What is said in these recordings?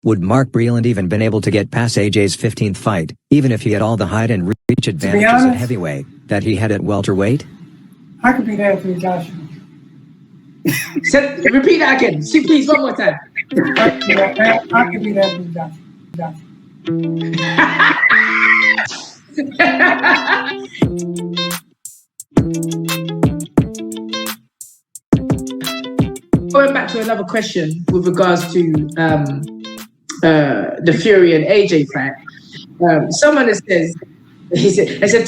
Would Mark Breland even been able to get past AJ's 15th fight, even if he had all the height and reach advantages at heavyweight that he had at welterweight? I could be there for you, Joshua. Repeat that again. See, please, one more time. I could be there for you, Joshua. Going back to another question with regards to the Fury and AJ fight. Someone that says, I said,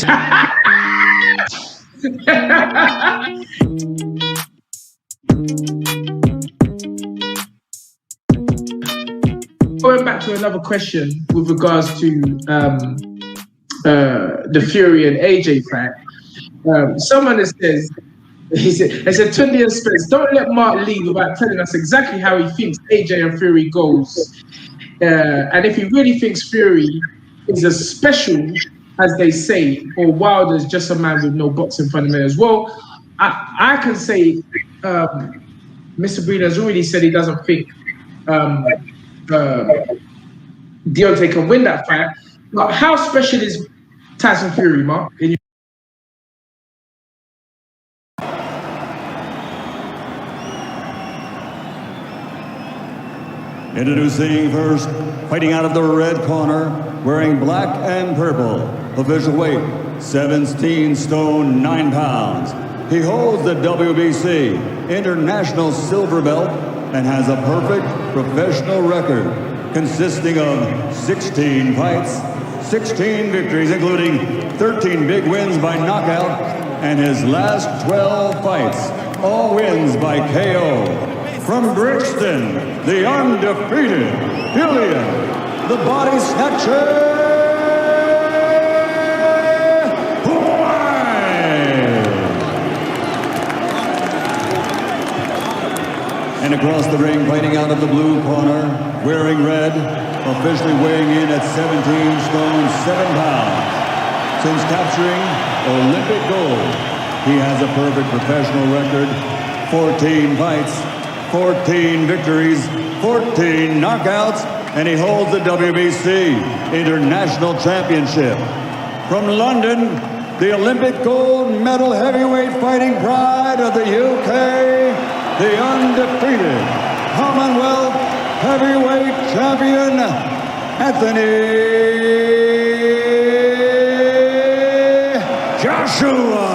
going back to another question with regards to the Fury and AJ fight. Someone that says, I said, Tunde and Spence, don't let Mark leave without telling us exactly how he thinks AJ and Fury goes. And if he really thinks Fury is as special as they say, or Wilder's just a man with no boxing fundamentals. Well, I can say Mr. Breland has already said he doesn't think Deontay can win that fight. But how special is Tyson Fury, Mark? Introducing first, fighting out of the red corner, wearing black and purple, official weight 17 stone 9 pounds. He holds the WBC International Silver Belt and has a perfect professional record consisting of 16 fights, 16 victories, including 13 big wins by knockout, and his last 12 fights, all wins by KO. From Brixton, the undefeated Julian, the body snatcher. And across the ring, fighting out of the blue corner, wearing red, officially weighing in at 17 stone 7 pounds. Since capturing Olympic gold, he has a perfect professional record, 14 fights, 14 victories, 14 knockouts, and he holds the WBC International Championship. From London, the Olympic gold medal heavyweight fighting pride of the UK, the undefeated Commonwealth heavyweight champion, Anthony Joshua.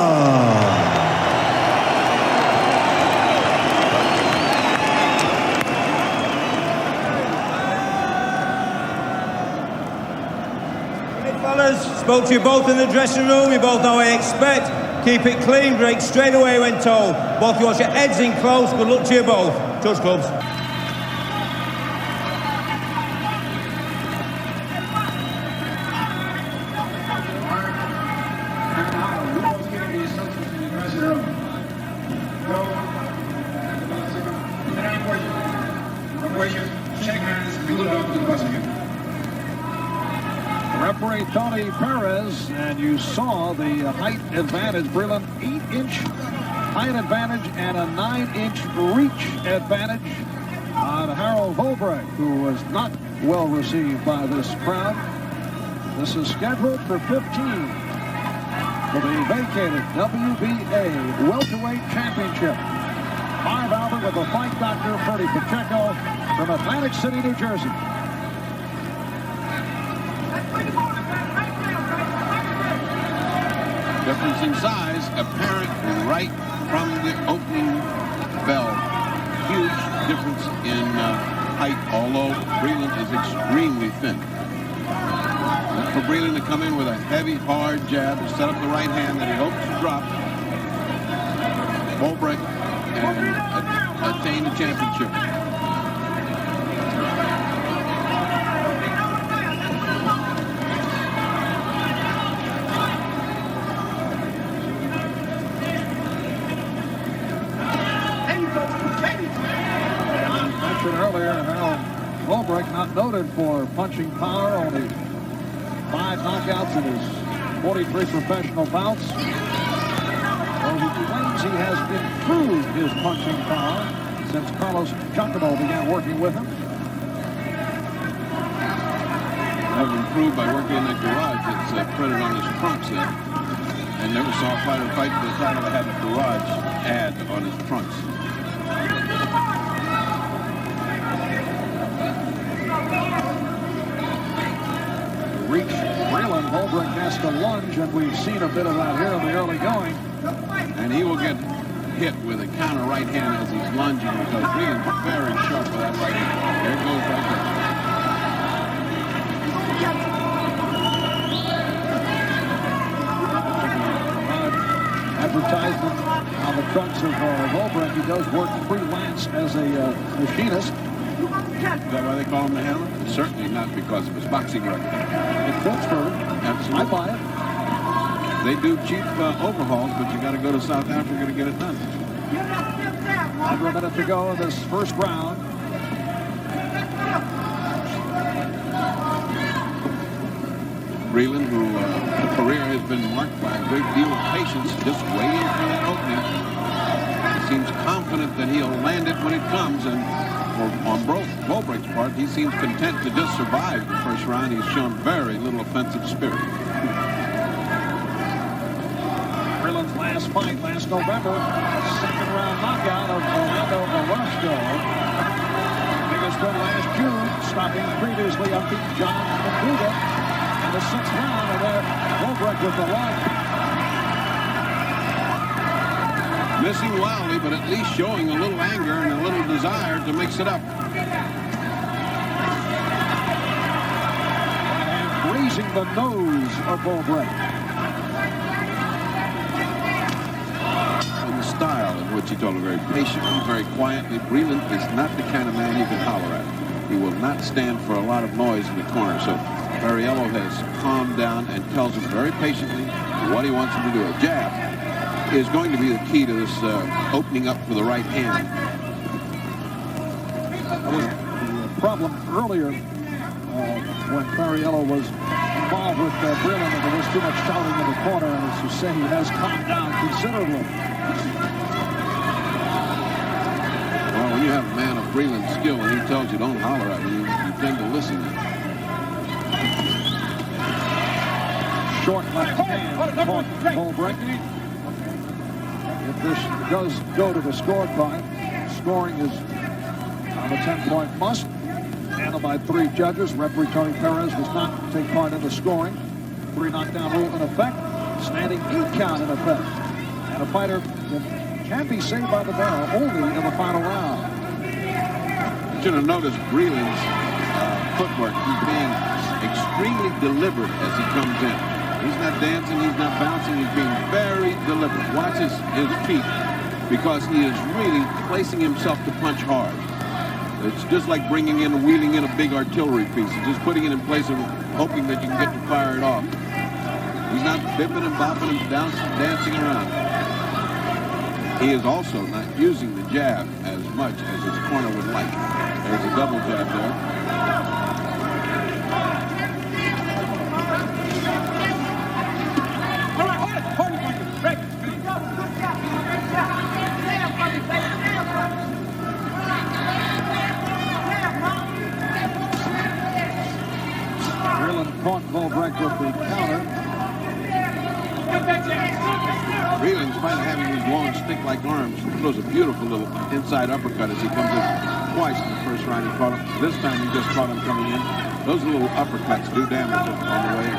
Spoke to you both in the dressing room, you both know what I expect. Keep it clean, break straight away when told. Both you watch your heads in close, good luck to you both. Touch clubs. Referee Tony Perez, and you saw the height advantage. Breland 8-inch height advantage and a 9-inch reach advantage on Harold Volbrecht, who was not well received by this crowd. This is scheduled for 15 for the vacated WBA Welterweight Championship. Marv Albert with the fight doctor, Freddie Pacheco from Atlantic City, New Jersey. Difference in size apparent right from the opening bell. Huge difference in height, although Breland is extremely thin. Look for Breland to come in with a heavy, hard jab to set up the right hand that he hopes to drop. Volbrecht and attain the championship. Earlier, Harold Volbrecht not noted for punching power, only 5 knockouts in his 43 professional bouts. Well, he claims he has improved his punching power since Carlos Giacomo began working with him. have improved by working in that garage. It's printed on his trunks there. And never saw a fighter fight to the title that had a garage ad on his trunks. Reach, Breland, Holbrook has to lunge, and we've seen a bit of that here in the early going. And he will get hit with a counter right hand as he's lunging because Breland's very sharp with that right hand. There it goes right there. Advertisement on the trunks of Holbrook. He does work freelance as a machinist. Is that why they call him the Hammer? Certainly not because of his boxing record. In Pittsburgh. Absolutely. I buy it. They do cheap overhauls, but you got to go to South Africa to get it done. Under a minute to go in this first round. Breland, whose career has been marked by a great deal of patience, just waiting for that opening. He seems confident that he'll land it when it comes, and on Holbrook's part, he seems content to just survive the first round. He's shown very little offensive spirit. Breland's last fight last November, second round knockout of Orlando Orozco. Biggest win last June, stopping previously unbeaten John Maduga in the sixth round, and there Holbrook with the lunge. Missing wildly, but at least showing a little anger and a little desire to mix it up. And grazing the nose of Holbrook. In the style in which he told him, very patiently, very quietly. Breland is not the kind of man you can holler at. He will not stand for a lot of noise in the corner. So Fariello has calmed down and tells him very patiently what he wants him to do. A jab is going to be the key to this opening up for the right hand. That was the problem earlier when Fariello was involved with Breland, and there was too much shouting in the corner, and as you say, he has calmed down considerably. Well, when you have a man of Breland's skill and he tells you don't holler at me, you tend to listen. Short left hand caught Holbrook. If this does go to the scorecard, scoring is on a 10-point must. Handled by 3 judges. Referee Tony Perez does not take part in the scoring. 3 knockdown rule in effect. Standing 8 count in effect. And a fighter that can be saved by the bell only in the final round. You should have noticed Breland's footwork. He's being extremely deliberate as he comes in. He's not dancing, he's not bouncing, he's being very deliberate. Watch his feet, because he is really placing himself to punch hard. It's just like bringing in, wheeling in a big artillery piece. He's just putting it in place and hoping that you can get to fire it off. He's not bipping and bopping and dancing around. He is also not using the jab as much as his corner would like. There's a double jab there. Breland caught Holbrook with the counter. Breland, in spite of having these long stick-like arms, throws a beautiful little inside uppercut as he comes in. Twice in the first round he caught him. This time he just caught him coming in. Those little uppercuts do damage on the way in.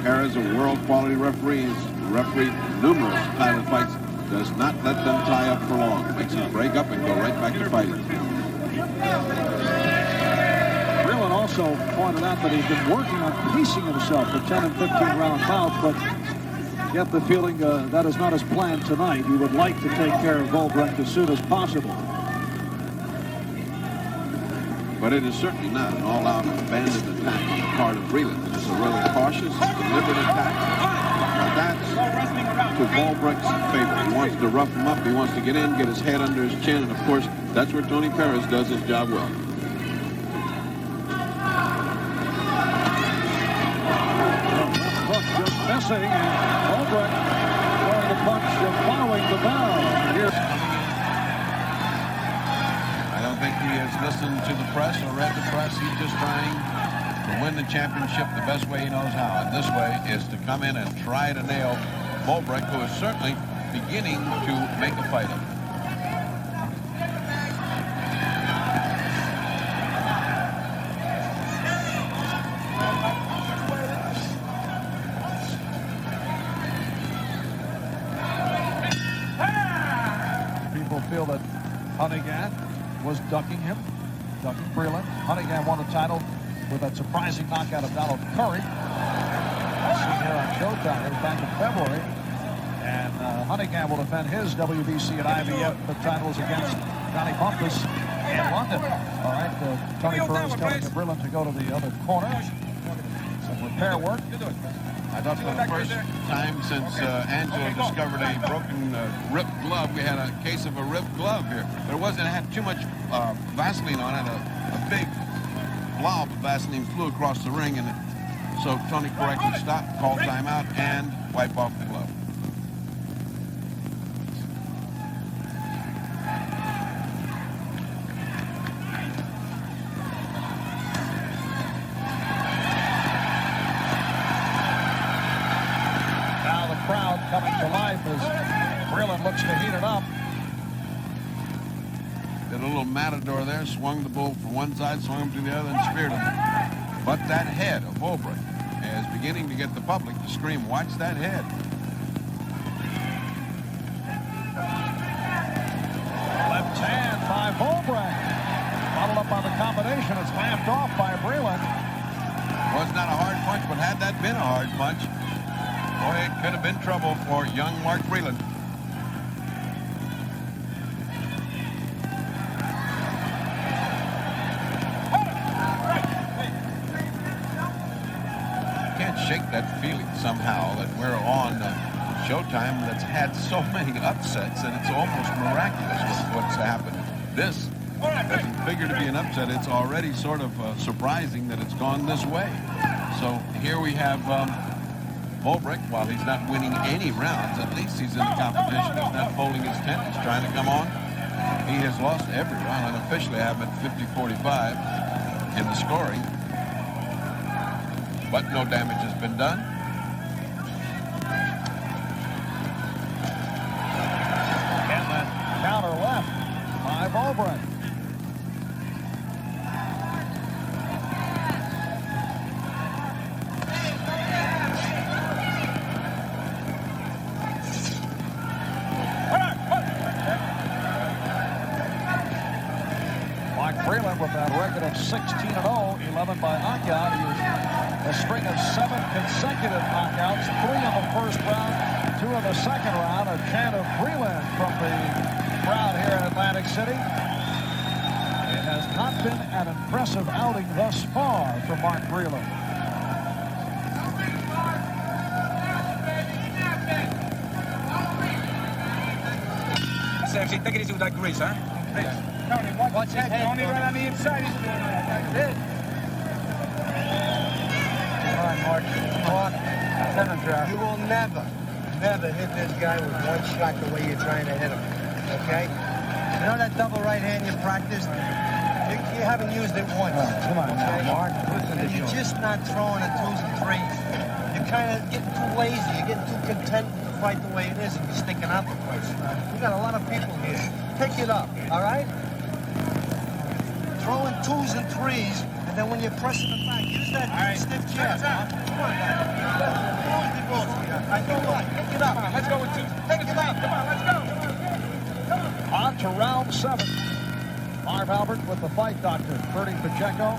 Perez, a world-quality referee, has refereed numerous title fights. Does not let them tie up for long. Makes them break up and go right back to fighting. Breland also pointed out that he's been working on pacing himself for 10 and 15-round bouts, but get the feeling that is not his plan tonight. He would like to take care of Holbrook as soon as possible. But it is certainly not an all-out abandoned attack on the part of Breland. It's a really cautious, deliberate attack. Now that's to Holbrook's favor. He wants to rough him up. He wants to get in, get his head under his chin, and of course, that's where Tony Perez does his job well. Hook just missing, and Holbrook throwing the punch and following the bell. Here. I don't think he he has listened to the press or read the press. He's just trying to win the championship the best way he knows how. And this way is to come in and try to nail Bobrecht, who is certainly beginning to make a fight of it. Feel that Huntington was ducking him, ducking Breland. Huntington won the title with that surprising knockout of Donald Curry. Seen here on Showtime. It was back in February. And Huntington will defend his WBC and IBF titles against Johnny Bumpus in London. All right, Tony Perez telling Breland to go to the other corner. Some repair work. I thought for the first time since Angelo discovered a broken ripped glove, we had a case of a ripped glove here. But it had too much Vaseline on it. A big blob of Vaseline flew across the ring, and so Tony correctly stopped, called timeout, and wiped off the glove. Crowd coming to life as Breland looks to heat it up. Did a little matador there, swung the bull from one side, swung him to the other, and speared him. But that head of Bobrecht is beginning to get the public to scream, watch that head. Left hand by Bobrecht. Followed up on the combination. It's laughed off by Breland. Was not a hard punch, but had that been a hard punch, boy, it could have been trouble for young Mark Breland. Can't shake that feeling somehow that we're on Showtime that's had so many upsets, and it's almost miraculous what's happened. This doesn't figure to be an upset. It's already sort of surprising that it's gone this way. So here we have Bobrecht, while he's not winning any rounds, at least he's in the competition. He's not folding his tent. He's trying to come on. He has lost every round, and officially I have him at 50-45 in the scoring. But no damage has been done. And that counter left by Bobrecht. Breland with that record of 16-0, 11 by knockout. He was a string of 7 consecutive knockouts, 3 in the first round, 2 in the second round. A chant of Breland from the crowd here in Atlantic City. It has not been an impressive outing thus far for Mark Breland. Actually, take it easy with that grease, huh? Tony, watch his head. Tony, right on the inside. He's doing that. That's it. Come on, Mark. You will never hit this guy with one shot the way you're trying to hit him. Okay? You know that double right hand you practiced? You haven't used it once. Come on, okay? Mark. Listen to You're just not throwing at 2s and 3s. You're kind of getting too lazy. You're getting too content to fight the way it is, and you're sticking out the place. We got a lot of people here. Pick it up, all right? Throwing 2s and 3s, and then when you're pressing it back, use that stiff jab. Come on, guys. I know what. Pick it up. Let's go with 2. Pick it up. Come on, let's go. On to round 7. Marv Albert with the fight doctor, Bertie Pacheco.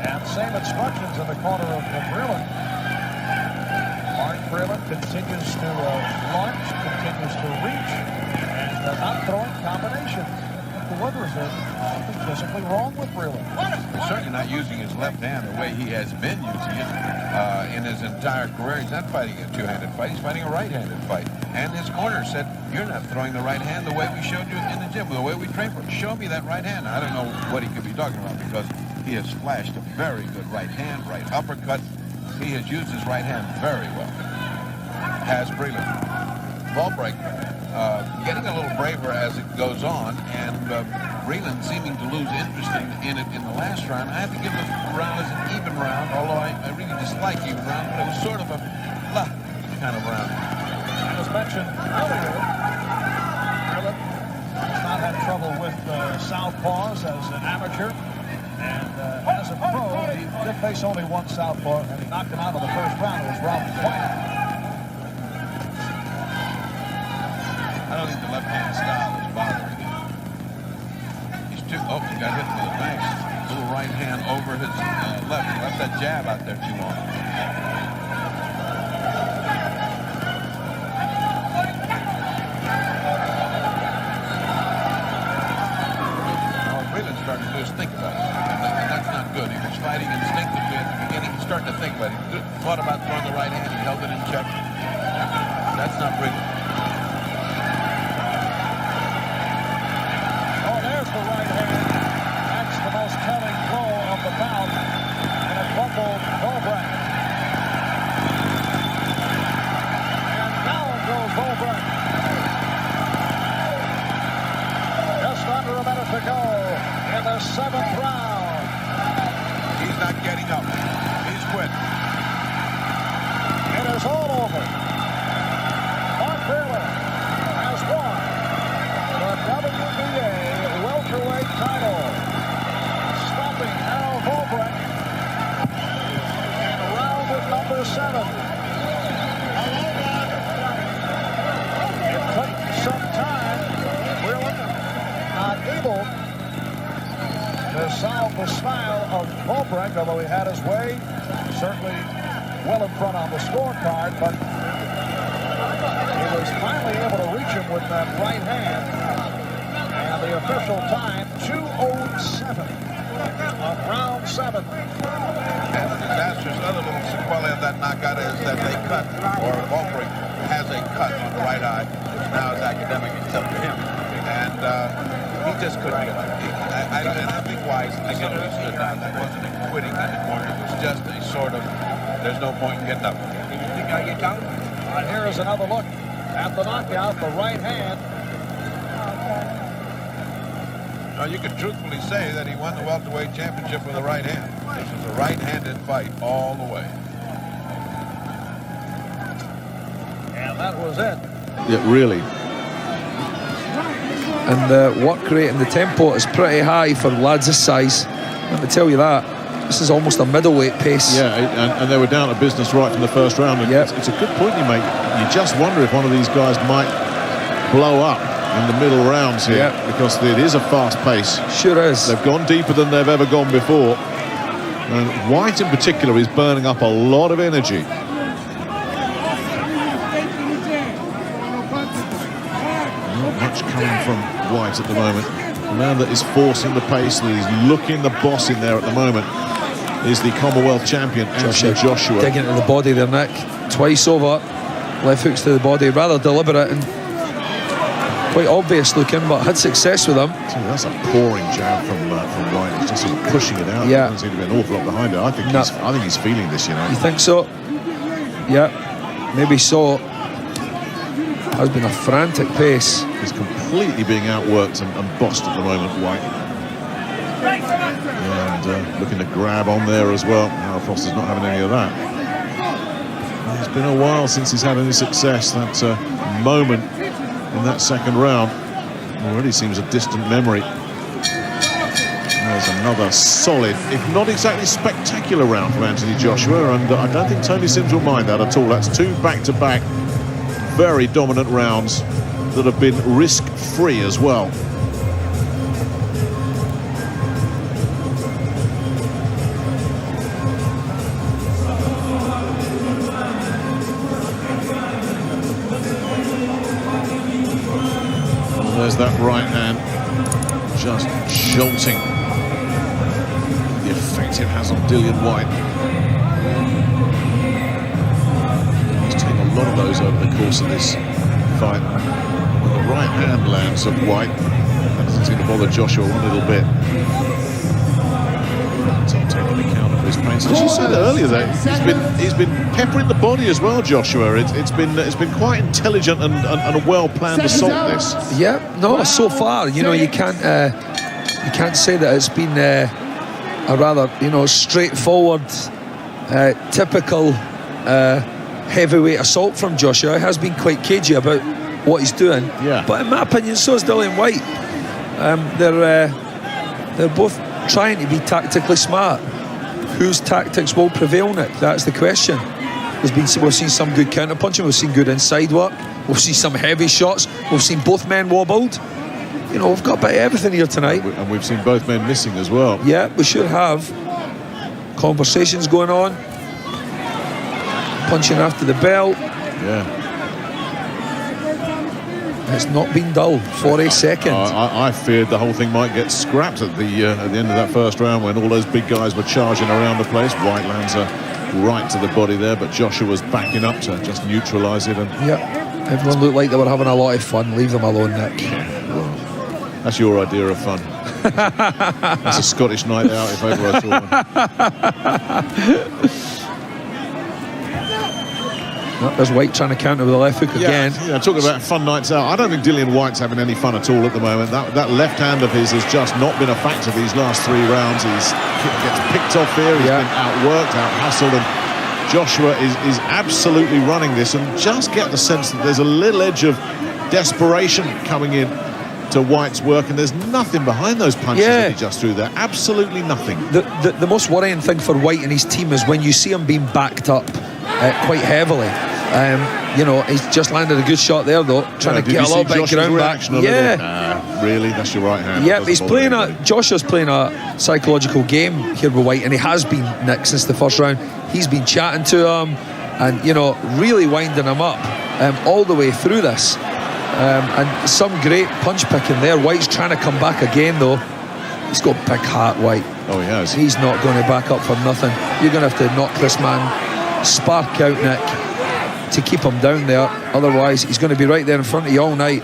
And same instructions in the corner of Breland. Mark Breland continues to launch, continues to reach, and not throwing combinations. The weather is something physically wrong with Breland. He's certainly not using his left hand the way he has been using it in his entire career. He's not fighting a two-handed fight. He's fighting a right-handed fight. And his corner said, you're not throwing the right hand the way we showed you in the gym, the way we trained for. Show me that right hand. I don't know what he could be talking about because he has flashed a very good right hand, right uppercut. He has used his right hand very well. Has Breland. Bobrecht getting a little braver as it goes on, and Breland seeming to lose interest in it in the last round. I had to give the round as an even round, although I really dislike even round, but it was sort of a blah kind of round. As mentioned earlier, Breland has not had trouble with southpaws as an amateur. And as a pro, he did face only one southpaw, and he knocked him out of the first round. It was Robin White. I don't think the left-hand style is bothering him. He's too... Oh, he got hit with a nice little right hand over his left. He left that jab out there too long. What Breland's starting to do is think about it. And that's not good. He was fighting instinctively at the beginning. He's starting to think about it. He thought about throwing the right hand. He held it in check. That's not Breland. The right hand. That's the most telling blow of the bout, and it buckled Volbrecht. And down goes Volbrecht. Just under a minute to go in the 7th round. He's not getting up. He's quit. It is all over. Mark Breland has won the WBA welterweight title, stopping Harold Volbrecht in round number 7. It took some time. Breland not able to solve the style of Volbrecht, although he had his way, certainly well in front on the scorecard, but he was finally able to reach him with that right hand. The official time, 2:07 of round 7. And the disastrous other little sequelae of that knockout is that they cut, or Volbrecht has a cut on the right eye, which now is academic except for him. And he just couldn't get it. I don't think why I get understood now. That wasn't a quitting anymore. It was just a sort of, there's no point in getting up. Did you think I get down? Here is another look at the knockout, the right hand. Now, you could truthfully say that he won the welterweight championship with a right hand. This was a right-handed fight all the way. And that was it. Yeah, really. And the work rate and the tempo is pretty high for lads this size. Let me tell you that. This is almost a middleweight pace. Yeah, and they were down to business right from the first round. And yep. It's a good point you make. You just wonder if one of these guys might blow up in the middle rounds here, because it is a fast pace. Sure is. They've gone deeper than they've ever gone before. And White in particular is burning up a lot of energy. Not much coming from White at the moment. The man that is forcing the pace, that is looking the boss in there at the moment, is the Commonwealth champion, Joshua. Digging into the body there, Nick. Twice over. Left hooks to the body. Rather deliberate and quite obvious looking, but had success with him. That's a pouring jab from White. He's just sort of pushing it out. Yeah. There doesn't seem to be an awful lot behind it. I think he's feeling this, you know. You think so? Yeah, maybe so. Has been a frantic pace. He's completely being outworked and bossed at the moment, White. And looking to grab on there as well. Now Foster's not having any of that. It's been a while since he's had any success. That moment in that second round already seems a distant memory. There's another solid, if not exactly spectacular round from Anthony Joshua, and I don't think Tony Sims will mind that at all. That's two back-to-back very dominant rounds that have been risk-free as well. There's that right hand just jolting. The effect it has on Dillian White. He's taken a lot of those over the course of this fight. When the right hand lands of White, that doesn't seem to bother Joshua one little bit. taking account of his pace. As you said earlier, though, he's been peppering the body as well, Joshua. It's been quite intelligent and a well-planned assault. This. Yeah, no, so far, you know, you can't say that it's been a rather, you know, straightforward, typical heavyweight assault from Joshua. He has been quite cagey about what he's doing. Yeah. But in my opinion, so is Dillian Whyte. They're both trying to be tactically smart. Whose tactics will prevail, Nick? That's the question. We've seen some good counter punching. We've seen good inside work. We've seen some heavy shots. We've seen both men wobbled. You know, we've got a bit of everything here tonight. And we've seen both men missing as well. Yeah, we should have conversations going on. Punching after the bell. Yeah. It's not been dull for a second. I feared the whole thing might get scrapped at the end of that first round when all those big guys were charging around the place. White lands a right to the body there, but Joshua was backing up to just neutralise it. And yeah, everyone looked like they were having a lot of fun. Leave them alone, Nick. That's your idea of fun. That's a Scottish night out if ever I saw one. There's White trying to counter with a left hook again. Yeah, talking about fun nights out. I don't think Dillian Whyte's having any fun at all at the moment. That left hand of his has just not been a factor these last 3 rounds. He gets picked off here. He's been outworked, out-hustled, and Joshua is absolutely running this, and just get the sense that there's a little edge of desperation coming in to Whyte's work, and there's nothing behind those punches that he just threw there. Absolutely nothing. The most worrying thing for Whyte and his team is when you see him being backed up quite heavily. You know, he's just landed a good shot there, though, trying to get a little bit of ground back. Really? That's your right hand. Yeah, he's playing Joshua's playing a psychological game here with Whyte, and he has been, Nick, since the first round. He's been chatting to him and, you know, really winding him up all the way through this. And some great punch picking there. Whyte's trying to come back again, though. He's got big heart, Whyte. Oh, he has. He's not going to back up for nothing. You're going to have to knock this man spark out, Nick, to keep him down there. Otherwise, he's going to be right there in front of you all night,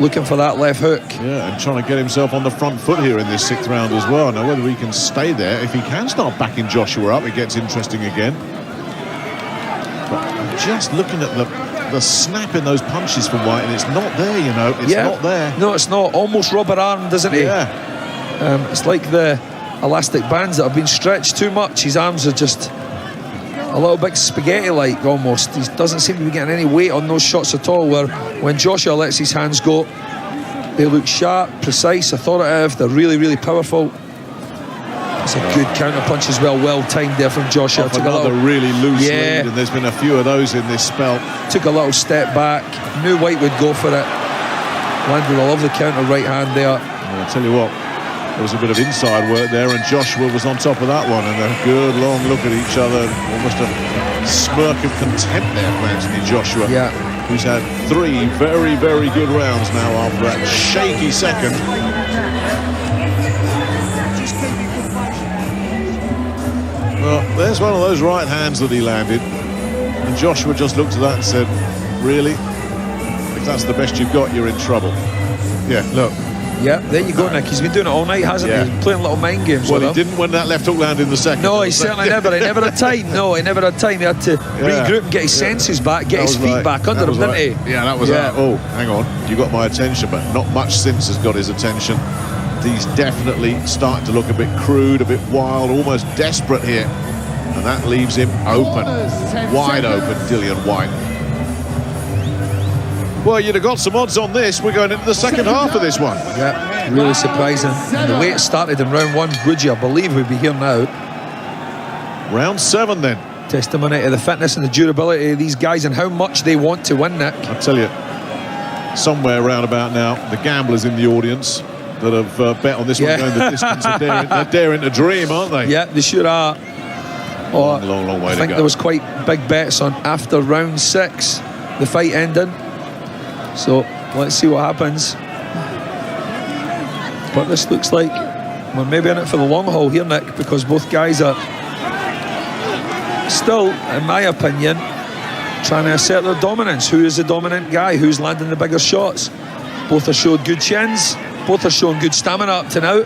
looking for that left hook. Yeah, and trying to get himself on the front foot here in this 6th round as well. Now, whether he can stay there, if he can start backing Joshua up, it gets interesting again. But I'm just looking at the snap in those punches from Whyte, and it's not there, you know. It's not there. No, it's not. Almost rubber-armed, isn't he? Yeah. It's like the elastic bands that have been stretched too much. His arms are just a little bit spaghetti-like almost. He doesn't seem to be getting any weight on those shots at all, where when Joshua lets his hands go, they look sharp, precise, authoritative. They're really, really powerful. It's a good counter punch as well, well timed there from Joshua. Took another really loose lead, and there's been a few of those in this spell. Took a little step back, knew Whyte would go for it. Landed a lovely counter right hand there. I'll tell you what, there was a bit of inside work there, and Joshua was on top of that one, and a good long look at each other, almost a smirk of contempt there for Anthony Joshua, who's had 3 very, very good rounds now after that shaky second. Well, there's one of those right hands that he landed, and Joshua just looked at that and said, really? If that's the best you've got, you're in trouble. Yeah, look. Yeah, there you go, Nick. He's been doing it all night, hasn't he? He's been playing little mind games. Well, he didn't when that left hook landed in the second. No, he certainly never. He never had time. No, he never had time. He had to regroup and get his senses back, get his feet back under him, didn't he? Yeah, that was oh, hang on. You got my attention, but not much since has got his attention. He's definitely starting to look a bit crude, a bit wild, almost desperate here. And that leaves him open, wide open, Dillian Whyte. Well, you'd have got some odds on this. We're going into the second half of this one. Yeah, really surprising. And the way it started in round 1, would you believe we'd be here now? Round 7 then. Testimony to the fitness and the durability of these guys and how much they want to win, Nick. I tell you, somewhere around about now, the gamblers in the audience that have bet on this one going the distance they're daring to dream, aren't they? Yeah, they sure are. Long way to go. I think there was quite big bets on after round 6, the fight ending. So let's see what happens. But this looks like we're maybe in it for the long haul here, Nick, because both guys are still, in my opinion, trying to assert their dominance. Who is the dominant guy? Who's landing the bigger shots? Both have showed good chins. Both are showing good stamina up to now.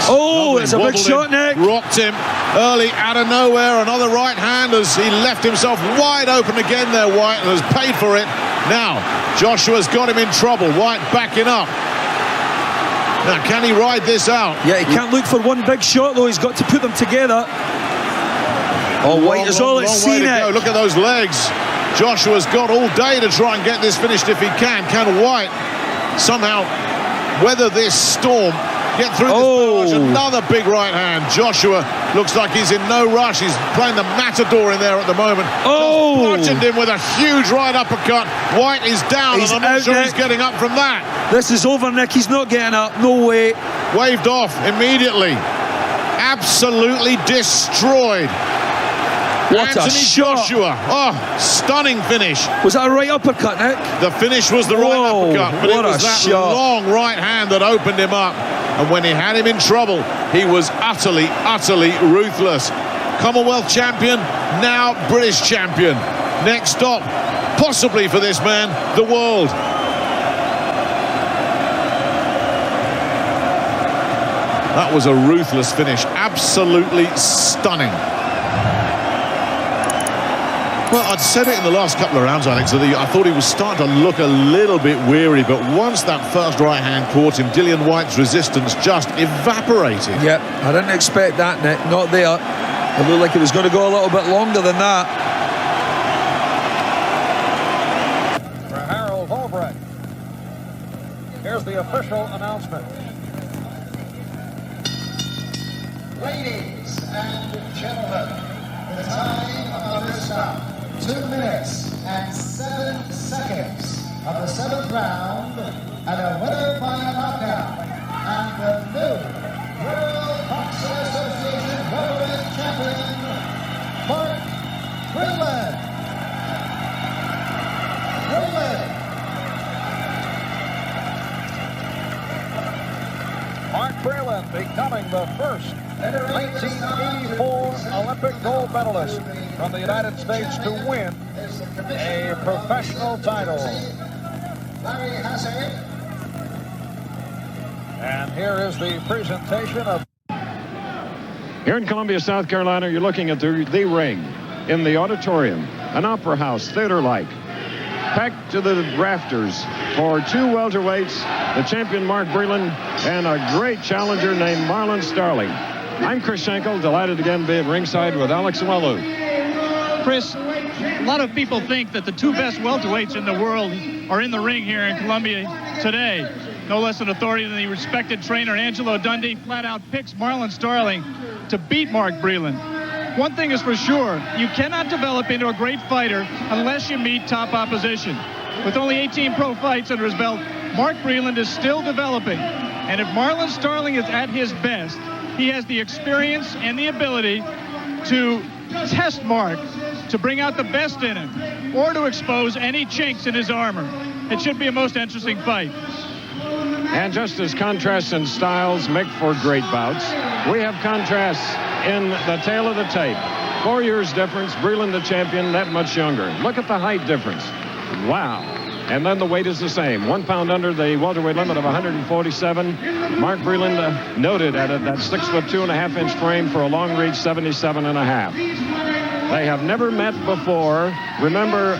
Oh, Lovely. it's a big Wobbled shot, him, Nick. rocked him early out of nowhere. Another right hand as he left himself wide open again there, White, and has paid for it. Now, Joshua's got him in trouble. White backing up. Now, can he ride this out? Yeah, he can't look for one big shot, though. He's got to put them together. Oh, White is all at sea now. Look at those legs. Joshua's got all day to try and get this finished if he can. Can White somehow weather this storm, get through this barrage? Another big right hand. Joshua looks like he's in no rush. He's playing the matador in there at the moment. Oh! Bludgeoned him with a huge right uppercut. White is down, and I'm not sure he's getting up from that. This is over, Nick. He's not getting up. No way. Waved off immediately. Absolutely destroyed. What Anthony a shot. Joshua. Oh, stunning finish. Was that a right uppercut, Nick? The finish was the right uppercut, but it was that shot. long right hand that opened him up. And when he had him in trouble, he was utterly, utterly ruthless. Commonwealth champion, now British champion. Next stop, possibly for this man, the world. That was a ruthless finish, absolutely stunning. Well, I'd said it in the last couple of rounds, Alex, that I thought he was starting to look a little bit weary, but once that first right hand caught him, Dillian Whyte's resistance just evaporated. Yep, I didn't expect that, Nick. Not there. It looked like it was going to go a little bit longer than that. For Harold Volbrecht, here's the official announcement. Ladies and gentlemen, the time of this round, 2 minutes and 7 seconds of the 7th round, and a winner by knockout, and the new World Boxing Association Welterweight Champion, Mark Breland. Mark Breland becoming the first 1984 Olympic gold medalist from the United States to win a professional title. And here is the presentation of... Here in Columbia, South Carolina, you're looking at the ring in the auditorium, an opera house, theater-like, packed to the rafters for 2 welterweights, the champion Mark Breland and a great challenger named Marlon Starling. I'm Chris Schenkel, delighted again to be at ringside with Alex Walu. Chris, a lot of people think that the 2 best welterweights in the world are in the ring here in Columbia today. No less an authority than the respected trainer Angelo Dundee flat out picks Marlon Starling to beat Mark Breland. One thing is for sure, you cannot develop into a great fighter unless you meet top opposition. With only 18 pro fights under his belt, Mark Breland is still developing. And if Marlon Starling is at his best, he has the experience and the ability to test Mark, to bring out the best in him, or to expose any chinks in his armor. It should be a most interesting fight. And just as contrasts in styles make for great bouts, we have contrasts in the tail of the tape. 4 years difference, Breland the champion, that much younger. Look at the height difference. Wow. And then the weight is the same. 1 pound under the welterweight limit of 147. Mark Breland noted at that 6'2.5" frame for a long reach 77.5. They have never met before. Remember,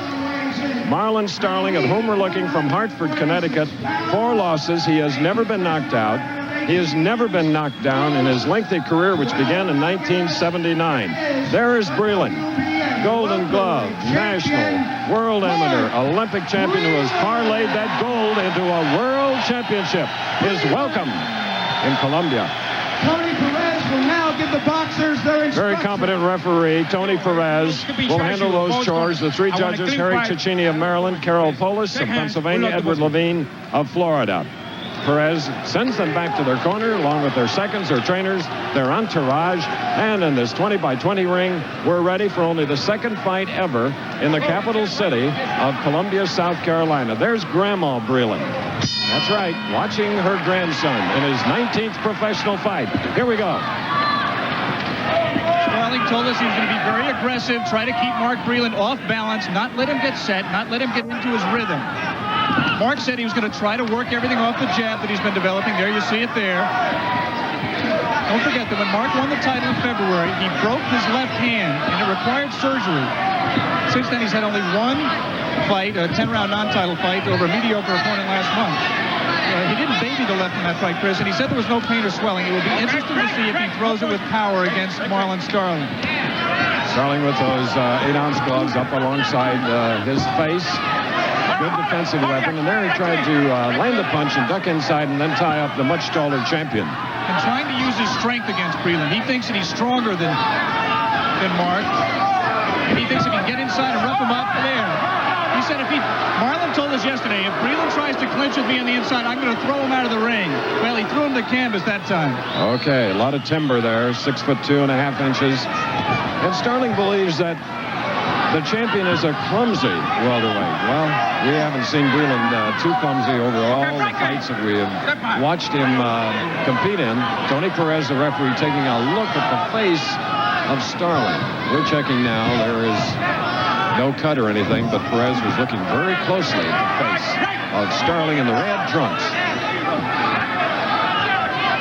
Marlon Starling, at whom we're looking, from Hartford, Connecticut. 4 losses. He has never been knocked out. He has never been knocked down in his lengthy career, which began in 1979. There is Breland, Golden Glove, National, World Amateur, Olympic champion who has parlayed that gold into a World Championship. Is welcome in Columbia. Tony Perez will now give the boxers their instructions. Very competent referee, Tony Perez, will handle those chores. The 3 judges, Harry Cicchini of Maryland, Carol Polis of Pennsylvania, Edward Levine of Florida. Perez sends them back to their corner along with their seconds, their trainers, their entourage, and in this 20-by-20 ring, we're ready for only the 2nd fight ever in the capital city of Columbia, South Carolina. There's Grandma Breland. That's right, watching her grandson in his 19th professional fight. Here we go. Starling told us he was going to be very aggressive, try to keep Mark Breland off balance, not let him get set, not let him get into his rhythm. Mark said he was going to try to work everything off the jab that he's been developing. There, you see it there. Don't forget that when Mark won the title in February, he broke his left hand, and it required surgery. Since then, he's had only one fight, a 10-round non-title fight over a mediocre opponent last month. He didn't baby the left in that fight, Chris, and he said there was no pain or swelling. It will be interesting to see if he throws it with power against Marlon Starling. Starling with those 8-ounce gloves up alongside his face. Good defensive weapon, and there he tried to land the punch and duck inside and then tie up the much taller champion. And trying to use his strength against Breland. He thinks that he's stronger than Mark. And he thinks if he can get inside and rough him up there. He said Marlon told us yesterday, if Breland tries to clinch with me on the inside, I'm going to throw him out of the ring. Well, he threw him to canvas that time. Okay, a lot of timber there, 6'2.5" And Starling believes that the champion is a clumsy welterweight. Well, we haven't seen Breland too clumsy over all the fights that we have watched him compete in. Tony Perez, the referee, taking a look at the face of Starling. We're checking now. There is no cut or anything, but Perez was looking very closely at the face of Starling in the red trunks.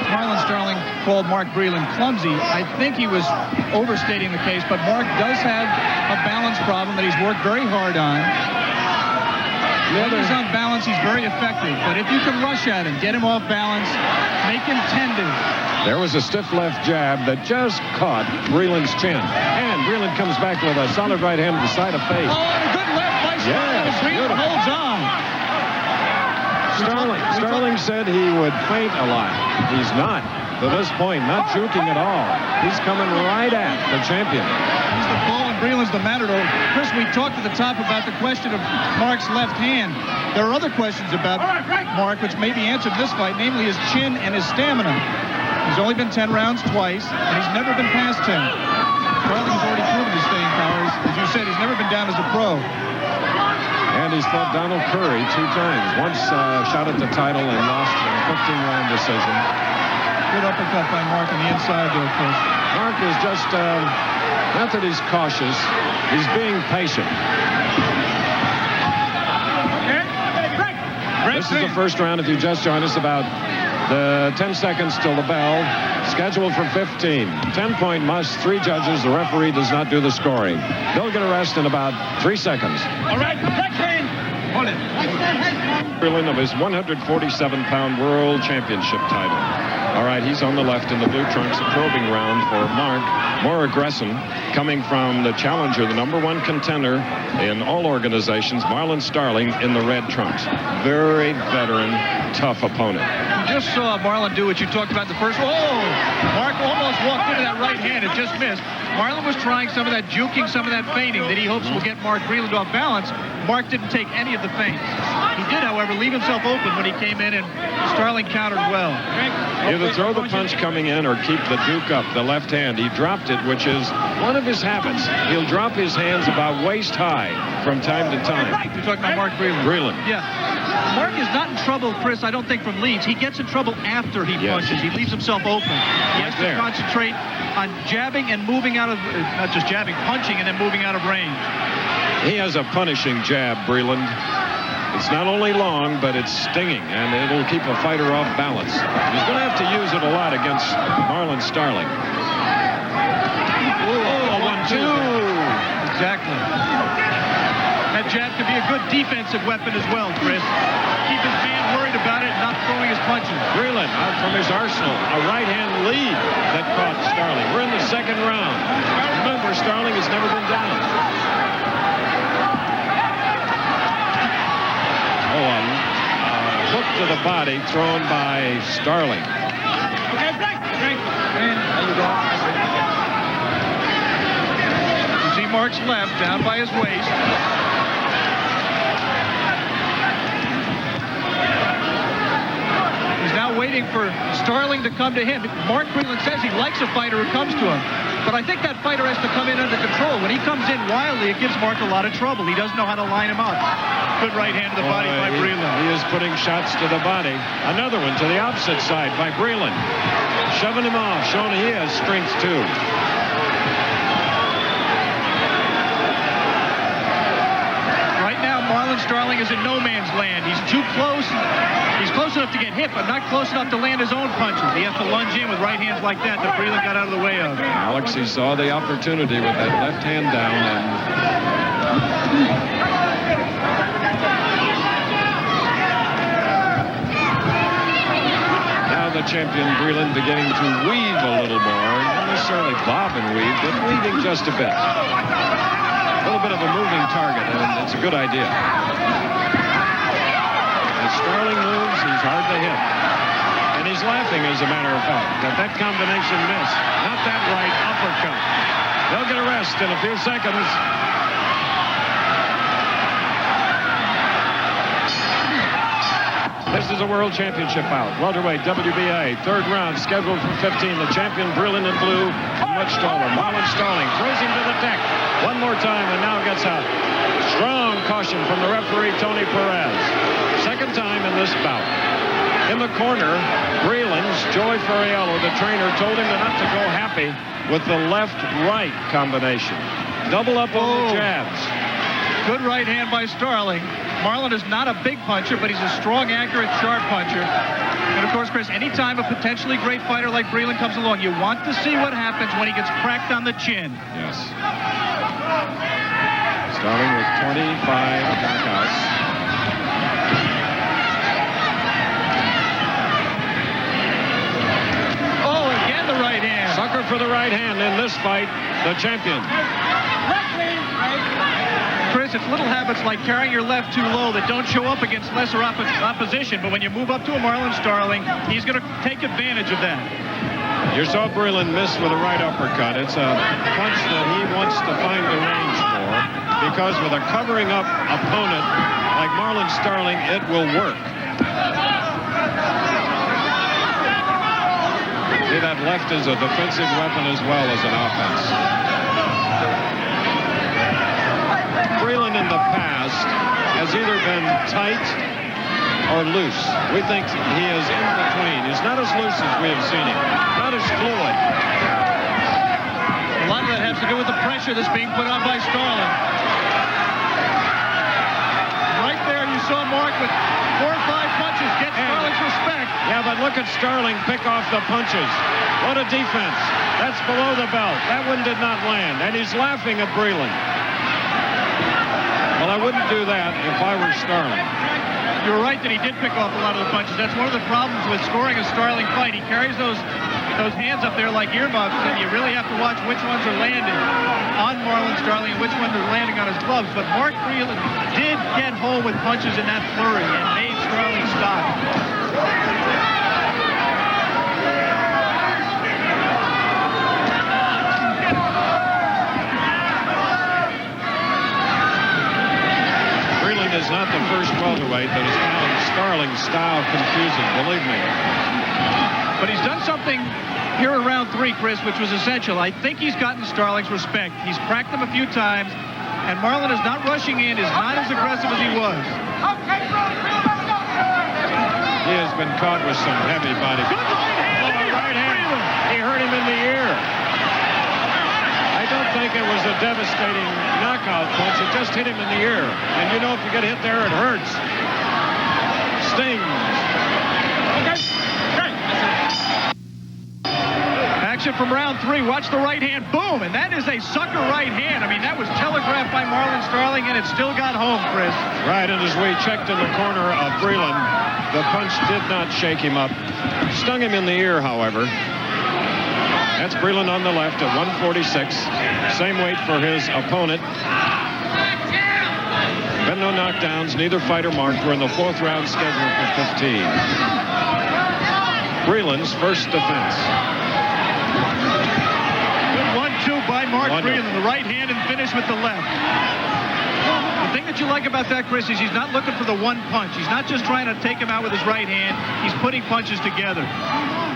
Marlon Starling called Mark Breland clumsy. I think he was overstating the case, but Mark does have a balance problem that he's worked very hard on. When he's on balance, he's very effective. But if you can rush at him, get him off balance, make him tender. There was a stiff left jab that just caught Breland's chin. And Breland comes back with a solid right hand to the side of face. Oh, and a good left by Starling. Yes, Breland holds on. Starling said he would feint a lot. He's not. To this point, not juking at all. He's coming right at the champion. He's the bull and Breland's the matador. Chris, we talked at the top about the question of Mark's left hand. There are other questions about Mark which may be answered in this fight, namely his chin and his stamina. He's only been 10 rounds twice, and he's never been past 10. Starling's already proven his staying powers. As you said, he's never been down as a pro. And he's fought Donald Curry 2 times. Once shot at the title and lost in a 15-round decision. Good uppercut by Mark on the inside there, Chris. Mark is just, not that he's cautious, he's being patient. This is the first round. If you just joined us, about the 10 seconds till the bell. Scheduled for 15. 10-point must. 3 judges. The referee does not do the scoring. They'll get a rest in about 3 seconds. All right, hold it. Breland of his 147-pound world championship title. All right, he's on the left in the blue trunks. A probing round for Mark. More aggression coming from the challenger, the #1 contender in all organizations, Marlon Starling, in the red trunks. Very veteran, tough opponent. You just saw Marlon do what you talked about in the first. Oh! Mark almost walked into that right hand. It just missed. Marlon was trying some of that juking, some of that feinting that he hopes will get Mark Breland off balance. Mark didn't take any of the feints. He did, however, leave himself open when he came in, and Starling countered well. Either throw the punch coming in or keep the duke up, the left hand. He dropped it, which is one of his habits. He'll drop his hands about waist high from time to time. You're talking about Mark Breland. Breland. Yeah. Mark is not in trouble, Chris, I don't think, from leads. He gets in trouble after he punches. He leaves himself open. He has to concentrate on jabbing and moving out of, not just jabbing, punching and then moving out of range. He has a punishing jab, Breland. It's not only long, but it's stinging, and it'll keep a fighter off balance. He's going to have to use it a lot against Marlon Starling. Oh, 1-2. Exactly. That jab could be a good defensive weapon as well, Chris. Keep his man worried about it, not throwing his punches. Breland out from his arsenal. A right-hand lead that caught Starling. We're in the second round. Remember, Starling has never been down. Oh, a hook to the body thrown by Starling. Okay, break. There you go. You see Mark's left down by his waist. He's now waiting for Starling to come to him. Mark Breland says he likes a fighter who comes to him. But I think that fighter has to come in under control. When he comes in wildly, it gives Mark a lot of trouble. He doesn't know how to line him up. Good right hand to the body by Breland. He is putting shots to the body. Another one to the opposite side by Breland. Shoving him off, showing he has strength too. Right now, Marlon Starling is in no man's land. He's too close. He's close enough to get hit, but not close enough to land his own punches. He has to lunge in with right hands like that Breland got out of the way of. Alex, he saw the opportunity with that left hand down, and now the champion Breland beginning to weave a little more, not necessarily bob and weave, but weaving just a bit. A little bit of a moving target, and it's a good idea. As Starling moves, he's hard to hit. And he's laughing, as a matter of fact, that combination missed. Not that right uppercut. They'll get a rest in a few seconds. This is a world championship bout. Welterweight WBA, third round, scheduled for 15. The champion, Breland in blue, much taller. Marlon Starling throws him to the deck one more time, and now gets out. Strong caution from the referee, Tony Perez. Second time in this bout. In the corner, Breland's Joey Furiello, the trainer, told him not to go happy with the left-right combination. Double up on the jabs. Good right hand by Starling. Marlon is not a big puncher, but he's a strong, accurate, sharp puncher. And, of course, Chris, anytime a potentially great fighter like Breland comes along, you want to see what happens when he gets cracked on the chin. Yes. Starling with 25 knockouts. Right hand. Sucker for the right hand in this fight, the champion. Chris, it's little habits like carrying your left too low that don't show up against lesser opposition, but when you move up to a Marlon Starling, he's going to take advantage of that. You saw Breland miss with a right uppercut. It's a punch that he wants to find the range for, because with a covering up opponent like Marlon Starling, it will work. See, that left is a defensive weapon as well as an offense. Breland in the past has either been tight or loose. We think he is in between. He's not as loose as we have seen him. Not as fluid. A lot of that has to do with the pressure that's being put on by Starling. Right there, you saw Mark with 4 or 5 punches get Starling's respect. Yeah, but look at Starling pick off the punches. What a defense. That's below the belt. That one did not land, and he's laughing at Breland. Well, I wouldn't do that if I were Starling. You're right that he did pick off a lot of the punches. That's one of the problems with scoring a Starling fight. He carries those hands up there like earmuffs, and you really have to watch which ones are landing on Marlon Starling and which ones are landing on his gloves. But Mark Breland did get home with punches in that flurry and made Starling stop. Breland is not the first welterweight that has found Starling's style confusing, believe me. But he's done something here in round 3, Chris, which was essential. I think he's gotten Starling's respect. He's cracked him a few times, and Marlon is not rushing in, is not as aggressive as he was. He has been caught with some heavy body. Good right hand. He hurt him in the ear. I don't think it was a devastating knockout punch. It just hit him in the ear. And you know, if you get hit there, it hurts. Stings. Action from round 3. Watch the right hand. Boom. And that is a sucker right hand. I mean, that was telegraphed by Marlon Starling, and it still got home, Chris. Right, and as we checked in the corner of Breland, the punch did not shake him up. Stung him in the ear, however. That's Breland on the left at 146. Same weight for his opponent. Been no knockdowns. Neither fighter marked. We're in the 4th round scheduled for 15. Breland's first defense. Good 1-2 by Mark Breland. The right hand and finish with the left. The thing that you like about that, Chris, is he's not looking for the one punch. He's not just trying to take him out with his right hand. He's putting punches together.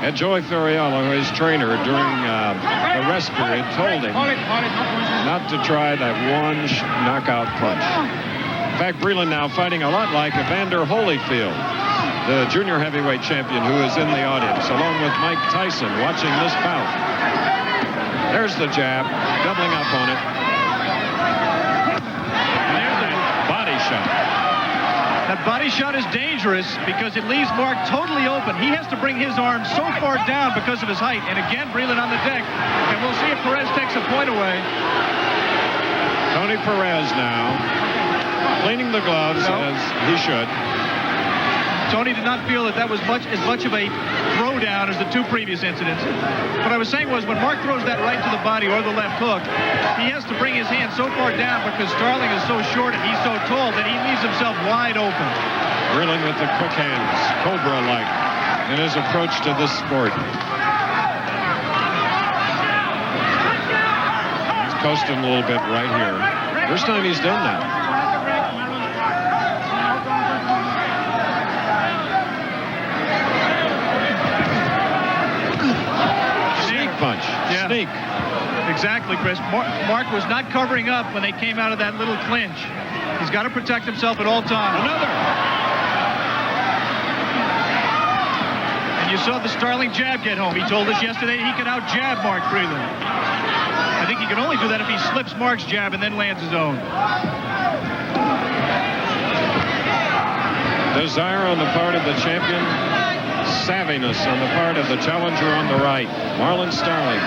And Joey Furiello, his trainer, during the rest period, told him not to try that one knockout punch. In fact, Breland now fighting a lot like Evander Holyfield, the junior heavyweight champion, who is in the audience, along with Mike Tyson, watching this bout. There's the jab, doubling up on it. And there's a body shot. That body shot is dangerous because it leaves Mark totally open. He has to bring his arm so far down because of his height. And again, Breland on the deck. And we'll see if Perez takes a point away. Tony Perez now cleaning the gloves as he should. Tony did not feel that was as much of a throwdown as the two previous incidents. What I was saying was when Mark throws that right to the body or the left hook, he has to bring his hand so far down because Starling is so short and he's so tall that he leaves himself wide open. Breland with the quick hands, Cobra-like, in his approach to this sport. He's coasting a little bit right here. First time he's done that. Punch. Yeah. Sneak. Exactly, Chris. Mark was not covering up when they came out of that little clinch. He's got to protect himself at all times. Another. And you saw the Starling jab get home. He told us yesterday he could out-jab Mark Breland. I think he can only do that if he slips Mark's jab and then lands his own. Desire on the part of the champion. Savviness on the part of the challenger on the right. Marlon Starling,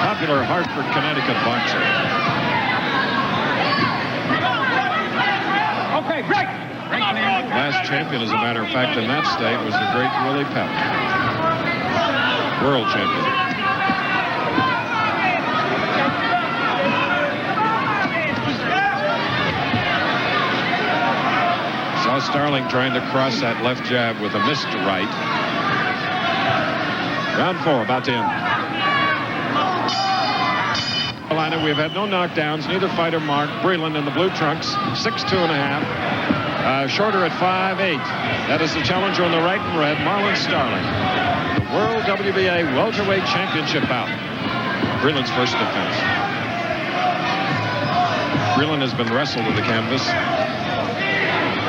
popular Hartford, Connecticut boxer. Okay, break. Last champion, as a matter of fact, in that state was the great Willie Pep. World champion. Saw Starling trying to cross that left jab with a missed right. Round 4 about to end. We've had no knockdowns. Neither fighter marked. Breland in the blue trunks, 6'2½". Shorter at 5'8". That is the challenger on the right and red, Marlon Starling. The World WBA Welterweight Championship bout. Breland's first defense. Breland has been wrestled to the canvas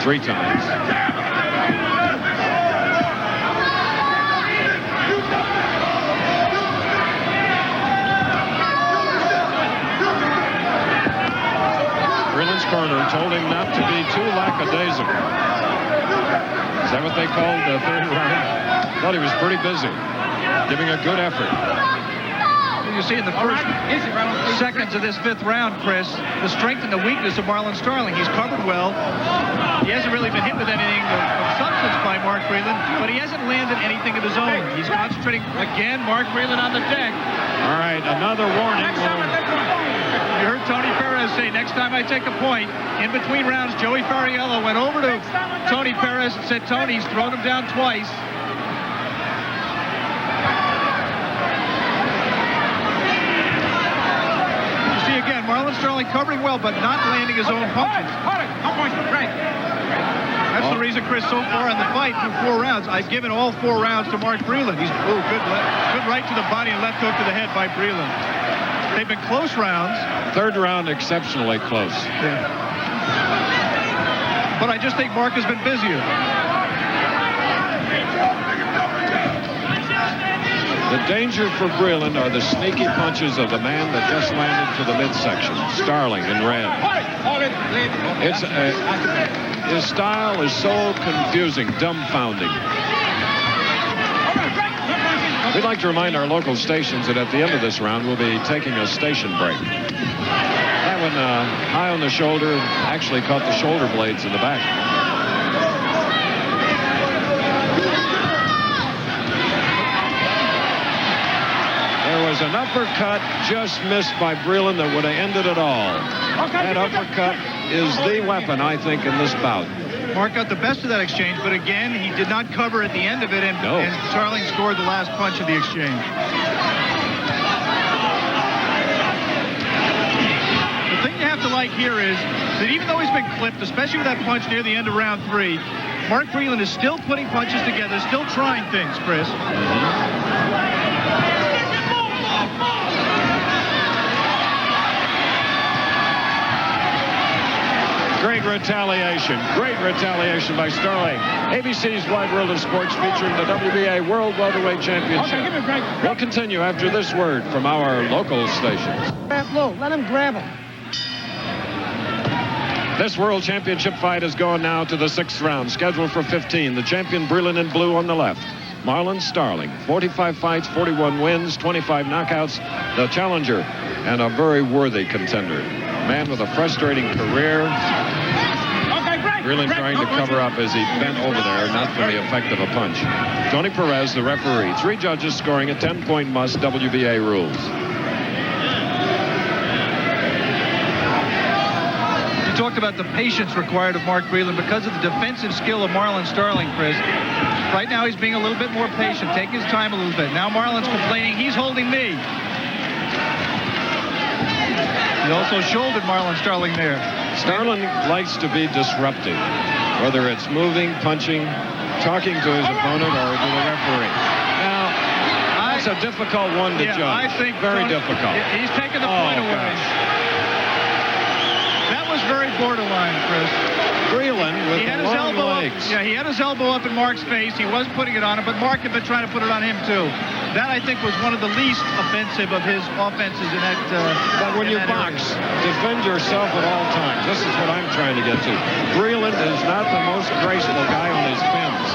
3 times. Breland's corner told him not to be too lackadaisical. Is that what they called the third round? Thought he was pretty busy, giving a good effort. You see in the first seconds of this 5th round, Chris, the strength and the weakness of Marlon Starling. He's covered well. He hasn't really been hit with anything of substance by Mark Breland, but he hasn't landed anything of his own. He's concentrating again. Mark Breland on the deck. All right, another warning. You heard Tony Perez say, next time I take a point. In between rounds, Joey Fariello went over to Tony Perez and said, Tony's thrown him down twice. You see again, Marlon Starling covering well, but not landing his own punches. That's the reason, Chris, so far in the fight through 4 rounds, I've given all 4 rounds to Mark Breland. He's good right to the body and left hook to the head by Breland. They've been close rounds. 3rd round exceptionally close. Yeah. But I just think Mark has been busier. The danger for Breland are the sneaky punches of the man that just landed to the midsection, Starling in red. His style is so confusing, dumbfounding. We'd like to remind our local stations that at the end of this round, we'll be taking a station break. That one high on the shoulder actually caught the shoulder blades in the back. There was an uppercut just missed by Breland that would have ended it all. That uppercut is the weapon, I think, in this bout. Mark got the best of that exchange, but again, he did not cover at the end of it, and Starling scored the last punch of the exchange. The thing you have to like here is that even though he's been clipped, especially with that punch near the end of round 3, Mark Breland is still putting punches together, still trying things, Chris. Great retaliation by Starling. ABC's Wide World of Sports featuring the WBA World Welterweight Championship. We'll continue after this word from our local stations. Grab low. Let him grab him. This World Championship fight is going now to the 6th round, scheduled for 15. The champion, Breland, in blue on the left. Marlon Starling, 45 fights, 41 wins, 25 knockouts. The challenger and a very worthy contender. Man with a frustrating career. Breland trying to cover up as he bent over there, not from the effect of a punch. Tony Perez, the referee. 3 judges scoring a 10-point must, WBA rules. You talked about the patience required of Mark Breland because of the defensive skill of Marlon Starling, Chris. Right now he's being a little bit more patient, taking his time a little bit. Now Marlon's complaining, he's holding me. He also shouldered Marlon Starling there. Starling likes to be disruptive, whether it's moving, punching, talking to his opponent, or to the referee. Now, that's a difficult one to judge. I think very difficult. He's taking the point away. Gosh. That was very borderline, Chris. Breland with the long legs. Yeah, he had his elbow up in Mark's face. He was putting it on him, but Mark had been trying to put it on him too. That, I think, was one of the least offensive of his offenses in that. But when you box, defend yourself at all times. This is what I'm trying to get to. Breland is not the most graceful guy on his fins.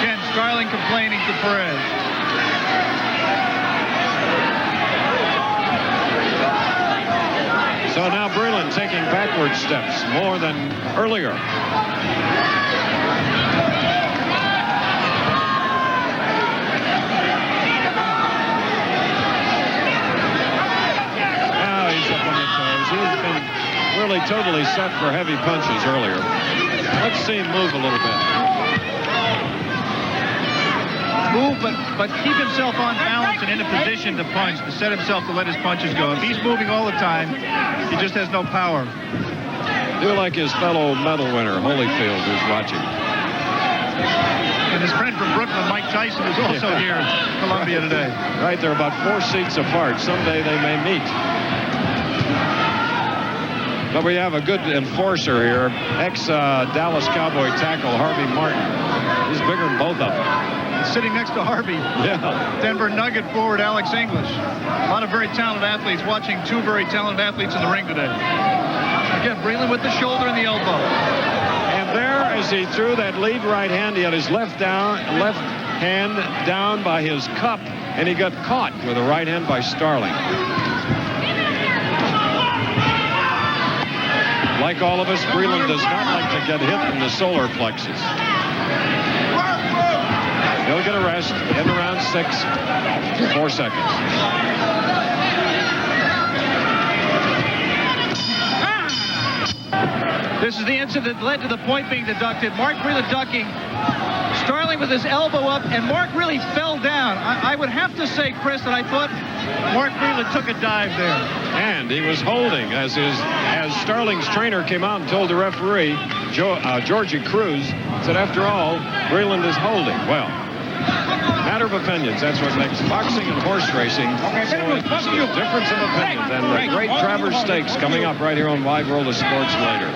Again, Starling complaining to Perez. So now Breland taking backward steps more than earlier. Now he's up on the toes. He's been really totally set for heavy punches earlier. Let's see him move a little bit. Move, but keep himself on balance and in a position to punch, to set himself to let his punches go. If he's moving all the time, he just has no power. Do like his fellow medal winner, Holyfield, who's watching. And his friend from Brooklyn, Mike Tyson, is also here in Columbia today. Right, they're about 4 seats apart. Someday they may meet. But we have a good enforcer here, ex-Dallas Cowboy tackle Harvey Martin. He's bigger than both of them. Sitting next to Harvey. Yeah. Denver Nugget forward Alex English. A lot of very talented athletes, watching 2 very talented athletes in the ring today. Again, Breland with the shoulder and the elbow. And there, as he threw that lead right hand, he had his left hand down by his cup, and he got caught with a right hand by Starling. Like all of us, Breland does not like to get hit in the solar plexus. He'll get a rest in around 4 seconds. This is the incident that led to the point being deducted. Mark Breland ducking. Starling with his elbow up, and Mark really fell down. I would have to say, Chris, that I thought Mark Breland took a dive there. And he was holding as Starling's trainer came out and told the referee, Georgie Cruz, said, after all, Breland is holding. Well, matter of opinions. That's what makes boxing and horse racing so interesting. Difference of opinions. And the great Travers Stakes coming up right here on Wide World of Sports later.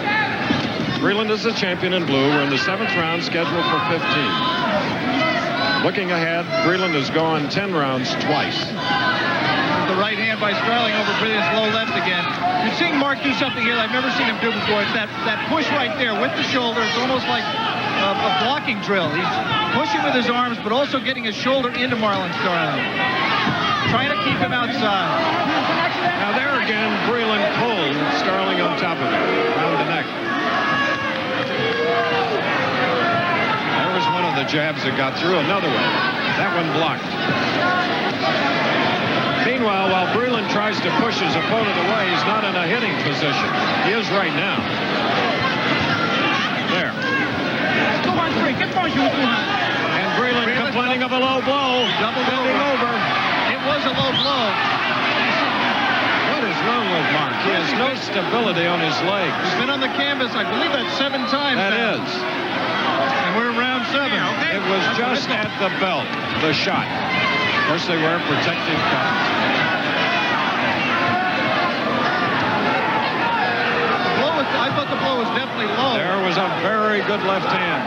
Breland is the champion in blue. We're in the 7th round, scheduled for 15. Looking ahead, Breland has gone 10 rounds twice. The right hand by Starling over Breland's low left again. You're seeing Mark do something here that I've never seen him do before. It's that push right there with the shoulder. It's almost like a blocking drill. He's pushing with his arms, but also getting his shoulder into Marlon Starling. Trying to keep him outside. Now there again, Breland pulled Starling on top of him, around the neck. There was one of the jabs that got through. Another one. That one blocked. Meanwhile, while Breland tries to push his opponent away, he's not in a hitting position. He is right now. There. And Breland complaining of a low blow. Double bending over. It was a low blow. What is wrong with Mark? He has no stability on his legs. He's been on the canvas, I believe that's 7 times. That now. is. And we're in round 7. It was just at the belt, the shot. Of course, they wear protective covers. I thought the blow was definitely low. There was a very good left hand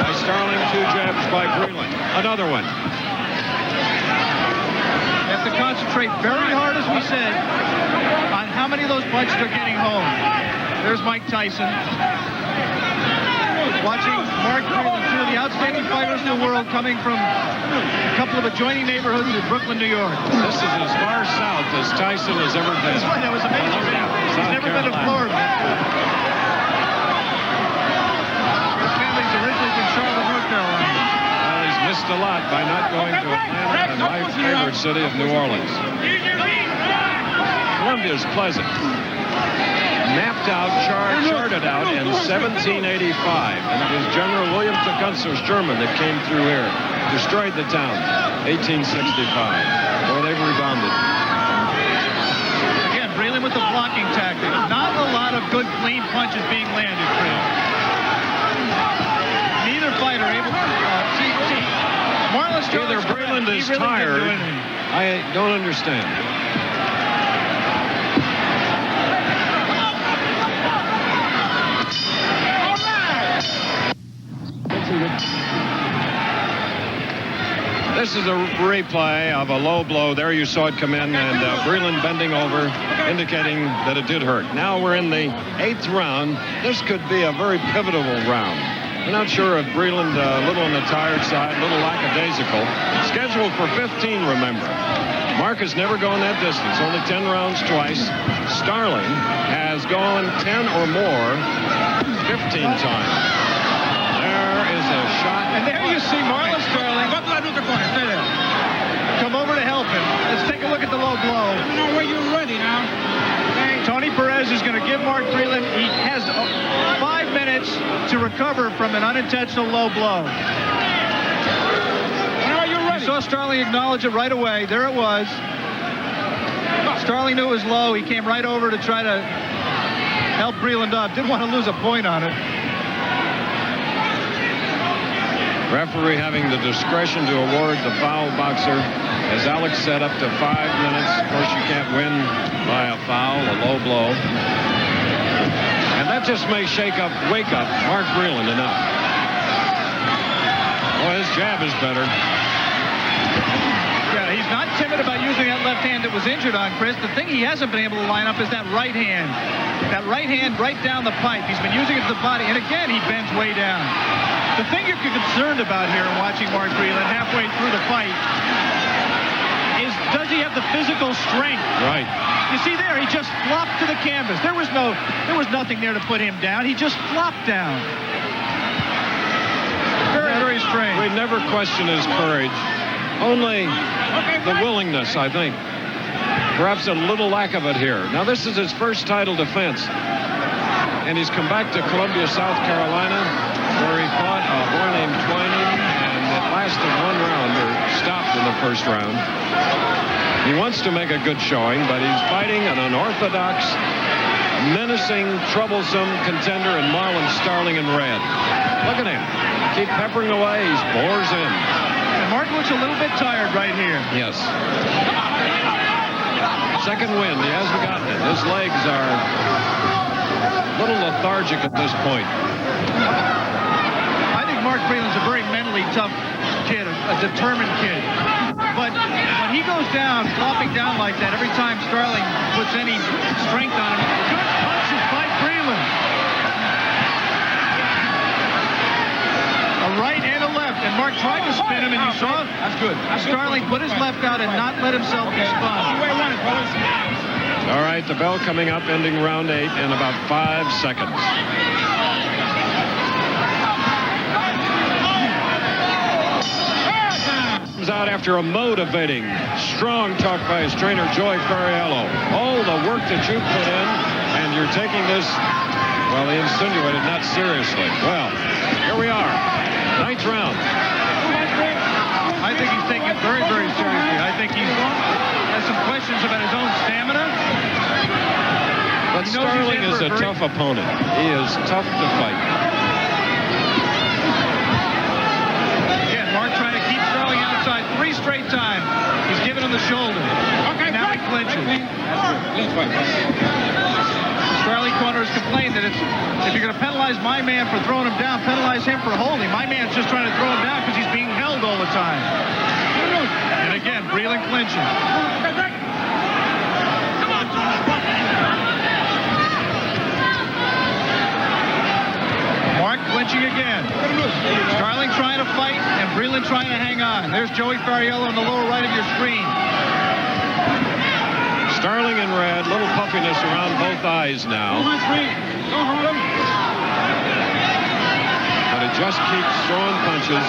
by Starling, 2 jabs by Breland. Another one. Yeah, have to concentrate very hard, as we said, on how many of those punches are getting home. There's Mike Tyson. Watching Mark Breland, two of the outstanding fighters in the world, coming from a couple of adjoining neighborhoods in Brooklyn, New York. This is as far south as Tyson has ever been. That's right, that was amazing. He's never been to Florida. His family's originally from Charlotte, North Carolina. Well, he's missed a lot by not going to Atlanta and my favorite city of New Orleans. Columbia's pleasant. Mapped out, charted out in 1785, and it was General William Tecumseh's Sherman that came through here, destroyed the town, 1865. Well, they've rebounded. Again, Breland with the blocking tactic. Not a lot of good, clean punches being landed, Chris. Neither fighter able to see. Marlon Either Breland is tired. I don't understand. This is a replay of a low blow. There you saw it come in, and Breland bending over, indicating that it did hurt. Now we're in the 8th round. This could be a very pivotal round. I'm not sure if Breland a little on the tired side, a little lackadaisical. Scheduled for 15, remember. Mark has never gone that distance, only 10 rounds twice. Starling has gone 10 or more 15 times. There is a shot. And there you see Marlon Starling come over to help him. Let's take a look at the low blow. Let me know where you're ready now. Tony Perez is going to give Mark Breland, he has 5 minutes to recover from an unintentional low blow. Are you ready? You saw Starling acknowledge it right away. There it was. Starling knew it was low. He came right over to try to help Breland up. Didn't want to lose a point on it. Referee having the discretion to award the foul boxer, as Alex said, up to 5 minutes. Of course, you can't win by a foul, a low blow. And that just may wake up Mark Breland enough. Well, his jab is better. Yeah, he's not timid about using that left hand that was injured on Chris. The thing he hasn't been able to line up is that right hand. That right hand right down the pipe. He's been using it to the body, and again, he bends way down. The thing you're concerned about here in watching Mark Breland halfway through the fight is, does he have the physical strength? Right. You see there, he just flopped to the canvas. There was nothing there to put him down. He just flopped down. Very strange. We never question his courage. Only the willingness, I think. Perhaps a little lack of it here. Now, this is his first title defense. And he's come back to Columbia, South Carolina, where he fought a boy named Twining, and it lasted 1 round, or stopped in the first round. He wants to make a good showing, but he's fighting an unorthodox, menacing, troublesome contender in Marlon Starling in red. Look at him. Keep peppering away. He bores in. And Mark looks a little bit tired right here. Yes. Second wind. He hasn't gotten it. His legs are a little lethargic at this point. I think Mark Breland's a very mentally tough kid, a determined kid. But when he goes down, flopping down like that, every time Starling puts any strength on him, good punches by Breland. A right and a left, and Mark tried to spin him, and you saw that's good. Starling put his left out and not let himself be spun. All right, the bell coming up, ending round 8 in about 5 seconds. Comes out after a motivating, strong talk by his trainer, Joey Ferriello. Oh, the work that you put in, and you're taking this, well, he insinuated, not seriously. Well, here we are, 9th round. I think he's taking it very, very seriously. I think he has some questions about his own stamina. But Starling is a tough opponent. He is tough to fight. Again, Mark trying to keep Starling outside 3 straight times. He's giving him the shoulder. Okay, now he clinches. Starling corners complained that if you're going to penalize my man for throwing him down, penalize him for holding. My man's just trying to throw him down because he's being held all the time. And again, Breland clinching. again. Starling trying to fight and Breland trying to hang on. There's Joey Fariello on the lower right of your screen. Starling in red, little puffiness around both eyes now. But it just keeps throwing punches.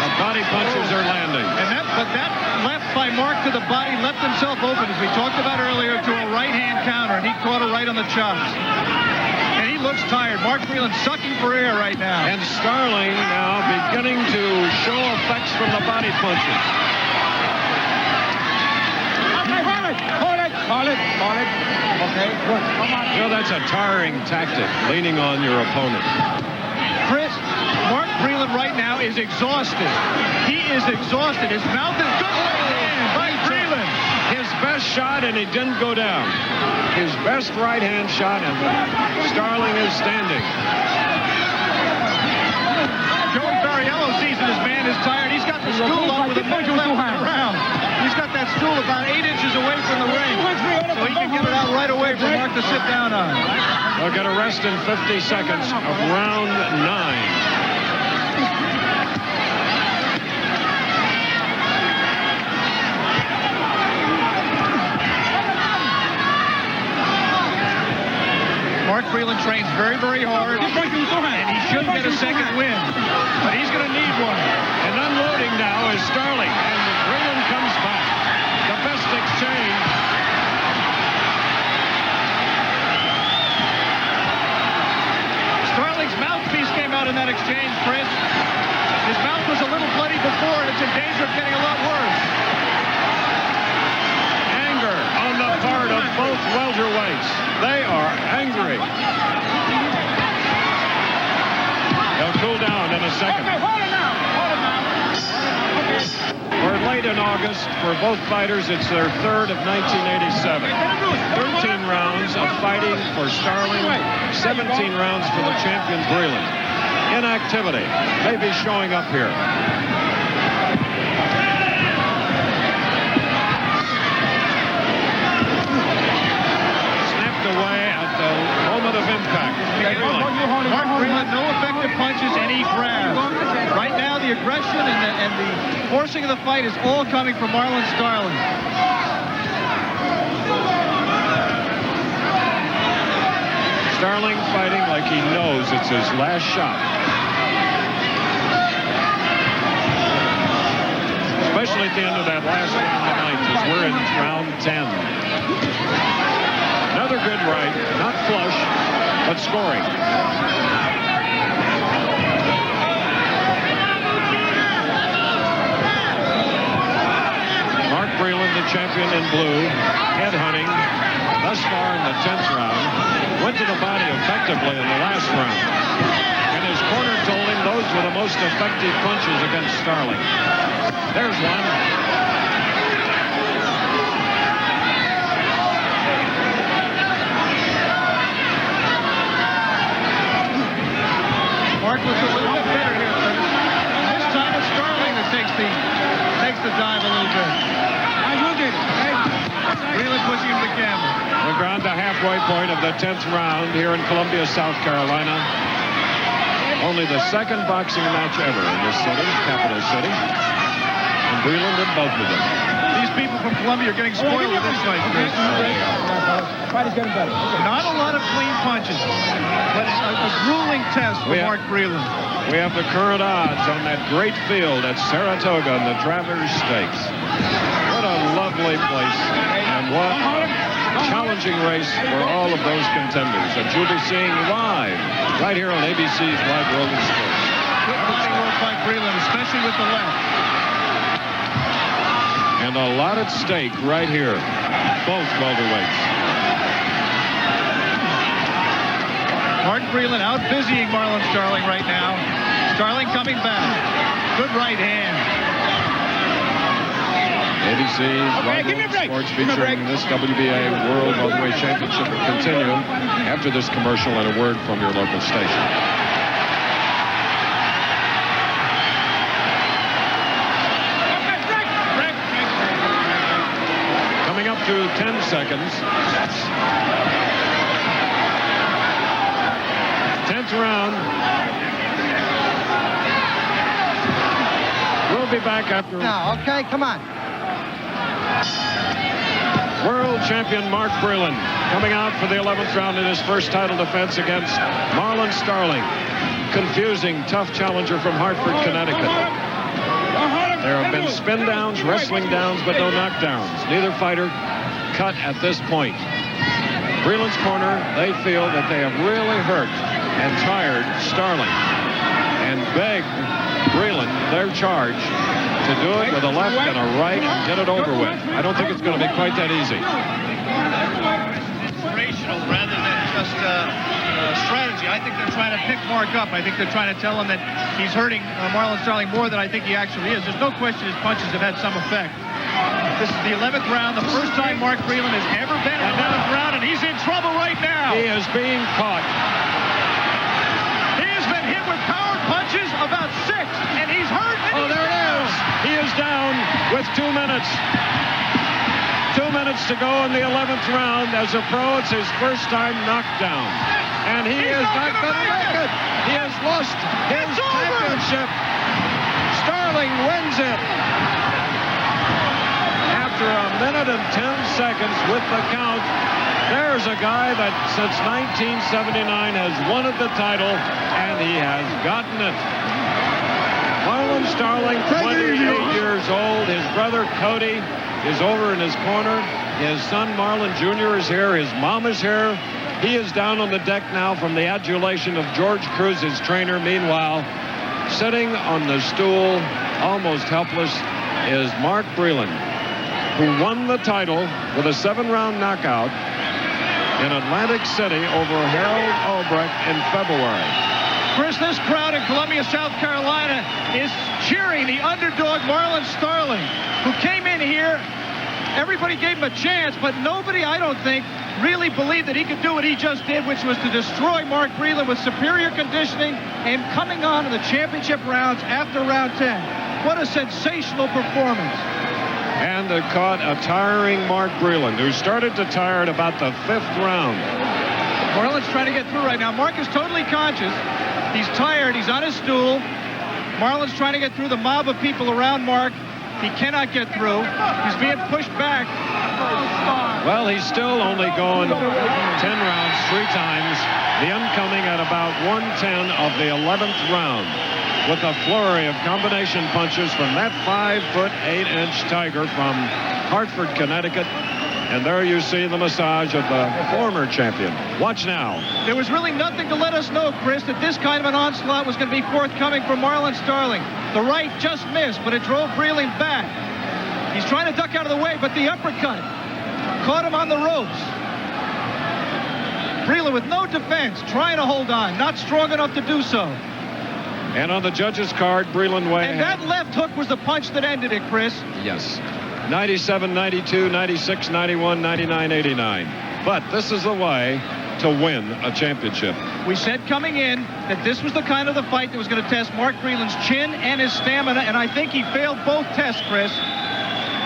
The body punches are landing. But that left by Mark to the body left himself open, as we talked about earlier, to a right-hand counter, and he caught it right on the chops. And he looks tired. Mark Breland sucking for air right now. And Starling now beginning to show effects from the body punches. Hold it. Okay, good. Come on. You know, that's a tiring tactic, leaning on your opponent. Chris, Mark Breland right now is exhausted. He is exhausted. His mouth is good by Breland. His best shot, and he didn't go down. His best right-hand shot, and Starling is standing. Joey Fariello sees that his man is tired. He's got the stool up with a minute left in the round. He's got that stool about 8 inches away from the ring, so he can get it out right away for Mark to sit down on. They'll get a rest in 50 seconds of round 9. Mark Breland trains very, very hard, and he should get a second win, but he's going to need one. And unloading now is Starling, and Breland comes back. The best exchange. Starling's mouthpiece came out in that exchange, Chris. His mouth was a little bloody before, and it's in danger of getting a lot worse. Anger on the part of both welterweights. They are angry. They'll cool down in a second. Okay, hold it now. We're late in August. For both fighters, it's their third of 1987. 13 rounds of fighting for Starling, 17 rounds for the champion Breland. Inactivity may be showing up here. Snapped away at the moment of impact. Mark Breland, no effective punches, and he grabs. Right now, the aggression and the forcing of the fight is all coming from Marlon Starling. Starling fighting like he knows it's his last shot. Especially at the end of that last round of the ninth, as we're in round 10. Another good right, not flush, but scoring. Mark Breland, the champion in blue, headhunting thus far in the 10th round. Went to the body effectively in the last round. And his corner told him those were the most effective punches against Starling. There's one. Mark looks a little bit better here. This time it's Starling that takes the dive a little bit. Breland pushing him to gamble. We've gone to halfway point of the 10th round here in Columbia, South Carolina. Only the second boxing match ever in this city, capital city. And Breland in both of them. These people from Columbia are getting spoiled with this fight, Chris. Fight is getting better. Not a lot of clean punches, but a grueling test for Mark Breland. We have the current odds on that great field at Saratoga in the Travelers Stakes. What a lovely place, and what a challenging race for all of those contenders that you'll be seeing live right here on ABC's Wide World of Sports. Good body work by Breland, especially with the left. And a lot at stake right here, both welterweights. Mark Breland out busying Marlon Starling right now. Starling coming back. Good right hand. ABC's Wide World of Sports featuring this WBA World Welterweight Championship will continue after this commercial and a word from your local station. Coming up to 10 seconds. round. We'll be back after. Now, okay, come on. World champion Mark Breland coming out for the 11th round in his first title defense against Marlon Starling. Confusing, tough challenger from Hartford, Connecticut. There have been spin downs, wrestling downs, but no knockdowns. Neither fighter cut at this point. Breland's corner, they feel that they have really hurt and tired Starling and begged Breland, their charge, to do it with a left and a right and get it over with. I don't think it's going to be quite that easy. Inspirational rather than just strategy. I think they're trying to pick Mark up. I think they're trying to tell him that he's hurting Marlon Starling more than I think he actually is. There's no question his punches have had some effect. This is the 11th round, the first time Mark Breland has ever been in the 11th round, and he's in trouble right now. He is being caught. He has been hit with power punches about 6, and he's hurt. And there it is. He is down with 2 minutes. 2 minutes to go in the 11th round. As a pro, it's his first time knockdown. And he is not going to make it. He has lost his championship. Starling wins it. After a minute and 10 seconds with the count, there's a guy that since 1979 has won the title, and he has gotten it. Marlon Starling, 28 years old. His brother Cody is over in his corner. His son Marlon Jr. is here. His mom is here. He is down on the deck now from the adulation of George Cruz, his trainer. Meanwhile, sitting on the stool, almost helpless, is Mark Breland, who won the title with a 7-round knockout in Atlantic City over Harold Albrecht in February. Chris, this crowd in Columbia, South Carolina is cheering the underdog Marlon Starling, who came in here. Everybody gave him a chance, but nobody, I don't think, really believed that he could do what he just did, which was to destroy Mark Breland with superior conditioning and coming on in the championship rounds after round 10. What a sensational performance. And it caught a tiring Mark Breland, who started to tire at about the 5th round. Marlon's trying to get through right now. Mark is totally conscious. He's tired. He's on his stool. Marlon's trying to get through the mob of people around Mark. He cannot get through. He's being pushed back. Well, he's still only going 10 rounds 3 times. The incoming at about 1:10 of the 11th round, with a flurry of combination punches from that 5'8" tiger from Hartford, Connecticut. And there you see the massage of the former champion. Watch now. There was really nothing to let us know, Chris, that this kind of an onslaught was going to be forthcoming from Marlon Starling. The right just missed, but it drove Breland back. He's trying to duck out of the way, but the uppercut caught him on the ropes. Breland with no defense, trying to hold on, not strong enough to do so. And on the judges' card, Breland way And ahead. that left hook was the punch that ended it, Chris. Yes. 97, 92, 96, 91, 99, 89. But this is the way to win a championship. We said coming in that this was the kind of the fight that was going to test Mark Breland's chin and his stamina, and I think he failed both tests, Chris.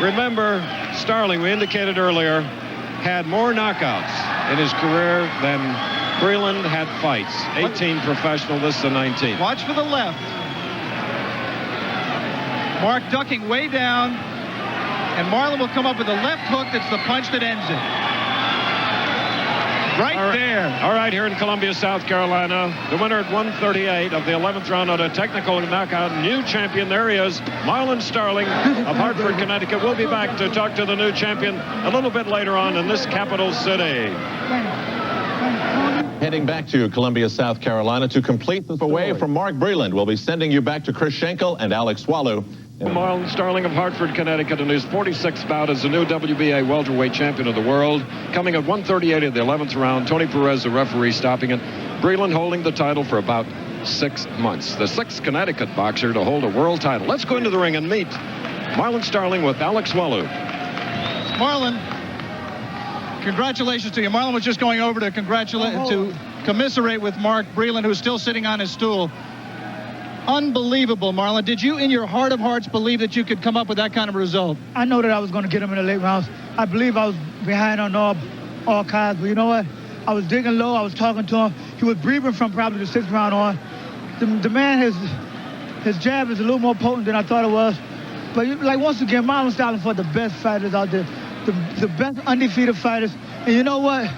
Remember, Starling, we indicated earlier, had more knockouts in his career than Breland had fights. 18 professional, this is the 19th. Watch for the left. Mark ducking way down, and Marlon will come up with a left hook that's the punch that ends it. Right there. All right, here in Columbia, South Carolina, the winner at 138 of the 11th round on a technical knockout, new champion. There he is, Marlon Starling of Hartford, Connecticut. We'll be back to talk to the new champion a little bit later on in this capital city. Heading back to Columbia, South Carolina to complete the away from Mark Breland. We'll be sending you back to Chris Schenkel and Alex Swallow. Marlon Starling of Hartford, Connecticut, in his 46th bout as the new WBA welterweight champion of the world. Coming at 138 of the 11th round, Tony Perez, the referee, stopping it. Breland holding the title for about 6 months. The 6th Connecticut boxer to hold a world title. Let's go into the ring and meet Marlon Starling with Alex Swallow. Marlon, congratulations to you. Marlon was just going over to commiserate with Mark Breland, who's still sitting on his stool. Unbelievable, Marlon. Did you, in your heart of hearts, believe that you could come up with that kind of result? I know that I was going to get him in the late rounds. I believe I was behind on all cards, but you know what? I was digging low. I was talking to him. He was breathing from probably the 6th round on. The man, his jab is a little more potent than I thought it was. But like once again, Marlon Sterling for the best fighters out there, the best undefeated fighters. And you know what?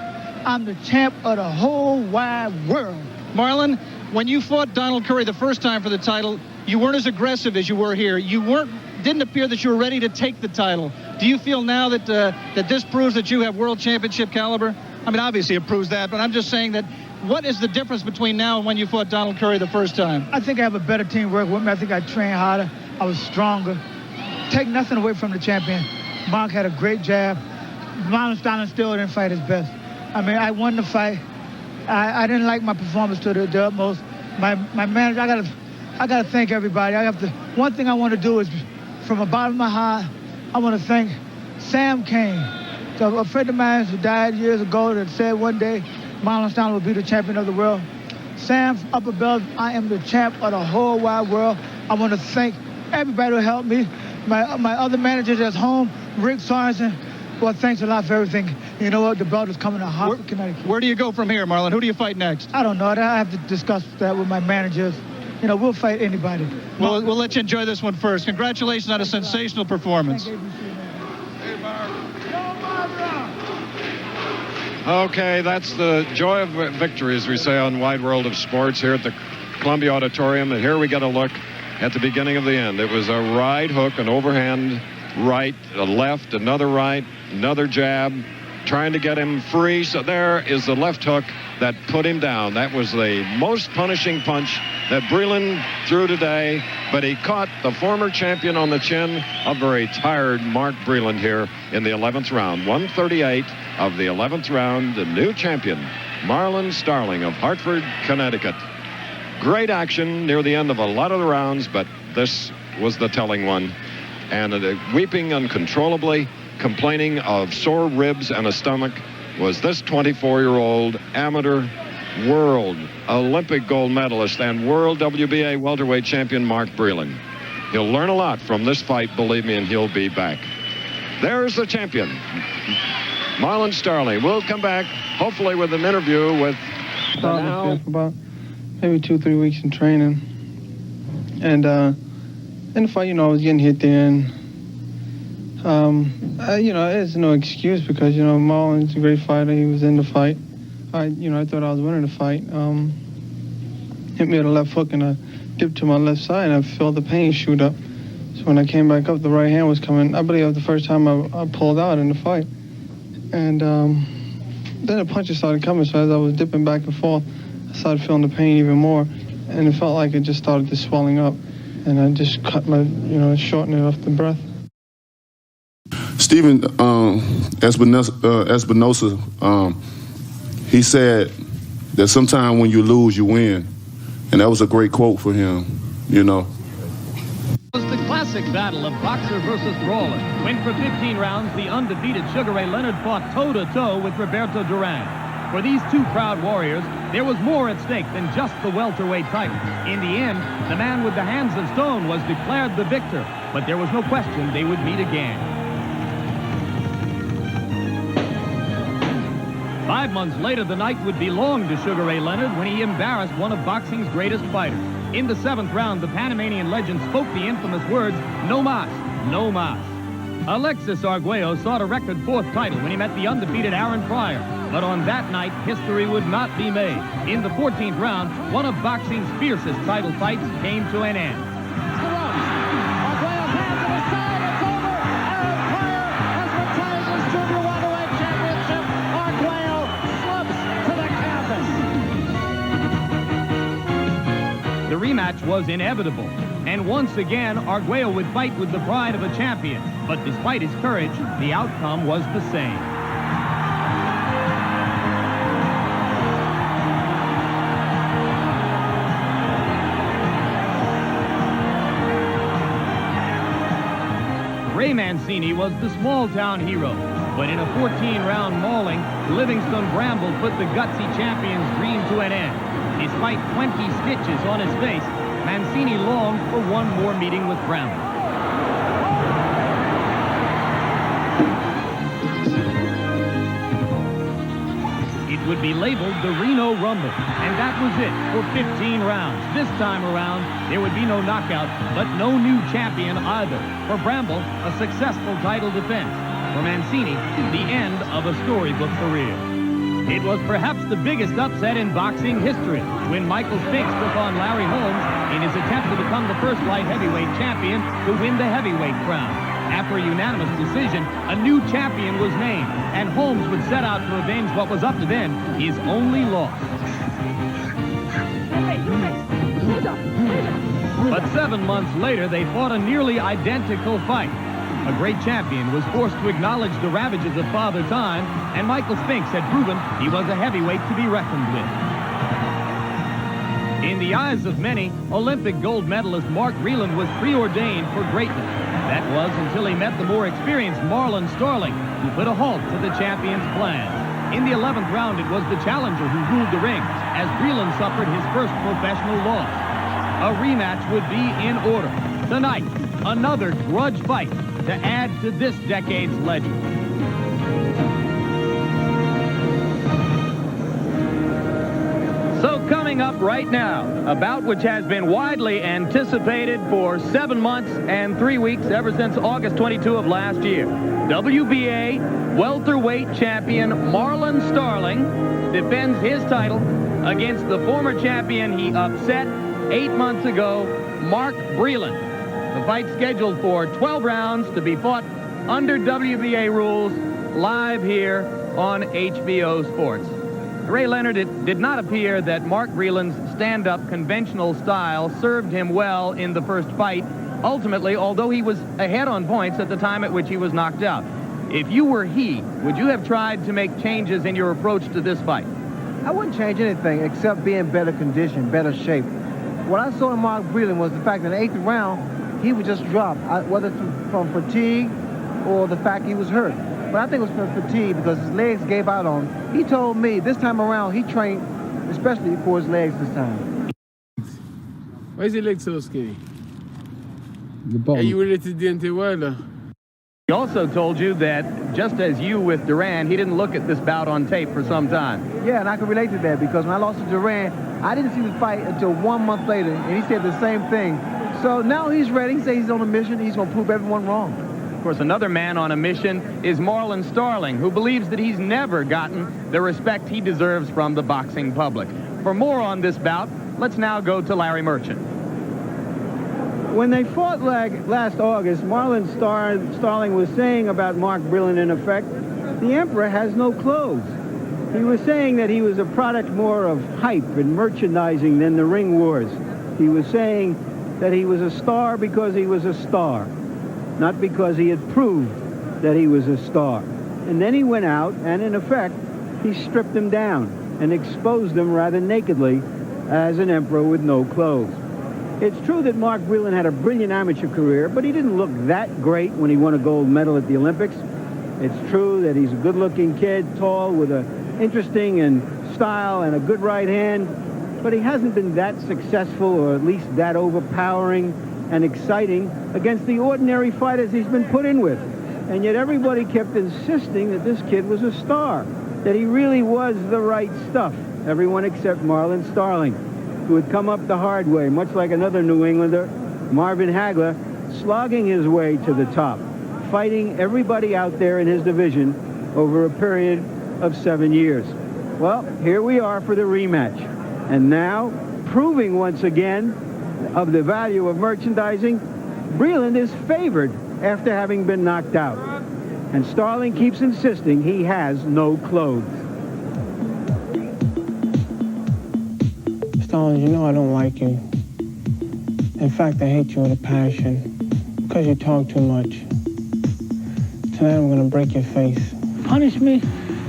I'm the champ of the whole wide world. Marlon, when you fought Donald Curry the first time for the title, you weren't as aggressive as you were here. Didn't appear that you were ready to take the title. Do you feel now that that this proves that you have world championship caliber? I mean, obviously it proves that, but I'm just saying that what is the difference between now and when you fought Donald Curry the first time? I think I have a better team work with me. I think I trained harder. I was stronger. Take nothing away from the champion. Mark had a great jab. Marlon Sterling still didn't fight his best. I mean, I won the fight. I didn't like my performance to the utmost. My manager, I gotta thank everybody. One thing I want to do is, from the bottom of my heart, I want to thank Sam Kane. So a friend of mine who died years ago that said one day Marlon Sterling will be the champion of the world. Sam, up above, I am the champ of the whole wide world. I want to thank everybody who helped me. My other managers at home, Rick Sorensen. Well, thanks a lot for everything. You know what? The belt is coming to Hartford, Connecticut. Where do you go from here, Marlon? Who do you fight next? I don't know. I have to discuss that with my managers. You know, we'll fight anybody. We'll let you enjoy this one first. Congratulations on a sensational performance. Okay, that's the joy of victory, as we say on Wide World of Sports here at the Columbia Auditorium. And here we get a look at the beginning of the end. It was a right hook, an overhand right, a left, another right, another jab, trying to get him free. So there is the left hook that put him down. That was the most punishing punch that Breland threw today, but he caught the former champion on the chin, a very tired Mark Breland here in the 11th round. 138 of the 11th round, the new champion, Marlon Sterling of Hartford, Connecticut. Great action near the end of a lot of the rounds, but this was the telling one. And weeping uncontrollably, complaining of sore ribs and a stomach, was this 24-year-old amateur world Olympic gold medalist and world WBA welterweight champion Mark Breland. He'll learn a lot from this fight, believe me, and he'll be back. There's the champion, Marlon Sterling. We'll come back, hopefully, with an interview with about maybe 2-3 weeks in training. And in the fight, you know, I was getting hit there, and you know, there's no excuse because, you know, Marlon's a great fighter. He was in the fight. I thought I was winning the fight. Hit me with a left hook, and I dipped to my left side, and I felt the pain shoot up. So when I came back up, the right hand was coming. I believe it was the first time I pulled out in the fight. And then the punches started coming, so as I was dipping back and forth, I started feeling the pain even more, and it felt like it just started just swelling up, and I just cut my, shortened it off the breath. Stephen Espinosa, he said that sometimes when you lose, you win. And that was a great quote for him, you know. It was the classic battle of boxer versus brawler. When for 15 rounds, the undefeated Sugar Ray Leonard fought toe-to-toe with Roberto Duran. For these two proud warriors, there was more at stake than just the welterweight title. In the end, the man with the hands of stone was declared the victor, but there was no question they would meet again. 5 months later, the night would belong to Sugar Ray Leonard when he embarrassed one of boxing's greatest fighters. In the 7th round, the Panamanian legend spoke the infamous words, "No mas, no mas." Alexis Arguello sought a record 4th title when he met the undefeated Aaron Pryor. But on that night, history would not be made. In the 14th round, one of boxing's fiercest title fights came to an end. The rematch was inevitable, and once again, Arguello would fight with the pride of a champion. But despite his courage, the outcome was the same. Ray Mancini was the small-town hero, but in a 14-round mauling, Livingstone Bramble put the gutsy champion's dream to an end. Despite 20 stitches on his face, Mancini longed for one more meeting with Bramble. It would be labeled the Reno Rumble, and that was it for 15 rounds. This time around, there would be no knockout, but no new champion either. For Bramble, a successful title defense. For Mancini, the end of a storybook career. It was perhaps the biggest upset in boxing history when Michael Spinks took on Larry Holmes in his attempt to become the first light heavyweight champion to win the heavyweight crown. After a unanimous decision, a new champion was named, and Holmes would set out to avenge what was up to then his only loss. But 7 months later, they fought a nearly identical fight. A great champion was forced to acknowledge the ravages of Father Time, and Michael Spinks had proven he was a heavyweight to be reckoned with. In the eyes of many, Olympic gold medalist Mark Breland was preordained for greatness. That was until he met the more experienced Marlon Starling, who put a halt to the champion's plans. In the 11th round, it was the challenger who ruled the ring, as Breland suffered his first professional loss. A rematch would be in order. Tonight, another grudge fight to add to this decade's legend. So coming up right now, a bout which has been widely anticipated for 7 months and 3 weeks, ever since August 22 of last year. WBA welterweight champion Marlon Starling defends his title against the former champion he upset 8 months ago, Mark Breland. The fight scheduled for 12 rounds to be fought under WBA rules, live here on HBO Sports. Ray Leonard, it did not appear that Mark Breland's stand-up conventional style served him well in the first fight. Ultimately, although he was ahead on points at the time at which he was knocked out. If you were he, would you have tried to make changes in your approach to this fight? I wouldn't change anything except be in better condition, better shape. What I saw in Mark Breland was the fact that in the 8th round, he would just drop, whether from fatigue or the fact he was hurt. But I think it was from fatigue because his legs gave out on him. He told me this time around he trained especially for his legs this time. Why is your leg so skinny? The bottom. Are you related to Deontay Wilder? He also told you that, just as you with Duran, he didn't look at this bout on tape for some time. Yeah, and I can relate to that because when I lost to Duran, I didn't see the fight until 1 month later, and he said the same thing. So now he's ready. He says he's on a mission. He's going to prove everyone wrong. Of course, another man on a mission is Marlon Starling, who believes that he's never gotten the respect he deserves from the boxing public. For more on this bout, let's now go to Larry Merchant. When they fought last August, Marlon Starling was saying about Mark Breland, in effect, the Emperor has no clothes. He was saying that he was a product more of hype and merchandising than the ring wars. He was saying that he was a star because he was a star, not because he had proved that he was a star. And then he went out and, in effect, he stripped him down and exposed him rather nakedly as an emperor with no clothes. It's true that Mark Breland had a brilliant amateur career, but he didn't look that great when he won a gold medal at the Olympics. It's true that he's a good-looking kid, tall, with an interesting and style and a good right hand, but he hasn't been that successful, or at least that overpowering and exciting against the ordinary fighters he's been put in with. And yet everybody kept insisting that this kid was a star, that he really was the right stuff. Everyone except Marlon Starling, who had come up the hard way, much like another New Englander, Marvin Hagler, slogging his way to the top, fighting everybody out there in his division over a period of 7 years. Well, here we are for the rematch. And now, proving once again of the value of merchandising, Breland is favored after having been knocked out. And Starling keeps insisting he has no clothes. Starling, you know I don't like you. In fact, I hate you with a passion because you talk too much. Tonight I'm going to break your face. Punish me?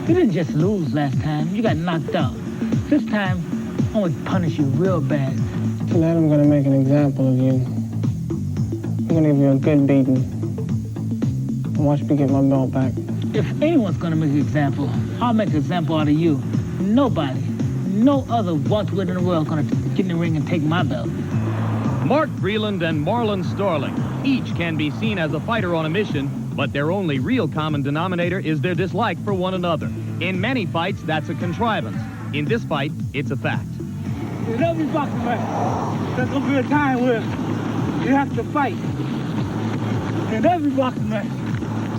You didn't just lose last time. You got knocked out. This time, I'm going to punish you real bad. Tonight I'm going to make an example of you. I'm going to give you a good beating. And watch me get my belt back. If anyone's going to make an example, I'll make an example out of you. Nobody, no other welterweight in the world is going to get in the ring and take my belt. Mark Breland and Marlon Starling, each can be seen as a fighter on a mission, but their only real common denominator is their dislike for one another. In many fights, that's a contrivance. In this fight, it's a fact. In every boxing match, there's gonna be a time where you have to fight. In every boxing match,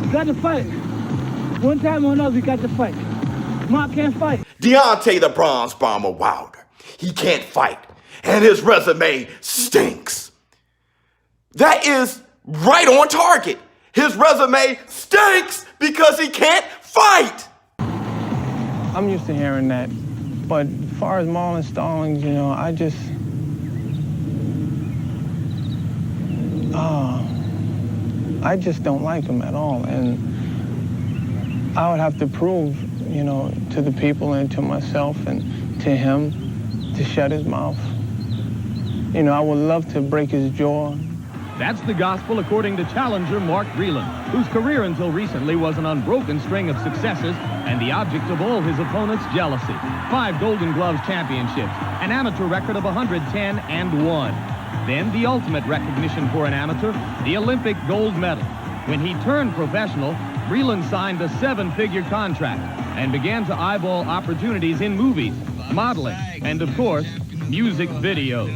you got to fight. One time or another, you got to fight. Mark can't fight. Deontay the Bronze Bomber Wilder. He can't fight. And his resume stinks. That is right on target. His resume stinks because he can't fight. I'm used to hearing that. But as far as Marlon Stallings, you know, I just... I just don't like him at all. And I would have to prove, you know, to the people and to myself and to him to shut his mouth. You know, I would love to break his jaw. That's the gospel according to challenger Mark Breland, whose career until recently was an unbroken string of successes and the object of all his opponents' jealousy. 5 Golden Gloves championships, an amateur record of 110-1. Then the ultimate recognition for an amateur, the Olympic gold medal. When he turned professional, Breland signed a 7-figure contract and began to eyeball opportunities in movies, modeling, and of course, music videos.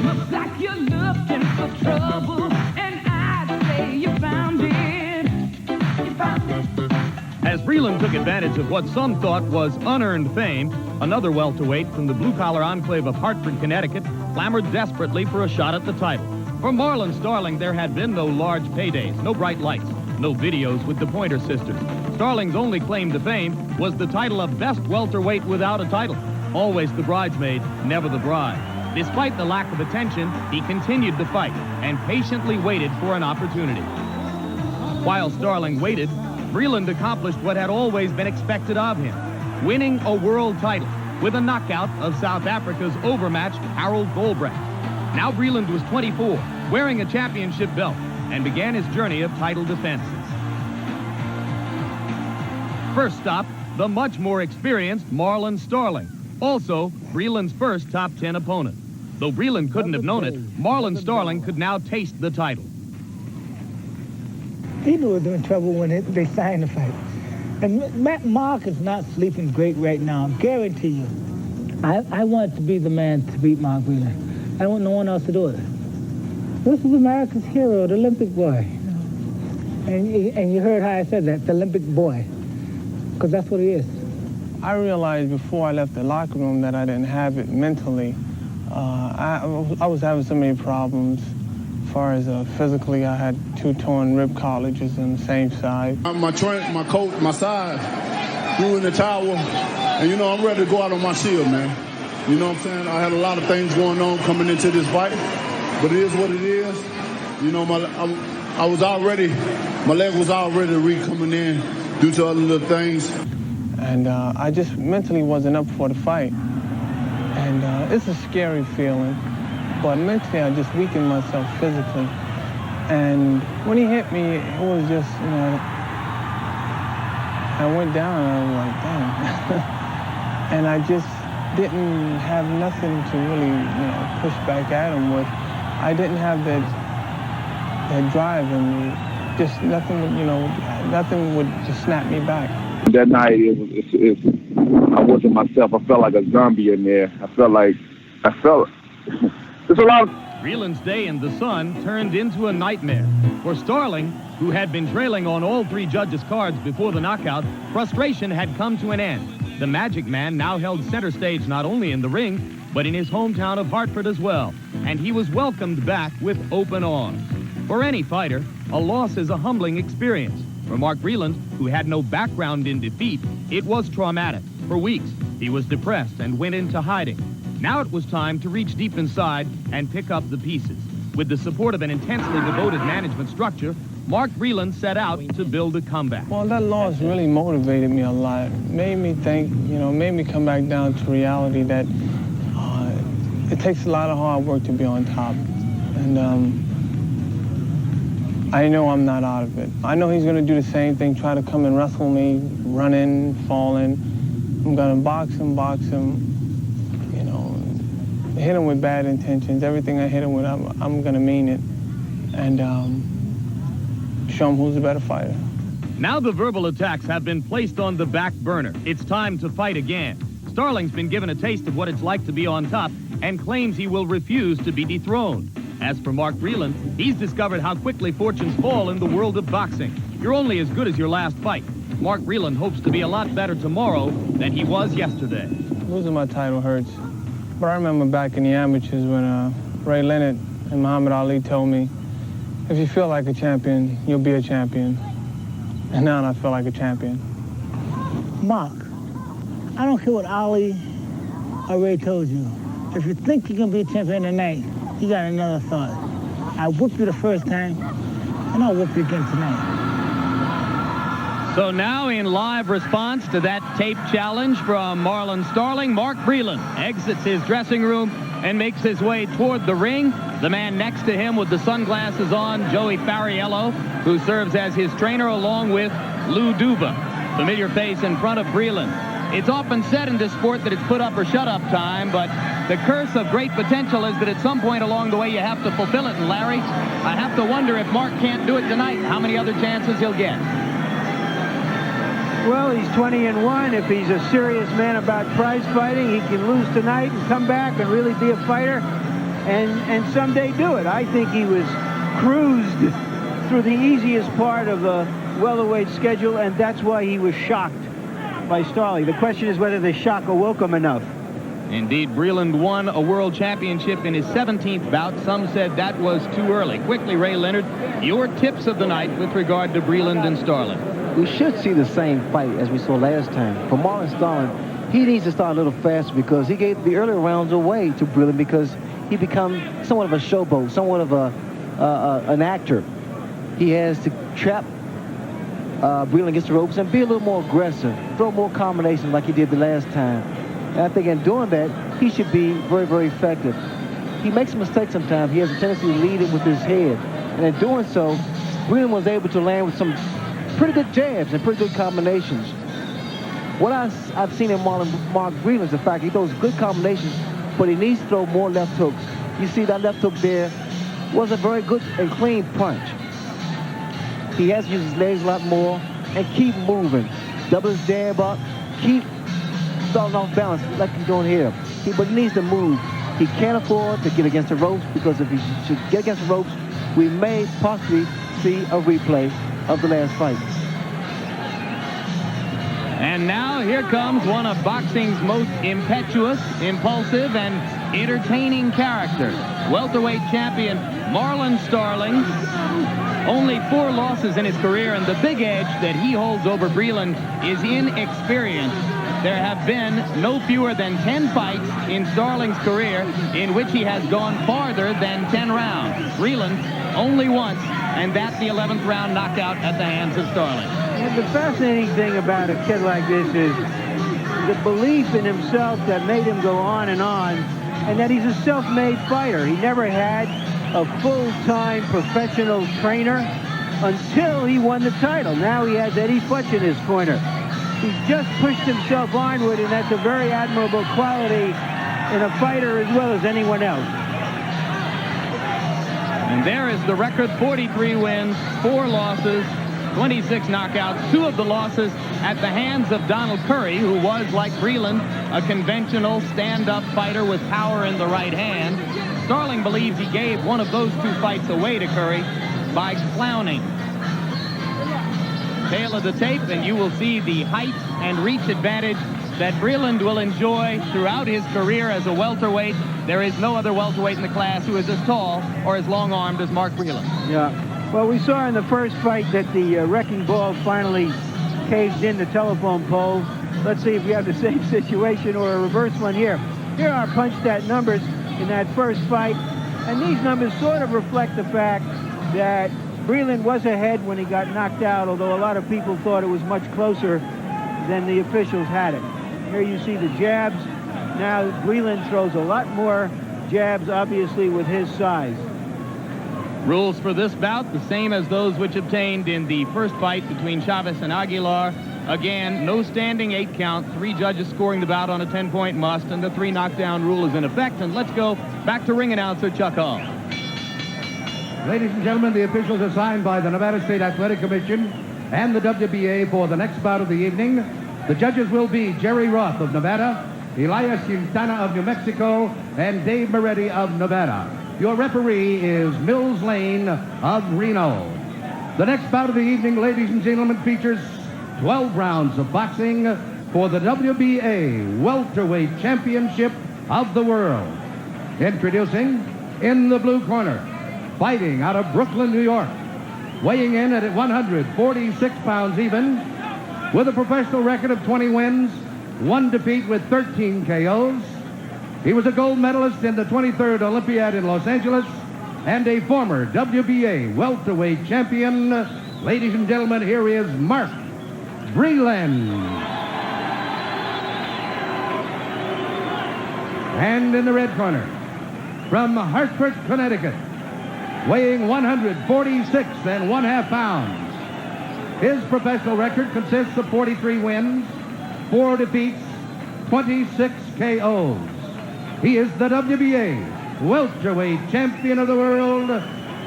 Looks like you're looking for trouble, and I'd say you found it. You found it. As Breland took advantage of what some thought was unearned fame, another welterweight from the blue-collar enclave of Hartford, Connecticut, clamored desperately for a shot at the title. For Marlon Starling, there had been no large paydays, no bright lights, no videos with the Pointer Sisters. Starling's only claim to fame was the title of best welterweight without a title. Always the bridesmaid, never the bride. Despite the lack of attention, he continued to fight and patiently waited for an opportunity. While Starling waited, Breland accomplished what had always been expected of him, winning a world title with a knockout of South Africa's overmatched Harold Goldbrecht. Now Breland was 24, wearing a championship belt, and began his journey of title defenses. First stop, the much more experienced Marlon Starling, also Breland's first top 10 opponent. Though Breland couldn't have known it, Marlon Starling could now taste the title. He knew he was in trouble when they signed the fight. And Mark is not sleeping great right now, I guarantee you. I wanted to be the man to beat Mark Breland. I want no one else to do it. This is America's hero, the Olympic boy. And you heard how I said that, the Olympic boy, because that's what he is. I realized before I left the locker room that I didn't have it mentally. I was having so many problems. As far as physically, I had 2 torn rib colleges on the same side. My coach, my side, threw in the towel, and you know, I'm ready to go out on my shield, man. You know what I'm saying? I had a lot of things going on coming into this fight, but it is what it is. You know, my leg was already coming in due to other little things. And I just mentally wasn't up for the fight. And it's a scary feeling, but mentally I just weakened myself physically. And when he hit me, it was just, you know, I went down and I was like, damn. And I just didn't have nothing to really, you know, push back at him with. I didn't have that drive in me. Just nothing would, you know, nothing would just snap me back. That night, I wasn't myself. I felt like a zombie in there. There's a lot of... Breland's day in the sun turned into a nightmare. For Starling, who had been trailing on all 3 judges' cards before the knockout, frustration had come to an end. The Magic Man now held center stage not only in the ring, but in his hometown of Hartford as well. And he was welcomed back with open arms. For any fighter, a loss is a humbling experience. For Mark Breland, who had no background in defeat, it was traumatic. For weeks, he was depressed and went into hiding. Now it was time to reach deep inside and pick up the pieces. With the support of an intensely devoted management structure, Mark Breland set out to build a comeback. Well, that loss really motivated me a lot. Made me think, you know, made me come back down to reality that it takes a lot of hard work to be on top. And I know I'm not out of it. I know he's going to do the same thing, try to come and wrestle me, running, falling. I'm going to box him, you know, hit him with bad intentions. Everything I hit him with, I'm going to mean it. And show him who's the better fighter. Now the verbal attacks have been placed on the back burner. It's time to fight again. Starling's been given a taste of what it's like to be on top and claims he will refuse to be dethroned. As for Mark Breland, he's discovered how quickly fortunes fall in the world of boxing. You're only as good as your last fight. Mark Breland hopes to be a lot better tomorrow than he was yesterday. Losing my title hurts. But I remember back in the amateurs when Ray Leonard and Muhammad Ali told me, if you feel like a champion, you'll be a champion. And now I feel like a champion. Mark, I don't care what Ali or Ray told you. If you think you're going to be a champion tonight, you got another thought. I whooped you the first time, and I'll whoop you again tonight. So now in live response to that tape challenge from Marlon Starling, Mark Breland exits his dressing room and makes his way toward the ring. The man next to him with the sunglasses on, Joey Fariello, who serves as his trainer along with Lou Duba, familiar face in front of Breland. It's often said in this sport that it's put up or shut up time, but the curse of great potential is that at some point along the way you have to fulfill it. And Larry, I have to wonder if Mark can't do it tonight, how many other chances he'll get. Well, he's 20-1. If he's a serious man about prize fighting, he can lose tonight and come back and really be a fighter and someday do it. I think he was cruised through the easiest part of the welterweight schedule, and that's why he was shocked by Starling. The question is whether the shock awoke him enough. Indeed, Breland won a world championship in his 17th bout. Some said that was too early. Quickly, Ray Leonard, your tips of the night with regard to Breland and Starling. We should see the same fight as we saw last time. For Marlon Starling, he needs to start a little faster because he gave the earlier rounds away to Breland because he become somewhat of a showboat, somewhat of an actor. He has to trap Breland against the ropes and be a little more aggressive, throw more combinations like he did the last time. And I think in doing that, he should be very, very effective. He makes mistakes sometimes. He has a tendency to lead it with his head. And in doing so, Breland was able to land with some pretty good jabs and pretty good combinations. What I've seen in Mark Breland is the fact he throws good combinations, but he needs to throw more left hooks. You see that left hook there was a very good and clean punch. He has to use his legs a lot more and keep moving. Double his jab up, keep starting off balance like he's doing here. But he needs to move. He can't afford to get against the ropes because if he should get against the ropes, we may possibly see a replay of the last fight. And now here comes one of boxing's most impetuous, impulsive, and entertaining characters. Welterweight champion Marlon Starling. Only 4 losses in his career, and the big edge that he holds over Breland is inexperience. There have been no fewer than 10 fights in Starling's career in which he has gone farther than 10 rounds. Breland only once, and that's the 11th round knockout at the hands of Starling. And the fascinating thing about a kid like this is the belief in himself that made him go on, and that he's a self-made fighter. He never had a full-time professional trainer until he won the title. Now he has Eddie Futch in his corner. He's just pushed himself onward, and that's a very admirable quality in a fighter as well as anyone else. And there is the record: 43 wins, 4 losses, 26 knockouts. 2 of the losses at the hands of Donald Curry, who was, like Breland, a conventional stand-up fighter with power in the right hand. Starling believes he gave one of those 2 fights away to Curry by clowning. Tail of the tape, and you will see the height and reach advantage that Breland will enjoy throughout his career as a welterweight. There is no other welterweight in the class who is as tall or as long-armed as Mark Breland. Yeah. Well, we saw in the first fight that the wrecking ball finally caved in the telephone pole. Let's see if we have the same situation or a reverse one here. Here are punch stat numbers in that first fight, and these numbers sort of reflect the fact that Breland was ahead when he got knocked out, although a lot of people thought it was much closer than the officials had it. Here you see the jabs. Now Breland throws a lot more jabs, obviously, with his size. Rules for this bout, the same as those which obtained in the first fight between Chavez and Aguilar. Again, no standing 8 count, 3 judges scoring the bout on a 10-point must, and the 3 knockdown rule is in effect. And let's go back to ring announcer Chuck Hall. Ladies and gentlemen, the officials assigned by the Nevada State Athletic Commission and the WBA for the next bout of the evening. The judges will be Jerry Roth of Nevada, Elias Quintana of New Mexico, and Dave Moretti of Nevada. Your referee is Mills Lane of Reno. The next bout of the evening, ladies and gentlemen, features 12 rounds of boxing for the WBA Welterweight Championship of the World. Introducing, in the blue corner, fighting out of Brooklyn, New York, weighing in at 146 pounds even, with a professional record of 20 wins, 1 defeat with 13 KOs. He was a gold medalist in the 23rd Olympiad in Los Angeles and a former WBA welterweight champion. Ladies and gentlemen, here is Mark Breland. And in the red corner, from Hartford, Connecticut, weighing 146 1/2 pounds. His professional record consists of 43 wins, 4 defeats, 26 KOs. He is the WBA welterweight champion of the world,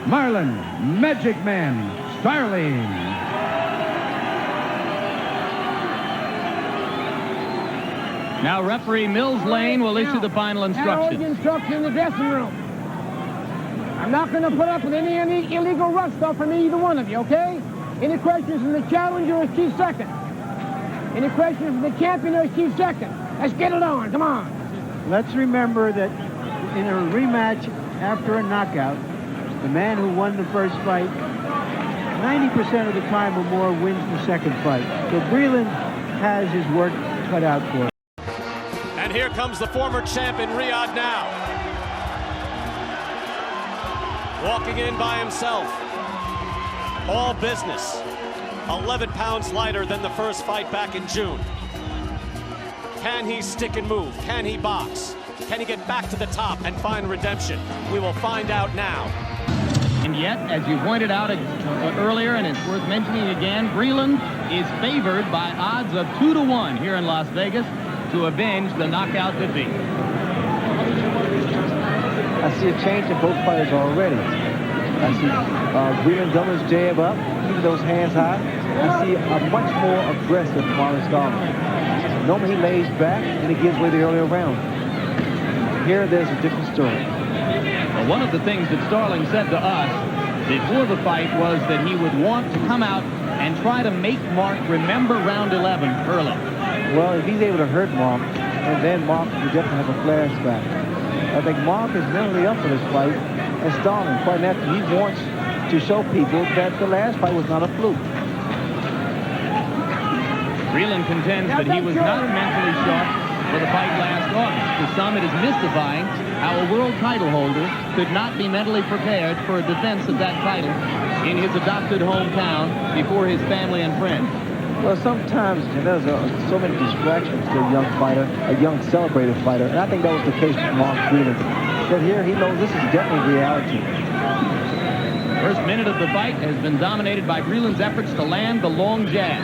Marlon Magic Man Starling. Now referee Mills Lane will issue the final instructions. Instruction in the dressing room. I'm not going to put up with any illegal rough stuff from either one of you, okay? Any questions from the challenger is Chief second. Any questions from the champion is Chief second. Let's get it on, come on. Let's remember that in a rematch after a knockout, the man who won the first fight, 90% of the time or more wins the second fight. So Breland has his work cut out for him. And here comes the former champ in Riyadh now. Walking in by himself. All business. 11 pounds lighter than the first fight back in June. Can he stick and move? Can he box? Can he get back to the top and find redemption? We will find out now. And yet, as you pointed out earlier, and it's worth mentioning again, Breland is favored by odds of 2-1 here in Las Vegas to avenge the knockout defeat. I see a change in both fighters already. I see Breland double his jab up, keeping those hands high. I see a much more aggressive Marlon Starling. Normally he lays back and he gives way the earlier round. Here there's a different story. Well, one of the things that Starling said to us before the fight was that he would want to come out and try to make Mark remember round 11 early. Well, if he's able to hurt Mark, and then Mark will definitely have a flashback. I think Mark is mentally up for this fight, and Starling, quite naturally, he wants to show people that the last fight was not a fluke. Breland contends that he was not mentally sharp for the fight last August. For some, it is mystifying how a world title holder could not be mentally prepared for a defense of that title in his adopted hometown before his family and friends. Well, sometimes there's so many distractions to a young fighter, a young celebrated fighter, and I think that was the case with Mark Breland. But here he knows this is definitely reality. First minute of the fight has been dominated by Breland's efforts to land the long jab.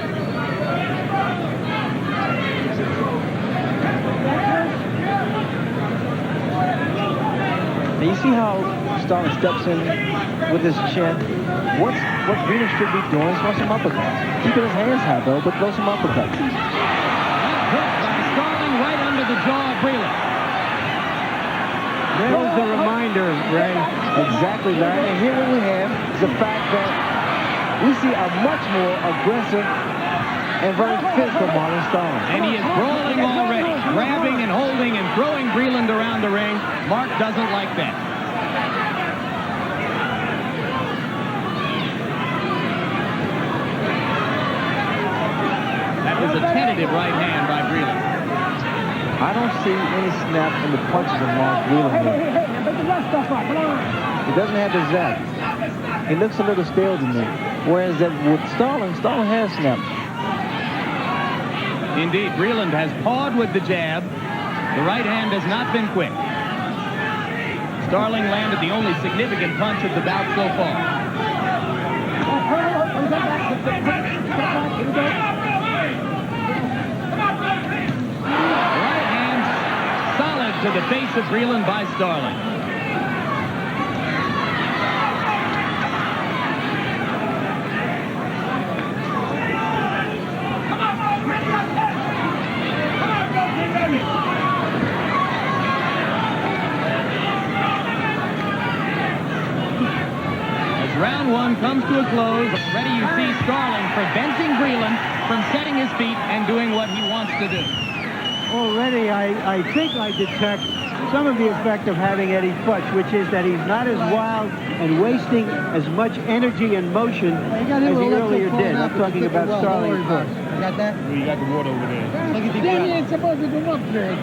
And you see how Starling steps in with his chin. What Breland should be doing is throw some uppercuts. Keeping his hands high, though, but throw some uppercuts. Starling right under the jaw of Breland. There's the reminder, Ray. Exactly, Larry. And here what we have is the fact that we see a much more aggressive and very physical Marlon Starling. And he is brawling already, grabbing and holding and throwing Breland around the ring. Mark doesn't like that. That was a tentative right hand by Breland. I don't see any snap in the punches of Mark Breland here. Hey, put the rough stuff up, come on. He doesn't have the zap. He looks a little stale to me. Whereas that with Starling has snap. Indeed, Breland has pawed with the jab. The right hand has not been quick. Starling landed the only significant punch of the bout so far. Right hand solid to the face of Breland by Starling. Round one comes to a close. Ready, you see Starling preventing Breland from setting his feet and doing what he wants to do. Already, I think I detect some of the effect of having Eddie Futch, which is that he's not as wild and wasting as much energy and motion as he earlier did. I'm talking about Starling first. You got that? Well, you got the water over there. Then you ain't supposed to come up there.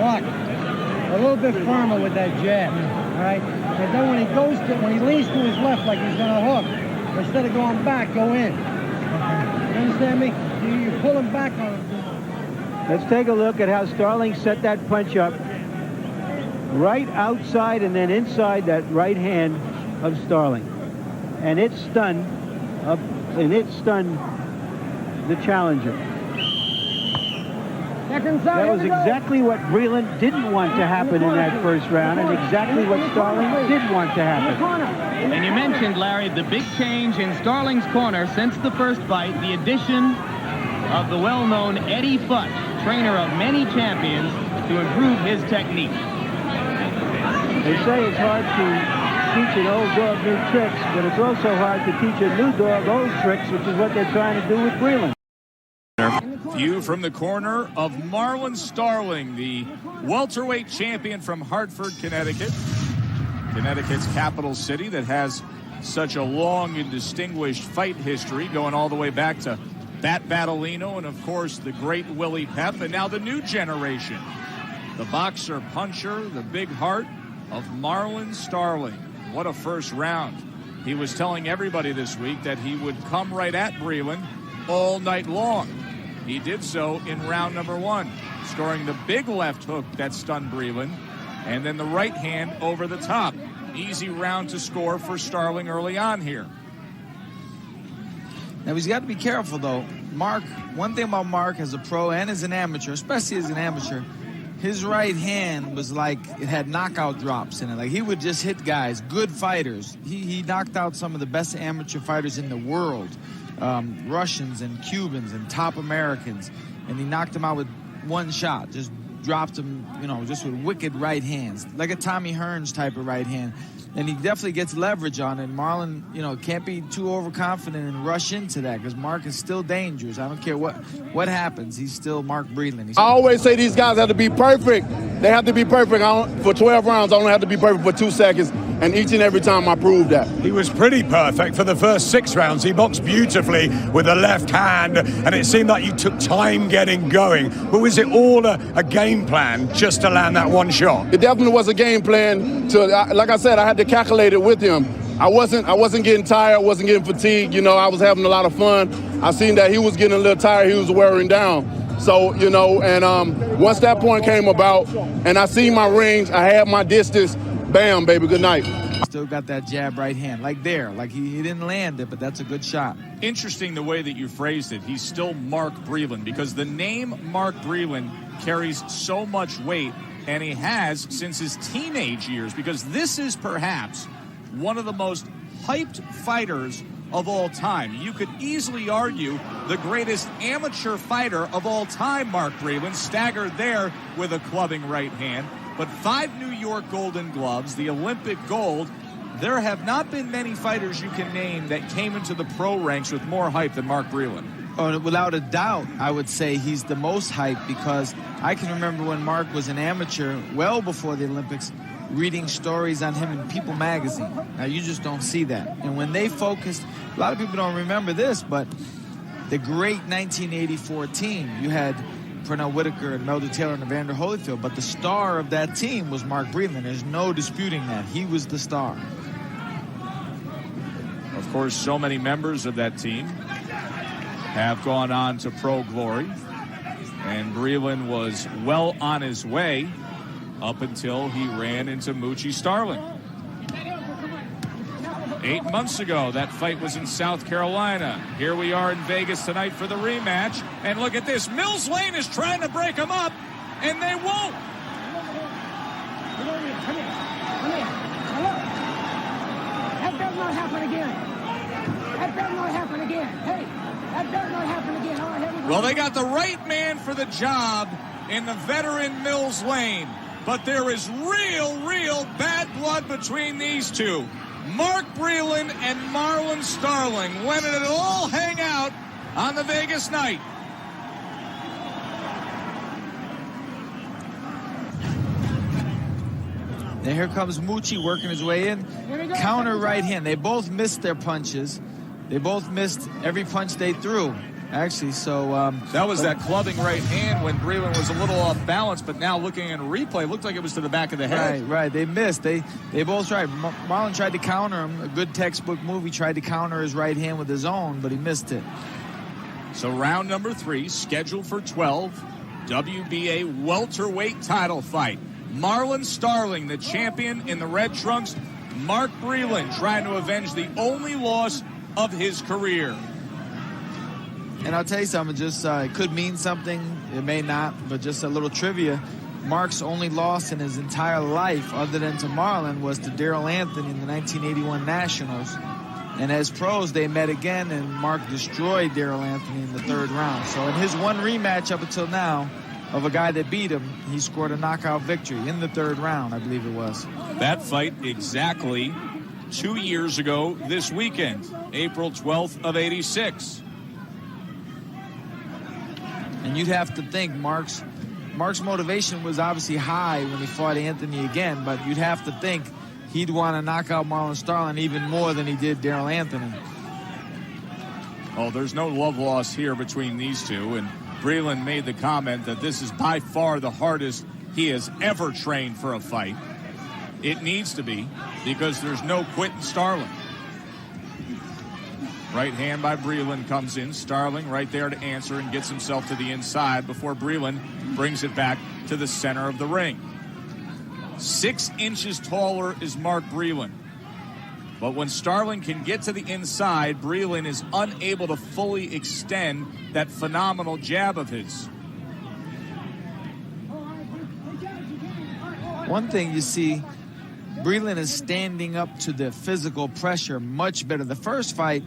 Watch. A little bit firmer with that jab. All right? And then when he leans to his left like he's going to hook, instead of going back, go in. You understand me? You're pulling back on him. Let's take a look at how Starling set that punch up. Right outside and then inside that right hand of Starling. And it stunned the challenger. That was exactly what Breland didn't want to happen in that first round, and exactly what Starling did want to happen. And you mentioned, Larry, the big change in Starling's corner since the first fight, the addition of the well-known Eddie Futch, trainer of many champions, to improve his technique. They say it's hard to teach an old dog new tricks, but it's also hard to teach a new dog old tricks, which is what they're trying to do with Breland. View from the corner of Marlon Starling, the welterweight champion from Hartford, Connecticut. Connecticut's capital city that has such a long and distinguished fight history, going all the way back to Bat Battolino and, of course, the great Willie Pep, and now the new generation. The boxer puncher, the big heart of Marlon Starling. What a first round. He was telling everybody this week that he would come right at Breland all night long. He did so in round number one, scoring the big left hook that stunned Breland, and then the right hand over the top. Easy round to score for Starling early on here. Now, he's got to be careful, though. Mark, one thing about Mark as a pro and as an amateur, especially as an amateur, his right hand was like it had knockout drops in it. Like he would just hit guys, good fighters. He knocked out some of the best amateur fighters in the world. Russians and Cubans and top Americans, and he knocked them out with one shot, just dropped them, just with wicked right hands, like a Tommy Hearns type of right hand. And he definitely gets leverage on it. Marlon, can't be too overconfident and rush into that because Mark is still dangerous. I don't care what happens. He's still Mark Breland. I always say these guys have to be perfect. They have to be perfect. For 12 rounds, I only have to be perfect for 2 seconds. And each and every time I proved that. He was pretty perfect for the first 6 rounds. He boxed beautifully with the left hand, and it seemed like you took time getting going. But was it all a game plan just to land that one shot? It definitely was a game plan. Like I said, I had to calculate it with him. I wasn't getting tired. I wasn't getting fatigued. I was having a lot of fun. I seen that he was getting a little tired. He was wearing down. So, and once that point came about and I seen my range, I had my distance, bam, baby, good night. Still got that jab right hand, like he didn't land it, but that's a good shot. Interesting the way that you phrased it. He's still Mark Breland because the name Mark Breland carries so much weight, and he has since his teenage years, because this is perhaps one of the most hyped fighters of all time. You could easily argue the greatest amateur fighter of all time, Mark Breland, staggered there with a clubbing right hand. But 5 New York Golden Gloves, the Olympic gold, there have not been many fighters you can name that came into the pro ranks with more hype than Mark Breland. Oh, without a doubt, I would say he's the most hyped because I can remember when Mark was an amateur, well before the Olympics, reading stories on him in People magazine. Now, you just don't see that. And when they focused, a lot of people don't remember this, but the great 1984 team, you had Pernell Whitaker and Melder Taylor and Evander Holyfield, but the star of that team was Mark Breland. There's no disputing that. He was the star. Of course, so many members of that team have gone on to pro glory, and Breland was well on his way up until he ran into Moochie Starling. 8 months ago, that fight was in South Carolina. Here we are in Vegas tonight for the rematch. And look at this. Mills Lane is trying to break him up, and they won't. Come here. That does not happen again. Hey, that does not happen again. All right, Well, they got the right man for the job in the veteran Mills Lane. But there is real bad blood between these two. Mark Breland and Marlon Starling. When did it all hang out on the Vegas night? And here comes Mucci working his way in. Counter right hand. They both missed their punches. They both missed every punch they threw, actually. So that was that clubbing right hand when Breland was a little off balance, but now looking at a replay, it looked like it was to the back of the head. Right. They missed. They both tried. Marlon tried to counter him. A good textbook move. He tried to counter his right hand with his own, but he missed it. So round number 3, scheduled for 12, WBA welterweight title fight. Marlon Starling, the champion in the red trunks. Mark Breland trying to avenge the only loss of his career. And I'll tell you something, just it could mean something, it may not, but just a little trivia. Mark's only loss in his entire life, other than to Marlon, was to Daryl Anthony in the 1981 Nationals. And as pros, they met again, and Mark destroyed Daryl Anthony in the 3rd round. So in his one rematch up until now of a guy that beat him, he scored a knockout victory in the 3rd round, I believe it was. That fight exactly 2 years ago this weekend, April 12th of 86. And you'd have to think Mark's motivation was obviously high when he fought Anthony again, but you'd have to think he'd want to knock out Marlon Starling even more than he did Daryl Anthony. Oh, there's no love lost here between these two, and Breland made the comment that this is by far the hardest he has ever trained for a fight. It needs to be, because there's no quitting Starling. Right hand by Breland comes in. Starling right there to answer and gets himself to the inside before Breland brings it back to the center of the ring. 6 inches taller is Mark Breland. But when Starling can get to the inside, Breland is unable to fully extend that phenomenal jab of his. One thing you see, Breland is standing up to the physical pressure much better. The first fight,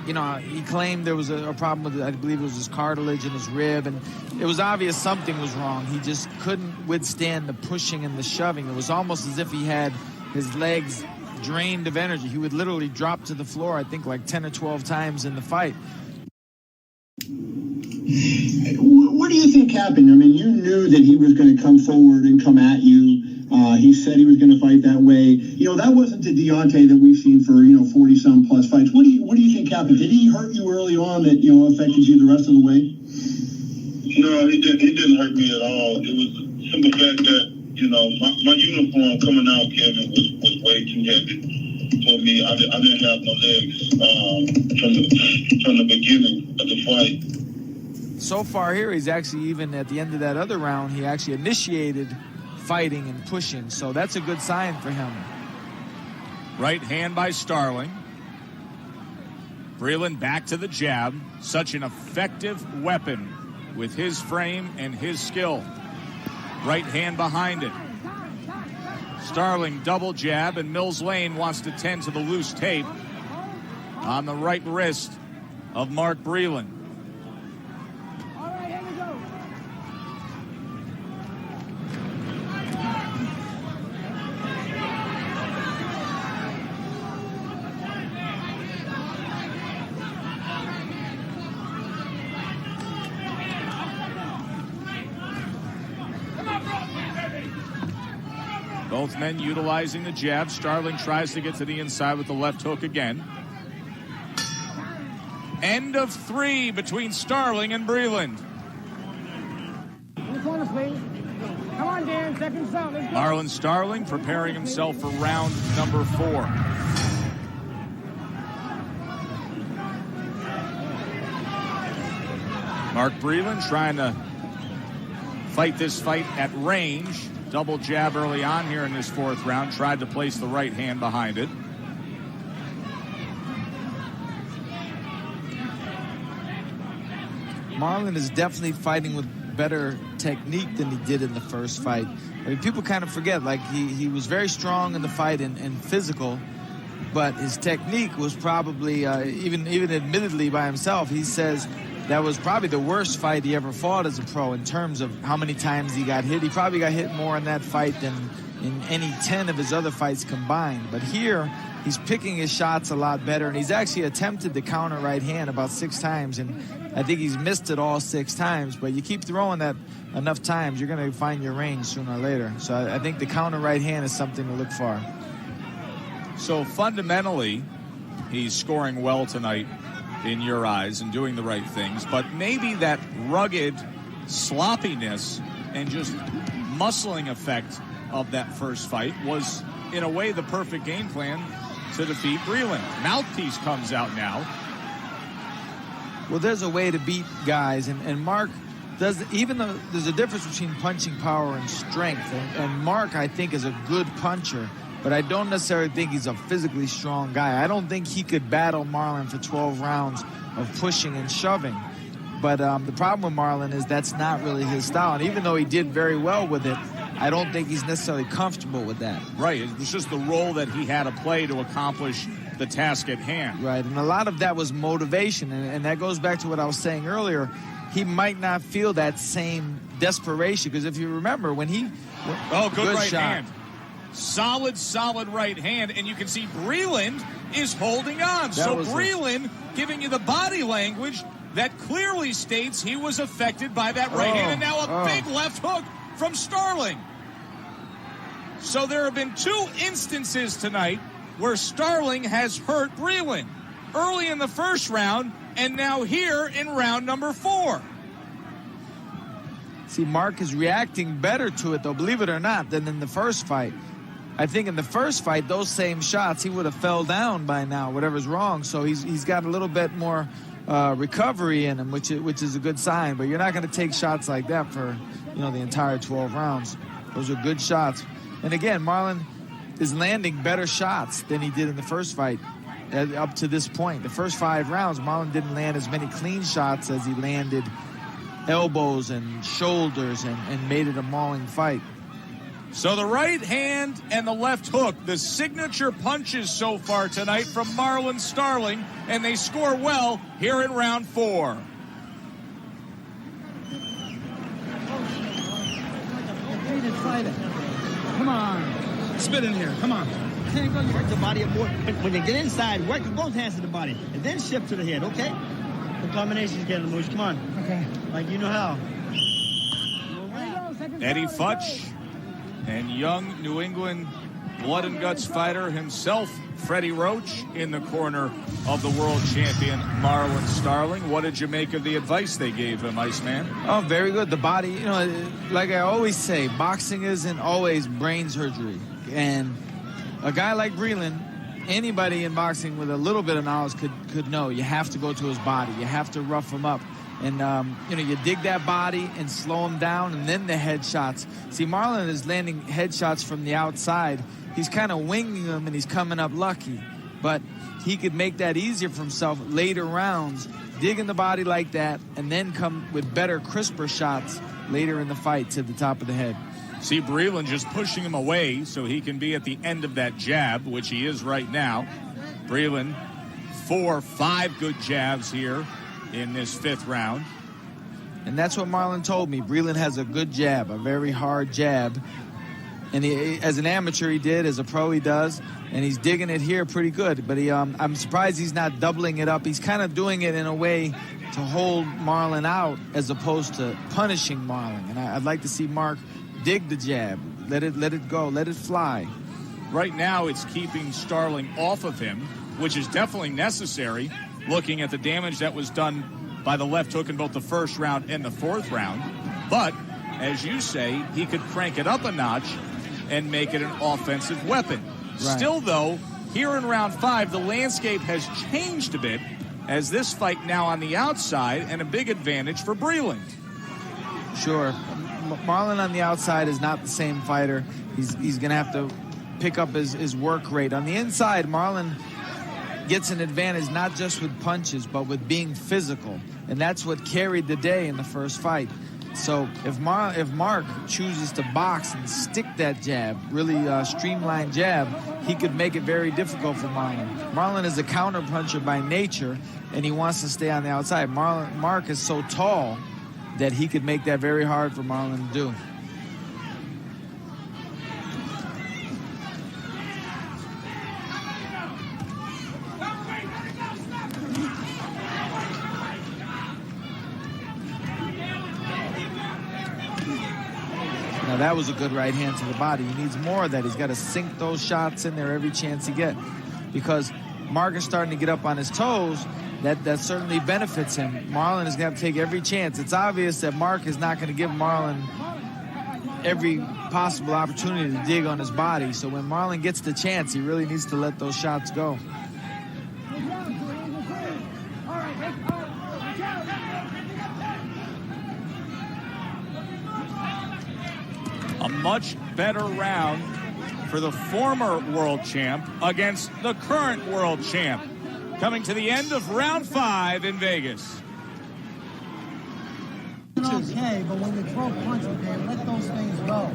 you know, he claimed there was a problem with, I believe it was his cartilage in his rib, and it was obvious something was wrong. He just couldn't withstand the pushing and the shoving. It was almost as if he had his legs drained of energy. He would literally drop to the floor, I think, like 10 or 12 times in the fight. What do you think happened? I mean, you knew that he was going to come forward and come at you. He said he was going to fight that way. You know, that wasn't the Deontay that we've seen for, 40-some plus fights. What do you think happened? Did he hurt you early on that, affected you the rest of the way? No, he didn't hurt me at all. It was the simple fact that, my uniform coming out, Kevin, was way too heavy for me. I didn't have no legs from the beginning of the fight. So far here, he's actually, even at the end of that other round, he actually initiated fighting and pushing, so that's a good sign for him. Right hand by Starling. Breland back to the jab. Such an effective weapon with his frame and his skill. Right hand behind it. Starling double jab, and Mills Lane wants to tend to the loose tape on the right wrist of Mark Breland. Both men utilizing the jab. Starling tries to get to the inside with the left hook again. End of 3 between Starling and Breland. In the corner, please. Come on, Dan. Second sound. Marlon Starling preparing himself for round number 4. Mark Breland trying to fight this fight at range. Double jab early on here in this 4th round. Tried to place the right hand behind it. Marlon is definitely fighting with better technique than he did in the first fight. I mean, people kind of forget, like, he was very strong in the fight and physical, but his technique was probably, even admittedly by himself, he says that was probably the worst fight he ever fought as a pro in terms of how many times he got hit. He probably got hit more in that fight than in any 10 of his other fights combined. But here, he's picking his shots a lot better, and he's actually attempted the counter right hand about 6 times, and I think he's missed it all 6 times. But you keep throwing that enough times, you're going to find your range sooner or later. So I think the counter right hand is something to look for. So fundamentally, he's scoring well tonight in your eyes and doing the right things, but maybe that rugged sloppiness and just muscling effect of that first fight was, in a way, the perfect game plan to defeat Breland. Mouthpiece comes out now. Well, there's a way to beat guys, and Mark does, even though there's a difference between punching power and strength, and Mark, I think, is a good puncher, but I don't necessarily think he's a physically strong guy. I don't think he could battle Marlon for 12 rounds of pushing and shoving. But the problem with Marlon is that's not really his style. And even though he did very well with it, I don't think he's necessarily comfortable with that. Right. It was just the role that he had to play to accomplish the task at hand. Right. And a lot of that was motivation. And that goes back to what I was saying earlier. He might not feel that same desperation. Because if you remember, when he... good right hand. Solid right hand. And you can see Breland is holding on. So Breland giving you the body language that clearly states he was affected by that right hand. And now a big left hook from Starling. So there have been 2 instances tonight where Starling has hurt Breland. Early in the first round, and now here in round number 4. See, Mark is reacting better to it, though, believe it or not, than in the first fight. I think in the first fight, those same shots, he would have fell down by now, whatever's wrong. So he's got a little bit more recovery in him, which is a good sign. But you're not going to take shots like that for, the entire 12 rounds. Those are good shots. And again, Marlon is landing better shots than he did in the first fight up to this point. The first 5 rounds, Marlon didn't land as many clean shots as he landed elbows and shoulders and made it a mauling fight. So the right hand and the left hook, the signature punches so far tonight from Marlon Starling, and they score well here in round 4. Come on. Spit in here. Come on. Can't go. You work the body more. When you get inside, work both hands to the body, and then shift to the head, okay? The combinations get Moose. Come on. Okay. Like you know how. Eddie Futch and young New England blood and guts fighter himself, Freddie Roach, in the corner of the world champion Marlon Starling. What did you make of the advice they gave him, Iceman? Oh, very good. The body, like I always say, boxing isn't always brain surgery. And a guy like Breland, anybody in boxing with a little bit of knowledge could know you have to go to his body. You have to rough him up. And, you dig that body and slow him down, and then the headshots. See, Marlon is landing headshots from the outside. He's kind of winging them, and he's coming up lucky. But he could make that easier for himself later rounds, dig in the body like that, and then come with better, crisper shots later in the fight to the top of the head. See Breland just pushing him away so he can be at the end of that jab, which he is right now. Breland, 4-5 good jabs here in this 5th round. And that's what Marlon told me. Breland has a good jab, a very hard jab. And as an amateur he did, as a pro he does, and he's digging it here pretty good. But I'm surprised he's not doubling it up. He's kind of doing it in a way to hold Marlon out as opposed to punishing Marlon. And I'd like to see Mark dig the jab, let it go, let it fly. Right now it's keeping Starling off of him, which is definitely necessary, looking at the damage that was done by the left hook in both the first round and the 4th round. But, as you say, he could crank it up a notch and make it an offensive weapon. Right. Still, though, here in round 5, the landscape has changed a bit, as this fight now on the outside and a big advantage for Breland. Sure. Marlon on the outside is not the same fighter. He's going to have to pick up his work rate. On the inside, Marlon gets an advantage not just with punches, but with being physical. And that's what carried the day in the first fight. So if Mark chooses to box and stick that jab, really streamlined jab, he could make it very difficult for Marlon. Marlon is a counter puncher by nature, and he wants to stay on the outside. Mark is so tall that he could make that very hard for Marlon to do. that was a good right hand to the body. He needs more of that. He's got to sink those shots in there every chance he gets, because Mark is starting to get up on his toes. That certainly benefits him. Marlon is going to have to take every chance. It's obvious that Mark is not going to give Marlon every possible opportunity to dig on his body. So when Marlon gets the chance, he really needs to let those shots go. A much better round for the former world champ against the current world champ. Coming to the end of round 5 in Vegas. Okay, but when you throw punches, man, let those things go.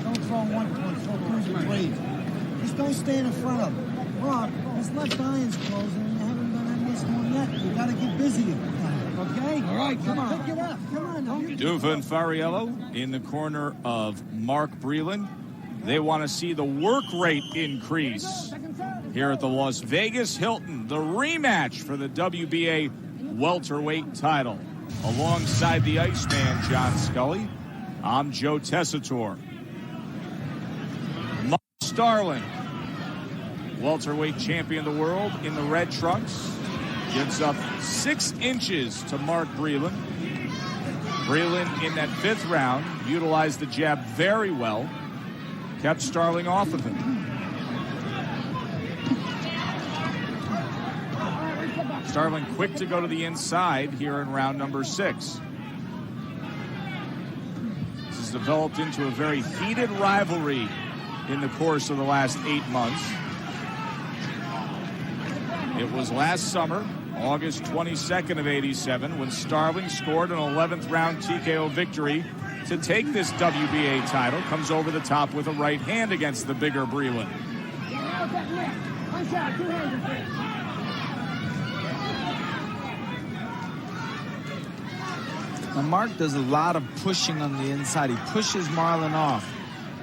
Don't throw one punch, throw 2 or 3. Just don't stand in front of him. Look, his left eye is closed and you haven't done any one yet. You got to get busy. Okay? All right, come on. Pick it up. Come on. Duva and Fariello in the corner of Mark Breland. They want to see the work rate increase here at the Las Vegas Hilton, the rematch for the WBA welterweight title. Alongside the Iceman, John Scully, I'm Joe Tessitore. Mark Starling, welterweight champion of the world in the red trunks, gives up 6 inches to Mark Breland. Breland in that 5th round utilized the jab very well, kept Starling off of him. Starling quick to go to the inside here in round number 6. This has developed into a very heated rivalry in the course of the last 8 months. It was last summer, August 22nd of '87, when Starling scored an 11th round TKO victory to take this WBA title. Comes over the top with a right hand against the bigger Breland. Now, Mark does a lot of pushing on the inside. He pushes Marlon off.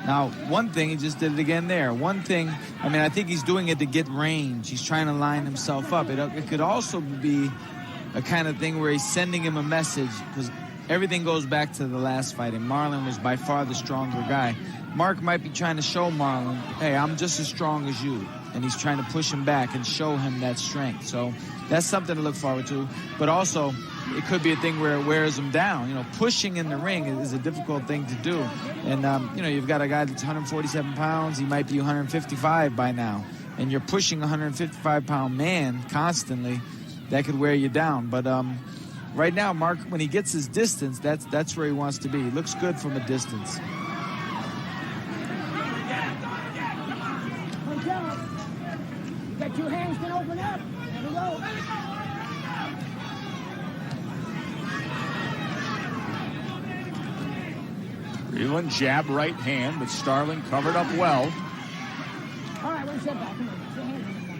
Now, one thing, he just did it again there. One thing, I mean, I think he's doing it to get range. He's trying to line himself up. It could also be a kind of thing where he's sending him a message, because everything goes back to the last fight, and Marlon was by far the stronger guy. Mark might be trying to show Marlon, hey, I'm just as strong as you. And he's trying to push him back and show him that strength. So that's something to look forward to. But also, it could be a thing where it wears him down. You know, pushing in the ring is a difficult thing to do. And, you know, you've got a guy that's 147 pounds. He might be 155 by now. And you're pushing a 155-pound man constantly. That could wear you down. But right now, Mark, when he gets his distance, that's where he wants to be. He looks good from a distance. Get your hands can open up. There we go. Breland jab right hand, but Starling covered up well. All right, one step back. Come on.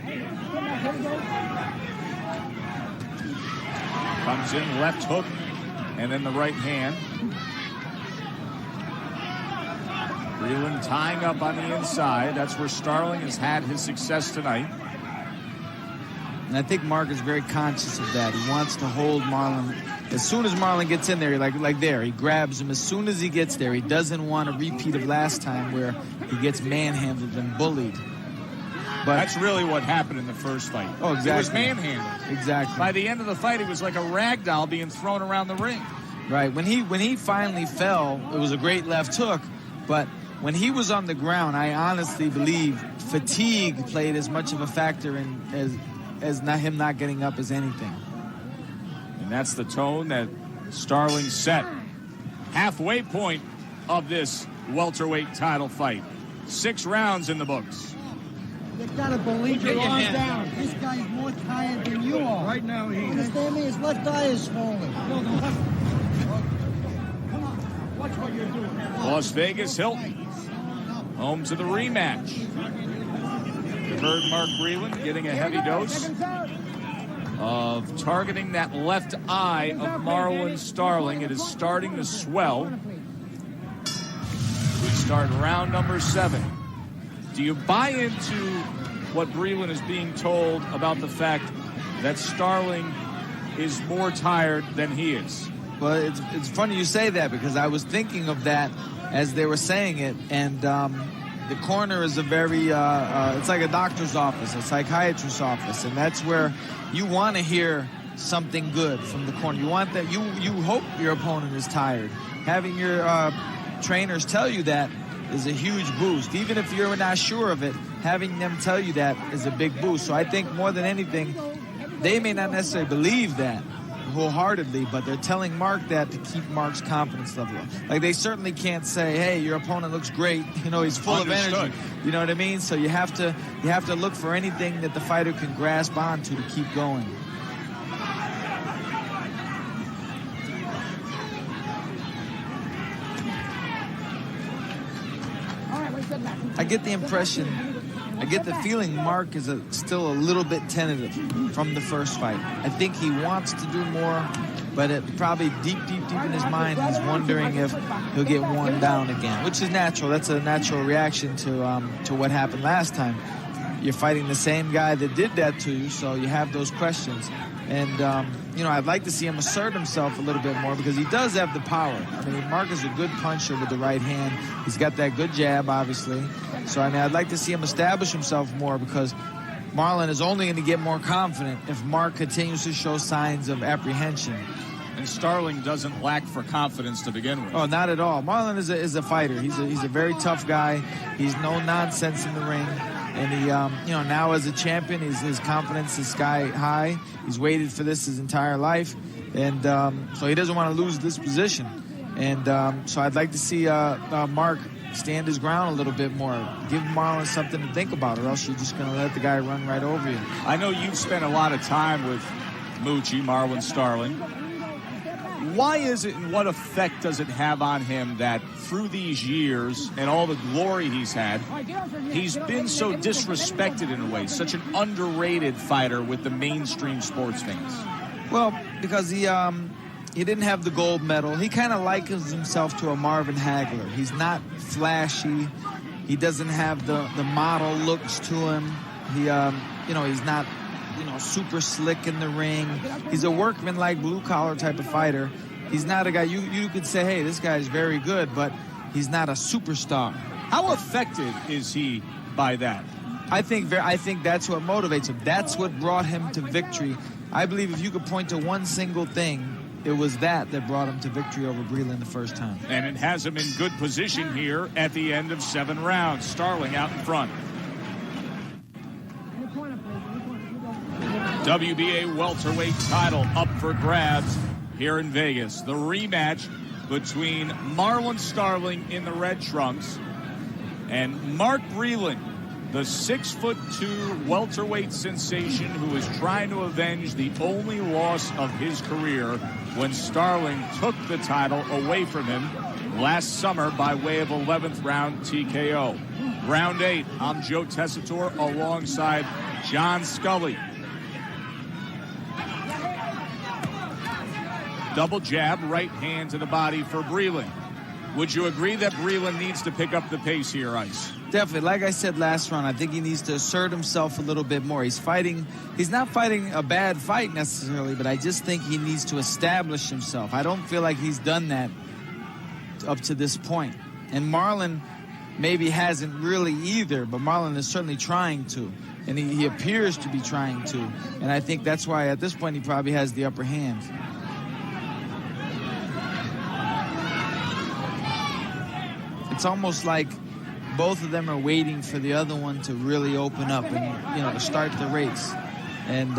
Get your hands on the Here we go. Comes in, left hook, and then the right hand. Breland tying up on the inside. That's where Starling has had his success tonight. And I think Mark is very conscious of that. He wants to hold Marlon. As soon as Marlon gets in there, like there, he grabs him as soon as he gets there. He doesn't want a repeat of last time where he gets manhandled and bullied. But that's really what happened in the first fight. Oh, exactly. He was manhandled. Exactly. By the end of the fight, he was like a rag doll being thrown around the ring. Right. When he finally fell, it was a great left hook. But when he was on the ground, I honestly believe fatigue played as much of a factor as not him not getting up as anything. And that's the tone that Starling set. Halfway point of this welterweight title fight. 6 rounds in the books. You gotta believe your arms down. This guy's more tired than you are. Right now, he understand me? His left eye is swollen. Come on. Watch what you're doing. Las Vegas Hilton, home to the rematch. You heard Mark Breland getting a heavy dose of targeting that left eye of Marlon Starling. It is starting to swell. We start round number 7. Do you buy into what Breland is being told about the fact that Starling is more tired than he is? Well, it's funny you say that, because I was thinking of that as they were saying it. And the corner is a very, it's like a doctor's office, a psychiatrist's office. And that's where you want to hear something good from the corner. You want that, you hope your opponent is tired. Having your trainers tell you that is a huge boost. Even if you're not sure of it, having them tell you that is a big boost. So I think more than anything, they may not necessarily believe that wholeheartedly, but they're telling Mark that to keep Mark's confidence level up. Like, they certainly can't say, hey, your opponent looks great, you know, he's full of energy. You know what I mean? So you have to look for anything that the fighter can grasp onto to keep going. I get the impression, I get the feeling Mark is still a little bit tentative from the first fight. I think he wants to do more, but probably deep in his mind, he's wondering if he'll get worn down again, which is natural. That's a natural reaction to what happened last time. You're fighting the same guy that did that to you, so you have those questions. And, you know, I'd like to see him assert himself a little bit more because he does have the power. I mean, Mark is a good puncher with the right hand. He's got that good jab, obviously. So, I mean, I'd like to see him establish himself more because Marlon is only going to get more confident if Mark continues to show signs of apprehension. And Starling doesn't lack for confidence to begin with. Oh, not at all. Marlon is a fighter. He's a very tough guy. He's no nonsense in the ring. And he, you know, now as a champion, his confidence is sky high. He's waited for this his entire life. And so he doesn't want to lose this position. And so I'd like to see Mark stand his ground a little bit more. Give Marlon something to think about, or else you're just going to let the guy run right over you. I know you've spent a lot of time with Moochie, Marlon Starling. Why is it, and what effect does it have on him that through these years and all the glory he's had, he's been so disrespected in a way, such an underrated fighter with the mainstream sports fans? Well, because he didn't have the gold medal. He kind of likens himself to a Marvin Hagler. He's not flashy. He doesn't have the model looks to him. He, you know, he's not, you know, super slick in the ring. He's a workman-like blue-collar type of fighter. He's not a guy you could say, hey, this guy is very good, but he's not a superstar. How affected is he by that? I think that's what motivates him. That's what brought him to victory. I believe if you could point to one single thing, it was that brought him to victory over Breland the first time. And it has him in good position here at the end of 7 rounds. Starling out in front. WBA welterweight title up for grabs here in Vegas. The rematch between Marlon Starling in the red trunks and Mark Breland, the 6'2" welterweight sensation who is trying to avenge the only loss of his career when Starling took the title away from him last summer by way of 11th round TKO. Round 8, I'm Joe Tessitore alongside John Scully. Double jab, right hand to the body for Breland. Would you agree that Breland needs to pick up the pace here, Ice? Definitely. Like I said last round, I think he needs to assert himself a little bit more. He's not fighting a bad fight necessarily, but I just think he needs to establish himself. I don't feel like he's done that up to this point. And Marlon maybe hasn't really either, but Marlon is certainly trying to. And he appears to be trying to. And I think that's why at this point he probably has the upper hand. It's almost like both of them are waiting for the other one to really open up and, you know, to start the race. And,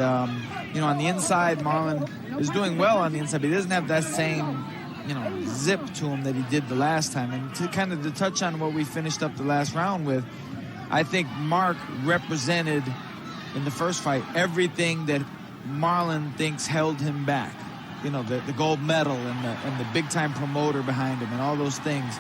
you know, on the inside, Marlon is doing well on the inside, but he doesn't have that same, you know, zip to him that he did the last time. And to touch on what we finished up the last round with, I think Mark represented in the first fight everything that Marlon thinks held him back. You know, the gold medal and the big-time promoter behind him and all those things.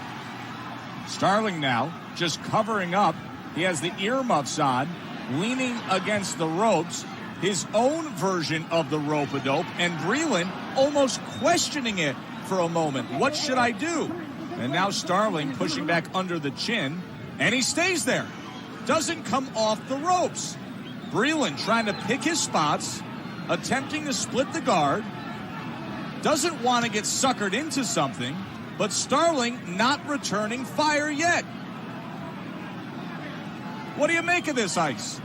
Starling now just covering up. He has the earmuffs on, leaning against the ropes, his own version of the rope-a-dope, and Breland almost questioning it for a moment. What should I do? And now Starling pushing back under the chin, and he stays there. Doesn't come off the ropes. Breland trying to pick his spots, attempting to split the guard, doesn't want to get suckered into something, but Starling not returning fire yet. What do you make of this, Ice?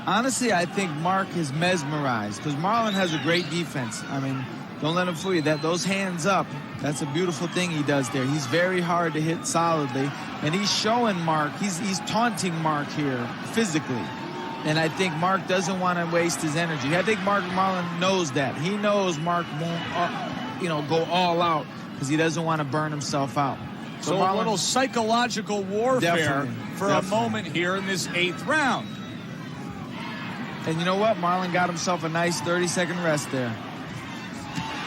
Honestly, I think Mark is mesmerized because Marlon has a great defense. I mean, don't let him fool you. Those hands up, that's a beautiful thing he does there. He's very hard to hit solidly, and he's showing Mark, he's taunting Mark here physically. And I think Mark doesn't want to waste his energy. I think Marlon knows that. He knows Mark won't, go all out because he doesn't want to burn himself out. So Marlon, a little psychological warfare for a moment here in this 8th round. And you know what? Marlon got himself a nice 30-second rest there.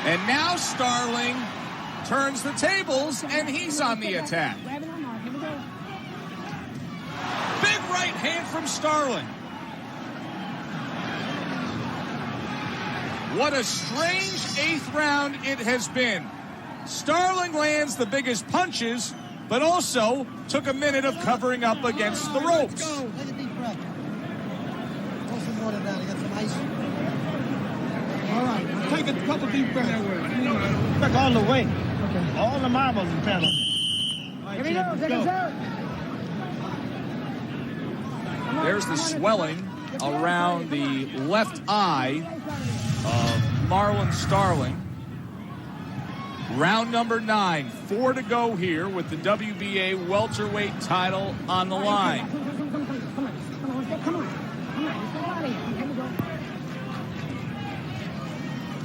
And now Starling turns the tables, and he's on the attack. Big right hand from Starling. What a strange 8th round it has been. Starling lands the biggest punches, but also took a minute of covering up against the ropes. Take a deep breath. Pour some water down and get some ice. All right, take a couple deep breaths. Back all the way. Okay. All the marbles in pedal. Here we go, take us out. There's the swelling around the left eye of Marlon Starling. Round number 9, 4 to go here with the WBA welterweight title on the line.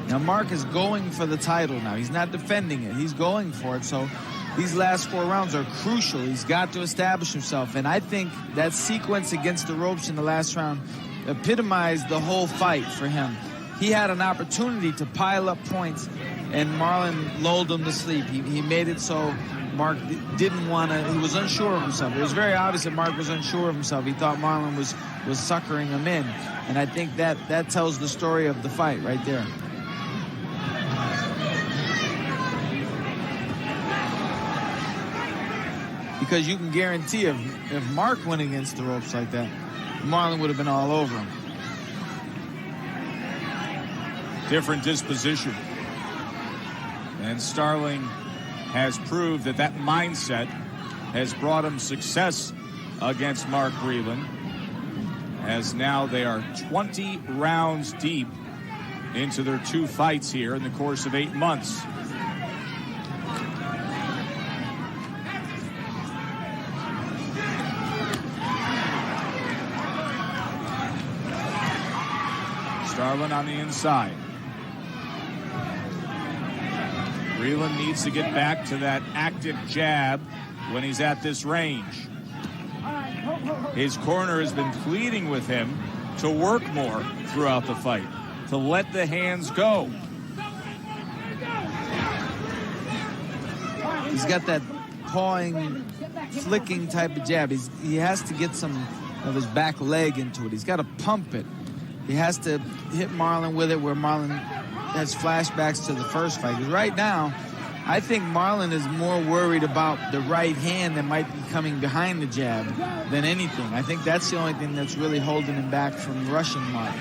Now Mark is going for the title now. He's not defending it. He's going for it. So these last 4 rounds are crucial. He's got to establish himself. And I think that sequence against the ropes in the last round epitomized the whole fight for him. He had an opportunity to pile up points, and Marlon lulled him to sleep. He made it so Mark didn't want to, he was unsure of himself. It was very obvious that Mark was unsure of himself. He thought Marlon was suckering him in. And I think that tells the story of the fight right there. Because you can guarantee if Mark went against the ropes like that, Marlon would have been all over him. Different disposition. And Starling has proved that mindset has brought him success against Mark Breland, as now they are 20 rounds deep into their 2 fights here in the course of 8 months. Starling on the inside. Breland needs to get back to that active jab when he's at this range. His corner has been pleading with him to work more throughout the fight, to let the hands go. He's got that pawing, flicking type of jab. He has to get some of his back leg into it. He's got to pump it. He has to hit Marlon with it where Marlon has flashbacks to the first fight. Because right now, I think Marlon is more worried about the right hand that might be coming behind the jab than anything. I think that's the only thing that's really holding him back from rushing Mark.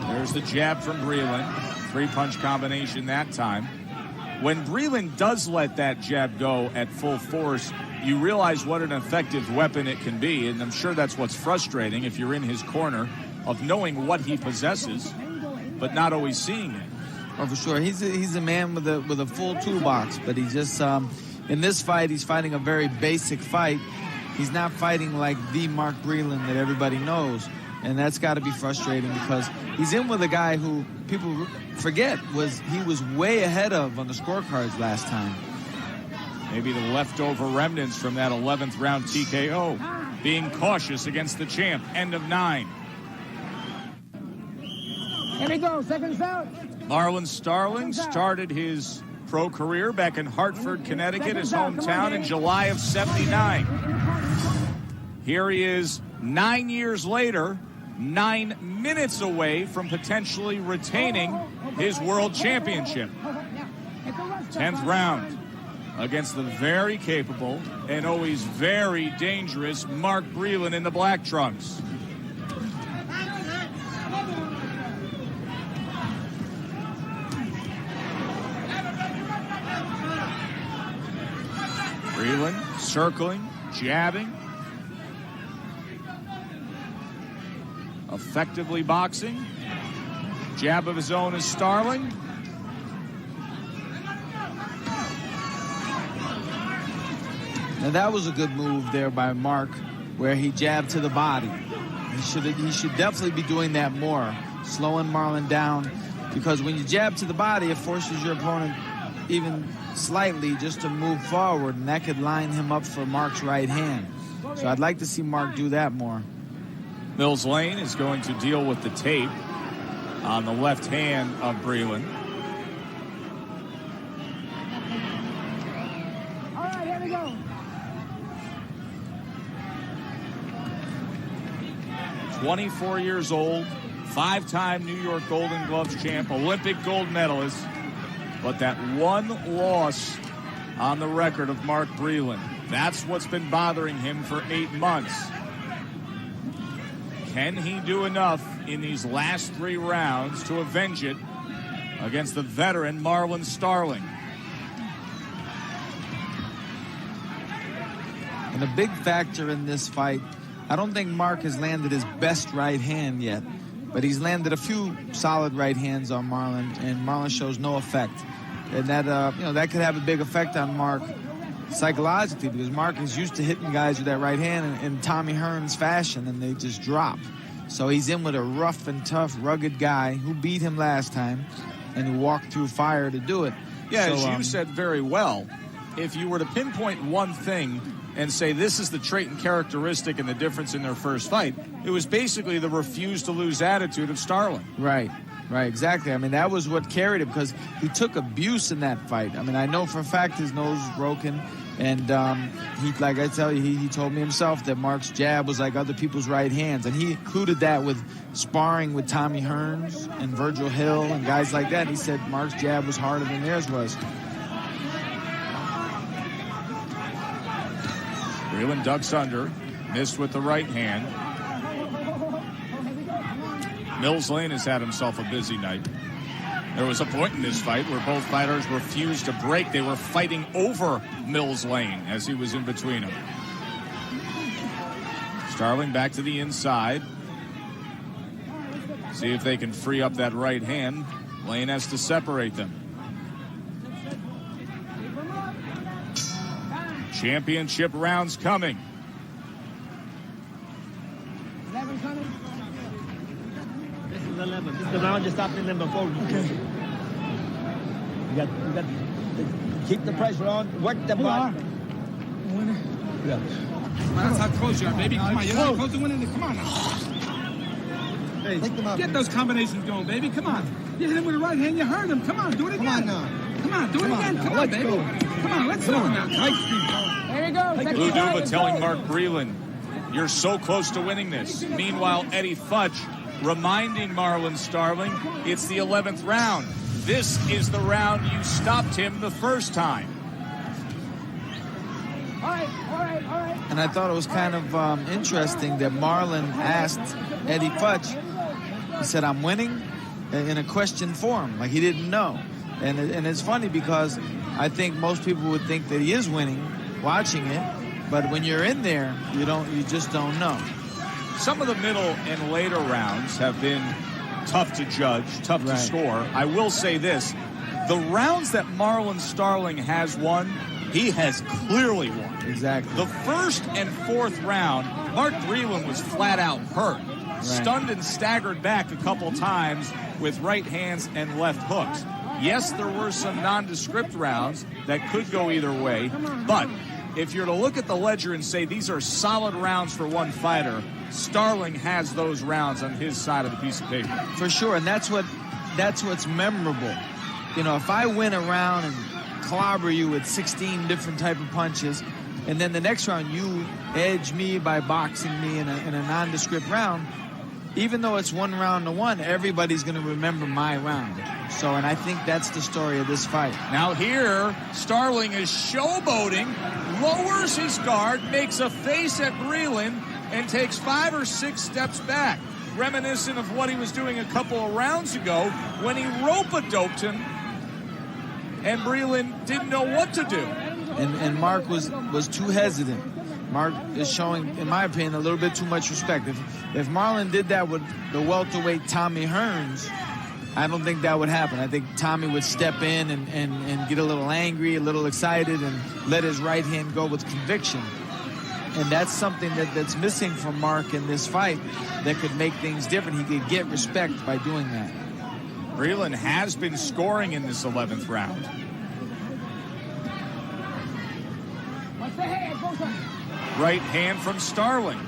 There's the jab from Breland. 3-punch combination that time. When Breland does let that jab go at full force, you realize what an effective weapon it can be, and I'm sure that's what's frustrating if you're in his corner, of knowing what he possesses, but not always seeing it. Oh, for sure. He's a man with a full toolbox, but he just in this fight he's fighting a very basic fight. He's not fighting like the Mark Breland that everybody knows, and that's got to be frustrating because he's in with a guy who people forget he was way ahead of on the scorecards last time. Maybe the leftover remnants from that 11th round TKO. Being cautious against the champ. End of 9. Here we go, seconds out. Marlon Starling started his pro career back in Hartford, Connecticut, his hometown, in July of '79. Here he is 9 years later, 9 minutes away from potentially retaining his world championship. 10th round against the very capable and always very dangerous Mark Breland in the black trunks. Breland circling, jabbing. Effectively boxing. Jab of his own is Starling. Now that was a good move there by Mark, where he jabbed to the body. He should definitely be doing that more, slowing Marlon down, because when you jab to the body, it forces your opponent even slightly just to move forward, and that could line him up for Mark's right hand. So I'd like to see Mark do that more. Mills Lane is going to deal with the tape on the left hand of Breland. All right, here we go. 24 years old, 5-time New York Golden Gloves champ, Olympic gold medalist, but that one loss on the record of Mark Breland. That's what's been bothering him for 8 months. Can he do enough in these last 3 rounds to avenge it against the veteran Marlon Starling? And a big factor in this fight, I don't think Mark has landed his best right hand yet, but he's landed a few solid right hands on Marlon, and Marlon shows no effect. And that, that could have a big effect on Mark psychologically, because Mark is used to hitting guys with that right hand in Tommy Hearns fashion, and they just drop. So he's in with a rough and tough, rugged guy who beat him last time and who walked through fire to do it. Yeah, so, as you said very well, if you were to pinpoint one thing and say this is the trait and characteristic and the difference in their first fight, it was basically the refuse-to-lose attitude of Starling. Right, exactly. I mean, that was what carried him, because he took abuse in that fight. I mean, I know for a fact his nose was broken, and he, like I tell you, he told me himself that Mark's jab was like other people's right hands, and he included that with sparring with Tommy Hearns and Virgil Hill and guys like that. He said Mark's jab was harder than theirs was. Breland ducks under, missed with the right hand. Mills Lane has had himself a busy night. There was a point in this fight where both fighters refused to break. They were fighting over Mills Lane as he was in between them. Starling back to the inside. See if they can free up that right hand. Lane has to separate them. Championship rounds coming. 11 coming? This is 11. This is the round you stopped in them before. Okay. You got to keep the pressure on. Work the body. Yeah. That's how close you are, baby. Come on, you're not close to winning. Come on now. Hey, get those combinations going, baby. Come on. You hit him with the right hand. You hurt him. Come on, do it again. Come on now. Come on, do it again. Come on, baby. Come on, let's go now. There you go. Lou Duva telling Mark Breland, you're so close to winning this. Meanwhile, Eddie Futch reminding Marlon Starling, it's the 11th round. This is the round you stopped him the first time. All right. And I thought it was kind of interesting that Marlon asked Eddie Futch, he said, I'm winning, in a question form, like he didn't know. And it's funny because I think most people would think that he is winning watching it, but when you're in there, you just don't know. Some of the middle and later rounds have been tough to judge, tough to score. I will say this, the rounds that Marlon Starling has won, he has clearly won. Exactly. The first and fourth round, Mark Breland was flat out hurt, stunned and staggered back a couple times with right hands and left hooks. Yes, there were some nondescript rounds that could go either way, but if you're to look at the ledger and say these are solid rounds for one fighter, Starling has those rounds on his side of the piece of paper. For sure, and that's what's memorable. You know, if I win a round and clobber you with 16 different type of punches, and then the next round you edge me by boxing me in a nondescript round, even though it's 1-1, everybody's going to remember my round. So, and I think that's the story of this fight. Now here, Starling is showboating, lowers his guard, makes a face at Breland, and takes 5 or 6 steps back, reminiscent of what he was doing a couple of rounds ago when he rope-a-doped him, and Breland didn't know what to do. And Mark was too hesitant. Mark is showing, in my opinion, a little bit too much respect. If Marlon did that with the welterweight Tommy Hearns, I don't think that would happen. I think Tommy would step in and get a little angry, a little excited, and let his right hand go with conviction. And that's something that's missing from Mark in this fight that could make things different. He could get respect by doing that. Breland has been scoring in this 11th round. Right hand from Starling.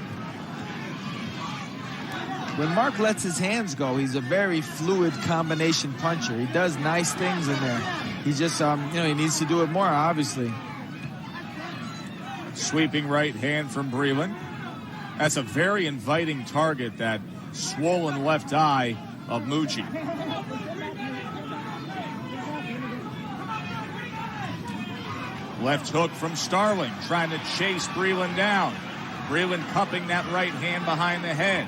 When Mark lets his hands go, he's a very fluid combination puncher. He does nice things in there. He just, he needs to do it more, obviously. Sweeping right hand from Breland. That's a very inviting target, that swollen left eye of Mucci. Left hook from Starling, trying to chase Breland down. Breland cupping that right hand behind the head.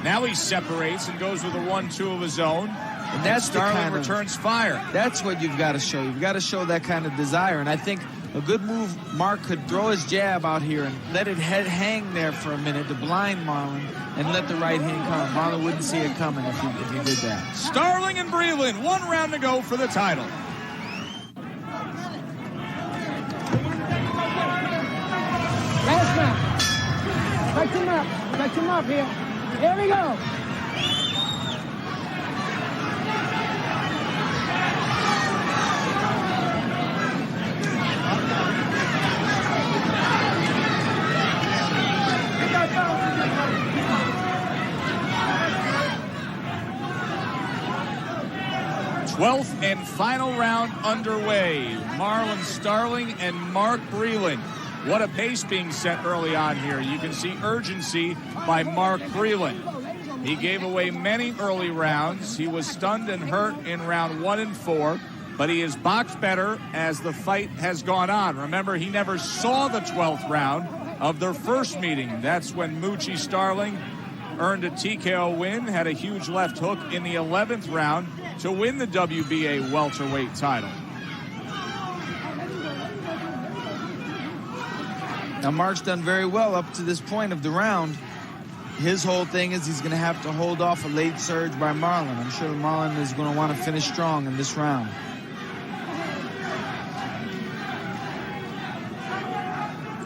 Now he separates and goes with a 1-2 of his own. And that's Starling returns fire. That's what you've got to show. You've got to show that kind of desire. And I think a good move, Mark could throw his jab out here and let it hang there for a minute to blind Marlon and let the right hand come. Marlon wouldn't see it coming if he did that. Starling and Breland, 1 round to go for the title. Last round. Touch him up here. Here we go. Twelfth and final round underway. Marlon Starling and Mark Breland. What a pace being set early on here. You can see urgency by Mark Breland. He gave away many early rounds. He was stunned and hurt in round 1 and 4, but he has boxed better as the fight has gone on. Remember, he never saw the 12th round of their first meeting. That's when Mucci Starling earned a TKO win, had a huge left hook in the 11th round to win the WBA welterweight title. Now, Mark's done very well up to this point of the round. His whole thing is he's going to have to hold off a late surge by Marlon. I'm sure Marlon is going to want to finish strong in this round.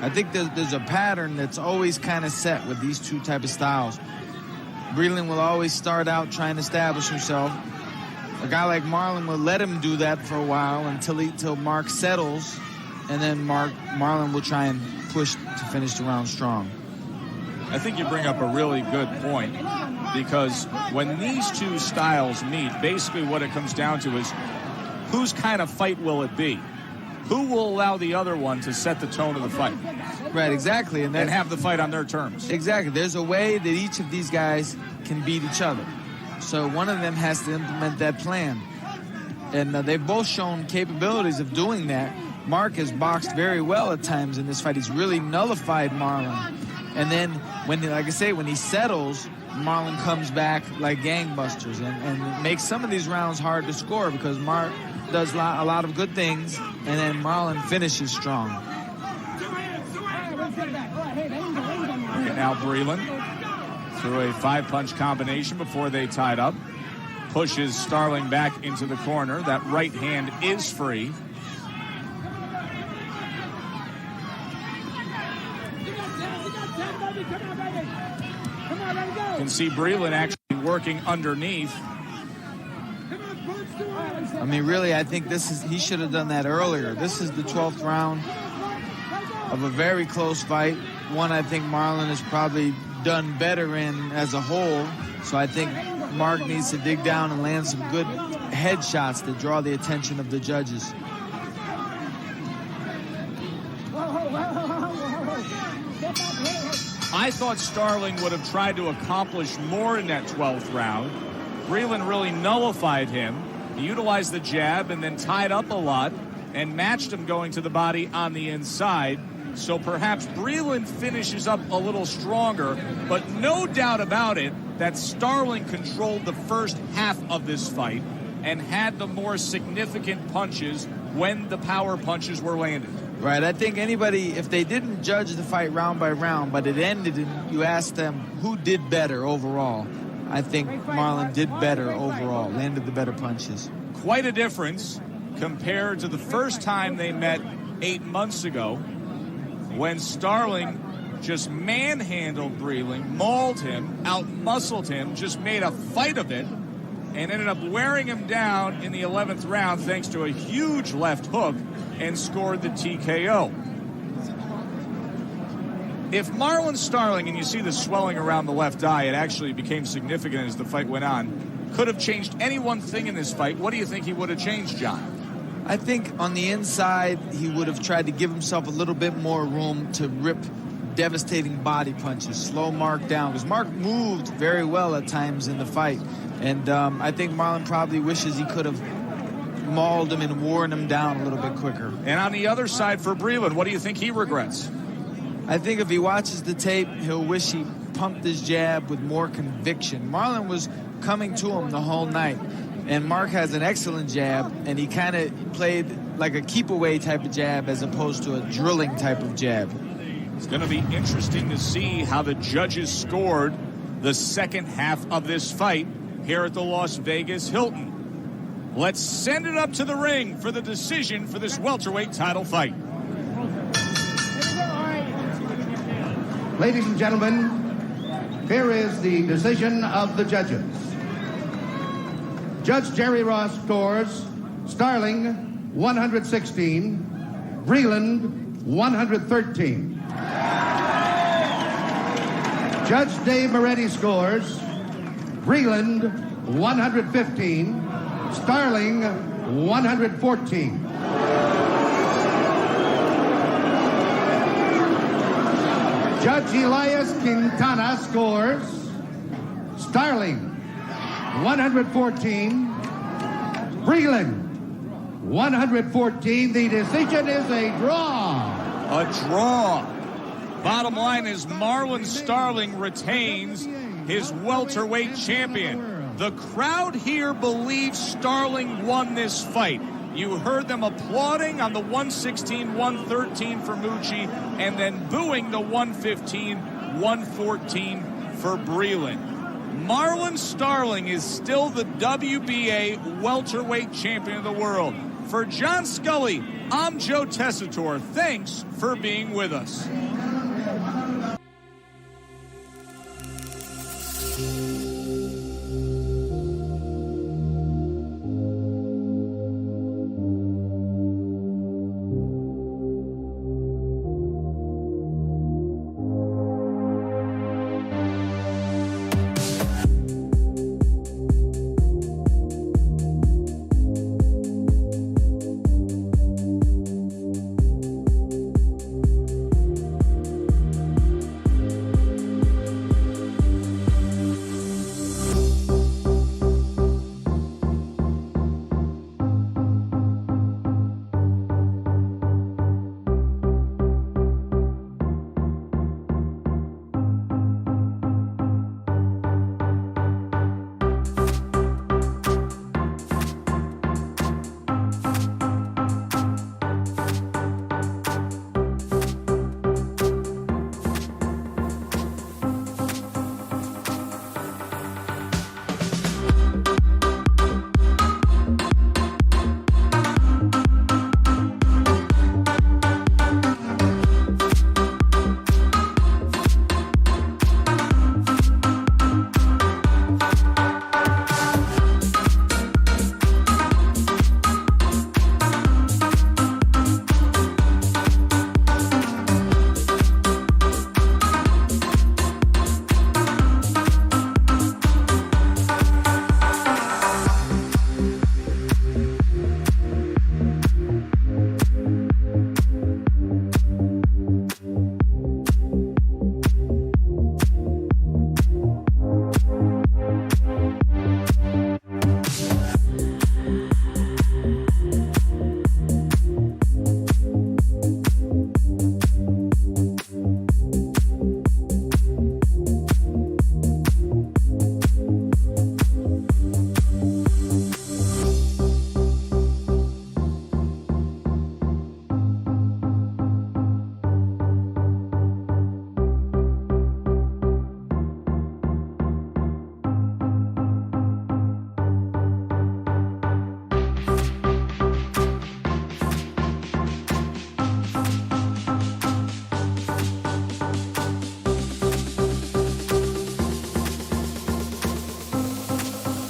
I think there's a pattern that's always kind of set with these two type of styles. Breland will always start out trying to establish himself. A guy like Marlon will let him do that for a while until Mark settles, and then Marlon will try and push to finish the round strong. I think you bring up a really good point, because when these two styles meet, basically what it comes down to is whose kind of fight will it be? Who will allow the other one to set the tone of the fight? Right, exactly. And have the fight on their terms. Exactly. There's a way that each of these guys can beat each other. So one of them has to implement that plan. And they've both shown capabilities of doing that. Mark has boxed very well at times in this fight. He's really nullified Marlon. And then, when he settles, Marlon comes back like gangbusters and makes some of these rounds hard to score because Mark does a lot of good things, and then Marlon finishes strong. And now Breland through a 5-punch combination before they tied up. Pushes Starling back into the corner. That right hand is free. You can see Breland actually working underneath. I mean, really, I think he should have done that earlier. This is the 12th round of a very close fight. One I think Marlon has probably done better in as a whole. So I think Mark needs to dig down and land some good headshots to draw the attention of the judges. I thought Starling would have tried to accomplish more in that 12th round. Breland really nullified him. He utilized the jab and then tied up a lot and matched him going to the body on the inside. So perhaps Breland finishes up a little stronger, but no doubt about it that Starling controlled the first half of this fight and had the more significant punches when the power punches were landed. Right. I think anybody, if they didn't judge the fight round by round, but it ended and you asked them who did better overall, I think Marlon did better overall, landed the better punches. Quite a difference compared to the first time they met 8 months ago when Starling just manhandled Breland, mauled him, out-muscled him, just made a fight of it, and ended up wearing him down in the 11th round thanks to a huge left hook and scored the TKO. If Marlon Starling, and you see the swelling around the left eye, it actually became significant as the fight went on, could have changed any one thing in this fight, what do you think he would have changed, John? I think on the inside, he would have tried to give himself a little bit more room to rip devastating body punches, slow Mark down, because Mark moved very well at times in the fight. And I think Marlon probably wishes he could have mauled him and worn him down a little bit quicker. And on the other side for Breland, what do you think he regrets? I think if he watches the tape, he'll wish he pumped his jab with more conviction. Marlon was coming to him the whole night, and Mark has an excellent jab, and he kind of played like a keep-away type of jab as opposed to a drilling type of jab. It's going to be interesting to see how the judges scored the second half of this fight here at the Las Vegas Hilton. Let's send it up to the ring for the decision for this welterweight title fight. Ladies and gentlemen, here is the decision of the judges. Judge Jerry Ross scores Starling 116, Breland 113. Judge Dave Moretti scores Breland 115, Starling 114. Judge Elias Quintana scores Starling 114, Breland 114. The decision is a draw. A draw. Bottom line is Marlon Starling retains his welterweight champion. The crowd here believes Starling won this fight. You heard them applauding on the 116, 113 for Mucci, and then booing the 115, 114 for Breland. Marlon Starling is still the WBA welterweight champion of the world. For John Scully, I'm Joe Tessitore. Thanks for being with us.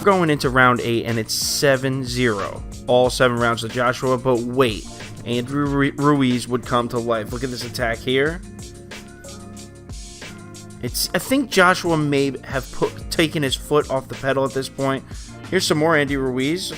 going into round 8, and it's 7-0. All 7 rounds to Joshua, but wait. Andrew Ruiz would come to life. Look at this attack here. I think Joshua may have taken his foot off the pedal at this point. Here's some more Andy Ruiz.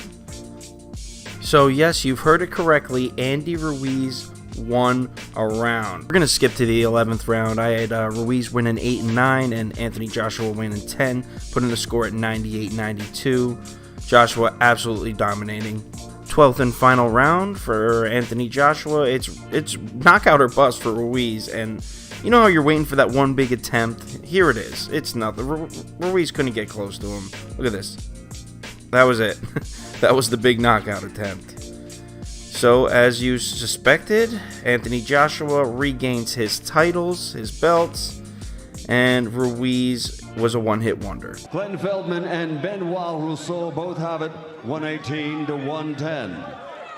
So yes, you've heard it correctly. Andy Ruiz won a round. We're going to skip to the 11th round. I had Ruiz winning 8 and 9 and Anthony Joshua winning 10, putting the score at 98-92. Joshua absolutely dominating. 12th and final round for Anthony Joshua. It's knockout or bust for Ruiz, and you know how you're waiting for that one big attempt? Here it is. It's nothing. Ruiz couldn't get close to him. Look at this. That was it. That was the big knockout attempt. So, as you suspected, Anthony Joshua regains his titles, his belts, and Ruiz was a one-hit wonder. Glenn Feldman and Benoit Rousseau both have it 118 to 110.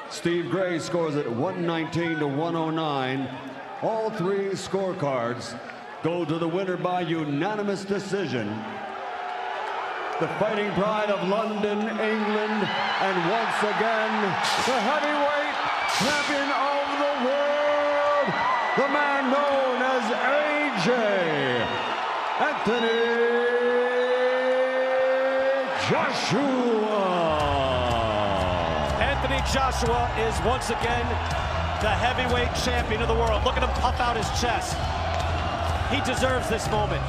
Steve Gray scores it 119 to 109. All 3 scorecards go to the winner by unanimous decision. The Fighting Pride of London, England, and once again, the heavyweight champion of the world, the man known as AJ, Anthony Joshua. Anthony Joshua is once again the heavyweight champion of the world. Look at him puff out his chest. He deserves this moment.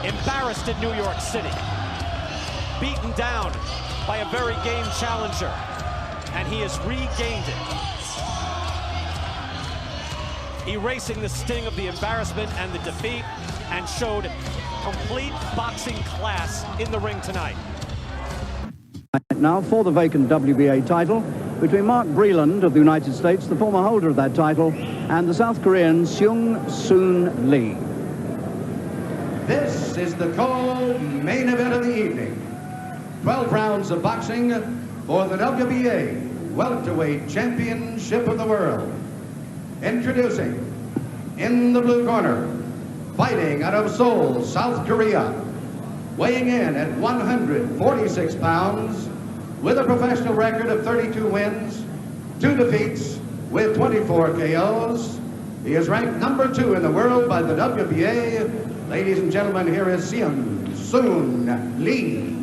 Embarrassed in New York City. Beaten down by a very game challenger. And he has regained it. Erasing the sting of the embarrassment and the defeat, and showed complete boxing class in the ring tonight. Now for the vacant WBA title between Mark Breland of the United States, the former holder of that title, and the South Korean Seung-Soon Lee. This is the co-main event of the evening. 12 rounds of boxing for the WBA Welterweight Championship of the World. Introducing, in the blue corner, fighting out of Seoul, South Korea, weighing in at 146 pounds, with a professional record of 32 wins, 2 defeats, with 24 KOs. He is ranked number 2 in the world by the WBA. Ladies and gentlemen, here is Seung-Soon Lee.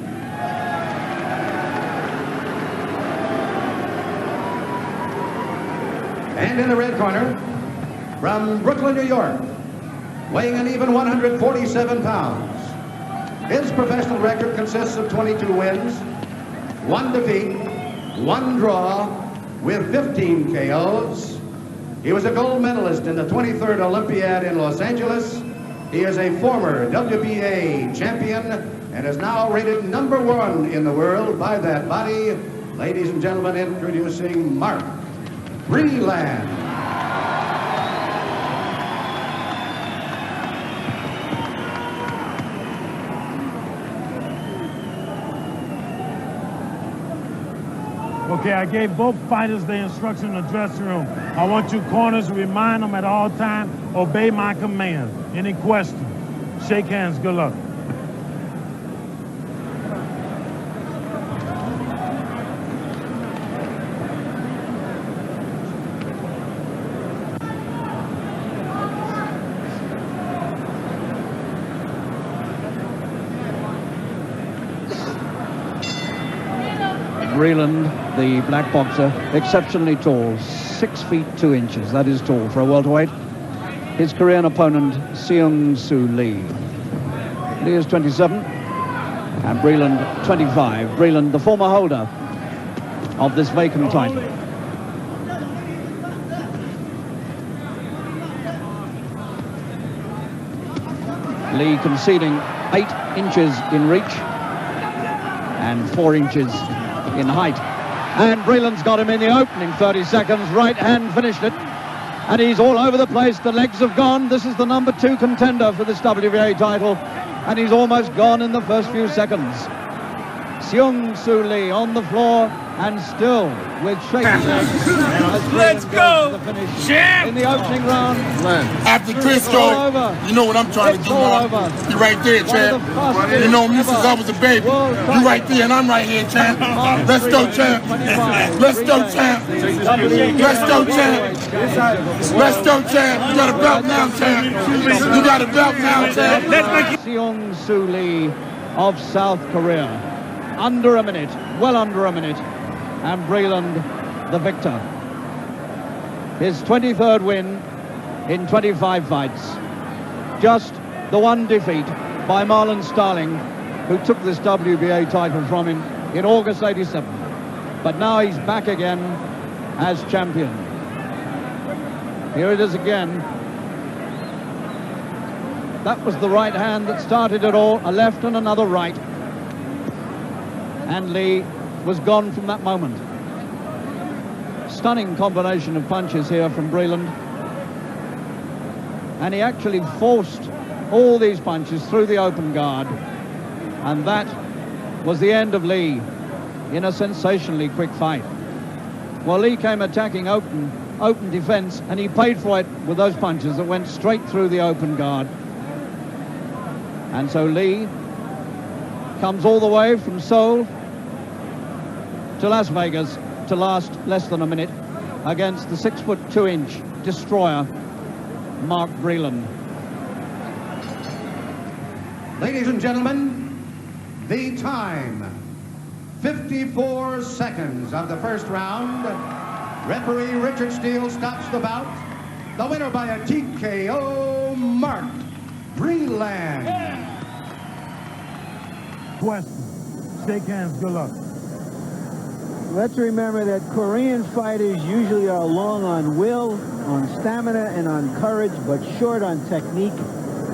And in the red corner, from Brooklyn, New York, weighing an even 147 pounds. His professional record consists of 22 wins, 1 defeat, 1 draw, with 15 KOs. He was a gold medalist in the 23rd Olympiad in Los Angeles. He is a former WBA champion and is now rated number 1 in the world by that body. Ladies and gentlemen, introducing Mark Breland. Okay, I gave both fighters the instruction in the dressing room. I want you corners to remind them at all times, obey my command. Any questions? Shake hands, good luck. Breland, the black boxer, exceptionally tall, 6 feet 2 inches. That is tall for a welterweight. His Korean opponent, Seung-Soon Lee. Lee is 27, and Breland 25. Breland, the former holder of this vacant title. Lee conceding 8 inches in reach and 4 inches in height. And Breland's got him in the opening 30 seconds. Right hand finished it. And he's all over the place. The legs have gone. This is the number 2 contender for this WBA title. And he's almost gone in the first few seconds. Seung-Soon Lee on the floor and still with shaky legs. Let's go, champ! In the opening round. After Crisco, you know what I'm trying to do, Mark. You right there, champ. You know me since I was a baby. You right there, and I'm right here, champ. Let's go, champ. Let's go, champ. Let's go, champ. Let's go, champ. You got a belt now, champ. You got a belt now, champ. Seong Soo Lee of South Korea. Under a minute, well under a minute. And Breland, the victor. His 23rd win in 25 fights. Just the one defeat by Marlon Starling, who took this WBA title from him in August '87. But now he's back again as champion. Here it is again. That was the right hand that started it all, a left and another right. And Lee was gone from that moment. Stunning combination of punches here from Breland. And he actually forced all these punches through the open guard. And that was the end of Lee in a sensationally quick fight. Well, Lee came attacking open defense, and he paid for it with those punches that went straight through the open guard. And so Lee comes all the way from Seoul to Las Vegas to last less than a minute against the 6'2" destroyer, Mark Breland. Ladies and gentlemen, the time, 54 seconds of the first round. Referee Richard Steele stops the bout. The winner by a TKO, Mark Breland. Question. Shake hands. Good luck. Let's remember that Korean fighters usually are long on will, on stamina, and on courage, but short on technique.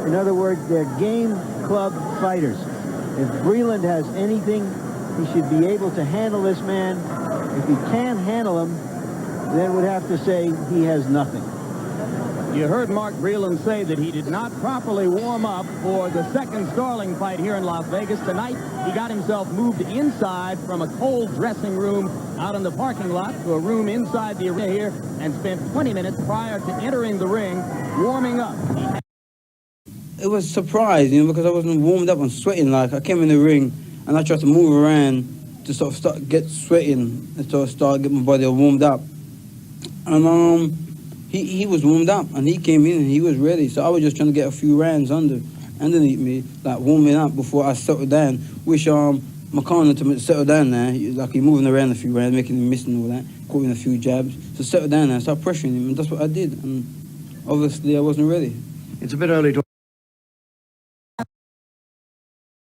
In other words, they're game club fighters. If Breland has anything, he should be able to handle this man. If he can't handle him, then we'd have to say he has nothing. You heard Mark Breland say that he did not properly warm up for the second Starling fight here in Las Vegas. Tonight, he got himself moved inside from a cold dressing room out in the parking lot to a room inside the arena here and spent 20 minutes prior to entering the ring warming up. It was a surprise, because I wasn't warmed up and sweating. Like, I came in the ring and I tried to move around to sort of get sweating and sort of start getting my body warmed up. And he was warmed up and he came in and he was ready. So I was just trying to get a few rounds underneath me, like warming up before I settled down. Which my corner to settle down now, like he's moving around a few rounds, making him miss and all that, caught him a few jabs. So settle down now, start pressuring him, and that's what I did. And obviously I wasn't ready. It's a bit early to...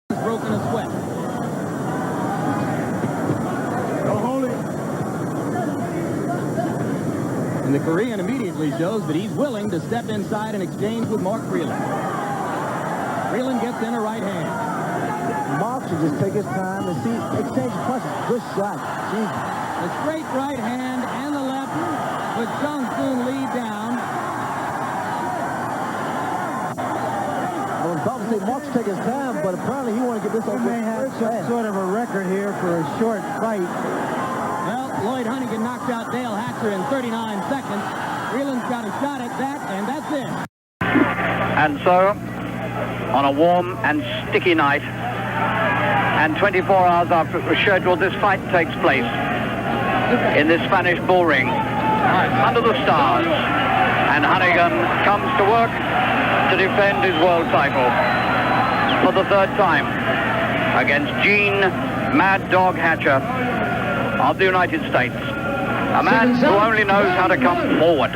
Broken a sweat. And the Korean immediately shows that he's willing to step inside and exchange with Mark Breland. Breland gets in a right hand. Mark should just take his time and see, exchange punches. Good shot. Jeez. A straight right hand and the left with Seong Soo Lee down. I was about to say Mark should take his time, but apparently he wanted to get this over. He may have some sort of a record here for a short fight. Well, Lloyd Huntington knocked out Dale Hatcher in 39 seconds. Breland's got a shot at that, and that's it. And so, on a warm and sticky night, and 24 hours after it was scheduled, this fight takes place in this Spanish bull ring, under the stars. And Huntington comes to work to defend his world title for the third time against Gene Mad Dog Hatcher of the United States, a man who only knows how to come forward.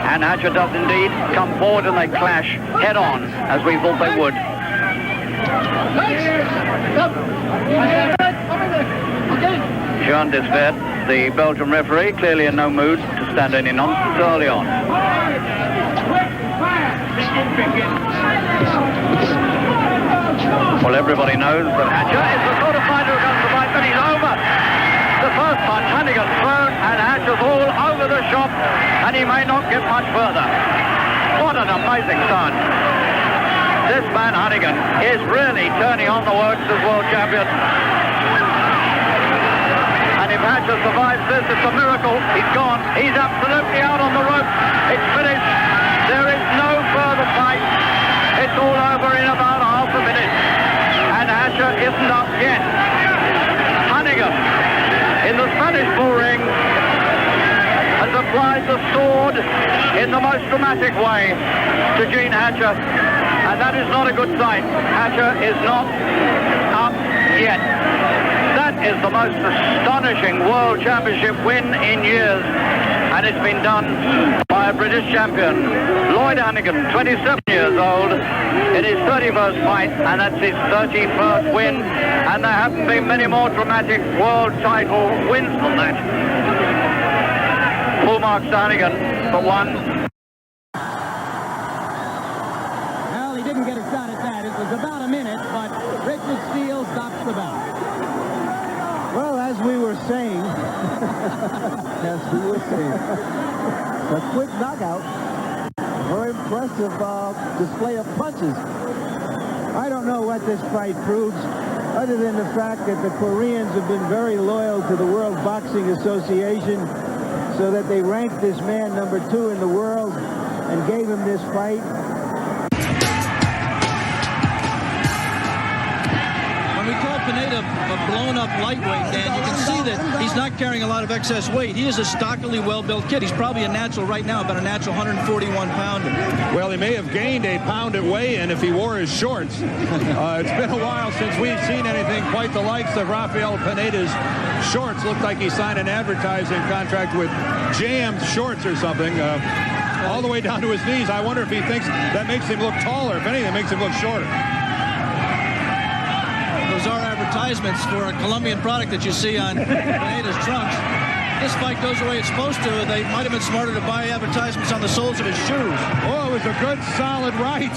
And Hatcher does indeed come forward, and they clash head on as we thought they would. Jean Desvet, the Belgian referee, clearly in no mood to stand any nonsense early on. Well, everybody knows that Hatcher is the sort of fighter who comes to fight, but he's over. The first punch, Huntington's thrown, and Hatcher's all over the shop, and he may not get much further. What an amazing start. This man, Huntington, is really turning on the works as world champion. And if Hatcher survives this, it's a miracle. He's gone. He's absolutely out on the rope. It's finished. There is no further fight. It's all over in about half a minute. And Hatcher isn't up yet. Hannigan, in the Spanish bull ring, has applied the sword in the most dramatic way to Gene Hatcher. And that is not a good sign. Hatcher is not up yet. That is the most astonishing World Championship win in years. And it's been done by a British champion. Lloyd Hannigan, 27 years old, in his 31st fight, and that's his 31st win. And there haven't been many more dramatic world title wins than that. Full marks to Hannigan for one. Well, he didn't get a shot at that. It was about a minute, but Richard Steele stops the bout. Well, as we were saying, a quick knockout. Very impressive display of punches. I don't know what this fight proves, other than the fact that the Koreans have been very loyal to the World Boxing Association, so that they ranked this man number 2 in the world and gave him this fight. When we call Pineda a blown-up lightweight, Dan, you can see that he's not carrying a lot of excess weight. He is a stockily well-built kid. He's probably a natural right now, about a natural 141-pounder. Well, he may have gained a pound at weigh-in if he wore his shorts. It's been a while since we've seen anything quite the likes of Rafael Pineda's shorts. Looked like he signed an advertising contract with jammed shorts or something. All the way down to his knees. I wonder if he thinks that makes him look taller. If anything, it makes him look shorter. Those are advertisements for a Colombian product that you see on Pineda's trunks. This fight goes the way it's supposed to. They might have been smarter to buy advertisements on the soles of his shoes. Oh, it was a good, solid right.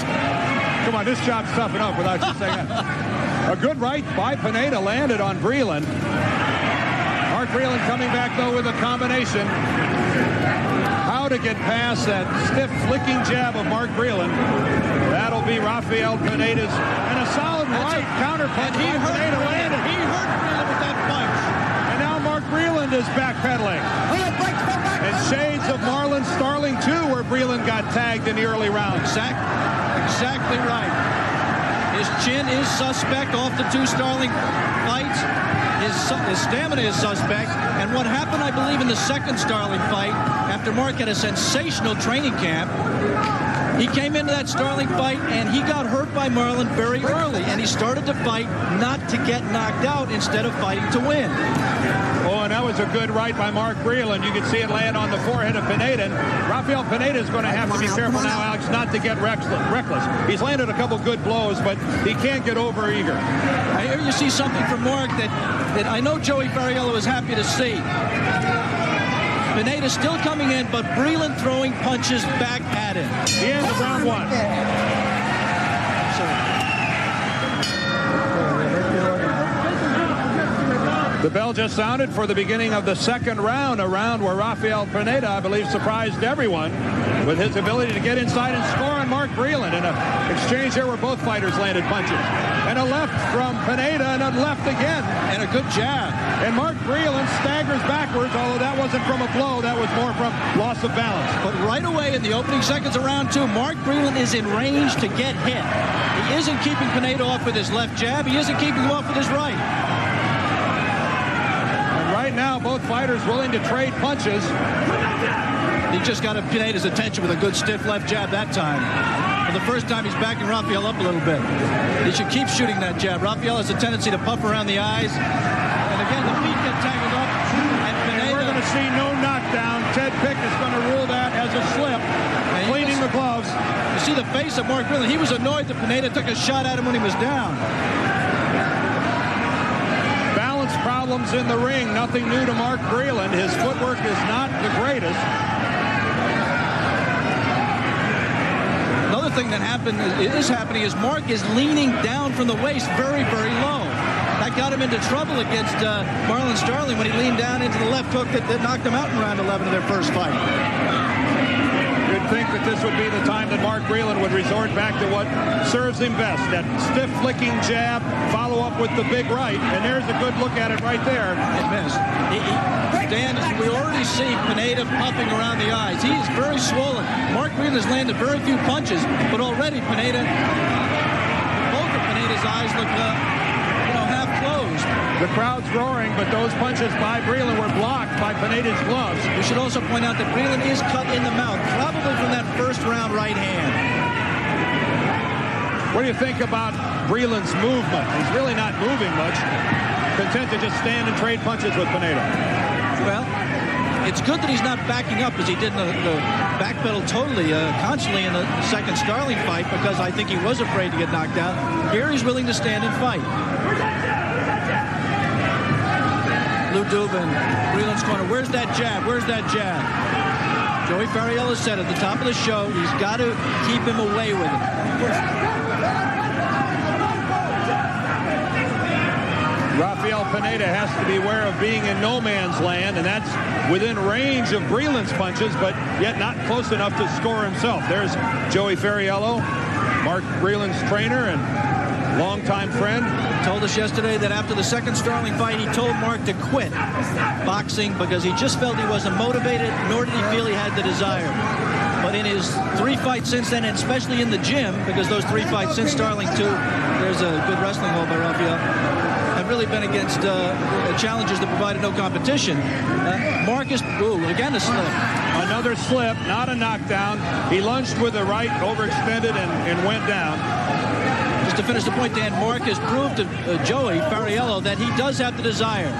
Come on, this job's tough enough without you saying that. A good right by Pineda landed on Breland. Mark Breland coming back, though, with a combination. How to get past that stiff, flicking jab of Mark Breland. That'll be Rafael Pineda's. And a solid right counterpunch. He hurt Breland with that punch. And now Mark Breland is backpedaling. And shades of Marlon Starling, too, where Breland got tagged in the early rounds. Exactly right. His chin is suspect off the 2 Starling fights. His stamina is suspect. And what happened, I believe, in the second Starling fight, after Mark had a sensational training camp, he came into that Starling fight and he got hurt by Marlon very early. And he started to fight not to get knocked out instead of fighting to win. Oh, and that was a good right by Mark Breland. You can see it land on the forehead of Pineda. And Rafael Pineda is going to have to be careful now, Alex, not to get reckless. He's landed a couple good blows, but he can't get over eager. I hear you see something from Mark that I know Joey Fariello is happy to see. Pineda still coming in, but Breland throwing punches back at him. The end of round 1. The bell just sounded for the beginning of the second round, a round where Rafael Pineda, I believe, surprised everyone with his ability to get inside and score on Mark Breland in an exchange there where both fighters landed punches. And a left from Pineda and a left again. And a good jab. And Mark Breland staggers backwards, although that wasn't from a blow, that was more from loss of balance. But right away in the opening seconds of round 2, Mark Breland is in range to get hit. He isn't keeping Pineda off with his left jab. He isn't keeping him off with his right. Right now, both fighters willing to trade punches. He just got Pineda's attention with a good stiff left jab that time. For the first time, he's backing Rafael up a little bit. He should keep shooting that jab. Rafael has a tendency to puff around the eyes. And again, the feet get tangled up. And Pineda, we're going to see no knockdown. Ted Pick is going to rule that as a slip. Cleaning the gloves. You see the face of Mark Breland. He was annoyed that Pineda took a shot at him when he was down. Problems in the ring, nothing new to Mark Breland. His footwork is not the greatest. Another thing that is happening is Mark is leaning down from the waist very, very low. That got him into trouble against Marlon Starling when he leaned down into the left hook that knocked him out in round 11 of their first fight. You'd think that this would be the time that Mark Breland would resort back to what serves him best, that stiff flicking jab, follow up with the big right, and there's a good look at it right there. It missed. Dan, we already see Pineda puffing around the eyes. He is very swollen. Mark Breland has landed very few punches, but already Pineda, both of Pineda's eyes look half closed. The crowd's roaring, but those punches by Breland were blocked by Pineda's gloves. We should also point out that Breland is cut in the mouth, probably from that first round right hand. What do you think about Breland's movement? He's really not moving much. Content to just stand and trade punches with Pineda. Well, it's good that he's not backing up as he did in the backpedal totally, constantly in the second Starling fight, because I think he was afraid to get knocked out. Here he's willing to stand and fight. Lou Dubin, Breland's corner. Where's that jab? Where's that jab? Joey Fariello said at the top of the show, he's got to keep him away with it. Rafael Pineda has to be aware of being in no man's land, and that's within range of Breland's punches, but yet not close enough to score himself. There's Joey Fariello, Mark Breland's trainer and longtime friend. Told us yesterday that after the second Starling fight, he told Mark to quit boxing because he just felt he wasn't motivated, nor did he feel he had the desire. But in his 3 fights since then, and especially in the gym, because those 3 fights since Starling 2, there's a good wrestling hold by Rafael, have really been against challengers that provided no competition. Marcus, again a slip. Another slip, not a knockdown. He lunged with the right, overextended, and went down. Just to finish the point, Dan, Mark has proved to Joey Fariello that he does have the desire.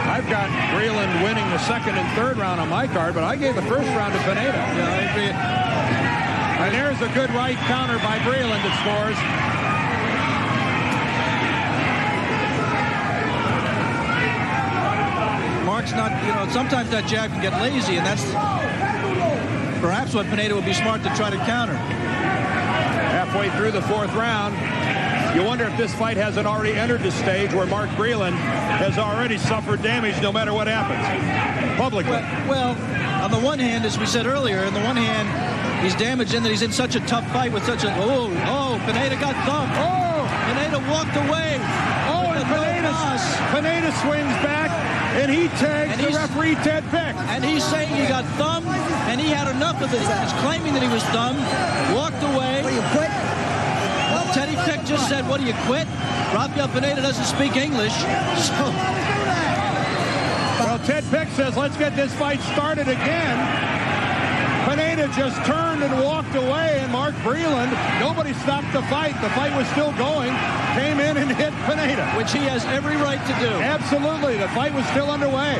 I've got Breland winning the second and third round on my card, but I gave the first round to Pineda. Yeah, I agree. And there's a good right counter by Breland that scores. Mark's not, sometimes that jab can get lazy, and that's perhaps what Pineda would be smart to try to counter. Halfway through the fourth round, you wonder if this fight hasn't already entered the stage where Mark Breland has already suffered damage no matter what happens publicly. Well, on the one hand, as we said earlier, on the one hand, he's damaged in that he's in such a tough fight with such a... Pineda got thumped. Pineda walked away. And Pineda swings back, and he tags the referee, Ted Pick. And he's saying he got thumbed, and he had enough of it. He's claiming that he was thumbed, walked away. What, you quit? Teddy Pick just said, what, do you quit? Rafael Pineda doesn't speak English, so... Well, Ted Pick says, let's get this fight started again. Pineda just turned and walked away, and Mark Breland, nobody stopped the fight. The fight was still going, came in and hit Pineda. Which he has every right to do. Absolutely. The fight was still underway.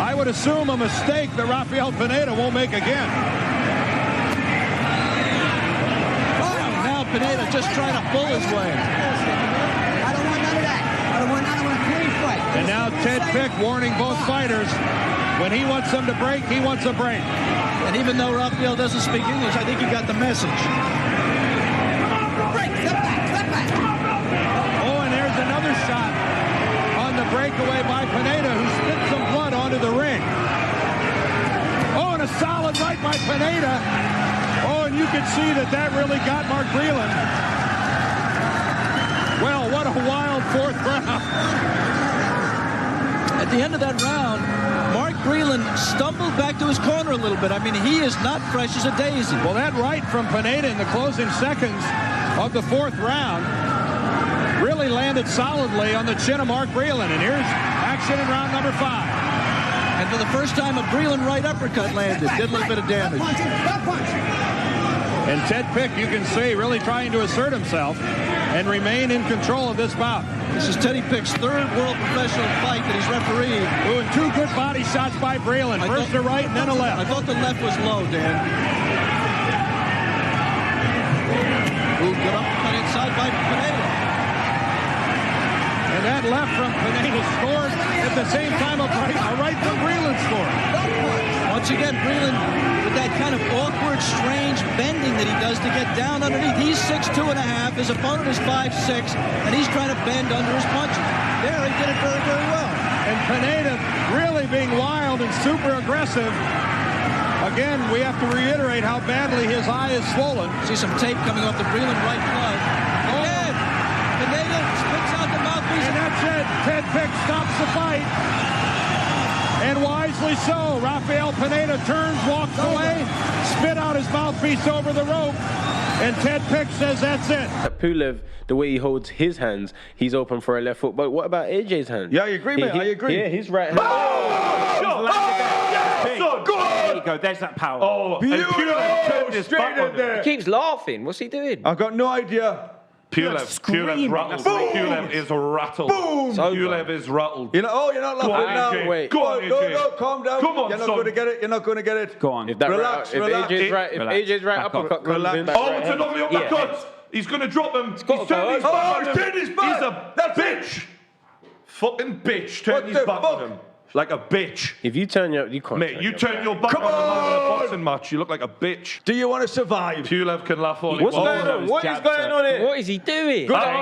I would assume a mistake that Rafael Pineda won't make again. Now Pineda just trying to pull his way. I don't want none of that. I don't want a clean fight. And now Ted Pick warning both fighters. When he wants them to break, he wants a break. And even though Rafael doesn't speak English, I think he got the message. And there's another shot on the breakaway by Pineda, who spit some blood onto the ring. And a solid right by Pineda. And you could see that really got Mark Breland. Well, what a wild fourth round. At the end of that round, Mark Breland stumbled back to his corner a little bit. I mean, he is not fresh as a daisy. Well, that right from Pineda in the closing seconds of the fourth round really landed solidly on the chin of Mark Breland. And here's action in round number 5. And for the first time, a Breland right uppercut landed. Did a little bit of damage. And Ted Pick, you can see, really trying to assert himself and remain in control of this bout. This is Teddy Pick's third world professional fight that he's refereed. And 2 good body shots by Breland. First a right and then a left. I thought the left was low, Dan. Good uppercut inside by Pineda. And that left from Pineda scored at the same time a right from Breland scored. Once again, Breland with that kind of awkward, strange bending that he does to get down underneath. He's 6'2.5", his opponent is 5'6", and he's trying to bend under his punches. There, he did it very, very well. And Pineda really being wild and super aggressive. Again, we have to reiterate how badly his eye is swollen. See some tape coming off the Breland right glove. Again, Pineda spits out the mouthpiece. And that's it. Ted Pick stops the fight. And wisely so. Rafael Pineda turns, walks away, spit out his mouthpiece over the rope. And Ted Pick says that's it. Pulev, the way he holds his hands, he's open for a left foot. But what about AJ's hand? Yeah, I agree, mate. I agree. Yeah, his right hand. There you go. There's that power. Oh, beautiful. Straight in there. He keeps laughing. What's he doing? I've got no idea. Pulev's rattled. Pulev is rattled. Boom. Pulev is rattled. You're not laughing now. Wait. Go on, no, calm down. Come on, You're not going to get it. You're not going to get it. Go on. If relax. AJ's right, uppercut comes in. Oh, it's a lovely uppercut. Yeah. He's going to drop him. He's turned his back on him. He's turned his back. He's a bitch. Fucking bitch. Turn his back on him. Like a bitch. If you turn your... You can't. Mate, you turn your back on him in a boxing match. You look like a bitch. Do you want to survive? Pulev can laugh all he wants. What's going on? What is going on here? What is he doing? What did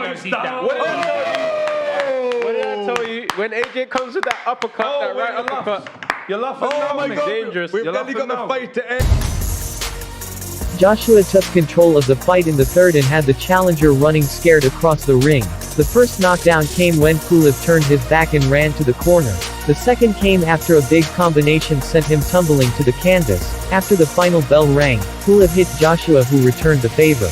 I tell you? When AJ comes with that uppercut, that right uppercut... You're laughing now. Oh my God. Dangerous. We've nearly got the fight to end. Joshua took control of the fight in the third and had the challenger running scared across the ring. The first knockdown came when Pulev turned his back and ran to the corner. The second came after a big combination sent him tumbling to the canvas. After the final bell rang, Pulev hit Joshua, who returned the favor.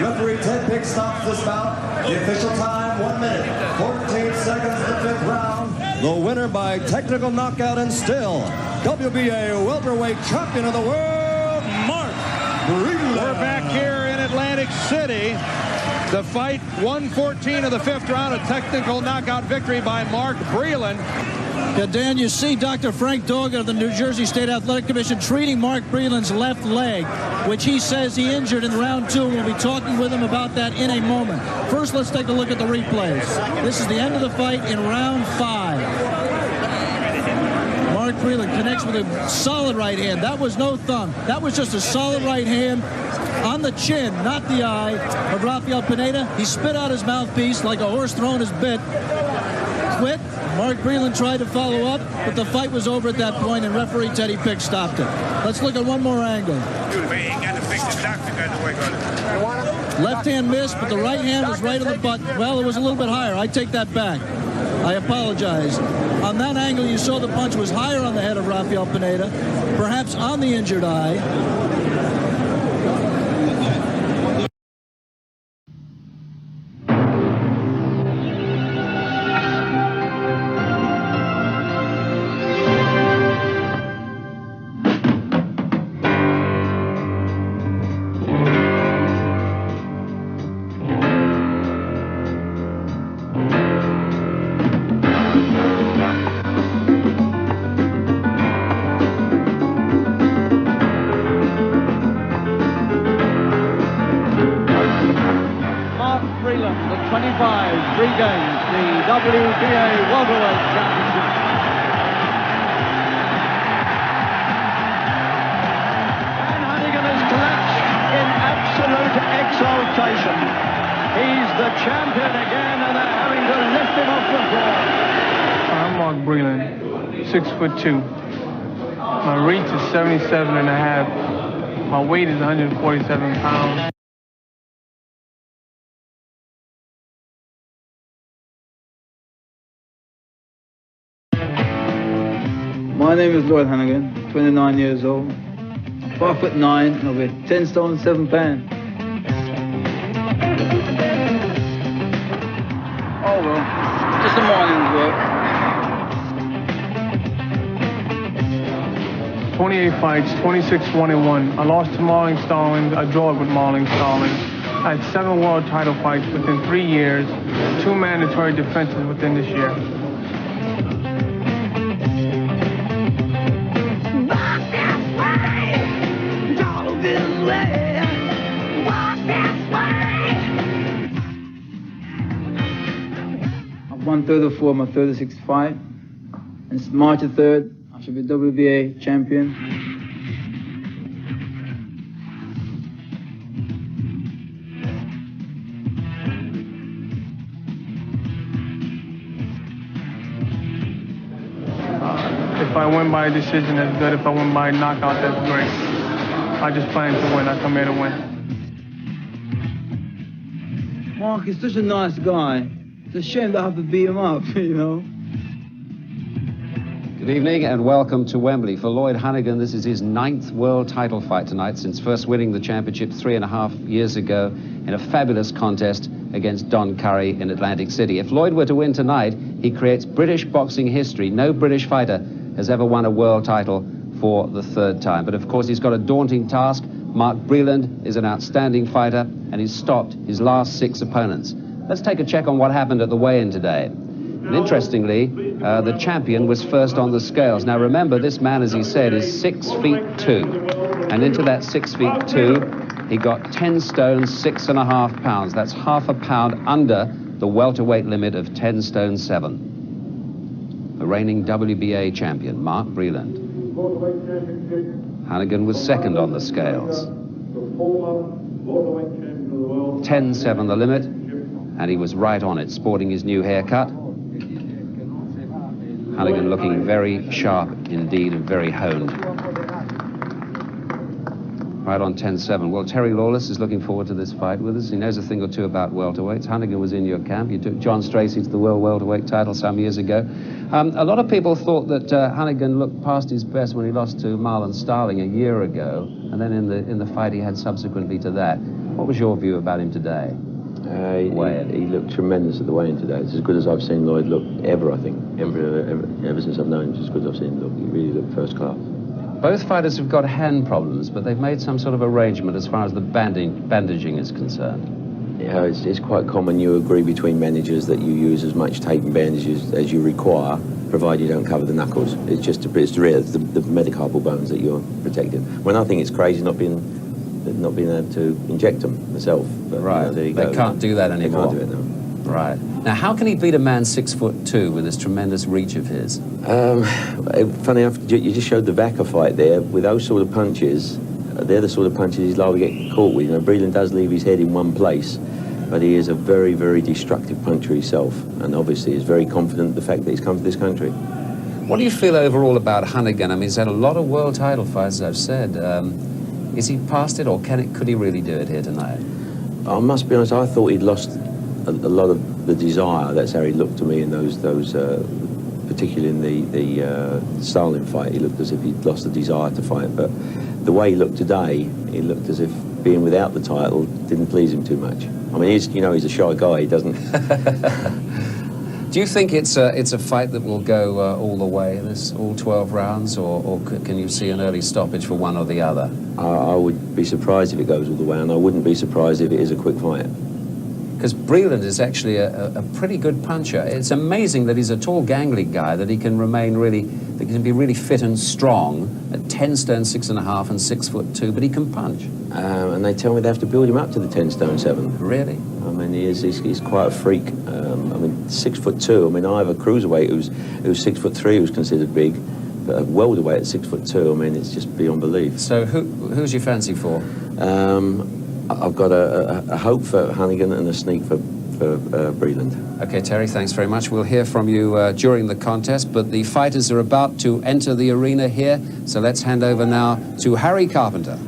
Referee Ted Pick stops this bout. The official time, 1 minute, 14 seconds, the fifth round. The winner by technical knockout and still WBA welterweight champion of the world, Mark Breland. We're back here in Atlantic City. The fight, 1:14 of the fifth round, a technical knockout victory by Mark Breland. Yeah, Dan, you see Dr. Frank Doga of the New Jersey State Athletic Commission treating Mark Breland's left leg, which he says he injured in round 2. We'll be talking with him about that in a moment. First, let's take a look at the replays. This is the end of the fight in round 5. Mark Breland connects with a solid right hand. That was no thumb. That was just a solid right hand on the chin, not the eye, of Rafael Pineda. He spit out his mouthpiece like a horse throwing his bit. Quit. Mark Breland tried to follow up, but the fight was over at that point, and referee Teddy Pick stopped it. Let's look at one more angle. Left hand missed, but the right hand was right on the butt. Well, it was a little bit higher. I take that back. I apologize. On that angle, you saw the punch was higher on the head of Rafael Pineda, perhaps on the injured eye. Regains the WBA welterweight championship. And Huntington has collapsed in absolute exaltation. He's the champion again, and they're having to lift him off the floor. I'm Mark Breland, 6'2". My reach is 77.5. My weight is 147 pounds. My name is Lloyd Hannigan, 29 years old, 5'9", and I weigh 10 stone 7 pounds. Oh well, just a morning's work. 28 fights, 26-1-1. I lost to Marlon Starling. I drew with Marlon Starling. I had 7 world title fights within 3 years, 2 mandatory defenses within this year. I've won 3rd or 4th, my 3rd or 6th fight. And it's March the 3rd. I should be WBA champion. If I win by decision, that's good. If I win by knockout, that's great. I just plan to win. I come here to win. Mark is such a nice guy. It's a shame to have to beat him up, you know. Good evening and welcome to Wembley. For Lloyd Honeyghan, this is his 9th world title fight tonight since first winning the championship 3.5 years ago in a fabulous contest against Don Curry in Atlantic City. If Lloyd were to win tonight, he creates British boxing history. No British fighter has ever won a world title for the 3rd time. But of course, he's got a daunting task. Mark Breland is an outstanding fighter and he's stopped his last 6 opponents. Let's take a check on what happened at the weigh-in today. And interestingly, the champion was first on the scales. Now remember, this man, as he said, is 6'2". And into that 6'2", he got 10 stone, 6.5 pounds. That's half a pound under the welterweight limit of 10 stone 7. The reigning WBA champion, Mark Breland. Honeyghan was second on the scales. 10-7 the limit, and he was right on it, sporting his new haircut. Honeyghan looking very sharp indeed and very honed. Right on 10-7. Well, Terry Lawless is looking forward to this fight with us. He knows a thing or two about welterweights. Honeyghan was in your camp. You took John Stracey to the world welterweight title some years ago. A lot of people thought that Honeyghan looked past his best when he lost to Marlon Starling a year ago, and then in the fight he had subsequently to that. What was your view about him today? He looked tremendous at the weigh-in today. It's as good as I've seen Lloyd look ever, I think. Ever since I've known him, it's as good as I've seen him look. He really looked first class. Both fighters have got hand problems, but they've made some sort of arrangement as far as the bandaging is concerned. Yeah, it's quite common, you agree between managers that you use as much tape and bandages as you require, provided you don't cover the knuckles. It's just the metacarpal bones that you're protecting. When I think it's crazy not being able to inject them myself. But, right, they can't do that anymore. They can't do it now. Right. Now, how can he beat a man 6'2" with this tremendous reach of his? Funny enough, you just showed the Vaca fight there. With those sort of punches, they're the sort of punches he's liable to get caught with. You know, Breland does leave his head in one place, but he is a very, very destructive puncher himself, and obviously is very confident in the fact that he's come to this country. What do you feel overall about Honeyghan? I mean, he's had a lot of world title fights, as I've said. Is he past it, or could he really do it here tonight? I must be honest, I thought he'd lost a lot of the desire. That's how he looked to me in those particularly in the Starling fight. He looked as if he'd lost the desire to fight, but the way he looked today, he looked as if being without the title didn't please him too much. I mean, he's a shy guy. He doesn't. Do you think it's a fight that will go all the way, all 12 rounds, or can you see an early stoppage for one or the other? I would be surprised if it goes all the way, and I wouldn't be surprised if it is a quick fight. Because Breland is actually a pretty good puncher. It's amazing that he's a tall, gangly guy, that he can that he can be really fit and strong at 10 stone 6.5 and 6'2", but he can punch. And they tell me they have to build him up to the 10 stone 7. Really? I mean, he's quite a freak. I mean, 6'2". I mean, I have a cruiserweight who's 6'3", who's considered big, but a welterweight at 6'2". I mean, it's just beyond belief. So who's your fancy for? I've got a hope for Honeyghan and a sneak for Breland. Okay, Terry, thanks very much. We'll hear from you during the contest, but the fighters are about to enter the arena here, so let's hand over now to Harry Carpenter.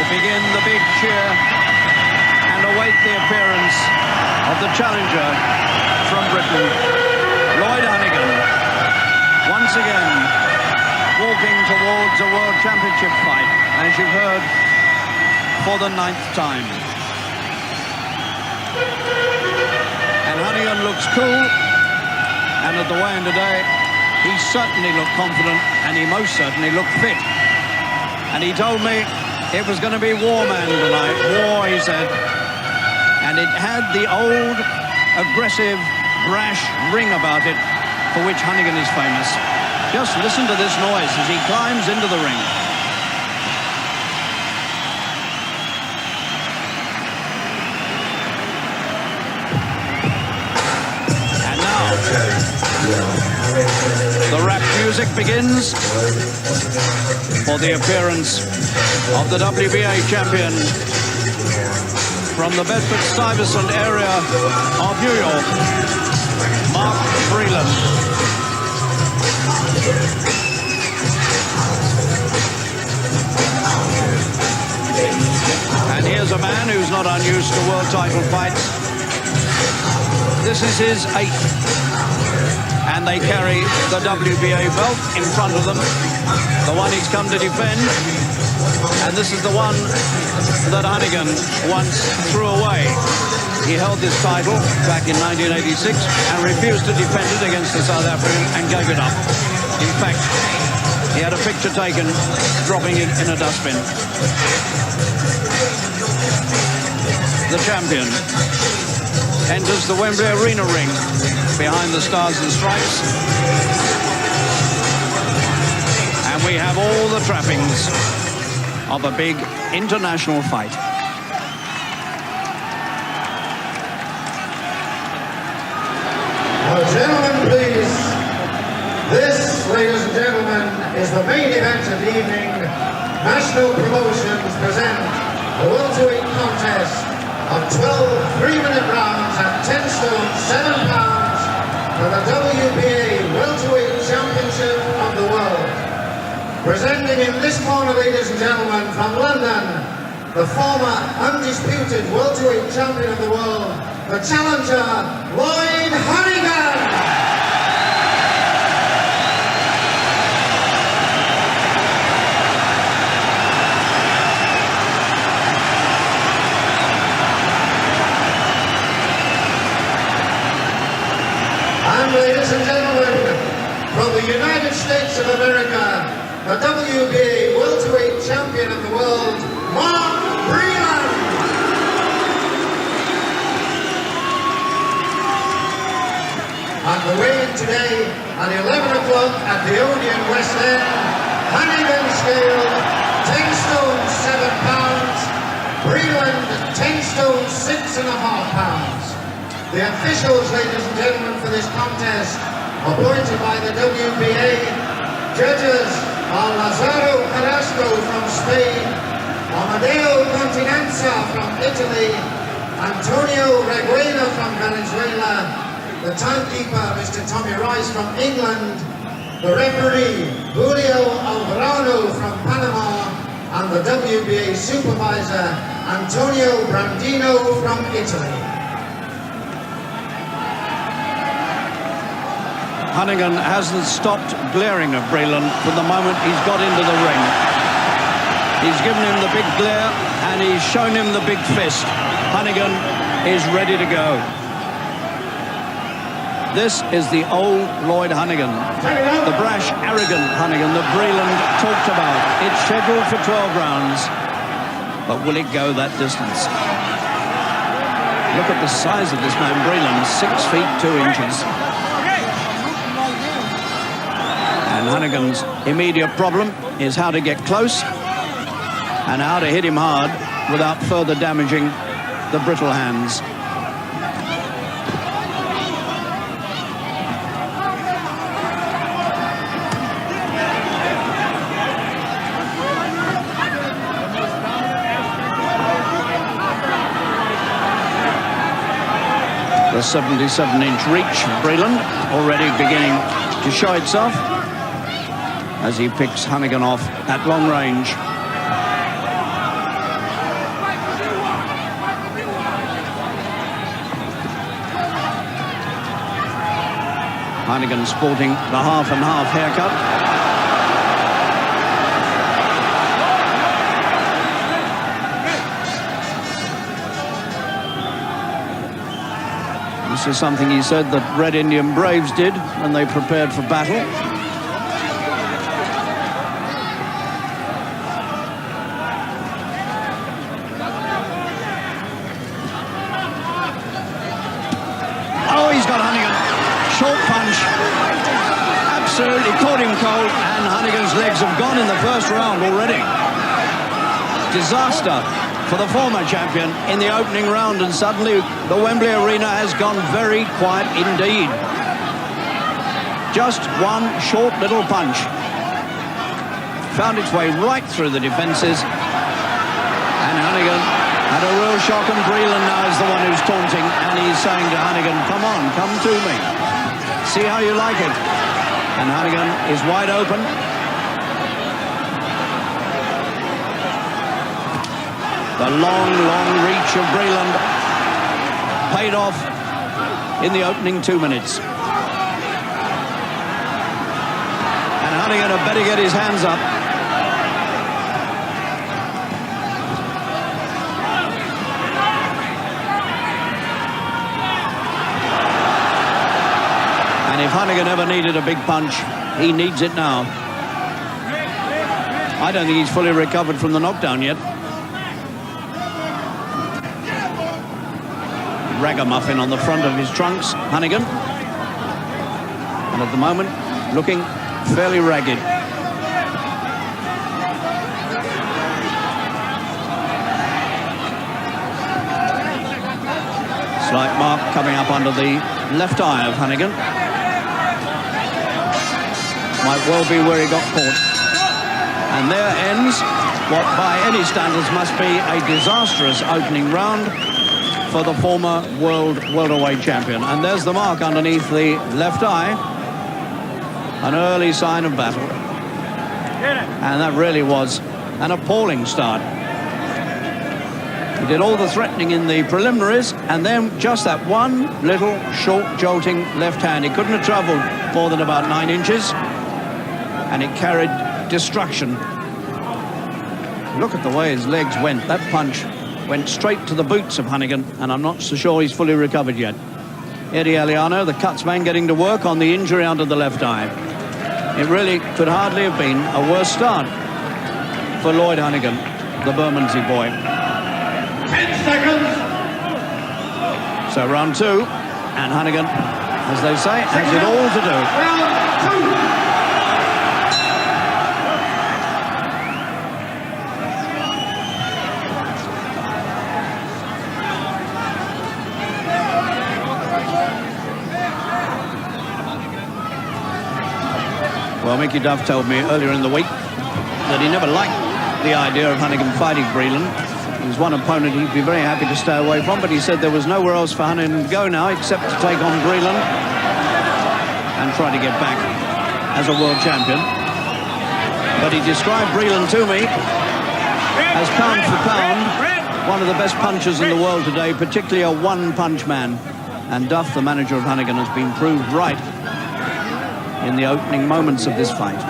Begin the big cheer and await the appearance of the challenger from Britain, Lloyd Honeyghan. Once again, working towards a World Championship fight, as you've heard, for the 9th time. And Hannigan looks cool, and at the weigh-in today, he certainly looked confident, and he most certainly looked fit. And he told me it was going to be war man tonight. War, he said. And it had the old, aggressive, brash ring about it for which Hannigan is famous. Just listen to this noise as he climbs into the ring. And now, the rap music begins for the appearance of the WBA champion from the Bedford-Stuyvesant area of New York, Mark Breland. And here's a man who's not unused to world title fights. This is his 8th. And they carry the WBA belt in front of them, the one he's come to defend. And this is the one that Hannigan once threw away. He held this title back in 1986 and refused to defend it against the South African and gave it up. In fact, he had a picture taken dropping it in a dustbin. The champion enters the Wembley Arena ring behind the Stars and Stripes. And we have all the trappings of a big international fight. Now, gentlemen, please. This, ladies and gentlemen, is the main event of the evening. National Promotions present the welterweight contest of 12 3-minute rounds at 10 stone, 7 pounds for the WBA Welterweight Championship of the World. Presenting in this corner, ladies and gentlemen, from London, the former undisputed welterweight champion of the world, the challenger, Lloyd Hannigan. And ladies and gentlemen, from the United States of America, the WBA welterweight champion of the world, Mark Breland. And the weigh-in today at 11 o'clock at the Odeon West End, Hannigan scale, 10 stone 7 pounds, Breland 10 stone 6.5 pounds. The officials, ladies and gentlemen, for this contest, appointed by the WBA, judges are Lazaro Carrasco from Spain, Amadeo Continenza from Italy, Antonio Reguena from Venezuela, the timekeeper, Mr. Tommy Rice from England, the referee, Julio Alvarado from Panama, and the WBA supervisor, Antonio Brandino from Italy. Hannigan hasn't stopped glaring at Breland from the moment he's got into the ring. He's given him the big glare and he's shown him the big fist. Hannigan is ready to go. This is the old Lloyd Hannigan, the brash, arrogant Hannigan that Breland talked about. It's scheduled for 12 rounds, but will it go that distance? Look at the size of this man, Breland, 6 feet 2 inches. And Hannigan's immediate problem is how to get close and how to hit him hard without further damaging the brittle hands. The 77-inch reach of Breland already beginning to show itself as he picks Hannigan off at long range. Hannigan sporting the half and half haircut. This is something he said that Red Indian Braves did when they prepared for battle. Oh, he's got Hannigan. Short punch. Absolutely caught him cold, and Hannigan's legs have gone in the first round already. Disaster for the former champion in the opening round, and suddenly the Wembley Arena has gone very quiet indeed. Just one short little punch. Found its way right through the defences, and Hannigan had a real shock, and Breland now is the one who's taunting, and he's saying to Hannigan, come on, come to me. See how you like it. And Hannigan is wide open. The long, long reach of Breland paid off in the opening 2 minutes. And Hannigan had better get his hands up. And if Hannigan ever needed a big punch, he needs it now. I don't think he's fully recovered from the knockdown yet. Ragamuffin on the front of his trunks, Hannigan. And at the moment, looking fairly ragged. Slight mark coming up under the left eye of Hannigan. Might well be where he got caught. And there ends what by any standards must be a disastrous opening round for the former world welterweight champion. And there's the mark underneath the left eye. An early sign of battle. And that really was an appalling start. He did all the threatening in the preliminaries, and then just that one little short jolting left hand. He couldn't have travelled more than about 9 inches, and it carried destruction. Look at the way his legs went. That punch went straight to the boots of Hannigan, and I'm not so sure he's fully recovered yet. Eddie Aliano, the cuts man, getting to work on the injury under the left eye. It really could hardly have been a worse start for Lloyd Hannigan, the Bermondsey boy. 10 seconds. So round 2, and Hannigan, as they say, has it all to do. Round 2. Well, Mickey Duff told me earlier in the week that he never liked the idea of Hannigan fighting Breland. He was one opponent he'd be very happy to stay away from, but he said there was nowhere else for Hannigan to go now except to take on Breland and try to get back as a world champion. But he described Breland to me as pound for pound one of the best punchers in the world today, particularly a one-punch man. And Duff, the manager of Hannigan, has been proved right in the opening moments of this fight.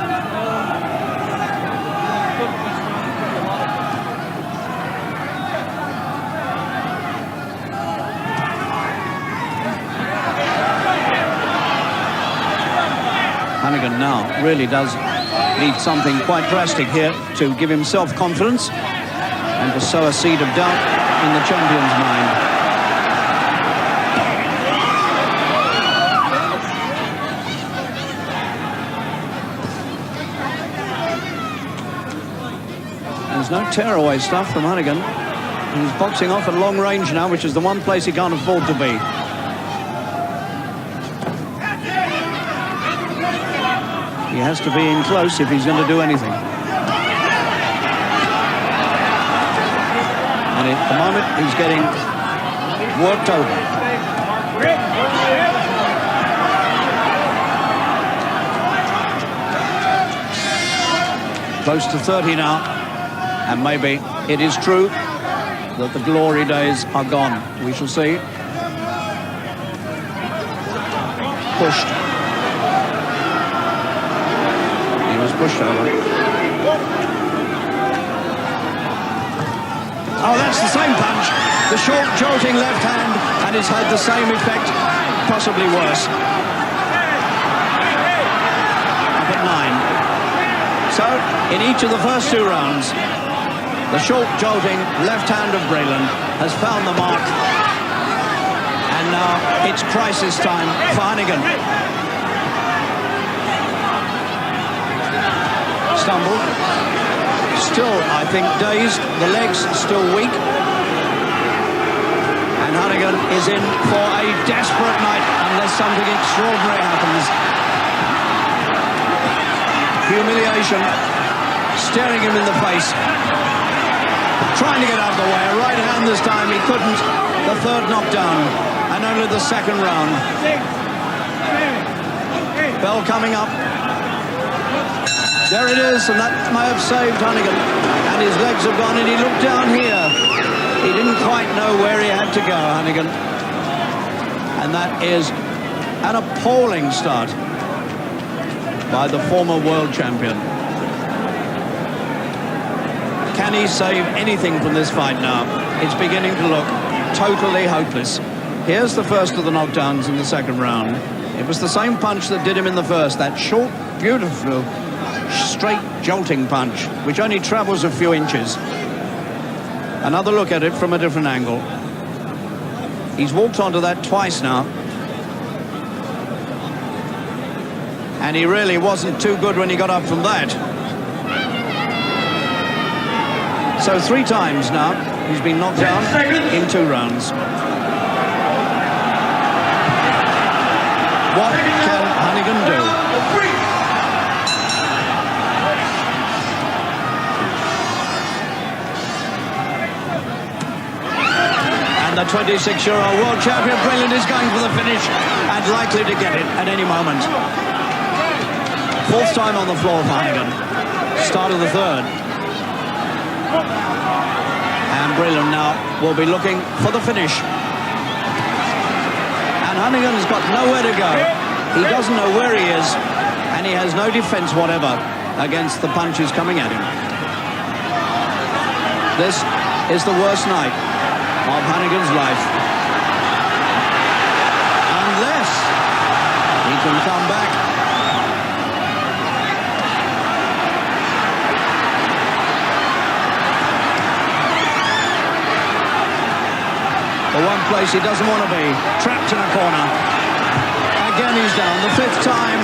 Hannigan now really does need something quite drastic here to give himself confidence and to sow a seed of doubt in the champion's mind. There's no tearaway stuff from Hannigan. He's boxing off at long range now, which is the one place he can't afford to be. He has to be in close if he's going to do anything. And at the moment, he's getting worked over. Close to 30 now. And maybe it is true that the glory days are gone. We shall see. Pushed. He was pushed over. Oh, that's the same punch. The short, jolting left hand, and it's had the same effect possibly worse. Up at 9. So, in each of the first 2 rounds, the short, jolting left hand of Breland has found the mark. And now it's crisis time for Hannigan. Stumble. Still, I think, dazed. The legs still weak. And Hannigan is in for a desperate night unless something extraordinary happens. Humiliation staring him in the face. Trying to get out of the way. A right hand this time. He couldn't. The third knockdown. And only the second round. Bell coming up. There it is, and that may have saved Hannigan. And his legs have gone, and he looked down here. He didn't quite know where he had to go, Hannigan. And that is an appalling start by the former world champion. Can he save anything from this fight now? It's beginning to look totally hopeless. Here's the first of the knockdowns in the second round. It was the same punch that did him in the first, that short, beautiful, straight jolting punch, which only travels a few inches. Another look at it from a different angle. He's walked onto that twice now. And he really wasn't too good when he got up from that. So 3 times now, he's been knocked down in 2 rounds. What can Hannigan do? And the 26-year-old world champion Breland is going for the finish and likely to get it at any moment. 4th time on the floor for Hannigan. Start of the 3rd. And Breland now will be looking for the finish. And Hannigan has got nowhere to go. He doesn't know where he is, and he has no defense whatever against the punches coming at him. This is the worst night of Hannigan's life. Unless he can come back. The one place he doesn't want to be, trapped in a corner. Again he's down, the 5th time,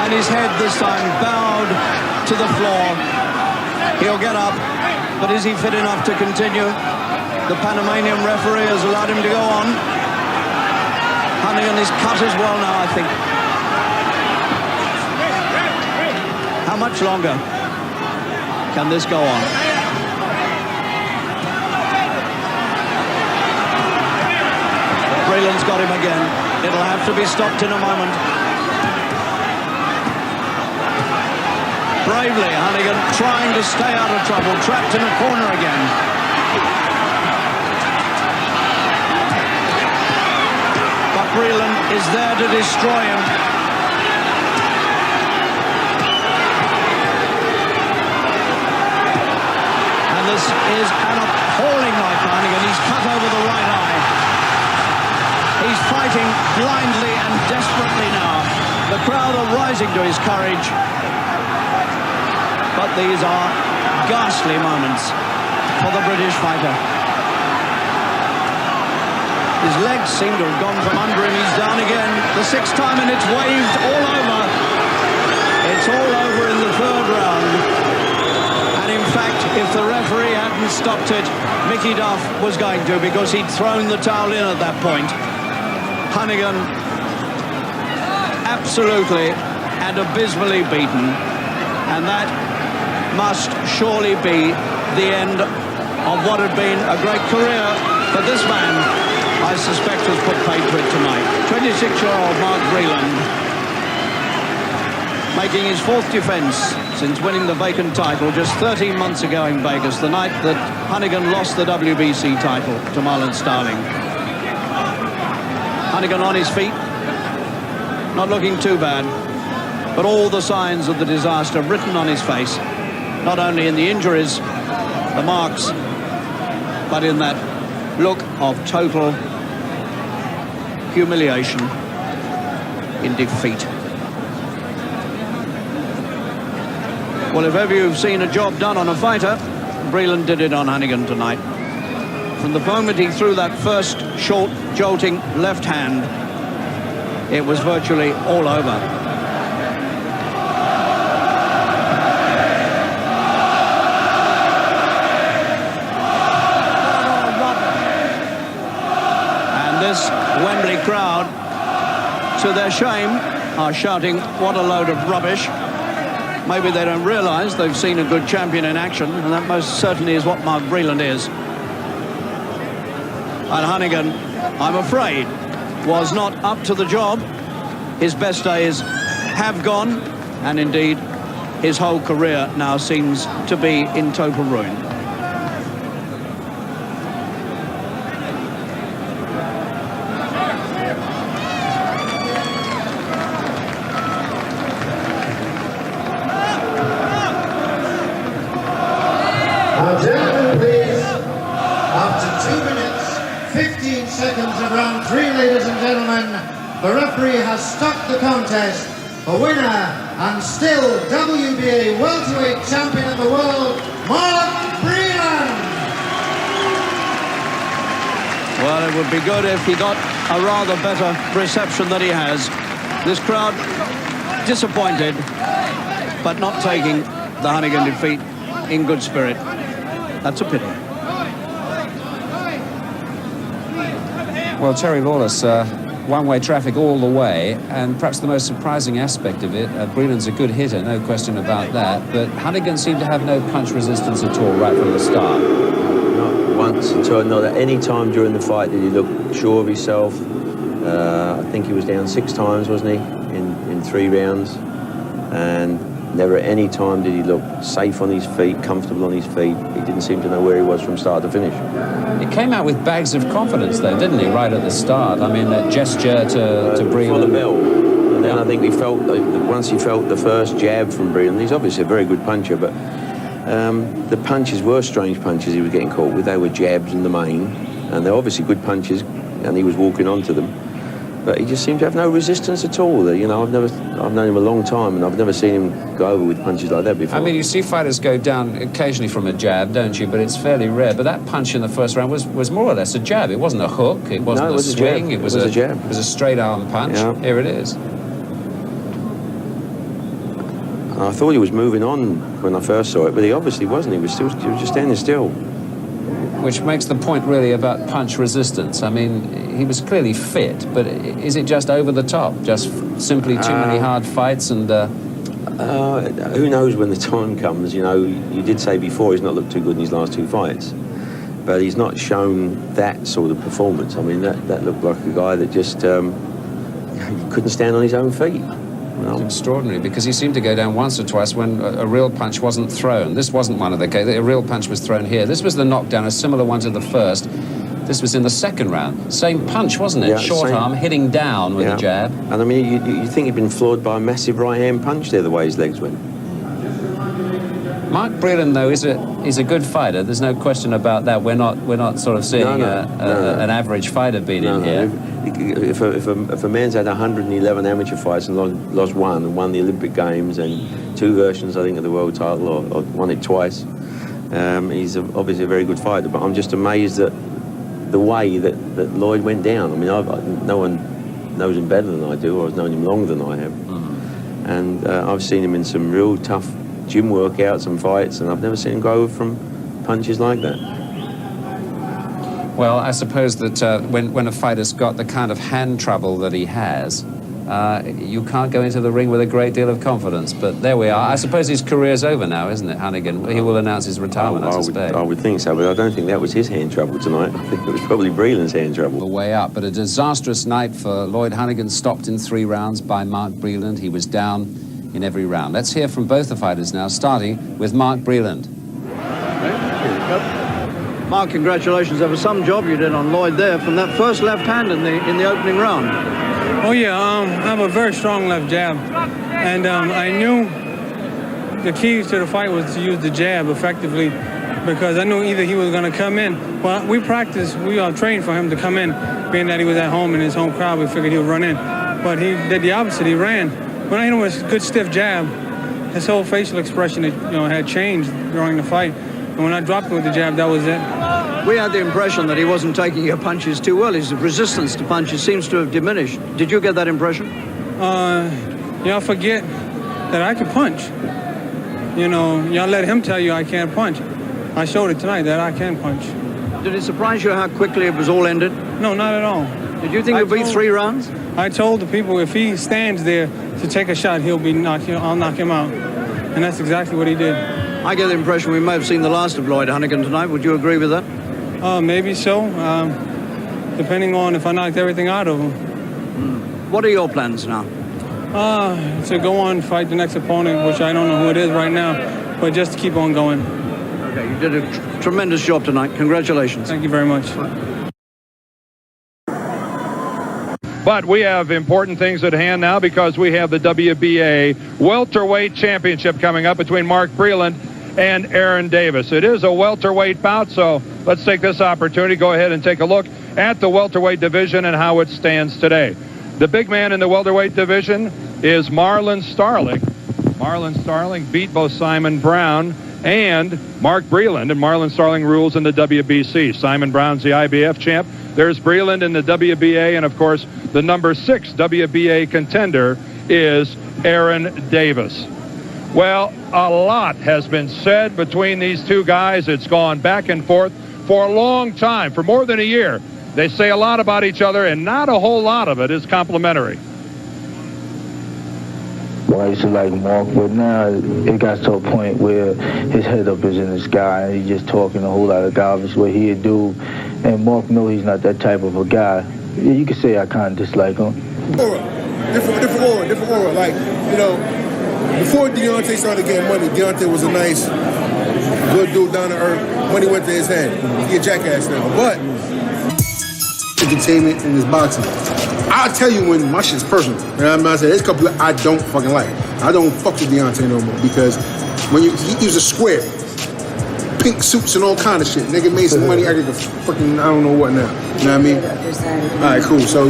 and his head this time bowed to the floor. He'll get up, but is he fit enough to continue? The Panamanian referee has allowed him to go on. Hannigan is cut as well now, I think. How much longer can this go on? Breland's got him again. It'll have to be stopped in a moment. Bravely, Hannigan trying to stay out of trouble, trapped in a corner again. But Breland is there to destroy him. And this is an appalling night for Hannigan. He's cut over the right eye. He's fighting blindly and desperately now. The crowd are rising to his courage. But these are ghastly moments for the British fighter. His legs seem to have gone from under him. He's down again. The 6th time, and it's waved all over. It's all over in the 3rd round. And in fact, if the referee hadn't stopped it, Mickey Duff was going to, because he'd thrown the towel in at that point. Hannigan absolutely and abysmally beaten, and that must surely be the end of what had been a great career for this man. I suspect has put paid to it tonight. 26-year-old Mark Breland, making his 4th defence since winning the vacant title just 13 months ago in Vegas, the night that Hannigan lost the WBC title to Marlon Starling. Hannigan on his feet, not looking too bad, but all the signs of the disaster written on his face, not only in the injuries, the marks, but in that look of total humiliation in defeat. Well, if ever you've seen a job done on a fighter, Breland did it on Hannigan tonight. From the moment he threw that first short, jolting left hand, it was virtually all over. And this Wembley crowd, to their shame, are shouting, "What a load of rubbish." Maybe they don't realise they've seen a good champion in action, and that most certainly is what Mark Breland is. And Hannigan, I'm afraid, was not up to the job. His best days have gone, and indeed, his whole career now seems to be in total ruin. Gentlemen, please, after 2 minutes, 15 seconds of round 3, ladies and gentlemen, the referee has stopped the contest. The winner and still WBA welterweight champion of the world, Mark Breland. Well, it would be good if he got a rather better reception than he has. This crowd disappointed, but not taking the Hannigan defeat in good spirit. That's a pity. Well, Terry Lawless, one-way traffic all the way, and perhaps the most surprising aspect of it, Breland's a good hitter, no question about that, but Hannigan seemed to have no punch resistance at all right from the start. Not once at all, not at any time during the fight did he look sure of himself. I think he was down 6 times, wasn't he, in 3 rounds, and never at any time did he look safe on his feet, comfortable on his feet. He didn't seem to know where he was from start to finish. He came out with bags of confidence, though, didn't he, right at the start? I mean, that gesture to Breland. For the bell. And then I think he felt, once he felt the first jab from Breland, he's obviously a very good puncher, but the punches were strange punches he was getting caught with. They were jabs in the main, and they're obviously good punches, and he was walking onto them. But he just seemed to have no resistance at all. You know, I've known him a long time, and I've never seen him go over with punches like that before. I mean, you see fighters go down occasionally from a jab, don't you? But it's fairly rare. But that punch in the first round was more or less a jab. It wasn't a hook. It wasn't a swing. It was a jab. It was a straight arm punch. Yeah. Here it is. I thought he was moving on when I first saw it, but he obviously wasn't. He was just standing still. Which makes the point really about punch resistance. I mean, he was clearly fit, but is it just over the top? Just simply too many hard fights and... who knows when the time comes, you know. You did say before he's not looked too good in his last 2 fights, but he's not shown that sort of performance. I mean, that looked like a guy that just couldn't stand on his own feet. It's extraordinary, because he seemed to go down once or twice when a real punch wasn't thrown. This wasn't one of the cases. A real punch was thrown here. This was the knockdown, a similar one to the first. This was in the second round. Same punch, wasn't it? Yeah, short arm, hitting down with a jab. And I mean, you think he'd been floored by a massive right-hand punch there, the way his legs went. Mark Breland, though, is a good fighter. There's no question about that. We're not sort of seeing an average fighter beat in here. If a man's had 111 amateur fights and lost 1 and won the Olympic Games and 2 versions, I think, of the world title, or won it twice, he's obviously a very good fighter. But I'm just amazed at the way that Lloyd went down. I mean, no one knows him better than I do, or has known him longer than I have. Mm-hmm. And I've seen him in some real tough gym workouts and fights, and I've never seen him go over from punches like that. Well, I suppose that when a fighter's got the kind of hand trouble that he has, you can't go into the ring with a great deal of confidence. But there we are. I suppose his career's over now, isn't it, Hannigan? He will announce his retirement, I suspect. I would think so, but I don't think that was his hand trouble tonight. I think it was probably Breland's hand trouble. The way up, but a disastrous night for Lloyd Hannigan, stopped in 3 rounds by Mark Breland. He was down in every round. Let's hear from both the fighters now, starting with Mark Breland. Mark, congratulations. There was some job you did on Lloyd there from that first left hand in the opening round. Oh yeah, I have a very strong left jab, and I knew the key to the fight was to use the jab effectively, because I knew either he was going to come in. Well, we trained for him to come in, being that he was at home in his home crowd. We figured he would run in. but he did the opposite. He ran. When I hit him with a good stiff jab, his whole facial expression, had changed during the fight. And when I dropped him with the jab, that was it. We had the impression that he wasn't taking your punches too well. His resistance to punches seems to have diminished. Did you get that impression? Y'all forget that I can punch. Y'all let him tell you I can't punch. I showed it tonight that I can punch. Did it surprise you how quickly it was all ended? No, not at all. Did you think it would be 3 rounds? I told the people if he stands there to take a shot, I'll knock him out. And that's exactly what he did. I get the impression we may have seen the last of Lloyd Honeyghan tonight. Would you agree with that? Maybe so, depending on if I knocked everything out of him. What are your plans now? To go on and fight the next opponent, which I don't know who it is right now, but just to keep on going. Okay, you did a tremendous job tonight. Congratulations. Thank you very much. But we have important things at hand now because we have the WBA welterweight championship coming up between Mark Breland and Aaron Davis. It is a welterweight bout, so let's take this opportunity, go ahead and take a look at the welterweight division and how it stands today. The big man in the welterweight division is Marlon Starling. Marlon Starling beat both Simon Brown and Mark Breland, and Marlon Starling rules in the WBC. Simon Brown's the IBF champ. There's Breland in the WBA, and of course, the number 6 WBA contender is Aaron Davis. Well, a lot has been said between these two guys. It's gone back and forth for a long time, for more than a year. They say a lot about each other, and not a whole lot of it is complimentary. Well, I used to like Mark, but now it got to a point where his head up is in the sky, and he's just talking a whole lot of garbage, what he'd do. And Mark knows he's not that type of a guy. You could say I kind of dislike him. Different aura. Like, before Deontay started getting money, Deontay was a nice, good dude, down to earth. Money went to his head. He's a jackass now. But entertainment and his boxing. I'll tell you when my shit's personal. You know what I mean? I said, there's a couple I don't fucking like. I don't fuck with Deontay no more because when he was a square. Pink suits and all kind of shit. Nigga made some money. I get the fucking, I don't know what now. You know what I mean? All right, cool. So,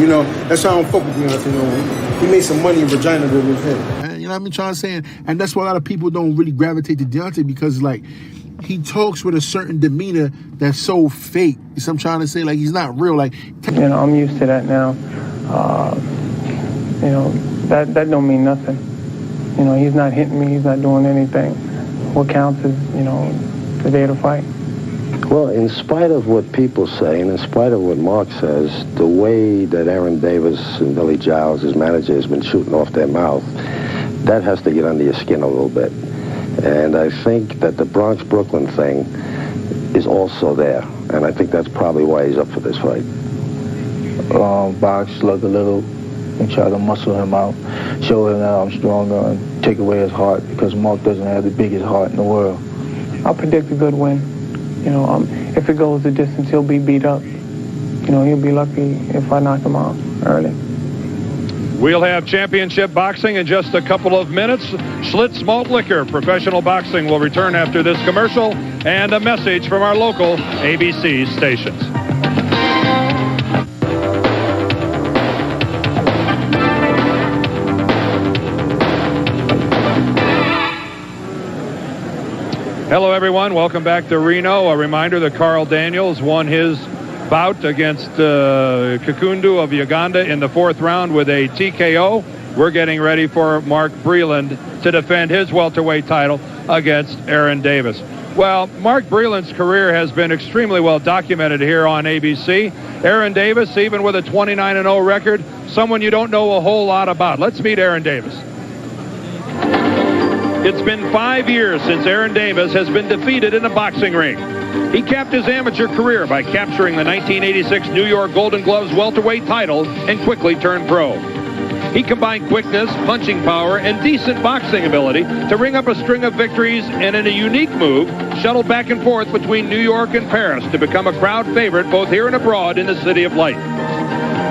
that's how I don't fuck with Deontay no more. He made some money in vagina with his head. You know what I mean? Trying to say, and that's why a lot of people don't really gravitate to Deontay because, like, he talks with a certain demeanor that's so fake. You see what I'm trying to say? Like, he's not real. Like, I'm used to that now. That don't mean nothing. He's not hitting me. He's not doing anything. What counts is, the day to fight. Well, in spite of what people say, and in spite of what Mark says, the way that Aaron Davis and Billy Giles, his manager, has been shooting off their mouth, that has to get under your skin a little bit. And I think that the Bronx-Brooklyn thing is also there, and I think that's probably why he's up for this fight. Box, slug a little, and try to muscle him out, show him that I'm stronger, and take away his heart, because Mark doesn't have the biggest heart in the world. I'll predict a good win. If it goes the distance, he'll be beat up. He'll be lucky if I knock him out early. We'll have championship boxing in just a couple of minutes. Schlitz Malt Liquor Professional Boxing will return after this commercial and a message from our local ABC stations. Hello, everyone. Welcome back to Reno. A reminder that Carl Daniels won his bout against Kakundu of Uganda in the 4th round with a TKO. We're getting ready for Mark Breland to defend his welterweight title against Aaron Davis. Well, Mark Breland's career has been extremely well documented here on ABC. Aaron Davis, even with a 29-0 record, someone you don't know a whole lot about. Let's meet Aaron Davis. It's been 5 years since Aaron Davis has been defeated in a boxing ring. He capped his amateur career by capturing the 1986 New York Golden Gloves welterweight title and quickly turned pro. He combined quickness, punching power, and decent boxing ability to ring up a string of victories and, in a unique move, shuttle back and forth between New York and Paris to become a crowd favorite both here and abroad in the City of Light.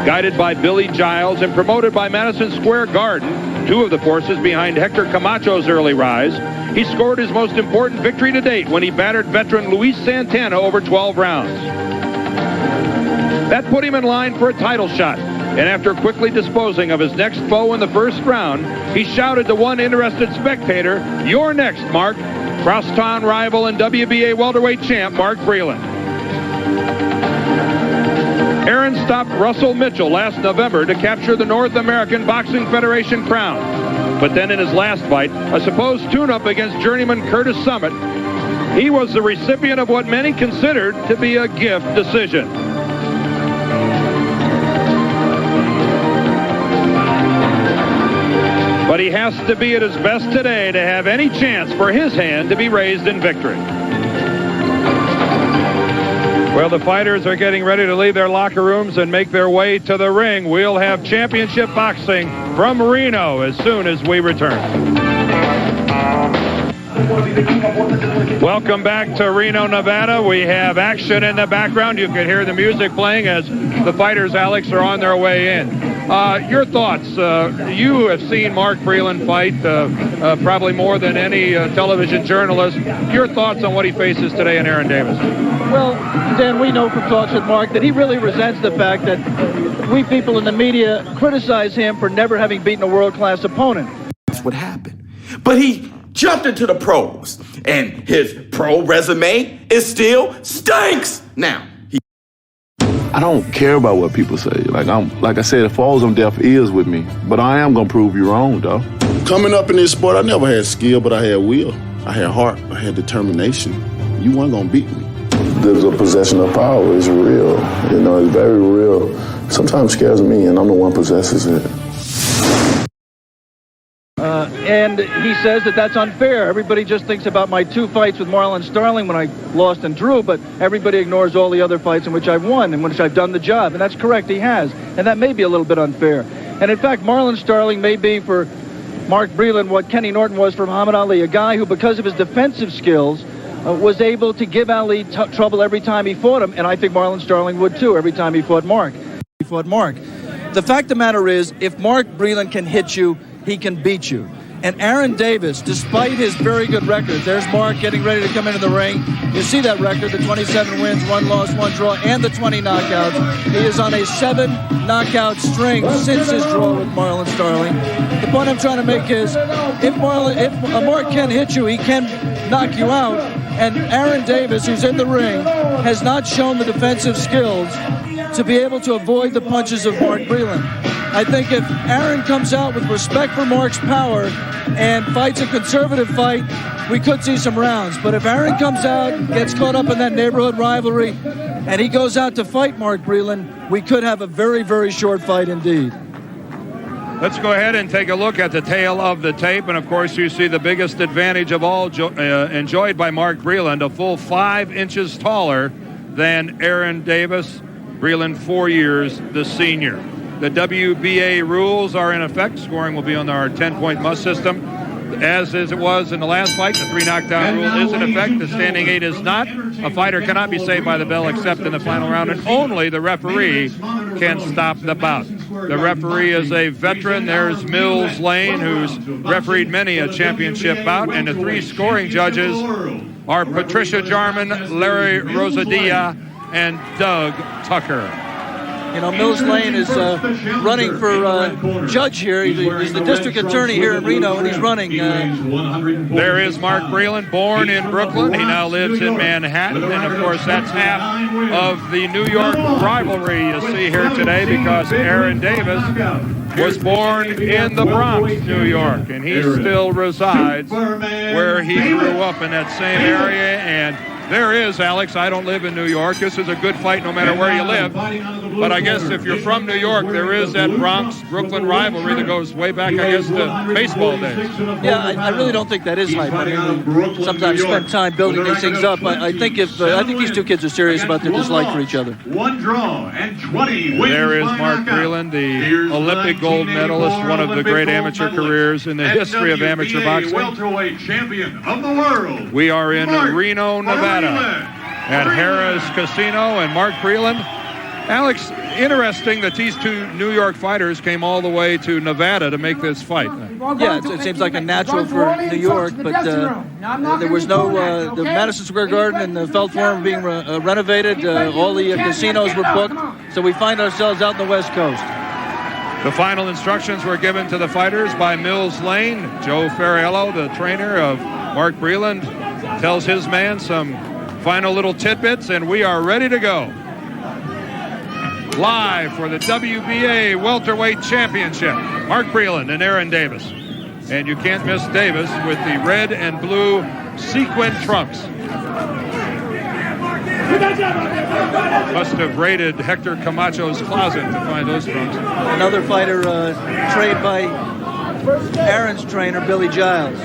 Guided by Billy Giles and promoted by Madison Square Garden, 2 of the forces behind Hector Camacho's early rise, he scored his most important victory to date when he battered veteran Luis Santana over 12 rounds. That put him in line for a title shot, And after quickly disposing of his next foe in the first round, he shouted to one interested spectator, "You're next, Mark." Crosstown rival and WBA welterweight champ Mark Breland. Aaron stopped Russell Mitchell last November to capture the North American Boxing Federation crown. But then in his last fight, a supposed tune-up against journeyman Curtis Summit, he was the recipient of what many considered to be a gift decision. But he has to be at his best today to have any chance for his hand to be raised in victory. Well, the fighters are getting ready to leave their locker rooms and make their way to the ring. We'll have championship boxing from Reno as soon as we return. Welcome back to Reno, Nevada. We have action in the background. You can hear the music playing as the fighters, Alex, are on their way in. Your thoughts? You have seen Mark Breland fight probably more than any television journalist. Your thoughts on what he faces today in Aaron Davis? Well, Dan, we know from talks with Mark that he really resents the fact that we people in the media criticize him for never having beaten a world-class opponent. That's what happened. But he jumped into the pros, and his pro resume is still stinks. Now, I don't care about what people say. Like I said, it falls on deaf ears with me. But I am gonna prove you wrong, though. Coming up in this sport, I never had skill, but I had will. I had heart. I had determination. You weren't gonna beat me. The possession of power is real. You know, it's very real. Sometimes scares me, and I'm the one possesses it. And he says that that's unfair. Everybody just thinks about my 2 fights with Marlon Starling when I lost and drew, but everybody ignores all the other fights in which I've won, in which I've done the job. And that's correct, he has. And that may be a little bit unfair. And in fact, Marlon Starling may be for Mark Breland what Kenny Norton was for Muhammad Ali, a guy who, because of his defensive skills, was able to give Ali trouble every time he fought him. And I think Marlon Starling would too, every time he fought Mark. The fact of the matter is, if Mark Breland can hit you, he can beat you. And Aaron Davis, despite his very good record, there's Mark getting ready to come into the ring. You see that record, the 27 wins, 1 loss, 1 draw, and the 20 knockouts. He is on a 7 knockout string since his draw with Marlon Starling. The point I'm trying to make is, if Mark can hit you, he can knock you out. And Aaron Davis, who's in the ring, has not shown the defensive skills to be able to avoid the punches of Mark Breland. I think if Aaron comes out with respect for Mark's power and fights a conservative fight, we could see some rounds. But if Aaron comes out, gets caught up in that neighborhood rivalry, and he goes out to fight Mark Breland, we could have a very, very short fight indeed. Let's go ahead and take a look at the tail of the tape. And, of course, you see the biggest advantage of all enjoyed by Mark Breland, a full 5 inches taller than Aaron Davis. Breland, 4 years the senior. The WBA rules are in effect. Scoring will be on our 10-point must system. As it was in the last fight, the 3 knockdown rule is in effect. The standing 8 is not. A fighter cannot be saved by the bell except in the final round, and only the referee can stop the bout. The referee is a veteran. There's Mills Lane, who's refereed many a championship bout, and the 3 scoring judges are Patricia Jarman, Larry Rosadilla, and Doug Tucker. You know, Mills Lane is running for judge here. He's the district attorney here in Reno, and he's running. There is Mark Breland, born in Brooklyn. He now lives in Manhattan, and of course that's half of the New York rivalry you see here today, because Aaron Davis was born in the Bronx, New York, and he still resides where he grew up in that same area. And there is, Alex, I don't live in New York. This is a good fight no matter where you live. But I guess if you're from New York, there is that Bronx-Brooklyn rivalry that goes way back, I guess, to baseball days. Yeah, I really don't think that is hype. I mean, we sometimes spend time building these things up. I think these 2 kids are serious about their dislike for each other. 1 draw and 20 wins. There is Mark Breland, the Olympic gold medalist, one of the great amateur careers in the history of amateur boxing. Welterweight champion of the world. We are in Reno, Nevada, at Harrah's Casino, and Mark Breland. Alex, interesting that these 2 New York fighters came all the way to Nevada to make this fight. Yeah, it seems like a natural for New York, but there was no, the Madison Square Garden and the Felt Forum being renovated. All the casinos were booked, so we find ourselves out in the West Coast. The final instructions were given to the fighters by Mills Lane. Joe Ferriello, the trainer of Mark Breland, tells his man some final little tidbits, and we are ready to go. Live for the WBA Welterweight Championship, Mark Breland and Aaron Davis. And you can't miss Davis with the red and blue sequin trunks. Must have raided Hector Camacho's closet to find those trunks. Another fighter trained by Aaron's trainer, Billy Giles.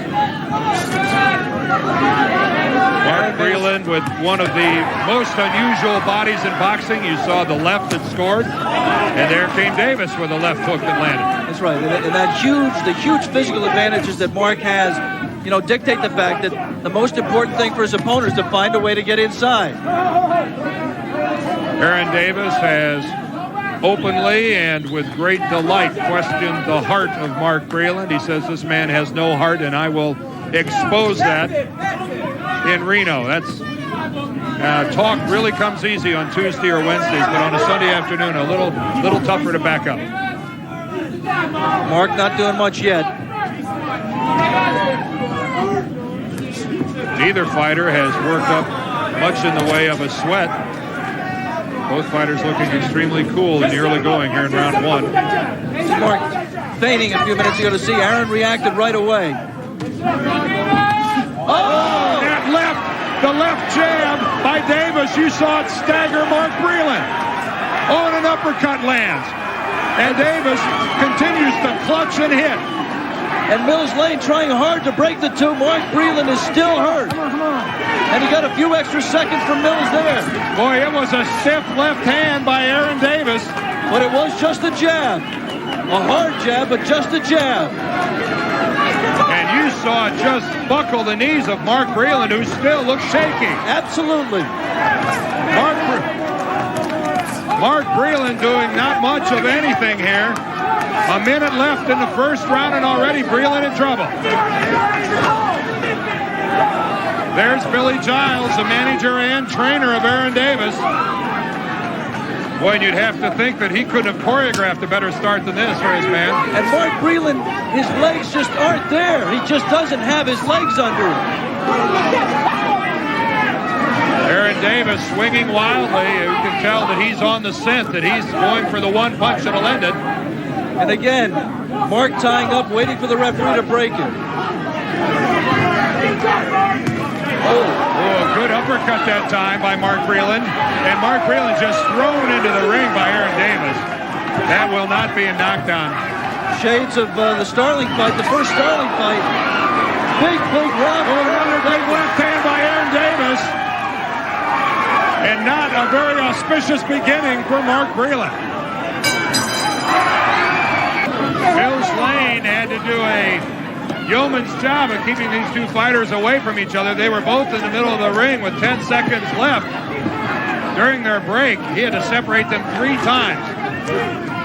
Mark Breland with one of the most unusual bodies in boxing. You saw the left that scored, and there came Davis with a left hook that landed. That's right, and the huge physical advantages that Mark has, dictate the fact that the most important thing for his opponent is to find a way to get inside. Aaron Davis has openly and with great delight questioned the heart of Mark Breland. He says this man has no heart, and I will expose that in Reno. That's talk really comes easy on Tuesday or Wednesdays, but on a Sunday afternoon, a little tougher to back up. Mark not doing much yet. Neither fighter has worked up much in the way of a sweat. Both fighters looking extremely cool in the early going here in round one. Mark feigning a few minutes ago to see Aaron reacted right away. Oh, that the left jab by Davis. You saw it stagger Mark Breland. Oh, and an uppercut lands. And Davis continues to clutch and hit. And Mills Lane trying hard to break the two. Mark Breland is still hurt. And he got a few extra seconds from Mills there. Boy, it was a stiff left hand by Aaron Davis. But it was just a jab. A hard jab, but just a jab. And you saw it just buckle the knees of Mark Breland, who still looks shaky. Absolutely. Mark Breland doing not much of anything here. A minute left in the first round, and already Breland in trouble. There's Billy Giles, the manager and trainer of Aaron Davis. Boy, and you'd have to think that he couldn't have choreographed a better start than this for his man. And Mark Breland, his legs just aren't there. He just doesn't have his legs under him. Aaron Davis swinging wildly. You can tell that he's on the scent, that he's going for the one punch that'll end it. And again, Mark tying up, waiting for the referee to break it. Oh, a good uppercut that time by Mark Breland. And Mark Breland just thrown into the ring by Aaron Davis. That will not be a knockdown. Shades of the Starling fight, the first Starling fight. Big round. Oh, another big left hand by Aaron Davis. And not a very auspicious beginning for Mark Breland. Mills Lane had to do a yeoman's job of keeping these two fighters away from each other. They were both in the middle of the ring with 10 seconds left. During their break, he had to separate them 3 times.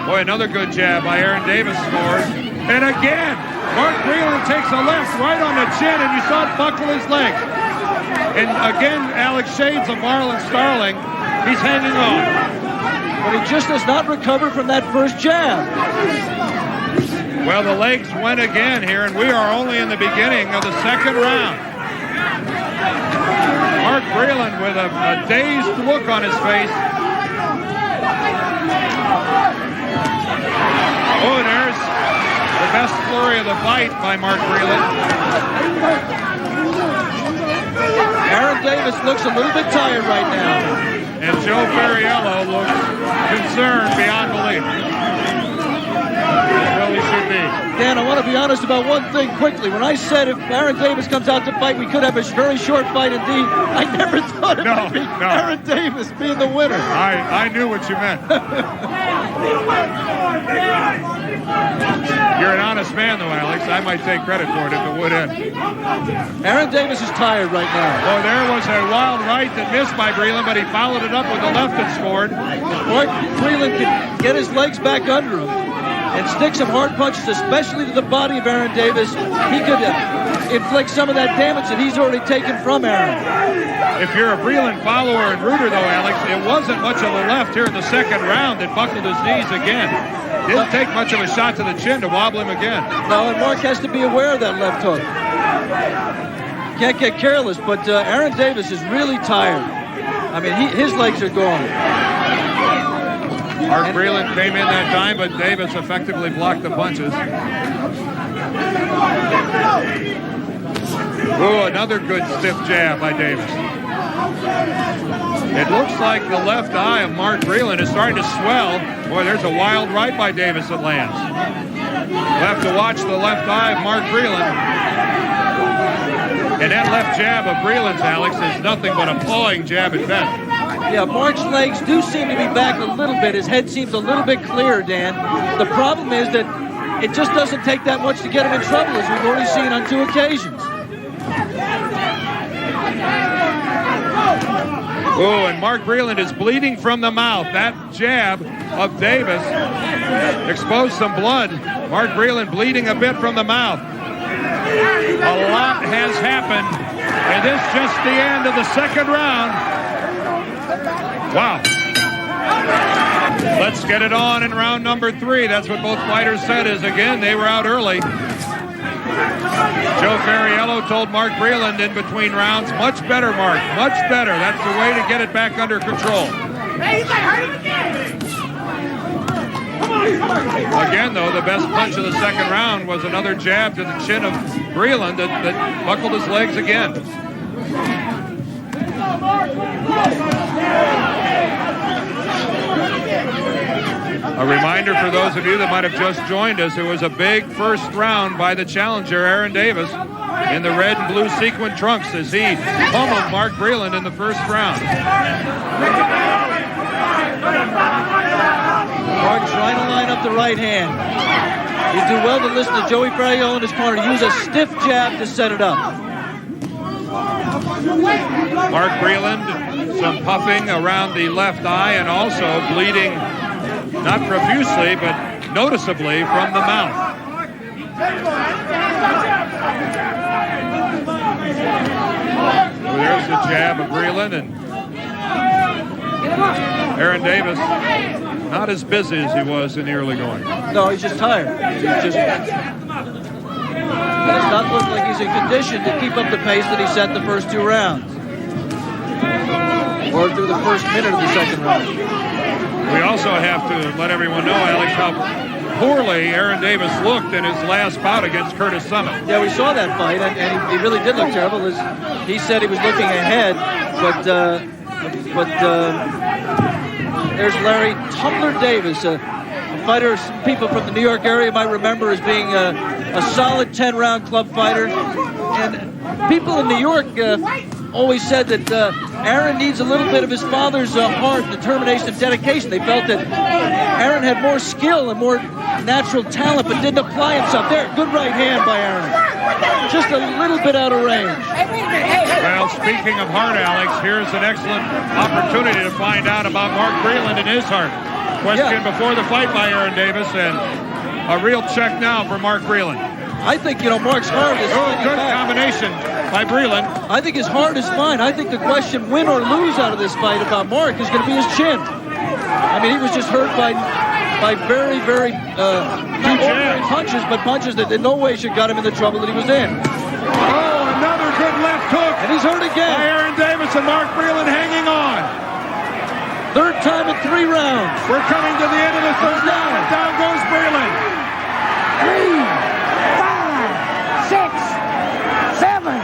Boy, another good jab by Aaron Davis scores. And again, Mark Breland takes a left right on the chin, and you saw it buckle his leg. And again, Alex shades of Marlon Starling. He's hanging on. But he just does not recover from that first jab. Well, the legs went again here, and we are only in the beginning of the second round. Mark Breland with a dazed look on his face. Oh, and there's the best flurry of the fight by Mark Breland. Aaron Davis looks a little bit tired right now. And Joe Ferriello looks concerned beyond belief. Really should be. Dan, I want to be honest about one thing quickly. When I said if Aaron Davis comes out to fight, we could have a very short fight indeed, I never thought it would be Aaron Davis being the winner. I knew what you meant. You're an honest man, though, Alex. I might take credit for it if it would end. Aaron Davis is tired right now. Oh, there was a wild right that missed by Breland, but he followed it up with the left that scored. Mark Breland can get his legs back under him and stick some hard punches, especially to the body of Aaron Davis. He could inflict some of that damage that he's already taken from Aaron. If you're a Breland follower and rooter, though, Alex, it wasn't much of a left here in the second round that buckled his knees again. Didn't take much of a shot to the chin to wobble him again. No, and Mark has to be aware of that left hook. Can't get careless, but Aaron Davis is really tired. I mean, his legs are gone. Mark Breland came in that time, but Davis effectively blocked the punches. Ooh, another good stiff jab by Davis. It looks like the left eye of Mark Breland is starting to swell. Boy, there's a wild right by Davis that lands. We'll have to watch the left eye of Mark Breland. And that left jab of Breland's, Alex, is nothing but a pawing jab at best. Yeah, Mark's legs do seem to be back a little bit. His head seems a little bit clearer, Dan. The problem is that it just doesn't take that much to get him in trouble, as we've already seen on 2 occasions. Oh, and Mark Breland is bleeding from the mouth. That jab of Davis exposed some blood. Mark Breland bleeding a bit from the mouth. A lot has happened, and this just the end of the second round. Wow. Let's get it on in round number 3. That's what both fighters said, is again, they were out early. Joe Ferriello told Mark Breland in between rounds, much better, Mark, much better. That's the way to get it back under control. Again, though, the best punch of the second round was another jab to the chin of Breland that buckled his legs again. A reminder for those of you that might have just joined us, it was a big first round by the challenger, Aaron Davis, in the red and blue sequin trunks as he pummeled Mark Breland in the first round. Mark trying to line up the right hand. You do well to listen to Joey Ferriello in his corner. Use a stiff jab to set it up. Mark Breland, some puffing around the left eye and also bleeding, not profusely, but noticeably from the mouth. So there's the jab of Breland, and Aaron Davis not as busy as he was in the early going. No, he's just tired. He does not look like he's in condition to keep up the pace that he set the first 2 rounds. Or through the first minute of the second round. We also have to let everyone know, Alex, how poorly Aaron Davis looked in his last bout against Curtis Summit. Yeah, we saw that fight, and he really did look terrible. He said he was looking ahead, but there's Larry Tumbler Davis, a fighter some people from the New York area might remember as being a solid 10-round club fighter. And people in New York always said that Aaron needs a little bit of his father's heart, determination, and dedication. They felt that Aaron had more skill and more natural talent, but didn't apply himself. There, good right hand by Aaron. Just a little bit out of range. Well, speaking of heart, Alex, here's an excellent opportunity to find out about Mark Breland and his heart. Question before the fight by Aaron Davis, and a real check now for Mark Breland. I think, Mark's heart is good combination by Breland. I think his heart is fine. I think the question, win or lose out of this fight about Mark, is going to be his chin. I mean, he was just hurt by very, very ordinary punches, but punches that in no way should got him in the trouble that he was in. Oh, another good left hook. And he's hurt again. By Aaron Davis and Mark Breland hanging on. Third time in 3 rounds. We're coming to the end of the third round. And down goes Breland. 3, 5, 6, 7,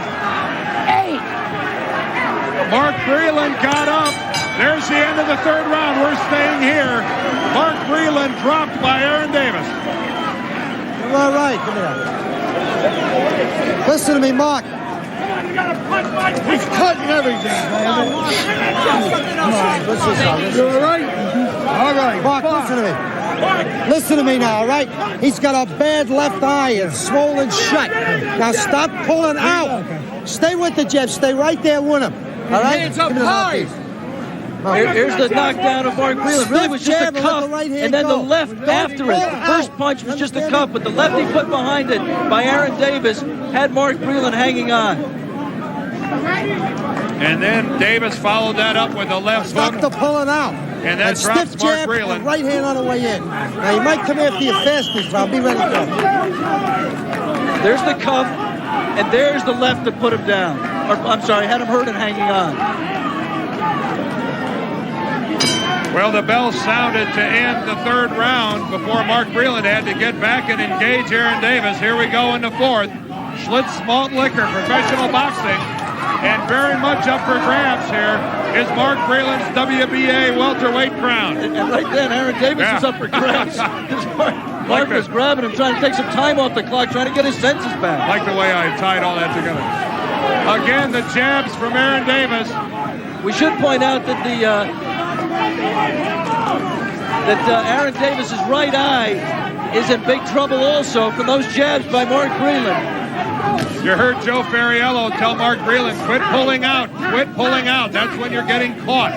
8. Mark Breland got up. There's the end of the third round. We're staying here. Mark Breland dropped by Aaron Davis. You're all right. Give me that. Listen to me, Mark. He's cutting everything, man. Come on, let's just you all right? All right. Mark, listen to me. Listen to me now, all right? He's got a bad left eye. It's swollen shut. Now stop pulling out. Stay with the jab. Stay right there with him. All right? Hands up high. Here's the knockdown of Mark Breland. Really was just a cuff, and then the left after it. The first punch was just a cuff, but the left he put behind it by Aaron Davis had Mark Breland hanging on. And then Davis followed that up with a left hook. Stop the pulling out. And that drops stiff Mark jab Breland. and right hand on the way in. Now, he might come after you fastest, but I'll be ready to go. There's the cuff, and there's the left to put him down. Or, I'm sorry, had him hurt and hanging on. Well, the bell sounded to end the third round before Mark Breland had to get back and engage Aaron Davis. Here we go in the fourth. Schlitz Malt Liquor, professional boxing. And very much up for grabs here is Mark Breland's WBA welterweight crown. And right then, Aaron Davis is up for grabs. Mark was grabbing him, trying to take some time off the clock, trying to get his senses back. Like the way I tied all that together. Again, the jabs from Aaron Davis. We should point out that Aaron Davis's right eye is in big trouble also from those jabs by Mark Breland. You heard Joe Ferriello tell Mark Breland, quit pulling out, quit pulling out. That's when you're getting caught.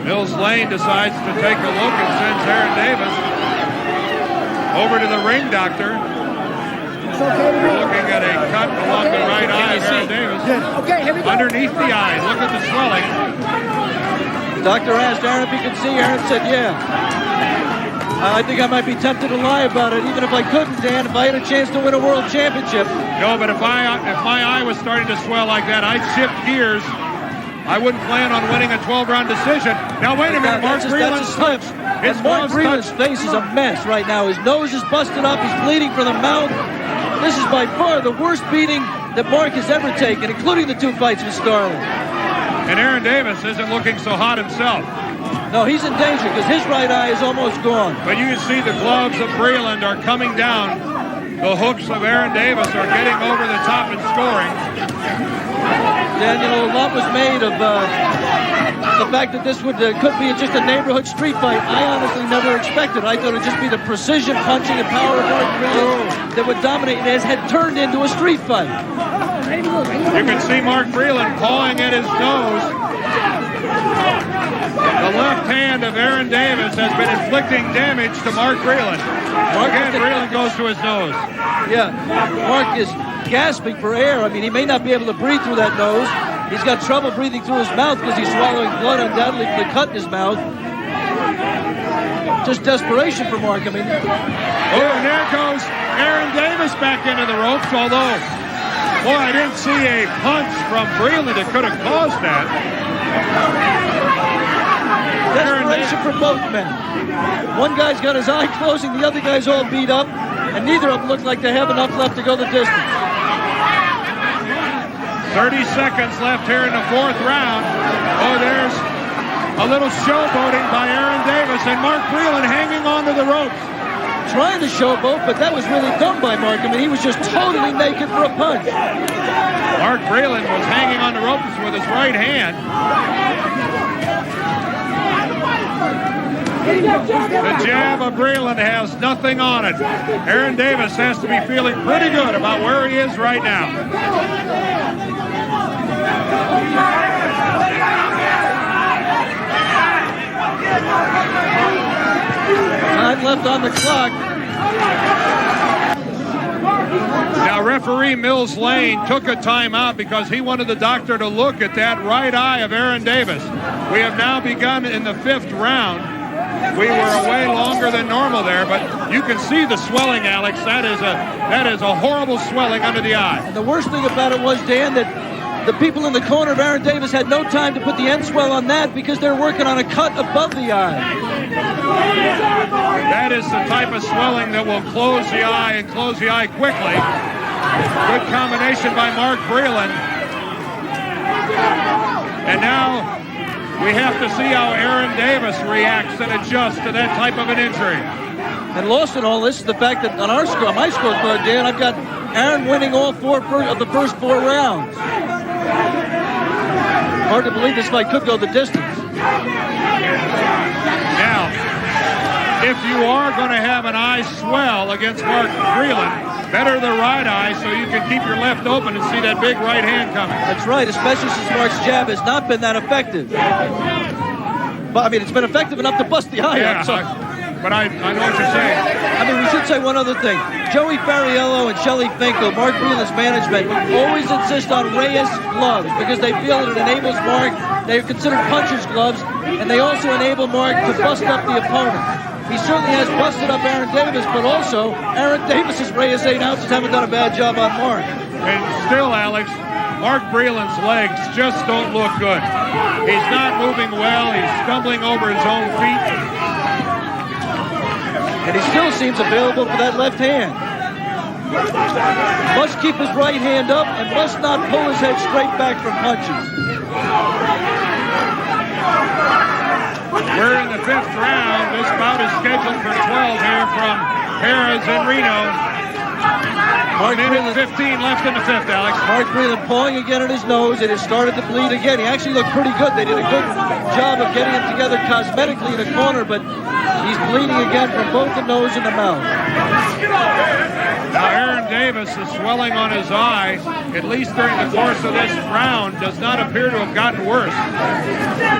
Mills Lane decides to take a look and sends Aaron Davis over to the ring doctor. We're looking at a cut along the right eye of Aaron Davis. Okay, here we go. Underneath the eye, look at the swelling. The doctor asked Aaron if he could see. Aaron said, yeah. I think I might be tempted to lie about it, even if I couldn't, Dan, if I had a chance to win a world championship. No, but if my eye was starting to swell like that, I'd shift gears. I wouldn't plan on winning a 12-round decision. Now, wait a minute, Mark Breland's touch. Mark Breland's face is a mess right now. His nose is busted up. He's bleeding from the mouth. This is by far the worst beating that Mark has ever taken, including the two fights with Starling. And Aaron Davis isn't looking so hot himself. No, he's in danger because his right eye is almost gone. But you can see the gloves of Breland are coming down. The hooks of Aaron Davis are getting over the top and scoring. Dan, you know, a lot was made of the fact that this could be just a neighborhood street fight. I honestly never expected. I thought it would just be the precision punching and power of Mark Breland that would dominate. It had turned into a street fight. You can see Mark Breland pawing at his nose. The left hand of Aaron Davis has been inflicting damage to Mark Breland. Again, Breland goes to his nose. Yeah, Mark is gasping for air. I mean, he may not be able to breathe through that nose. He's got trouble breathing through his mouth because he's swallowing blood undoubtedly from the cut in his mouth. Just desperation for Mark. I mean, and there goes Aaron Davis back into the ropes, although, boy, I didn't see a punch from Breland that could have caused that. Desperation for both men. One guy's got his eye closing, the other guy's all beat up, and neither of them look like they have enough left to go the distance. 30 seconds left here in the fourth round. Oh, there's a little showboating by Aaron Davis, and Mark Breland hanging onto the ropes. Trying to showboat, but that was really dumb by Mark. I mean, he was just totally naked for a punch. Mark Breland was hanging on the ropes with his right hand. The jab of Breland has nothing on it. Aaron Davis has to be feeling pretty good about where he is right now. Time left on the clock. Now, referee Mills Lane took a timeout because he wanted the doctor to look at that right eye of Aaron Davis. We have now begun in the fifth round. We were away longer than normal there, but you can see the swelling, Alex. That is a horrible swelling under the eye. And the worst thing about it was, Dan, that the people in the corner of Aaron Davis had no time to put the end swell on that because they're working on a cut above the eye. That is the type of swelling that will close the eye and close the eye quickly. Good combination by Mark Breland. And now we have to see how Aaron Davis reacts and adjusts to that type of an injury. And lost in all this is the fact that on my scorecard, Dan, I've got Aaron winning all four of the first 4 rounds. Hard to believe this fight could go the distance. Now, if you are going to have an eye swell against Mark Breland, better the right eye so you can keep your left open and see that big right hand coming. That's right, especially since Mark's jab has not been that effective. But I mean, it's been effective enough to bust the eye out. So. but I know what you're saying. I mean, we should say one other thing. Joey Fariello and Shelley Finkel, Mark Breland's management, always insist on Reyes gloves because they feel that it enables Mark. They're considered puncher's gloves, and they also enable Mark to bust up the opponent. He certainly has busted up Aaron Davis, but also Aaron Davis's Reyes 8 ounces haven't done a bad job on Mark. And still, Alex, Mark Breland's legs just don't look good. He's not moving well. He's stumbling over his own feet. And he still seems available for that left hand. Must keep his right hand up and must not pull his head straight back from punches. We're in the 5th round. This bout is scheduled for 12 here from Harrah's in Reno. Mark Minute 15 left in the 5th, Alex. Mark Breland pulling again at his nose. It has started to bleed again. He actually looked pretty good. They did a good job of getting him together cosmetically in the corner, but he's bleeding again from both the nose and the mouth. Now Aaron Davis is swelling on his eye, at least during the course of this round, does not appear to have gotten worse.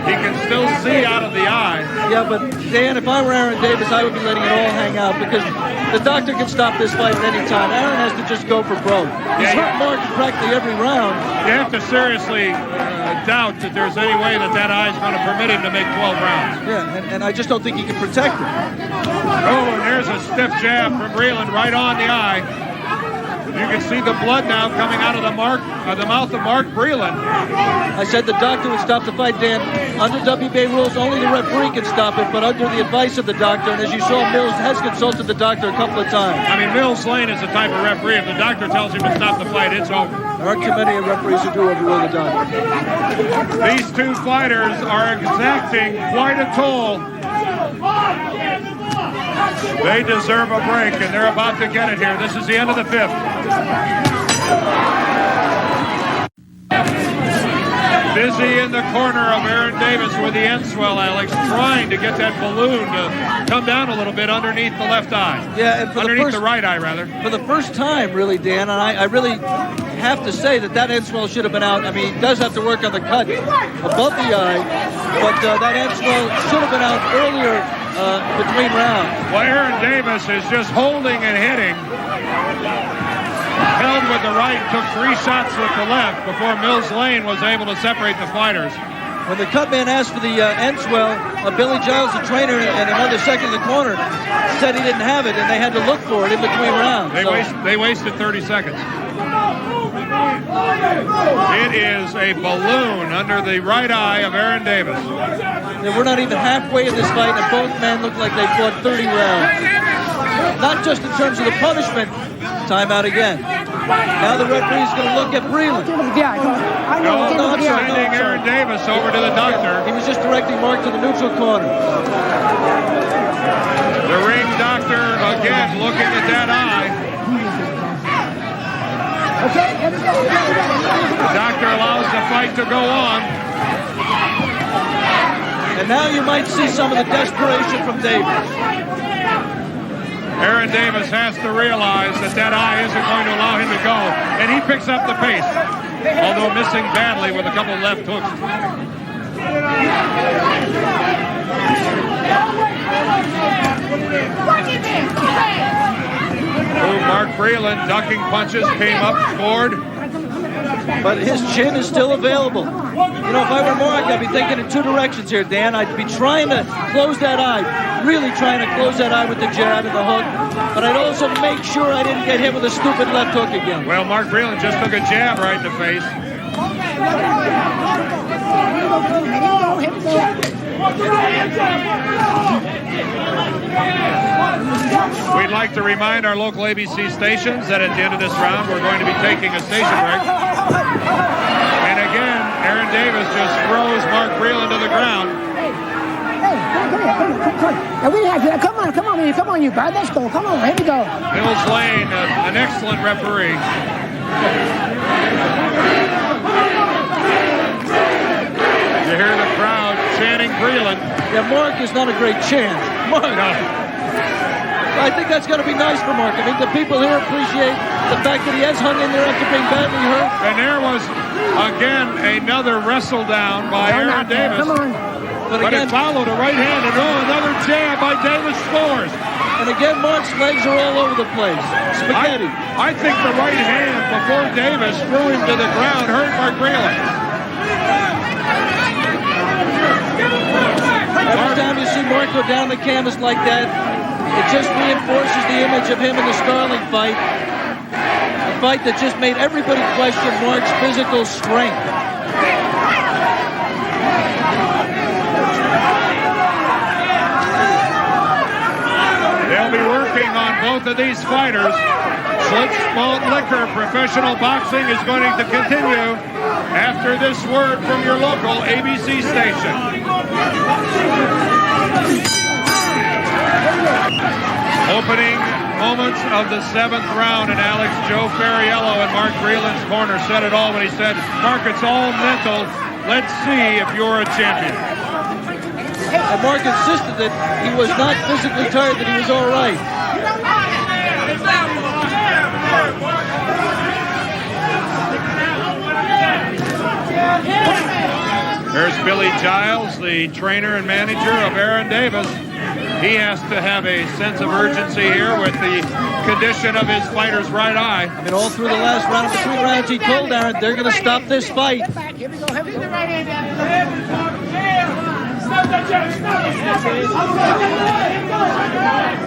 He can still see out of the eye. Yeah, but Dan, if I were Aaron Davis, I would be letting it all hang out because the doctor can stop this fight at any time. Aaron has to just go for broke. He's hurt Mark practically every round. You have to seriously doubt that there's any way that eye is going to permit him to make 12 rounds. Yeah, and I just don't think he can protect it. Oh, and there's a stiff jab from Breland right on the eye. You can see the blood now coming out of the mouth of Mark Breland. I said the doctor would stop the fight, Dan. Under WBA rules, only the referee can stop it, but under the advice of the doctor, and as you saw, Mills has consulted the doctor a couple of times. I mean, Mills Lane is the type of referee. If the doctor tells him to stop the fight, it's over. There aren't too many referees who do overrule the doctor. These two fighters are exacting quite a toll. They deserve a break, and they're about to get it here. This is the end of the 5th. Busy in the corner of Aaron Davis with the end swell, Alex, trying to get that balloon to come down a little bit underneath the left eye. Yeah, and underneath the right eye, rather. For the first time, really, Dan, and I really have to say that end swell should have been out. I mean, he does have to work on the cut above the eye, but that end swell should have been out earlier between rounds. Well, Aaron Davis is just holding and hitting. Held with the right, took 3 shots with the left before Mills Lane was able to separate the fighters. When the cut man asked for the end swell, Billy Giles, the trainer, and another second in the corner, said he didn't have it, and they had to look for it in between rounds. They wasted 30 seconds. It is a balloon under the right eye of Aaron Davis. Yeah, we're not even halfway in this fight, and both men look like they fought 30 rounds. Not just in terms of the punishment. Timeout again. Now the referee's going to look at Breland. Sending Aaron Davis over to the doctor. He was just directing Mark to the neutral corner. The ring doctor again looking at that eye. The doctor allows the fight to go on. And now you might see some of the desperation from Davis. Aaron Davis has to realize that eye isn't going to allow him to go, and he picks up the pace, although missing badly with a couple of left hooks. Mark Breland ducking punches, came up, scored. But his chin is still available. You know, if I were Mark, I'd be thinking in 2 directions here, Dan. I'd be trying to close that eye, really trying to close that eye with the jab and the hook. But I'd also make sure I didn't get hit with a stupid left hook again. Well, Mark Breland just took a jab right in the face. We'd like to remind our local ABC stations that at the end of this round, we're going to be taking a station break. And again, Aaron Davis just throws Mark Breland to the ground. Come on, you guys. Let's go. Come on, here we go. Mills Lane, an excellent referee. You hear the crowd chanting Breland. Yeah, Mark is not a great chant. Mark. No. I think that's going to be nice for Mark. I mean, the people here appreciate the fact that he has hung in there after being badly hurt. And there was, again, another wrestle down by Aaron Davis. Come on. but again, it followed a right hand, and another jab by Davis scores. And again, Mark's legs are all over the place. Spaghetti. I think the right hand before Davis threw him to the ground hurt Mark Breland. Every time you see Mark go down the canvas like that, it just reinforces the image of him in the Starling fight. A fight that just made everybody question Mark's physical strength. They'll be working on both of these fighters. Schlitz Malt Liquor Professional Boxing is going to continue after this word from your local ABC station. Opening moments of the 7th round, and Alex, Joe Ferriello in Mark Breland's corner said it all when he said, Mark, it's all mental. Let's see if you're a champion. And Mark insisted that he was not physically tired, that he was all right. There's Billy Giles, the trainer and manager of Aaron Davis. He has to have a sense of urgency here with the condition of his fighter's right eye. I mean, all through the last round, between rounds, he told Aaron they're going to stop this fight. Here we go. Have the right hand down.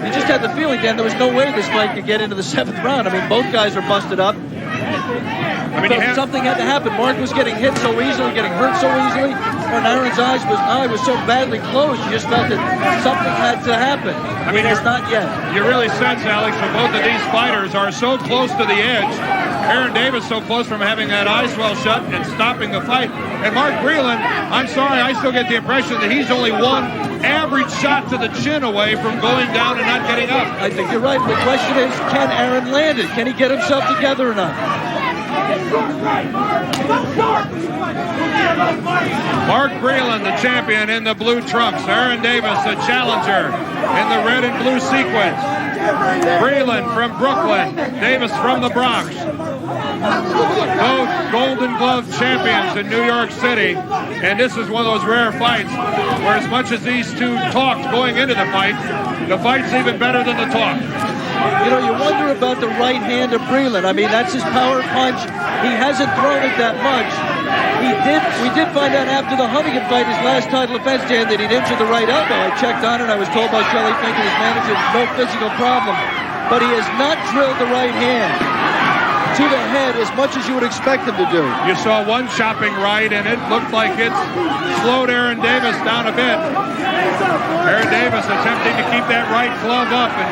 You just had the feeling, Dan, there was no way this fight could get into the 7th round. I mean, both guys were busted up. Something had to happen. Mark was getting hit so easily, getting hurt so easily, and Aaron's eye was so badly closed, you just felt that something had to happen. I mean, it's not yet. You really sense, Alex, that both of these fighters are so close to the edge. Aaron Davis so close from having that eye swell shut and stopping the fight. And Mark Breland, I'm sorry, I still get the impression that he's only one average shot to the chin away from going down and not getting up. I think you're right. The question is, can Aaron land it? Can he get himself together enough? Mark Breland, the champion in the blue trunks. Aaron Davis, the challenger in the red and blue sequence. Breland from Brooklyn, Davis from the Bronx. Both Golden Glove champions in New York City. And this is one of those rare fights where as much as these two talked going into the fight's even better than the talk. You know, you wonder about the right hand of Breland. I mean, that's his power punch. He hasn't thrown it that much. We did find out after the Huntington fight, his last title defense, Dan, that he'd injured the right elbow. I checked on it. I was told by Shelley Fink and his manager, no physical problem. But he has not drilled the right hand to the head as much as you would expect him to do. You saw one chopping right, and it looked like it slowed Aaron Davis down a bit. Aaron Davis attempting to keep that right glove up and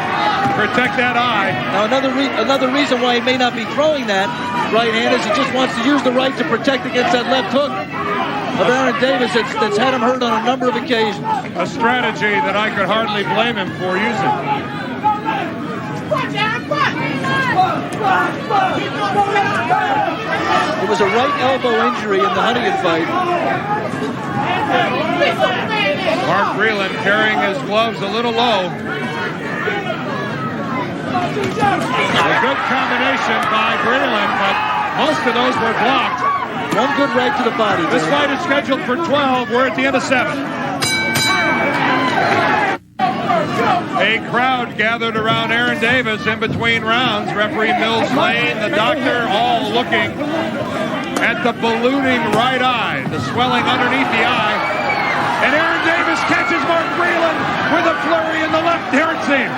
protect that eye. Now another reason why he may not be throwing that right hand is he just wants to use the right to protect against that left hook of Aaron Davis that's had him hurt on a number of occasions. A strategy that I could hardly blame him for using. It was a right elbow injury in the Huntington fight. Mark Breland carrying his gloves a little low. A good combination by Breland, but most of those were blocked. One good right to the body. This fight is scheduled for 12. We're at the end of 7. A crowd gathered around Aaron Davis in between rounds. Referee Mills Lane, the doctor, all looking at the ballooning right eye, the swelling underneath the eye. And Aaron Davis catches Mark Breland with a flurry in the left heart seam.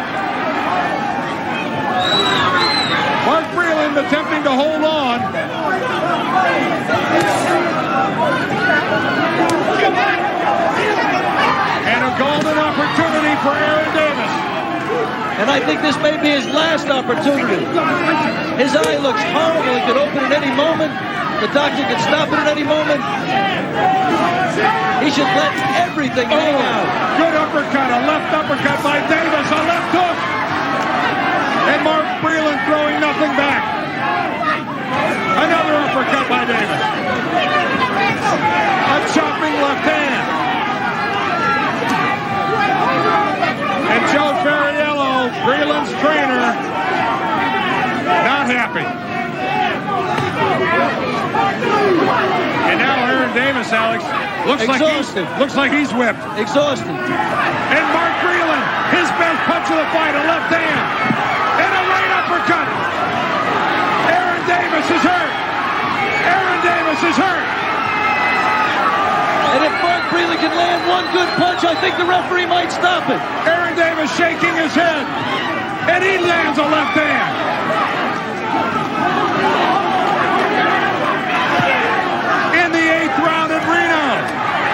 Mark Breland attempting to hold on. And a golden opportunity for Aaron Davis. And I think this may be his last opportunity. His eye looks horrible. It could open at any moment. The doctor could stop it at any moment. He should let everything hang out. Good uppercut, a left uppercut by Davis, a left hook. And Mark Breland throwing nothing back. Another uppercut by Davis. A chopping left hand. And Joe Ferriello, Breland's trainer, not happy. And now Aaron Davis, Alex, Looks like he's whipped. Exhausted. And Mark Breland, his best punch of the fight, a left hand. And a right uppercut. Aaron Davis is hurt. Aaron Davis is hurt. And if Mark Breland can land one good punch, I think the referee might stop it. Aaron Davis shaking his head. And he lands a left hand. In the 8th round in Reno,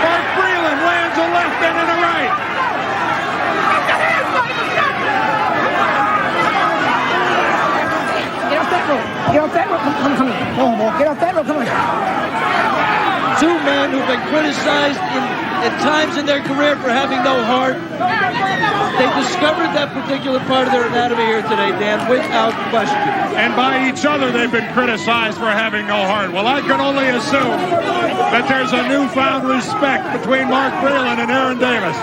Mark Breland lands a left and a right. Get off that rope. Get off that rope. Come on. Come on, get off that rope. Come on. Two men who've been criticized at times in their career for having no heart. They discovered that particular part of their anatomy here today, Dan, without question. And by each other, they've been criticized for having no heart. Well, I can only assume that there's a newfound respect between Mark Breland and Aaron Davis.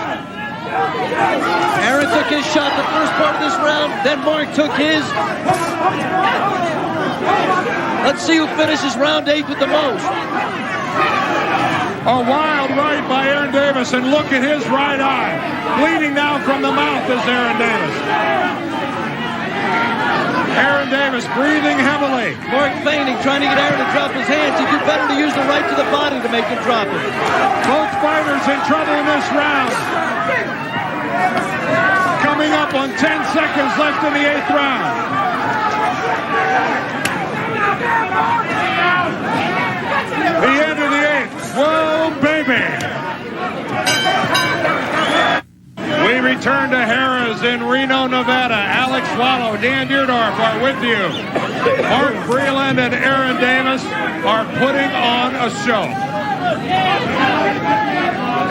Aaron took his shot the first part of this round, then Mark took his. Let's see who finishes round 8 with the most. A wild right by Aaron Davis, and look at his right eye. Bleeding now from the mouth is Aaron Davis. Aaron Davis breathing heavily. Mark feigning, trying to get Aaron to drop his hands. He'd do better to use the right to the body to make him drop it. Both fighters in trouble in this round. Coming up on 10 seconds left in the 8th round. The end of the 8th. Whoa, baby! We return to Harrah's in Reno, Nevada. Alex Wallow, Dan Deerdorf are with you. Mark Breland and Aaron Davis are putting on a show.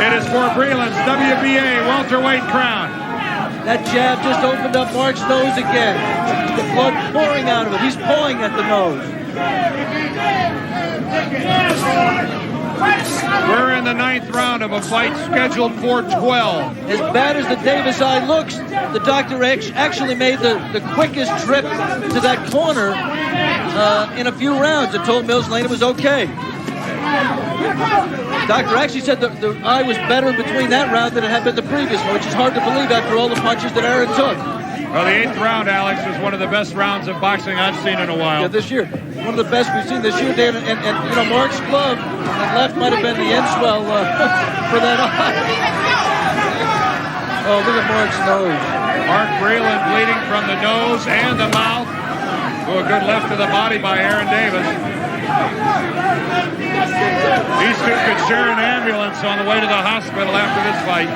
It is for Breland's WBA welterweight crown. That jab just opened up Mark's nose again. The blood pouring out of it. He's pawing at the nose. We're in the 9th round of a fight scheduled for 12. As bad as the Davis eye looks, the doctor actually made the quickest trip to that corner in a few rounds and told Mills Lane it was okay. Doctor actually said the eye was better between that round than it had been the previous one, which is hard to believe after all the punches that Aaron took. Well, the 8th round, Alex, was one of the best rounds of boxing I've seen in a while. Yeah, this year. One of the best we've seen this year, Dan. And you know, Mark's glove on left might have been the end swell for that eye. Oh, look at Mark's nose. Mark Breland bleeding from the nose and the mouth. Oh, a good left to the body by Aaron Davis. These two could share an ambulance on the way to the hospital after this fight.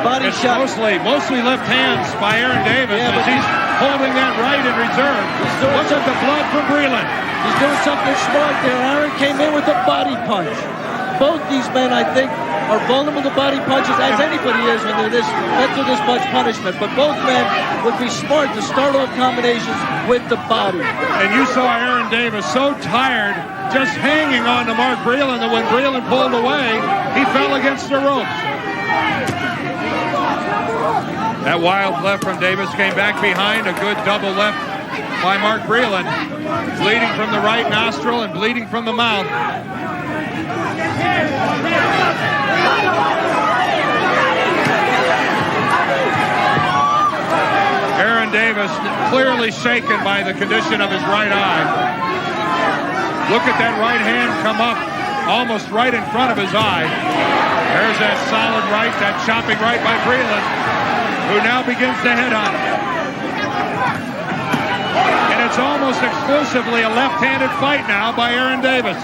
Body it's shot. Mostly left hands by Aaron Davis, yeah, as he's holding that right in reserve. Look at the blood from Breland. He's doing something smart there. Aaron came in with a body punch. Both these men, I think, are vulnerable to body punches, as anybody is when they're through this much punishment. But both men would be smart to start off combinations with the body. And you saw Aaron Davis so tired, just hanging on to Mark Breland, that when Breland pulled away, he fell against the ropes. That wild left from Davis came back behind. A good double left by Mark Breland. Bleeding from the right nostril and bleeding from the mouth. Aaron Davis clearly shaken by the condition of his right eye. Look at that right hand come up almost right in front of his eye. There's that solid right, that chopping right by Breland, who now begins to head on. And it's almost exclusively a left-handed fight now by Aaron Davis.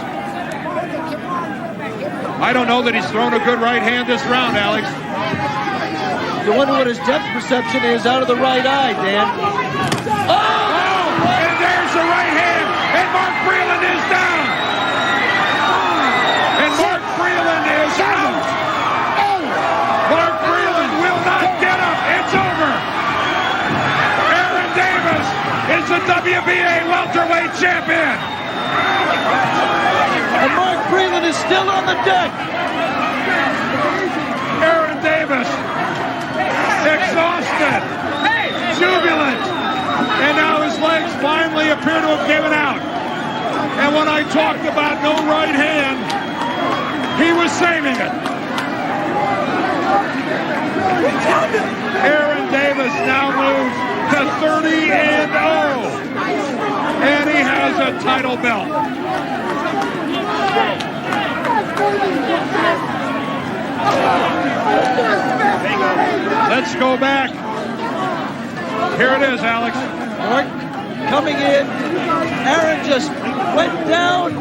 I don't know that he's thrown a good right hand this round, Alex. You wonder what his depth perception is out of the right eye, Dan. Oh! And there's the right hand, and Mark Breland is down. And Mark Breland is out. Mark Breland will not get up. It's over. Aaron Davis is the WBA welterweight champion. And Mark Breland is still on the deck. Aaron Davis, exhausted, jubilant, and now his legs finally appear to have given out. And when I talked about no right hand, he was saving it. Aaron Davis now moves to 30-0. And he has a title belt. Let's go back. Here it is, Alex. Mark coming in. Aaron just went down,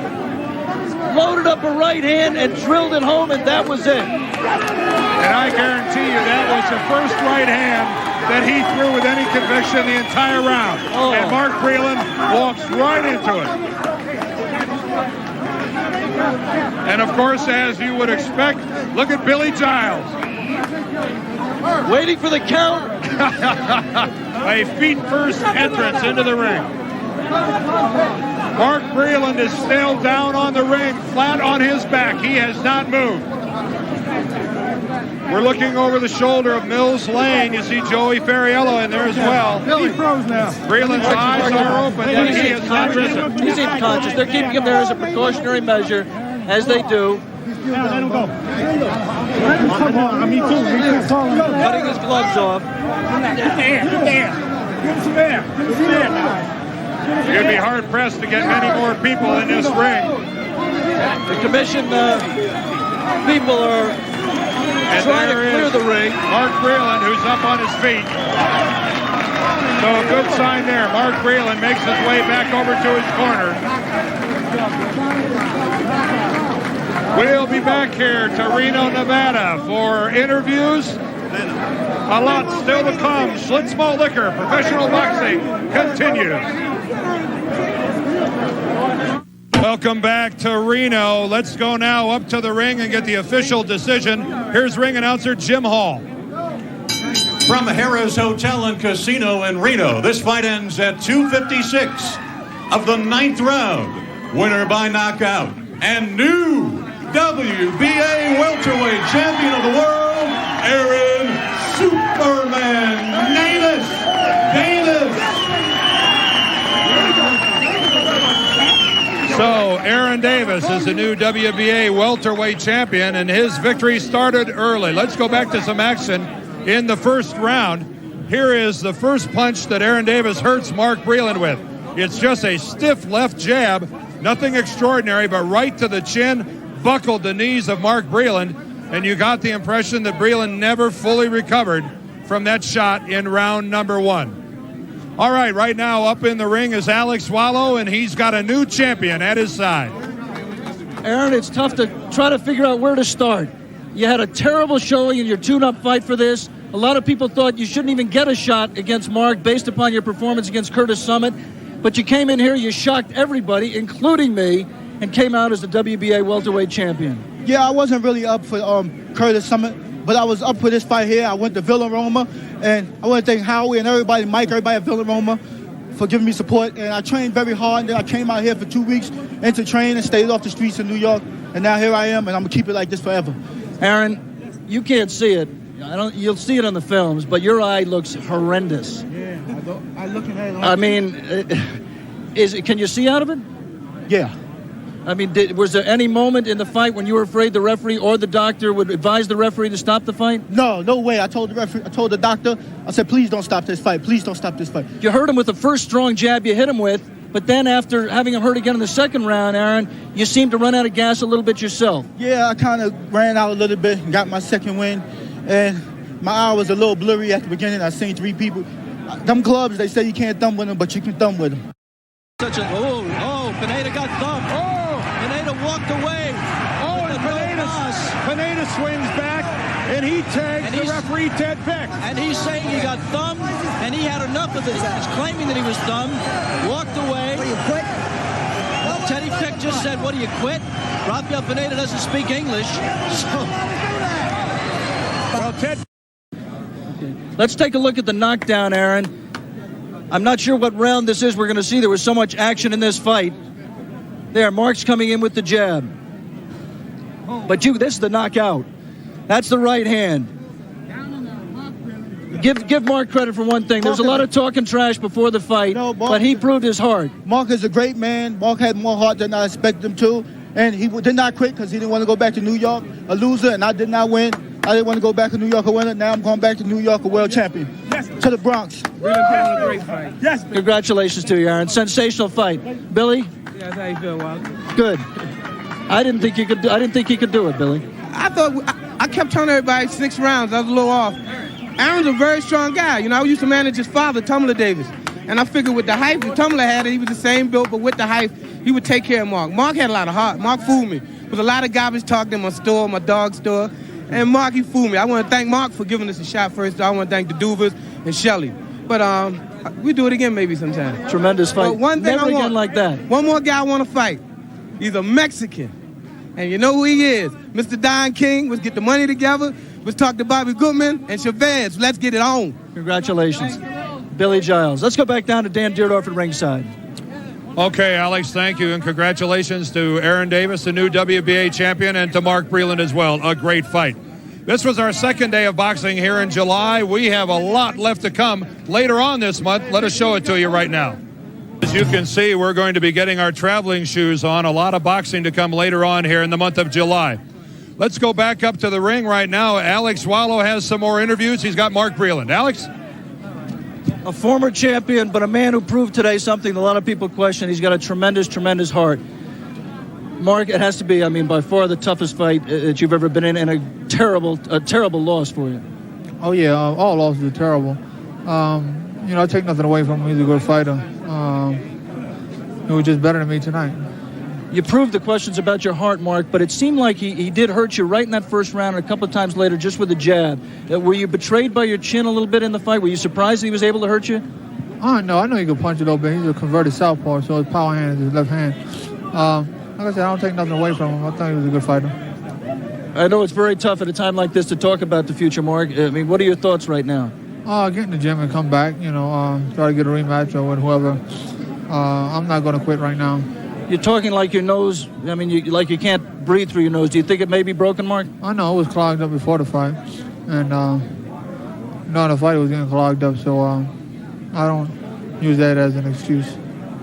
loaded up a right hand, and drilled it home, and that was it. And I guarantee you that was the first right hand that he threw with any conviction the entire round. Oh. And Mark Breland walks right into it. And of course, as you would expect, look at Billy Giles. Waiting for the count. A feet-first entrance into the ring. Mark Breland is still down on the ring, flat on his back. He has not moved. We're looking over the shoulder of Mills Lane. You see Joey Ferriello in there as well. He froze now. Breland's eyes are open, but he is not risen. He's unconscious. They're keeping him there as a precautionary measure, as they do. Yeah, let him go. Let him come on. Me too. Cutting his gloves off. Get the air. Give him some air. You're going to be hard-pressed to get many more people in this ring. The commission people are trying to clear the ring. Mark Breland, who's up on his feet. So a good sign there. Mark Breland makes his way back over to his corner. We'll be back here to Reno, Nevada for interviews. A lot still to come. Schlitz Malt Liquor, professional boxing continues. Welcome back to Reno. Let's go now up to the ring and get the official decision. Here's ring announcer Jim Hall. From Harrah's Hotel and Casino in Reno, this fight ends at 2:56 of the 9th round. Winner by knockout and new WBA welterweight champion of the world, Aaron Superman Davis. So Aaron Davis is the new WBA welterweight champion, and his victory started early. Let's go back to some action in the first round. Here is the first punch that Aaron Davis hurts Mark Breland with. It's just a stiff left jab, nothing extraordinary, but right to the chin, buckled the knees of Mark Breland, and you got the impression that Breland never fully recovered from that shot in round number one. All right, right now up in the ring is Alex Swallow, and he's got a new champion at his side. Aaron, it's tough to try to figure out where to start. You had a terrible showing in your tune-up fight for this. A lot of people thought you shouldn't even get a shot against Mark based upon your performance against Curtis Summit. But you came in here, you shocked everybody, including me, and came out as the WBA welterweight champion. Yeah, I wasn't really up for Curtis Summit, but I was up for this fight here. I went to Villaroma, and I want to thank Howie and everybody, Mike, everybody at Villaroma for giving me support. And I trained very hard, and then I came out here for 2 weeks into training and stayed off the streets of New York. And now here I am, and I'm going to keep it like this forever. Aaron, you can't see it. You'll see it on the films, but your eye looks horrendous. Yeah, I looking at it. I mean, can you see out of it? Yeah. I mean, was there any moment in the fight when you were afraid the referee or the doctor would advise the referee to stop the fight? No way. I told the referee, I told the doctor, I said, please don't stop this fight. Please don't stop this fight. You hurt him with the first strong jab you hit him with, but then after having him hurt again in the second round, Aaron, you seemed to run out of gas a little bit yourself. Yeah, I kind of ran out a little bit and got my second win. And my eye was a little blurry at the beginning. I seen 3 people. Them gloves, they say you can't thumb with them, but you can thumb with them. Pineda got thumped. Pineda walked away. And Pineda swings back, and he tags the referee, Ted Vick. And he's saying he got thumbed, and he had enough of this. He's claiming that he was thumbed, walked away. What, do you quit? Teddy Vick just said, what, do you quit? Rafael Pineda doesn't speak English. So. Well, Ted. Let's take a look at the knockdown, Aaron. I'm not sure what round this is. We're going to see there was so much action in this fight. There, Mark's coming in with the jab. But this is the knockout. That's the right hand. Give Mark credit for one thing. There was a lot of talking trash before the fight, but he proved his heart. Mark is a great man. Mark had more heart than I expected him to, and he did not quit because he didn't want to go back to New York a loser, and I did not win. I didn't want to go back to New York a winner. Now I'm going back to New York a world champion. Yes. To the Bronx. Really put on a great fight. Yes. Congratulations to you, Aaron. Sensational fight. Billy? Yes, how you feel, Walt? Good. I didn't think you could do it, Billy. I kept telling everybody 6 rounds. I was a little off. Aaron's a very strong guy. You know, I used to manage his father, Tumler Davis. And I figured with the hype, if Tumler had it, he was the same build, but with the hype, he would take care of Mark. Mark had a lot of heart. Mark fooled me. There was a lot of garbage talk in my store, my dog store. And Mark, he fooled me. I want to thank Mark for giving us a shot first. I want to thank the Duvers and Shelley. But we do it again maybe sometime. Tremendous fight. But one thing Never again like that. One more guy I want to fight. He's a Mexican. And you know who he is. Mr. Don King. Let's get the money together. Let's talk to Bobby Goodman and Chavez. Let's get it on. Congratulations. Billy Giles. Let's go back down to Dan Dierdorf at ringside. Okay, Alex, thank you, and congratulations to Aaron Davis, the new WBA champion, and to Mark Breland as well. A great fight. This was our second day of boxing here in July. We have a lot left to come later on this month. Let us show it to you right now. As you can see, we're going to be getting our traveling shoes on. A lot of boxing to come later on here in the month of July. Let's go back up to the ring right now. Alex Wallow has some more interviews. He's got Mark Breland. Alex? A former champion, but a man who proved today something a lot of people question. He's got a tremendous, tremendous heart. Mark, it has to be, by far the toughest fight that you've ever been in, and a terrible loss for you. Oh, yeah, all losses are terrible. I take nothing away from him. He's a good fighter. He was just better than me tonight. You proved the questions about your heart, Mark, but it seemed like he did hurt you right in that first round and a couple of times later just with a jab. Were you betrayed by your chin a little bit in the fight? Were you surprised that he was able to hurt you? Oh, no, I know he could punch a little bit. He's a converted southpaw, so his power hand is his left hand. Like I said, I don't take nothing away from him. I think he was a good fighter. I know it's very tough at a time like this to talk about the future, Mark. What are your thoughts right now? Get in the gym and come back, try to get a rematch or with whoever. I'm not going to quit right now. You're talking like your nose, like you can't breathe through your nose. Do you think it may be broken, Mark? I know, it was clogged up before the fight. And, the fight was getting clogged up, so I don't use that as an excuse.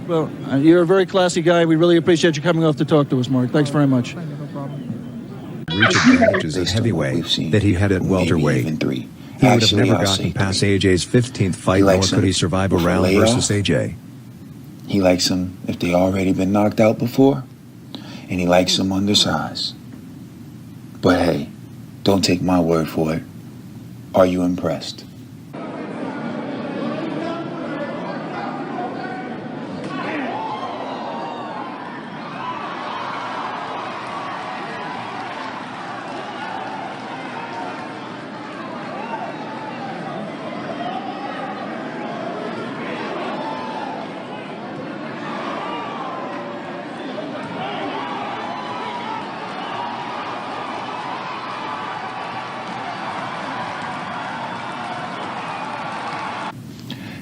Well, you're a very classy guy. We really appreciate you coming off to talk to us, Mark. Thanks very much. Reach advantages as heavyweight that he had at welterweight. He would have never gotten past AJ's 15th fight, nor could he survive a round versus AJ. He likes them if they already been knocked out before, and he likes them undersized. But hey, don't take my word for it. Are you impressed?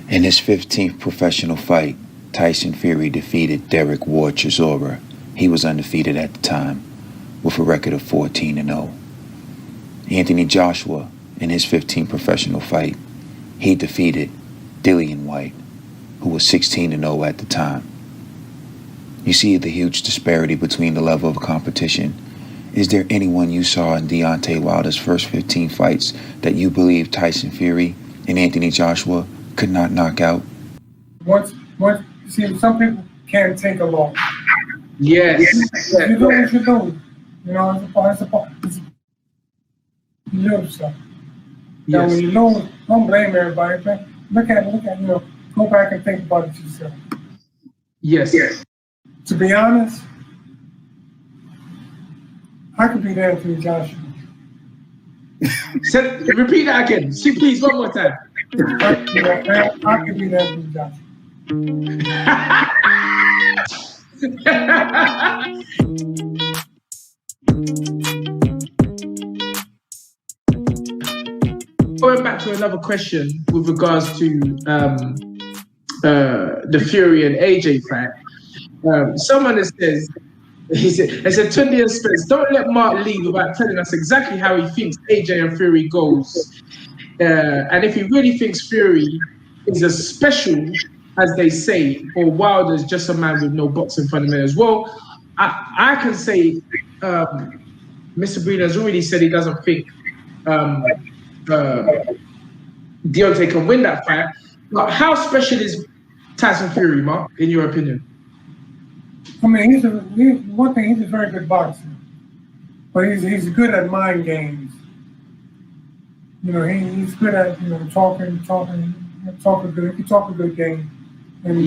In his 15th professional fight, Tyson Fury defeated Derek Ward Chisora. He was undefeated at the time, with a record of 14-0. Anthony Joshua, in his 15th professional fight, he defeated Dillian White, who was 16-0 at the time. You see the huge disparity between the level of competition. Is there anyone you saw in Deontay Wilder's first 15 fights that you believe Tyson Fury and Anthony Joshua could not knock out? See, some people can't take a loss. Yes. You do what you do. It's you lose stuff. Now, when you lose, don't blame everybody. Look at go back and think about it yourself. Yes. To be honest, I could be there Anthony Joshua. Repeat that again. Please, one more time. I could be there Anthony Joshua. Going back to another question with regards to the Fury and AJ fight, someone says, Tunde Spence, don't let Mark leave without telling us exactly how he thinks AJ and Fury goes And if he really thinks Fury is as special as they say, or Wilder's just a man with no boxing fundamentals, well, I can say Mr. Breland has already said he doesn't think Deontay can win that fight. But how special is Tyson Fury, Mark, in your opinion? I mean, he's a very good boxer, but he's good at mind games. You know, he's good at talking good. He can talk a good game, and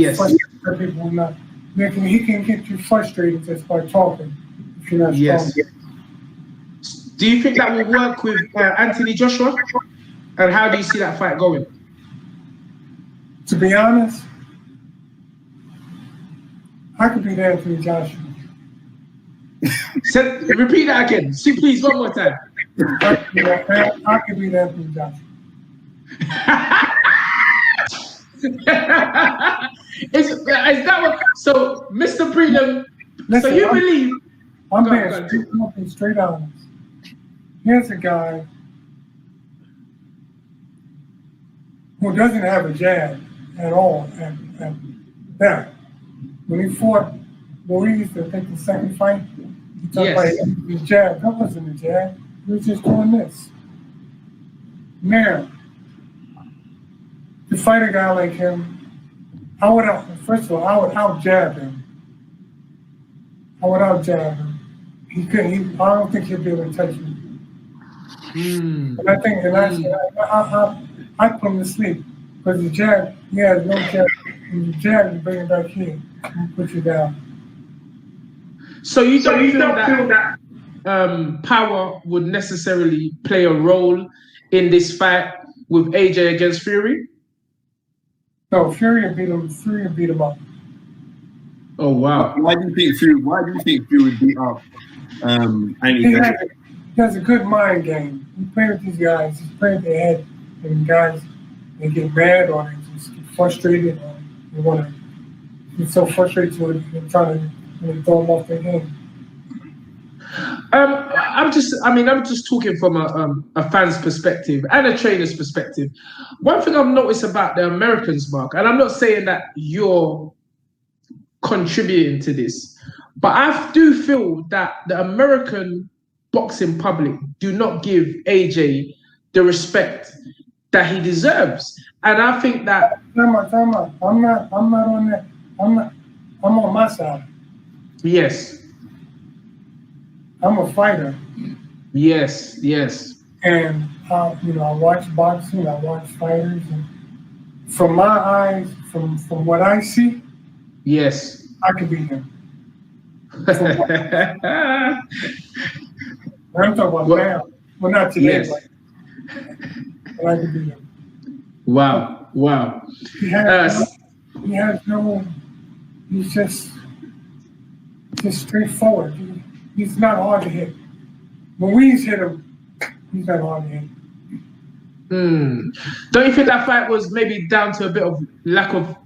people not. He can get you frustrated just by talking if you're not strong. Yes. Do you think that will work with Anthony Joshua? And how do you see that fight going? To be honest, I could beat Anthony Joshua. Repeat that again. See, please, one more time. I could beat Anthony Joshua. Is that what? So, Mr. Breland, so you believe? I'm being straight honest. Here's a guy who doesn't have a jab at all at that. When he fought Ruiz, I think the second fight, he talked about his jab. That wasn't a jab. He was just doing this. Now, to fight a guy like him, I would out jab him. I would out jab him. He couldn't. I don't think he'd be able to touch me. And I think, I put him to sleep because the jab, he has no jab. And the jab, you bring it back here and put you down. So you don't feel that power would necessarily play a role in this fight with AJ against Fury? No, Fury will beat him up. Oh wow! Why do you think Fury beat up? He has a good mind game. He plays with these guys. He's playing with their head, and guys they get mad or they just get frustrated or they want to. He's so frustrated to they're trying to throw him off their game. I'm just talking from a fan's perspective and a trainer's perspective. One thing I've noticed about the Americans, Mark, and I'm not saying that you're contributing to this, but I do feel that the American boxing public do not give AJ the respect that he deserves, and I think that. Time out. I'm not on that. I'm on my side. Yes. I'm a fighter. Yes. And I watch boxing. I watch fighters, and from my eyes, from what I see, yes, I could beat him. I'm talking about now. Well, not today, but I could beat him. Wow. He has no. He's just straightforward. He's not hard to hit. When we hit him, he's not hard to hit. Don't you think that fight was maybe down to a bit of lack of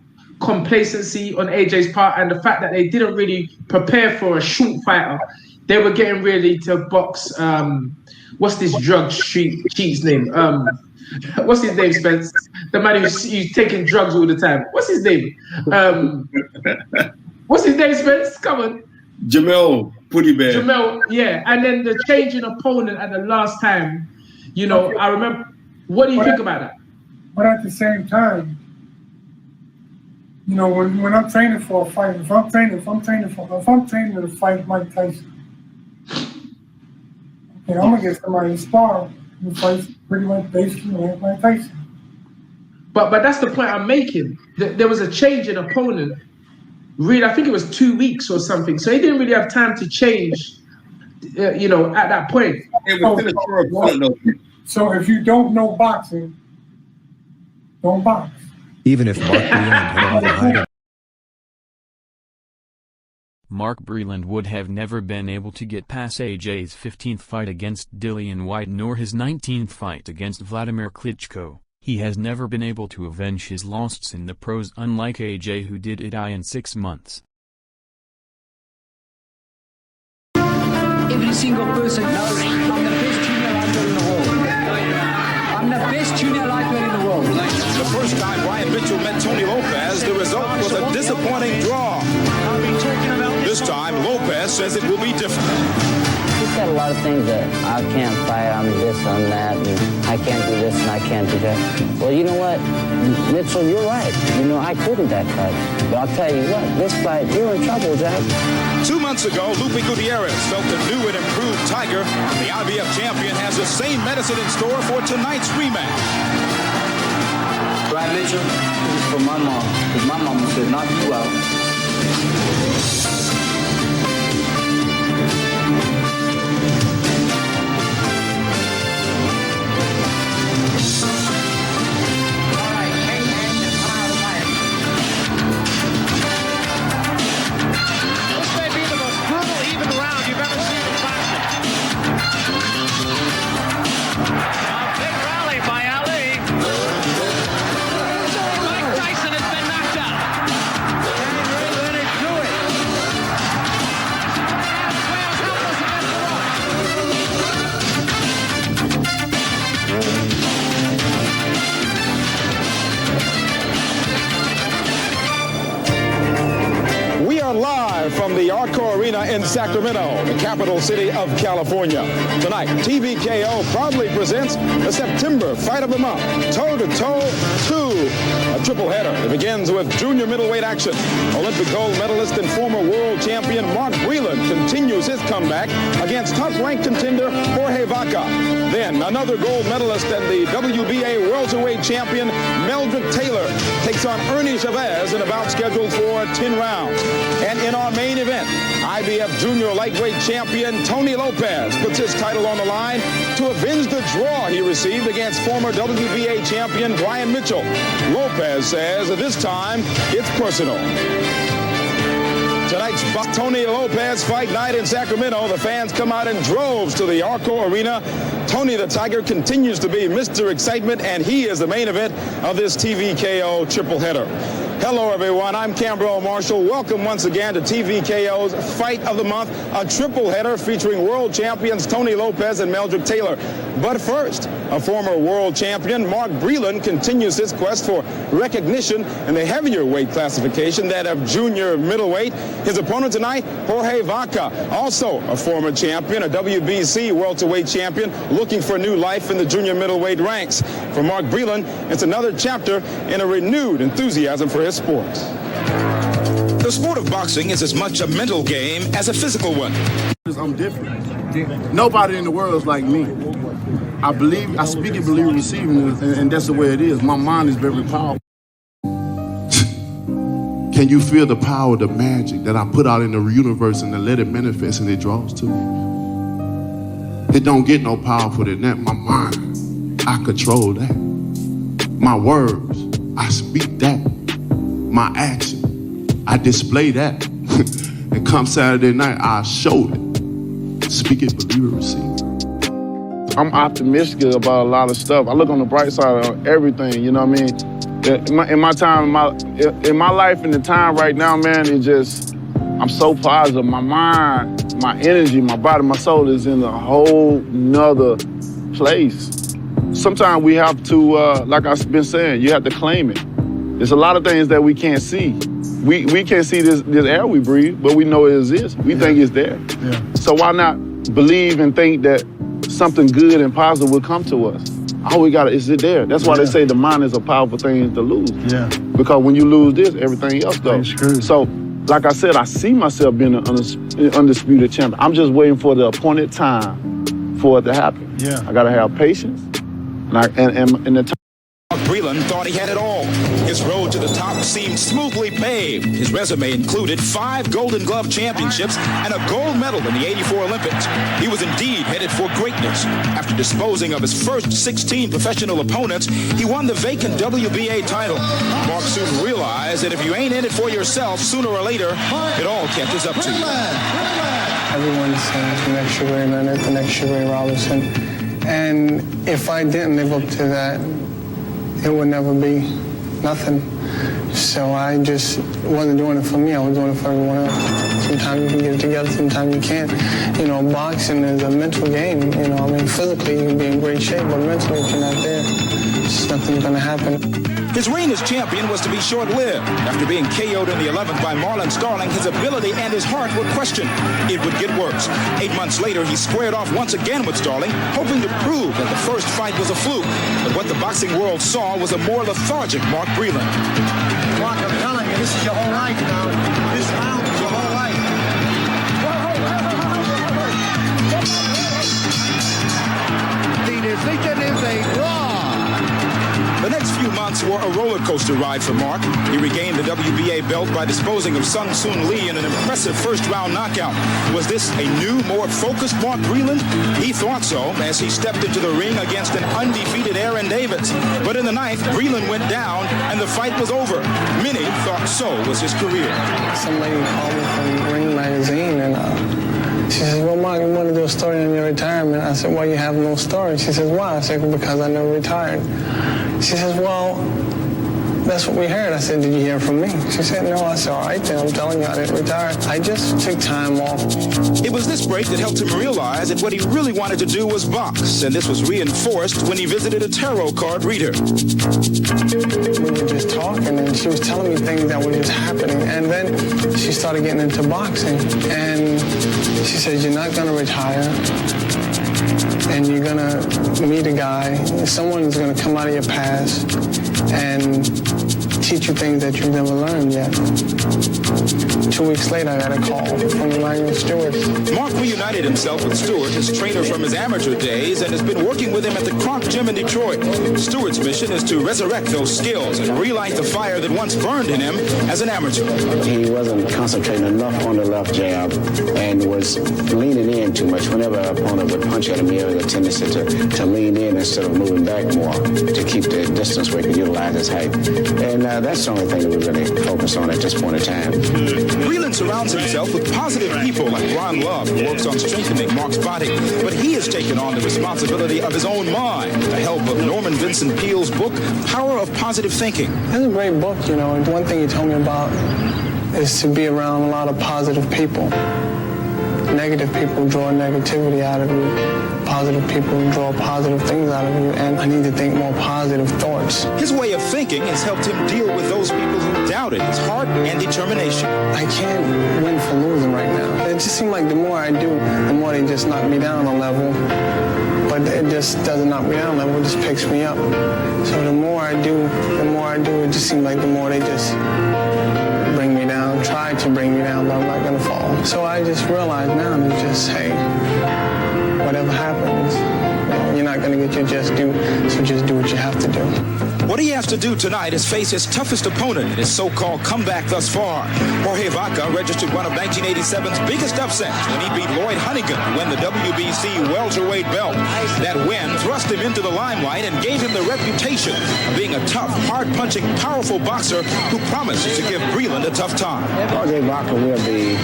complacency on AJ's part and the fact that they didn't really prepare for a short fighter? They were getting ready to box. What's this drug cheat's name? What's his name, Spence? The man who's taking drugs all the time. What's his name? What's his name, Spence? Come on. Jamel Putty Bear. Jamel, yeah. And then the change in opponent at the last time, I remember. What do you think about that? But at the same time, when I'm training for a fight, if I'm training to fight Mike Tyson, I'm gonna get somebody to spar who fights pretty much basically like Mike Tyson. But that's the point I'm making. There was a change in opponent. Really, I think it was 2 weeks or something. So he didn't really have time to change, at that point. So if you don't know boxing, don't box. Even if Mark Breland had all the height. Mark Breland would have never been able to get past AJ's 15th fight against Dillian Whyte nor his 19th fight against Vladimir Klitschko. He has never been able to avenge his losses in the pros, unlike AJ, who did it in 6 months. Every single person knows I'm the best junior lightweight in the world. I'm the best junior lightweight in the world. The first time Brian Mitchell met Tony Lopez, the result was a disappointing draw. This time, Lopez says it will be different. He's got a lot of things that I can't fight, I'm this, I'm that, and I can't do this and I can't do that. Well, you know what, Mitchell, you're right. You know, I couldn't that fight. But I'll tell you what, this fight, you're in trouble, Jack. 2 months ago, Lupe Gutierrez felt the new and improved Tiger. The IBF champion has the same medicine in store for tonight's rematch. Brian Mitchell, this is for my mom, because my mama said knock you out. Live from the Arco Arena in Sacramento, the capital city of California. Tonight, TVKO proudly presents the September Fight of the Month, Toe-to-Toe 2, a triple header. It begins with junior middleweight action. Olympic gold medalist and former world champion Mark Breland continues his comeback against top-ranked contender Jorge Vaca. Then, another gold medalist and the WBA welterweight champion Meldrick Taylor takes on Ernie Chavez in a bout scheduled for 10 rounds. And in our main event, IBF junior lightweight champion Tony Lopez puts his title on the line to avenge the draw he received against former WBA champion Brian Mitchell. Lopez says this time it's personal. Tonight's Tony Lopez fight night in Sacramento. The fans come out in droves to the Arco Arena. Tony the Tiger continues to be Mr. Excitement, and he is the main event of this TVKO triple header. Hello, everyone. I'm Cambrell Marshall. Welcome once again to TVKO's Fight of the Month, a triple header featuring world champions Tony Lopez and Meldrick Taylor. But first, a former world champion, Mark Breland, continues his quest for recognition in the heavier weight classification, that of junior middleweight. His opponent tonight, Jorge Vaca, also a former champion, a WBC welterweight champion, looking for new life in the junior middleweight ranks. For Mark Breland, it's another chapter in a renewed enthusiasm for his sport. The sport of boxing is as much a mental game as a physical one. I'm different. Nobody in the world is like me. I believe, I speak it, believe, receive, and that's the way it is. My mind is very powerful. Can you feel the power, the magic that I put out in the universe and then let it manifest and it draws to me? It don't get no powerful than that. My mind, I control that. My words, I speak that. My action, I display that. And come Saturday night, I show it. Speak it, believe it, receive it. I'm optimistic about a lot of stuff. I look on the bright side of everything, you know what I mean? In my time, in my life, in the time right now, man, it just, I'm so positive. My mind, my energy, my body, my soul is in a whole nother place. Sometimes we have to, like I've been saying, you have to claim it. There's a lot of things that we can't see. We can't see this air we breathe, but we know it exists. We think it's there. Yeah. So why not believe and think that something good and positive will come to us? All we got is it there. That's why they say the mind is a powerful thing to lose. Yeah. Because when you lose this, everything else goes. So, like I said, I see myself being an undisputed champion. I'm just waiting for the appointed time for it to happen. Yeah. I gotta have patience, and the time. Breland thought he had it all. His road to the top seemed smoothly paved. His resume included 5 Golden Glove championships and a gold medal in the '84 Olympics. He was indeed headed for greatness. After disposing of his first 16 professional opponents, he won the vacant WBA title. Mark soon realized that if you ain't in it for yourself, sooner or later, it all catches up to you. Everyone's saying the next Sugar Leonard, the next Sugar Robinson. And if I didn't live up to that, it would never be nothing. So I just wasn't doing it for me, I was doing it for everyone else. Sometimes you can get it together, sometimes you can't. You know, boxing is a mental game, you know, I mean, physically you can be in great shape, but mentally if you're not there, Just nothing's going to happen. His reign as champion was to be short-lived. After being KO'd in the 11th by Marlon Starling, his ability and his heart were questioned. It would get worse. 8 months later, he squared off once again with Starling, hoping to prove that the first fight was a fluke. But what the boxing world saw was a more lethargic Mark Breland. Mark, I'm telling you, this is your whole life now. This round is your whole life. The decision is a draw. The next few months were a roller coaster ride for Mark. He regained the WBA belt by disposing of Sun Soon Lee in an impressive first-round knockout. Was this a new, more focused Mark Breland? He thought so as he stepped into the ring against an undefeated Aaron Davis. But in the ninth, Breland went down and the fight was over. Many thought so was his career. Some lady called me from Ring Magazine, and she says, well, Mark, you want to do a story on your retirement? I said, well, you have no story. She says, why? I said, because I never retired. She says, well, that's what we heard. I said, did you hear from me? She said, no. I said, all right, then I'm telling you, I didn't retire. I just took time off. It was this break that helped him realize that what he really wanted to do was box, and this was reinforced when he visited a tarot card reader. We were just talking, and she was telling me things that were just happening, and then she started getting into boxing, and she said, you're not going to retire, and you're going to meet a guy, someone's going to come out of your past and teach you things that you've never learned yet. 2 weeks later, I got a call from Emmanuel Stewart. Mark reunited himself with Stewart, his trainer from his amateur days, and has been working with him at the Kronk Gym in Detroit. Stewart's mission is to resurrect those skills and relight the fire that once burned in him as an amateur. He wasn't concentrating enough on the left jab and was leaning in too much. Whenever an opponent would punch at him, he had a tendency to lean in instead of moving back more to keep the distance where he could utilize his height. And that's the only thing that we really focus on at this point in time. Breland surrounds himself with positive people like Ron Love, who works on strengthening Mark's body. But he has taken on the responsibility of his own mind with the help of Norman Vincent Peale's book, Power of Positive Thinking. It's a great book, you know. And one thing he told me about is to be around a lot of positive people. Negative people draw negativity out of you. Positive people draw positive things out of you, and I need to think more positive thoughts. His way of thinking has helped him deal with those people who doubted his heart and determination. I can't win for losing right now. It just seems like the more I do, the more they just knock me down a level. But it just doesn't knock me down a level, it just picks me up. So the more I do, it just seems like the more they just bring me down, try to bring me down, but I'm not going to fall. So I just realize now to just, hey, whatever happens, you're not going to get your just due, so just do what you have to do. What he has to do tonight is face his toughest opponent in his so-called comeback thus far. Jorge Vaca registered one of 1987's biggest upsets when he beat Lloyd Hunnigan to win the WBC welterweight belt. That win thrust him into the limelight and gave him the reputation of being a tough, hard-punching, powerful boxer who promises to give Breland a tough time. Jorge Vaca will be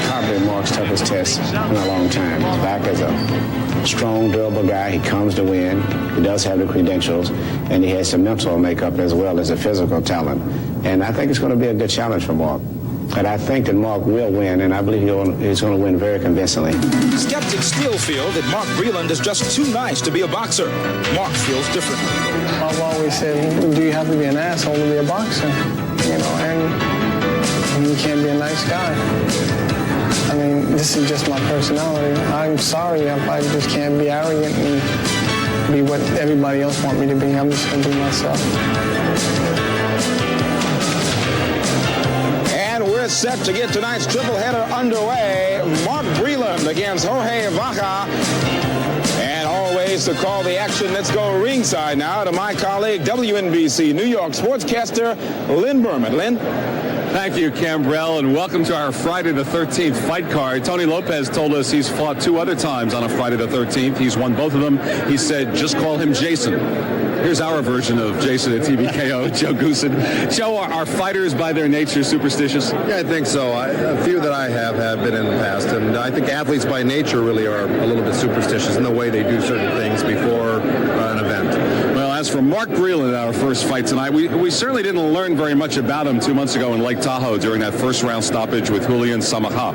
probably Mark's toughest test in a long time. Vaca's a strong, durable guy. He comes to win. He does have the credentials, and he has some mental makeup as well as a physical talent. And I think it's going to be a good challenge for Mark. And I think that Mark will win, and I believe he's going to win very convincingly. Skeptics still feel that Mark Breland is just too nice to be a boxer. Mark feels different. I've always said, do you have to be an asshole to be a boxer? You know, and you can't be a nice guy. I mean, this is just my personality. I'm sorry if I just can't be arrogant and be what everybody else wants me to be. I'm just going to be myself. And we're set to get tonight's triple header underway. Mark Breland against Jorge Vaca. And always to call the action, let's go ringside now to my colleague, WNBC New York sportscaster Lynn Berman. Lynn? Thank you, Cambrell, and welcome to our Friday the 13th fight card. Tony Lopez told us he's fought 2 other times on a Friday the 13th. He's won both of them. He said, just call him Jason. Here's our version of Jason at TVKO, Joe Goosen. Joe, are fighters by their nature superstitious? Yeah, I think so. A few that I have been in the past, and I think athletes by nature really are a little bit superstitious in the way they do certain things before an event. Well, As for Mark Breland, our first fight tonight, we certainly didn't learn very much about him 2 months ago in Lake Tahoe during that first round stoppage with Julian Samaha.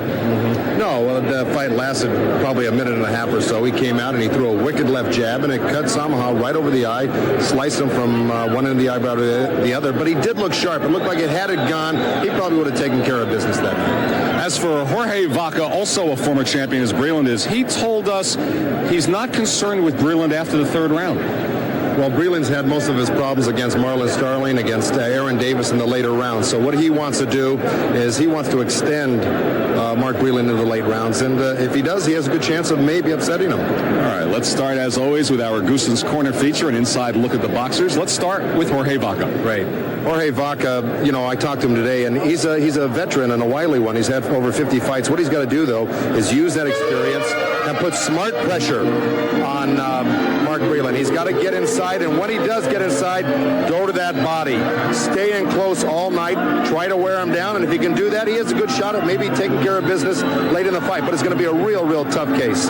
No, well, the fight lasted probably a minute and a half or so. He came out and he threw a wicked left jab, and it cut Samaha right over the eye, sliced him from one end of the eyebrow to the other. But he did look sharp. It looked like had it gone, he probably would have taken care of business that night. As for Jorge Vaca, also a former champion as Breland is, he told us he's not concerned with Breland after the third round. Well, Breland's had most of his problems against Marlon Starling, against Aaron Davis in the later rounds. So what he wants to do is he wants to extend Mark Breland into the late rounds. And if he does, he has a good chance of maybe upsetting him. All right, let's start, as always, with our Goosen's Corner feature, an inside look at the boxers. Let's start with Jorge Vaca. Right. Jorge Vaca, I talked to him today, and he's a veteran and a wily one. He's had over 50 fights. What he's got to do, though, is use that experience and put smart pressure on Mark Breland. He's got to get inside, and when he does get inside, go to that body. Stay in close all night. Try to wear him down, and if he can do that, he has a good shot at maybe taking care of business late in the fight. But it's going to be a real, real tough case.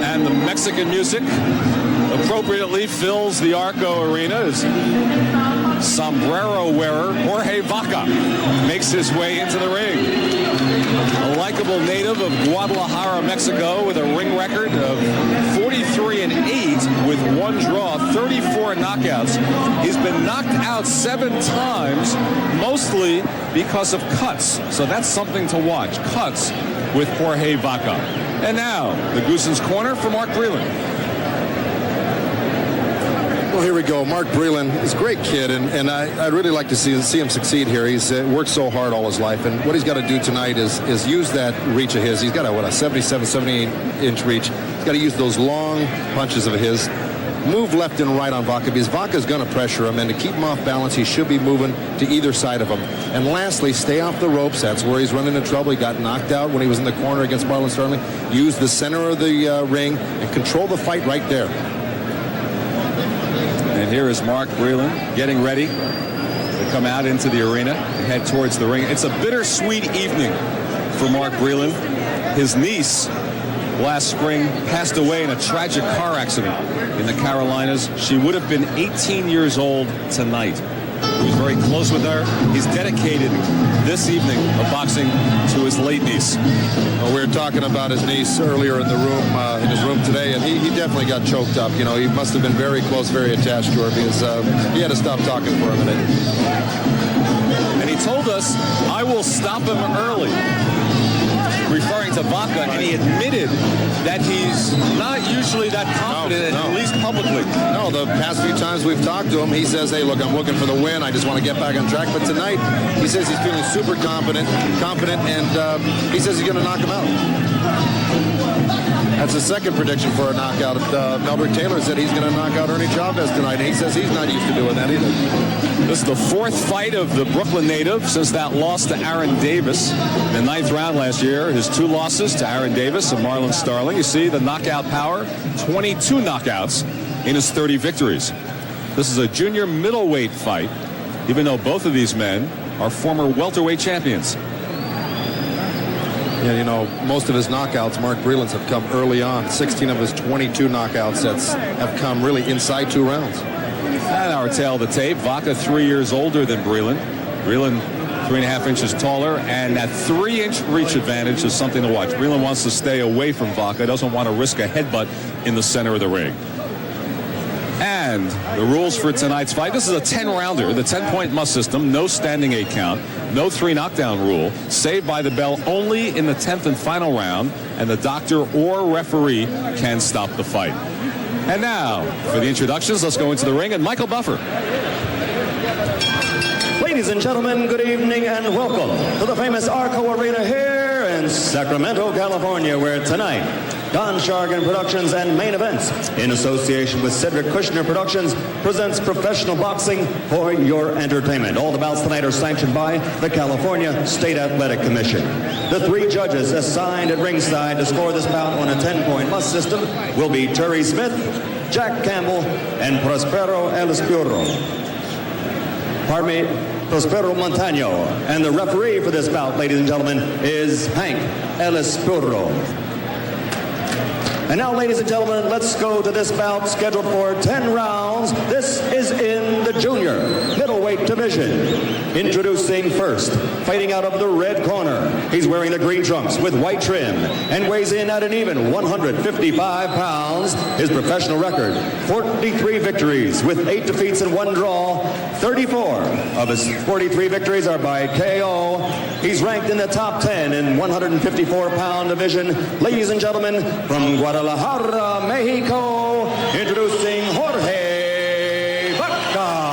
And the Mexican music appropriately fills the Arco Arena as sombrero wearer Jorge Vaca makes his way into the ring. A likable native of Guadalajara, Mexico, with a ring record of 43-8 with one draw, 34 knockouts. He's been knocked out 7 times, mostly because of cuts. So that's something to watch. Cuts with Jorge Vaca. And now, the Goosen's Corner for Mark Breland. Well, here we go. Mark Breland is a great kid, and I'd really like to see him succeed here. He's worked so hard all his life, and what he's got to do tonight is use that reach of his. He's got a 77, 78-inch reach. He's got to use those long punches of his. Move left and right on Vaca, because Vaca's going to pressure him, and to keep him off balance, he should be moving to either side of him. And lastly, stay off the ropes. That's where he's running into trouble. He got knocked out when he was in the corner against Marlon Starling. Use the center of the ring and control the fight right there. And here is Mark Breland getting ready to come out into the arena and head towards the ring. It's a bittersweet evening for Mark Breland. His niece last spring passed away in a tragic car accident in the Carolinas. She would have been 18 years old tonight. He was very close with her. He's dedicated this evening of boxing to his late niece. Well, we were talking about his niece earlier in the room, in his room today, and he definitely got choked up. He must have been very close, very attached to her, because he had to stop talking for a minute. And he told us, "I will stop him early," referring to Vaca, and he admitted that he's not usually that confident, at least publicly. No, the past few times we've talked to him, he says, "Hey, look, I'm looking for the win. I just want to get back on track." But tonight, he says he's feeling super confident, and he says he's going to knock him out. That's the second prediction for a knockout. Melbert Taylor said he's going to knock out Ernie Chavez tonight, and he says he's not used to doing that either. This is the 4th fight of the Brooklyn native since that loss to Aaron Davis in the 9th round last year. His 2 losses to Aaron Davis and Marlon Starling. You see the knockout power, 22 knockouts in his 30 victories. This is a junior middleweight fight, even though both of these men are former welterweight champions. Yeah, most of his knockouts, Mark Breland's, have come early on. 16 of his 22 knockouts have come really inside 2 rounds. And our tail of the tape, Vaca 3 years older than Breland. Breland 3.5 inches taller, and that 3-inch reach advantage is something to watch. Breland wants to stay away from Vaca, doesn't want to risk a headbutt in the center of the ring. And the rules for tonight's fight, this is a 10-rounder, the 10-point must system, no standing 8 count, no 3 knockdown rule, saved by the bell only in the 10th and final round, and the doctor or referee can stop the fight. And now, for the introductions, let's go into the ring, and Michael Buffer. Ladies and gentlemen, good evening and welcome to the famous Arco Arena here in Sacramento, California, where tonight, Don Shargan Productions and Main Events, in association with Cedric Kushner Productions, presents professional boxing for your entertainment. All the bouts tonight are sanctioned by the California State Athletic Commission. The 3 judges assigned at ringside to score this bout on a 10-point must system will be Terry Smith, Jack Campbell, and Prospero El Espurro. Pardon me, Prospero Montano. And the referee for this bout, ladies and gentlemen, is Hank El Espurro. And now, ladies and gentlemen, let's go to this bout scheduled for 10 rounds. This is in the junior middleweight division. Introducing first, fighting out of the red corner. He's wearing the green trunks with white trim and weighs in at an even 155 pounds. His professional record, 43 victories with 8 defeats and 1 draw. 34 of his 43 victories are by KO. He's ranked in the top 10 in 154-pound division. Ladies and gentlemen, from Guadalajara, Mexico, introducing Jorge Vaca.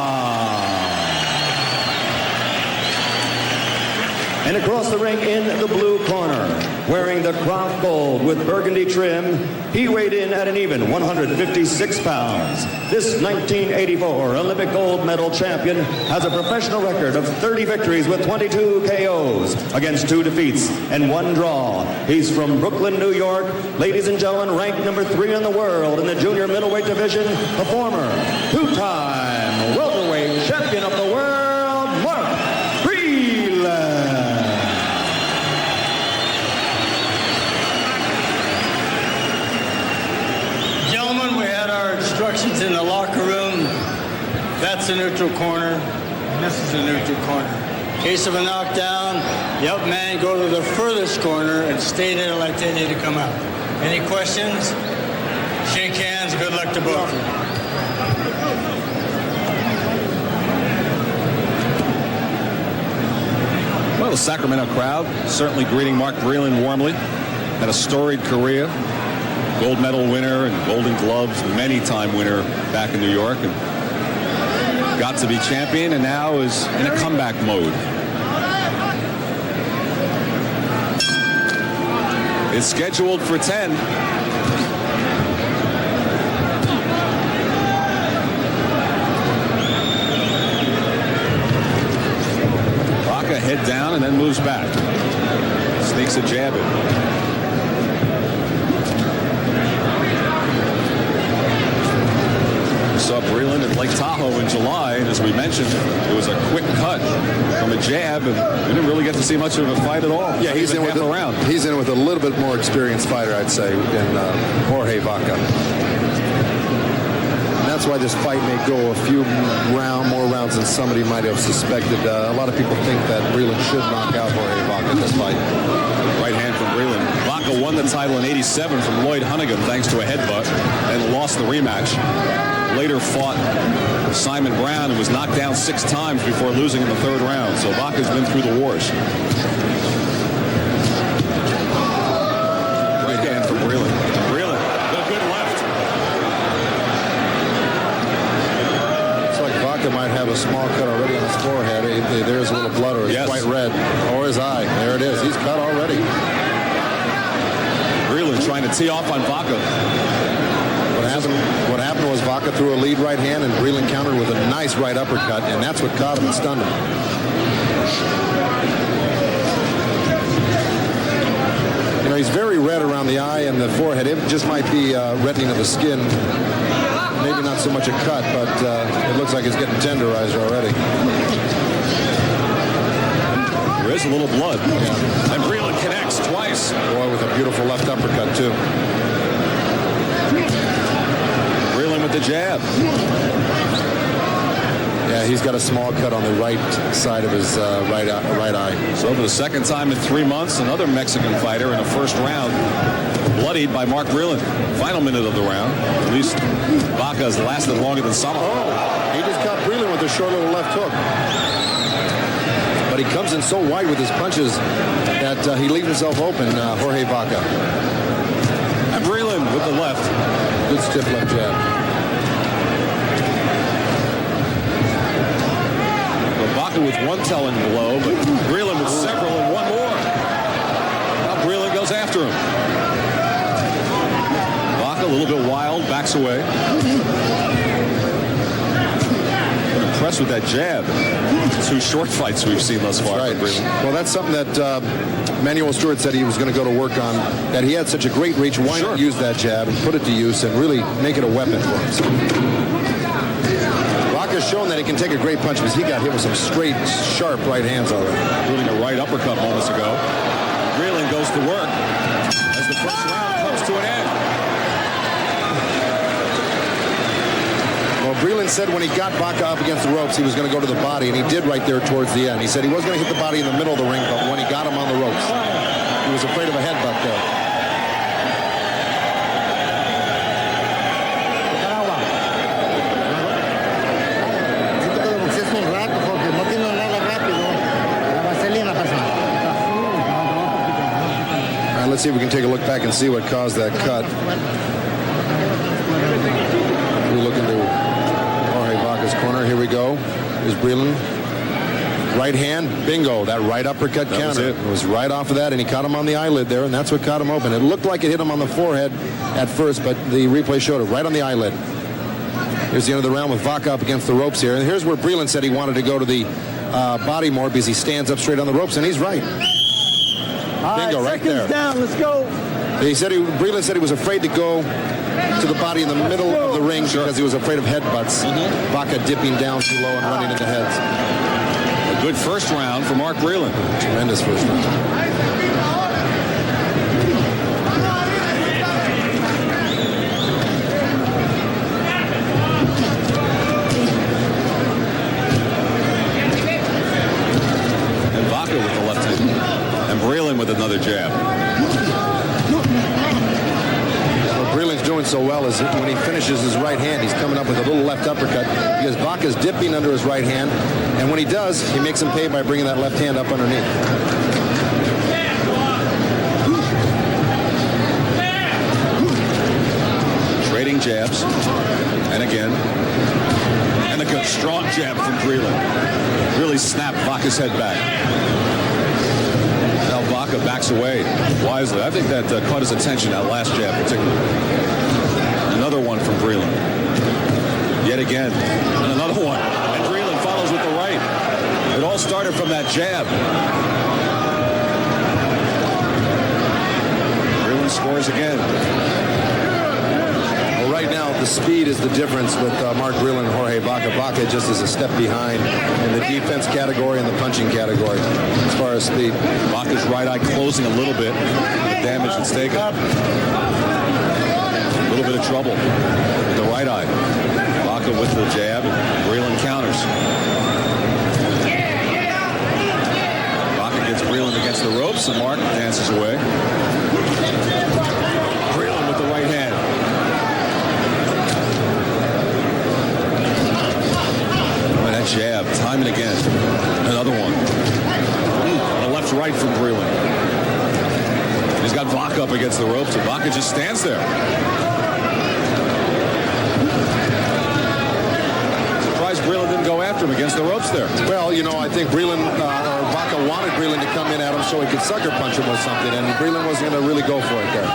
And across the ring in the blue corner, wearing the Croft Gold with burgundy trim, he weighed in at an even 156 pounds. This 1984 Olympic gold medal champion has a professional record of 30 victories with 22 KOs against 2 defeats and 1 draw. He's from Brooklyn, New York. Ladies and gentlemen, ranked number 3 in the world in the junior middleweight division, the former 2-time welterweight champion of the world, Mark Breland. Gentlemen, we had our instructions in the locker room. That's the neutral corner, and this is the neutral corner. In case of a knockdown, the up man go to the furthest corner and stay there like they need to come out. Any questions? Shake hands. Good luck to both of you. Well, the Sacramento crowd certainly greeting Mark Breland warmly. Had a storied career. Gold medal winner and Golden Gloves, many-time winner back in New York, and got to be champion, and now is in a comeback mode. It's scheduled for 10. Vaca head down and then moves back. Sneaks a jab in. Saw Breland at Lake Tahoe in July, and as we mentioned, it was a quick cut from a jab, and we didn't really get to see much of a fight at all. Yeah, he's in with he's in with a little bit more experienced fighter, I'd say, than Jorge Vaca. And that's why this fight may go a few more rounds than somebody might have suspected. A lot of people think that Breland should knock out Jorge Vaca in this fight. Right hand from Breland. Vaca won the title in '87 from Lloyd Hunnigan thanks to a headbutt, and lost the rematch. Later fought Simon Brown and was knocked down 6 times before losing in the 3rd round. So Vaca's been through the wars. Right hand from Breland. Breland, the good left. Looks like Vaca might have a small cut already on his forehead. There's a little blood, or it's quite red. Or his eye. There it is. He's cut already. Breland trying to tee off on Vaca. What happened was Vaca threw a lead right hand, and Breland countered with a nice right uppercut, and that's what caught him and stunned him. You know, he's very red around the eye and the forehead. It just might be reddening of the skin. Maybe not so much a cut, but it looks like it's getting tenderized already. There is a little blood. Yeah. And Breland connects twice. Boy, with a beautiful left uppercut, too. With the jab. Yeah, he's got a small cut on the right side of his right eye. So for the 2nd time in 3 months, another Mexican fighter in the 1st round bloodied by Mark Breland. Final minute of the round. At least Vaca has lasted longer than some. Oh, he just caught Breland with a short little left hook. But he comes in so wide with his punches that he leaves himself open, Jorge Vaca. And Breland with the left. Good stiff left jab. Vaca with one telling blow, but Breland with several and one more. Now Breland goes after him. Vaca a little bit wild, backs away. I'm impressed with that jab. 2 short fights we've seen thus far. Right. Well, that's something that Manuel Stewart said he was going to go to work on, that he had such a great reach. Why not use that jab and put it to use and really make it a weapon for him? Vaca's shown that he can take a great punch, because he got hit with some straight, sharp right hands already. Including a right uppercut moments ago. Breland goes to work as the 1st round comes to an end. Breland said when he got Vaca up against the ropes, he was going to go to the body, and he did right there towards the end. He said he was going to hit the body in the middle of the ring, but when he got him on the ropes, he was afraid of a headbutt there. All right, let's see if we can take a look back and see what caused that cut. We look into Jorge Vaca's corner. Here we go. Here's Breland. Right hand, bingo. That right uppercut counter. It was right off of that, and he caught him on the eyelid there, and that's what caught him open. It looked like it hit him on the forehead at first, but the replay showed it right on the eyelid. Here's the end of the round with Vaca up against the ropes here. And here's where Breland said he wanted to go to the body more because he stands up straight on the ropes, and he's right. Bingo, right there. Down, let's go. Breland said he was afraid to go to the body in the middle of the ring because he was afraid of headbutts. Vaca dipping down too low and running into heads. A good first round for Mark Breland. Tremendous first round. And Vaca with the left hand. And Breland with another jab. Breland's doing so well is when he finishes his right hand, he's coming up with a little left uppercut because Vaca's dipping under his right hand, and when he does, he makes him pay by bringing that left hand up underneath. Trading jabs, and again, and a good strong jab from Breland. Really snapped Vaca's head back. Now Vaca backs away wisely. I think that caught his attention, that last jab particularly. Another one from Breland. Yet again. And another one. And Breland follows with the right. It all started from that jab. Breland scores again. Well, right now, the speed is the difference with Mark Breland and Jorge Vaca. Vaca just is a step behind in the defense category and the punching category as far as speed. Vaca's right eye closing a little bit. The damage it's taken. A little bit of trouble with the right eye. Vaca with the jab. Breland counters. Vaca gets Breland against the ropes, and Mark dances away. Breland with the right hand. That jab, time and again. Another one. A left right from Breland. He's got Vaca up against the ropes, and Vaca just stands there. Surprised Breland didn't go after him against the ropes there. Well, you know, I think Breland, or Vaca wanted Breland to come in at him so he could sucker punch him with something, and Breland wasn't going to really go for it there.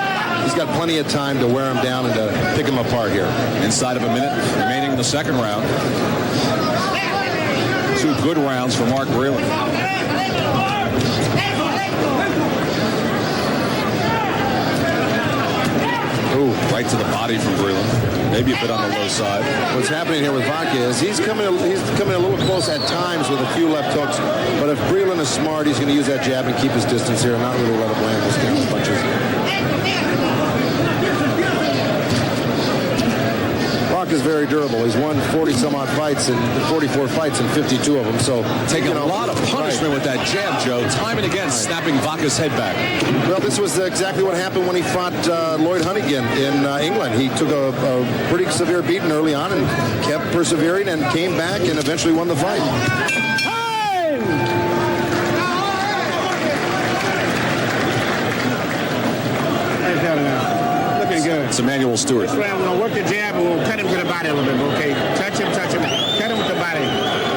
He's got plenty of time to wear him down and to pick him apart here. Inside of a minute remaining in the second round. Two good rounds for Mark Breland. Ooh, right to the body from Breland. Maybe a bit on the low side. What's happening here with Vaca is he's coming a little close at times with a few left hooks. But if Breland is smart, he's going to use that jab and keep his distance here and not really let him land those kind of punches. Vaca's very durable. He's won 40-some-odd fights and 44 fights and 52 of them. So taking a lot of punishment with that jab, Joe. Time and again, snapping Vaca's head back. Well, this was exactly what happened when he fought Lloyd Hunnigan in England. He took a pretty severe beating early on and kept persevering and came back and eventually won the fight. Looking good. It's Emmanuel Stewart. This round, we're going to work the jab and we'll cut him to the body a little bit, okay? Touch him, cut him with the body.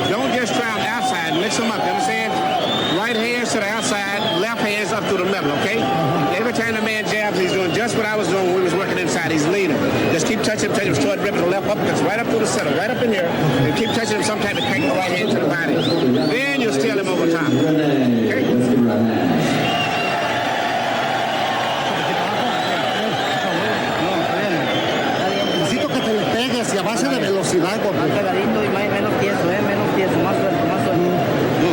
Don't just try on the outside, mix him up, you understand? Right hands to the outside, left hands up through the middle, okay? Every time the man jabs, he's doing just what I was doing when we was working inside. He's leaning. Just keep touching him, short rip to the left uppercuts, right up through the center, right up in here. And keep touching him sometime and crank the right hand to the body. Then you'll steal him over time. Okay? A base de velocidad, porque más pegadito y menos tieso, más suelto, más suelto.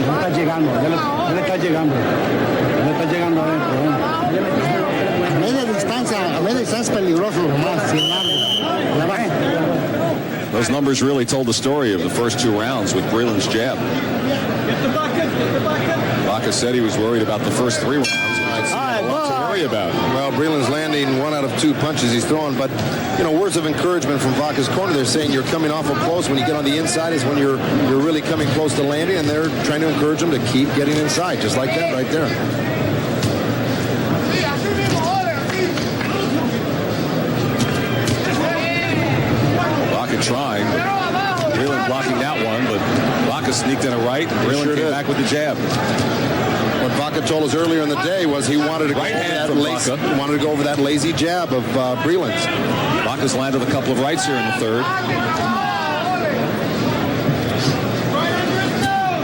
No está llegando, él está llegando adentro. A media distancia es peligroso, más, sin largo. Those numbers really told the story of the first 2 rounds with Breland's jab. Vaca said he was worried about the first 3 rounds. A lot to worry about. Well, Breland's landing 1 out of 2 punches he's throwing, but words of encouragement from Vaca's corner. They're saying you're coming awful close. When you get on the inside is when you're really coming close to landing, and they're trying to encourage him to keep getting inside, just like that right there. Vaca trying. Breland blocking that one, but Vaca sneaked in a right, and Breland came back with the jab. What Vaca told us earlier in the day was he wanted to go over that lazy jab of Breland's. Vaca's landed a couple of rights here in the third.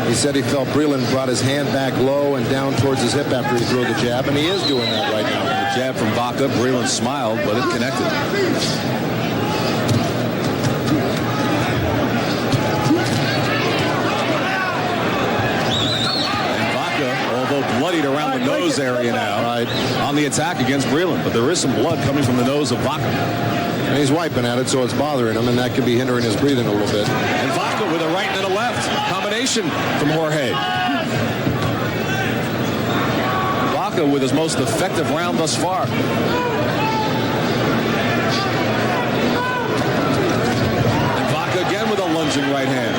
He said he felt Breland brought his hand back low and down towards his hip after he threw the jab, and he is doing that right now. The jab from Vaca, Breland smiled, but it connected. Bloodied around the nose area now on the attack against Breland, but there is some blood coming from the nose of Vaca. And he's wiping at it, so it's bothering him, and that could be hindering his breathing a little bit. And Vaca with a right and a left combination from Jorge. Vaca with his most effective round thus far. And Vaca again with a lunging right hand.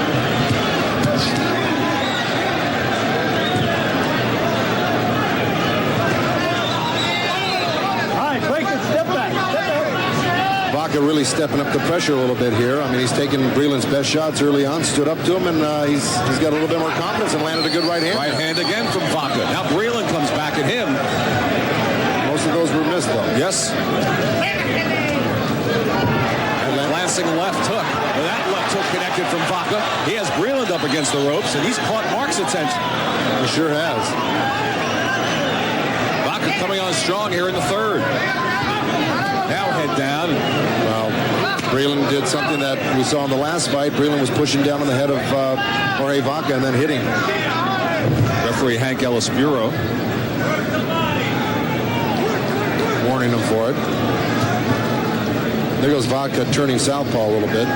Vaca really stepping up the pressure a little bit here. I mean, he's taking Breland's best shots early on, stood up to him, and he's got a little bit more confidence and landed a good right hand. Right hand again from Vaca. Now Breland comes back at him. Most of those were missed, though. Yes. And that glancing left hook. Well, that left hook connected from Vaca. He has Breland up against the ropes, and he's caught Mark's attention. He sure has. Vaca coming on strong here in the third. Now head down. Well, Breland did something that we saw in the last fight. Breland was pushing down on the head of Jorge Vaca and then hitting. Referee Hank Ellis Bureau warning him for it. There goes Vaca turning southpaw a little bit.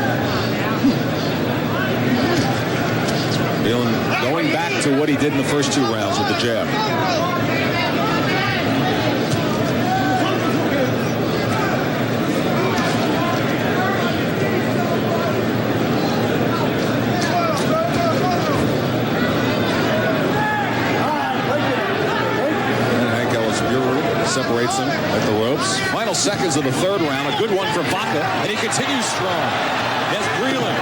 Breland going back to what he did in the first 2 rounds with the jab. Separates him at the ropes. Final seconds of the third round. A good one for Vaca, and he continues strong. As Breland.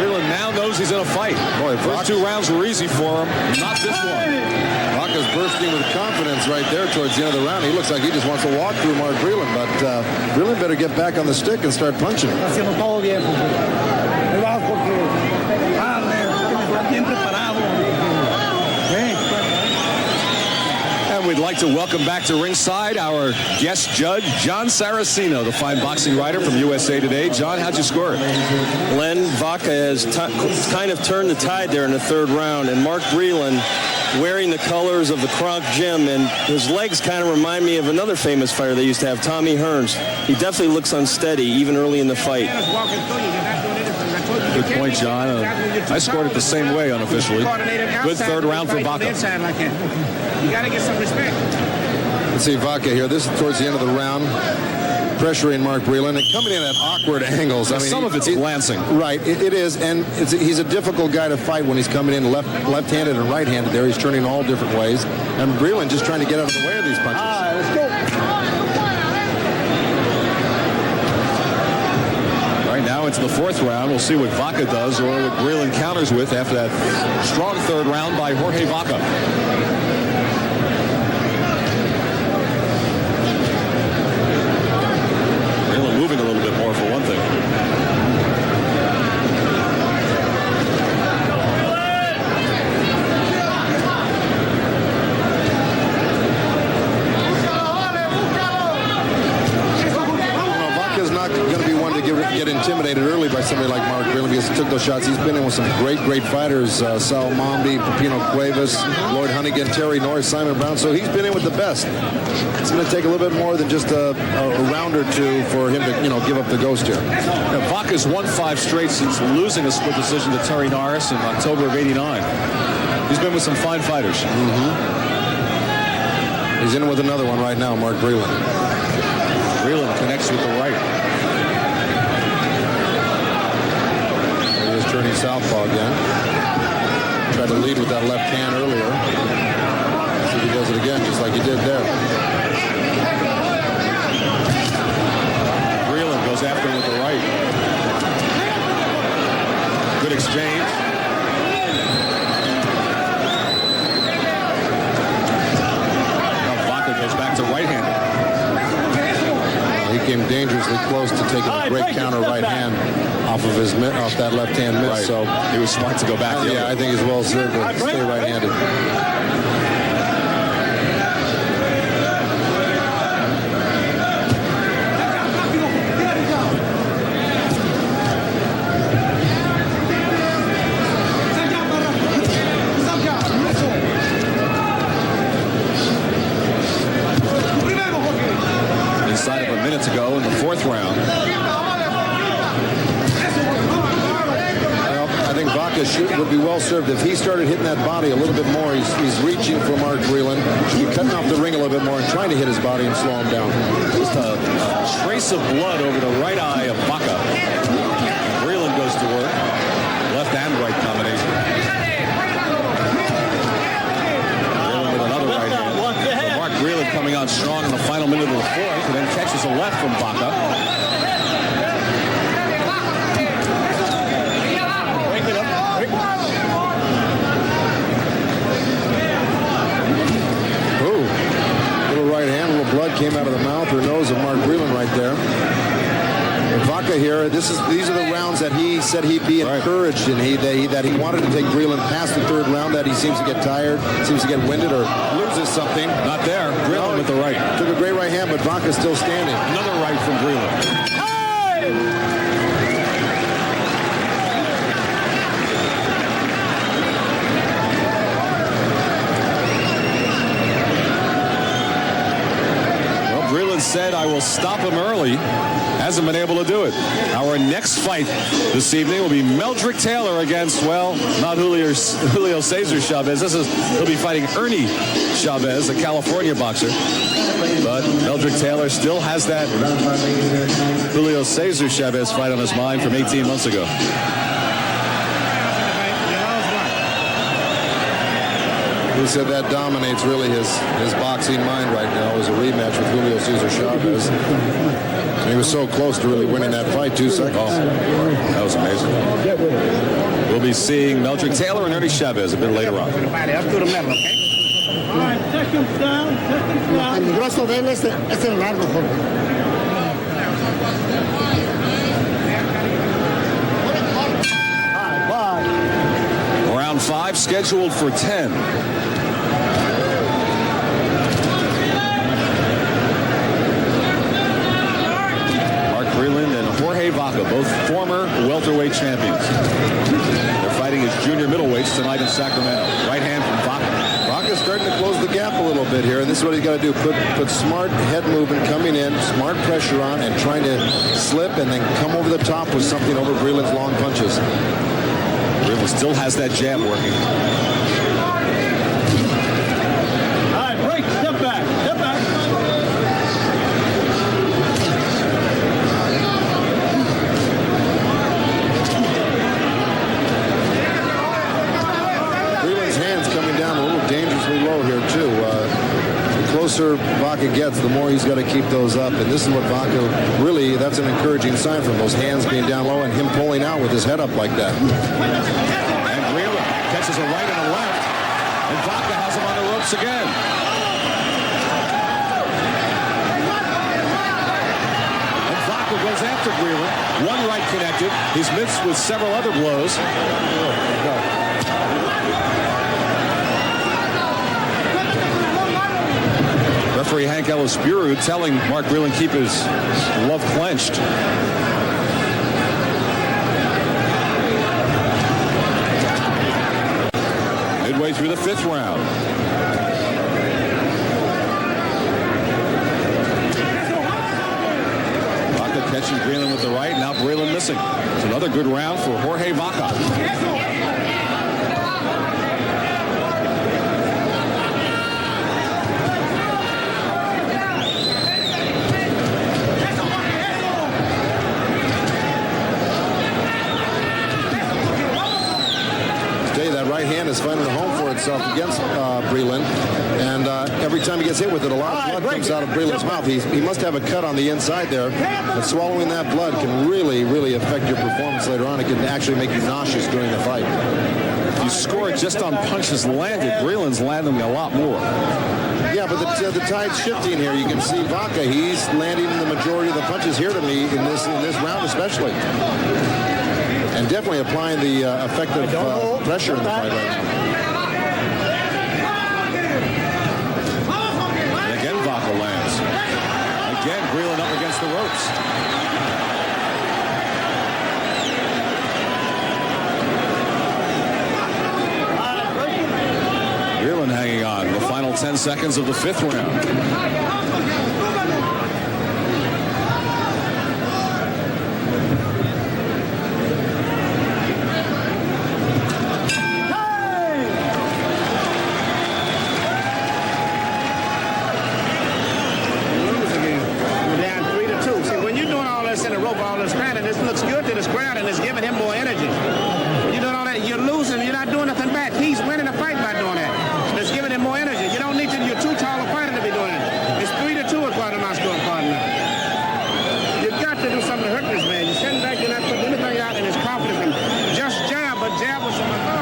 Breland now knows he's in a fight. Boy, first 2 rounds were easy for him. Not this one. Vaca's bursting with confidence right there towards the end of the round. He looks like he just wants to walk through Mark Breland, but Breland better get back on the stick and start punching. And we'd like to welcome back to ringside our guest judge, John Saraceno, the fine boxing writer from USA Today. John, how'd you score it? Len, Vaca has kind of turned the tide there in the third round, and Mark Breland wearing the colors of the Kronk Gym, and his legs kind of remind me of another famous fighter they used to have, Tommy Hearns. He definitely looks unsteady, even early in the fight. Good point, John. I scored it the same way unofficially. Good third round for Vaca. You got to get some respect. Let's see Vaca here. This is towards the end of the round. Pressuring Mark Breland and coming in at awkward angles. I mean, some of it's glancing. Right, it is. And he's a difficult guy to fight when he's coming in left-handed and right-handed there. He's turning all different ways. And Breland just trying to get out of the way of these punches. All right, let's go. Right now into the fourth round. We'll see what Vaca does or what Breland counters with after that strong third round by Jorge Vaca. Breland moving a little bit more for one thing. Vaca's not going to be one to get intimidated early by somebody like Mark Breland because he took those shots. He's been in with some great fighters, Sal Mombi, Pepino Cuevas, Lloyd Hunnigan, Terry Norris, Simon Brown. So he's been in with the best. It's going to take a little bit more than just a round or two for him to, give up the ghost here. Vaca's won 5 straight since losing a split decision to Terry Norris in October of '89. He's been with some fine fighters. He's in with another one right now, Mark Breland. Breland connects with the right. He is turning southpaw again. Tried to lead with that left hand earlier. See if he does it again, just like he did there. Breland goes after him with the right. Good exchange. To right-handed. He came dangerously close to taking a great counter right hand off that left hand miss. Right. So he was smart to go back. Yeah, I think he's well served to stay right-handed. Inside of a minute to go in the 4th round. Well, I think Vaca would be well served if he started hitting that body a little bit more. He's reaching for Mark Breland. Should be cutting off the ring a little bit more and trying to hit his body and slow him down. Just a trace of blood over the right eye of Vaca. Breland goes to work. Left and right combination. Breland with another right hand. So Mark Breland coming on strong in the final minute of the 4th, and then catches a left from Vaca. Ooh, little right hand, little blood came out of the mouth or nose of Mark Breland right there. Vaca here, these are the rounds that he said he'd be encouraged in. That he wanted to take Breland past the 3rd round, that he seems to get tired, seems to get winded or loses something. Not there. Breland with the right. Took a great right hand, but Vaca's still standing. Another right from Breland. Well, Breland said, "I will stop him early." Hasn't been able to do it. Our next fight this evening will be Meldrick Taylor against, well, not Julio Cesar Chavez. He'll be fighting Ernie Chavez, a California boxer. But Meldrick Taylor still has that Julio Cesar Chavez fight on his mind from 18 months ago. He said that dominates really his boxing mind right now is a rematch with Julio Cesar Chavez. And he was so close to really winning that fight, 2 seconds. Oh, that was amazing. We'll be seeing Meldrick Taylor and Ernie Chavez a bit later on. Up to the middle, okay? All right, check him down, El grosso de él es el largo, Jorge. Round 5 scheduled for 10. Mark Breland and Jorge Vaca, both former welterweight champions. They're fighting as junior middleweights tonight in Sacramento. Right hand from Vaca. Vaca's starting to close the gap a little bit here, and this is what he's got to do. Put smart head movement coming in, smart pressure on, and trying to slip and then come over the top with something over Breland's long punches. Breland still has that jab working. All right, break, step back, step back. Breland's hands coming down a little dangerously low here, too. The closer Vaca gets, the more he's got to keep those up. And this is what Vaca really, that's an encouraging sign from those hands being down low and him pulling out with his head up like that. And Breland catches a right and a left. And Vaca has him on the ropes again. And Vaca goes after Breland. One right connected. He's missed with several other blows. Referee Hank Ellis-Buru telling Mark Breland keep his glove clenched. passing. It's another good round for Jorge Vaca. That right hand is finding a home for itself against Breland, and every time he gets hit with it, a lot of blood comes out of Breland's mouth. He must have a cut on the inside there, but swallowing that blood can really, really affect your performance later on. It can actually make you nauseous during the fight. If you score just on punches landed, Breland's landing a lot more. Yeah, but the tide's shifting here. You can see Vaca, he's landing the majority of the punches here to me in this round especially. And definitely applying the effective pressure in the fight right now. And again, Vaca lands. Again, Breland up against the ropes. Breland hanging on. The final 10 seconds of the 5th round.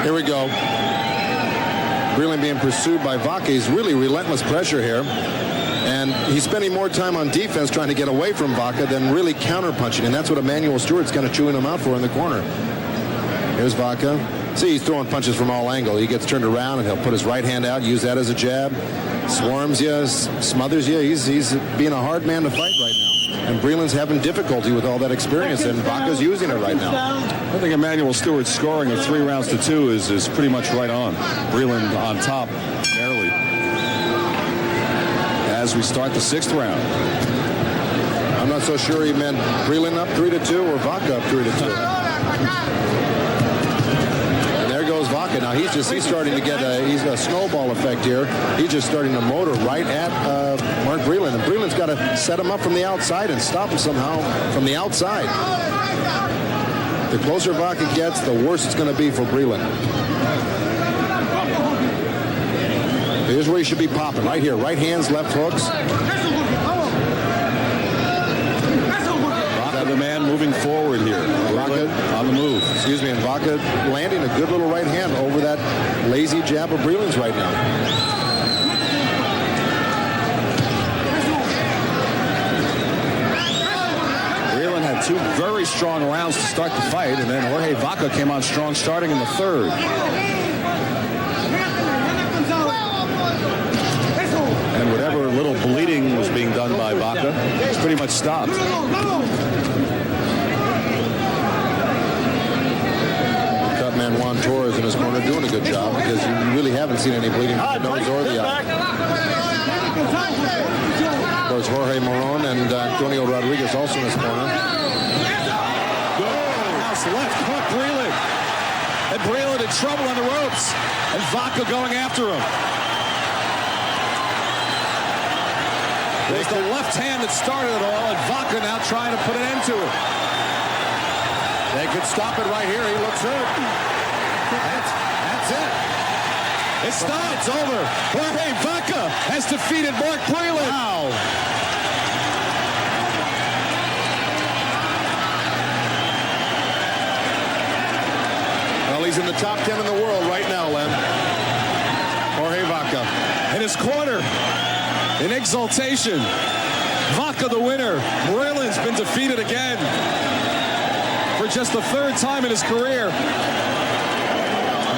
Here we go. Breland being pursued by Vaca. He's really relentless pressure here. And he's spending more time on defense trying to get away from Vaca than really counter-punching. And that's what Emmanuel Stewart's kind of chewing him out for in the corner. Here's Vaca. See, he's throwing punches from all angles. He gets turned around and he'll put his right hand out, use that as a jab. Swarms you, smothers you. He's being a hard man to fight right now. And Breland's having difficulty with all that experience, and Vaca's using it right now. I think Emmanuel Stewart's scoring of 3 rounds to 2 is pretty much right on. Breland on top, barely. As we start the 6th round. I'm not so sure he meant Breland up 3-2 or Vaca up 3-2. Vaca. Now he's starting to get a snowball effect here. He's just starting to motor right at Mark Breland. And Breland's got to set him up from the outside and stop him somehow from the outside. The closer Vaca gets, the worse it's going to be for Breland. Here's where he should be popping. Right here. Right hands, left hooks. The man moving forward here. Vaca on the move. Excuse me, and Vaca landing a good little right hand over that lazy jab of Breland's right now. Breland had 2 very strong rounds to start the fight, and then Jorge Vaca came on strong starting in the 3rd. And whatever little bleeding was being done by Vaca was pretty much stopped. Man Juan Torres in his corner doing a good job because you really haven't seen any bleeding from the nose or the eye. Of course, Jorge Moron and Antonio Rodriguez also in his corner. House left hook Breland. And Breland in trouble on the ropes. And Vaca going after him. There's the left hand that started it all, and Vaca now trying to put an end to it. They could stop it right here. He looks hurt. That's it. It's stopped. It's over. Jorge Vaca has defeated Mark Breland. Wow. Well, he's in the top 10 in the world right now, Len. Jorge Vaca. In his corner, in exultation. Vaca the winner. Breland's been defeated again. For just the 3rd time in his career.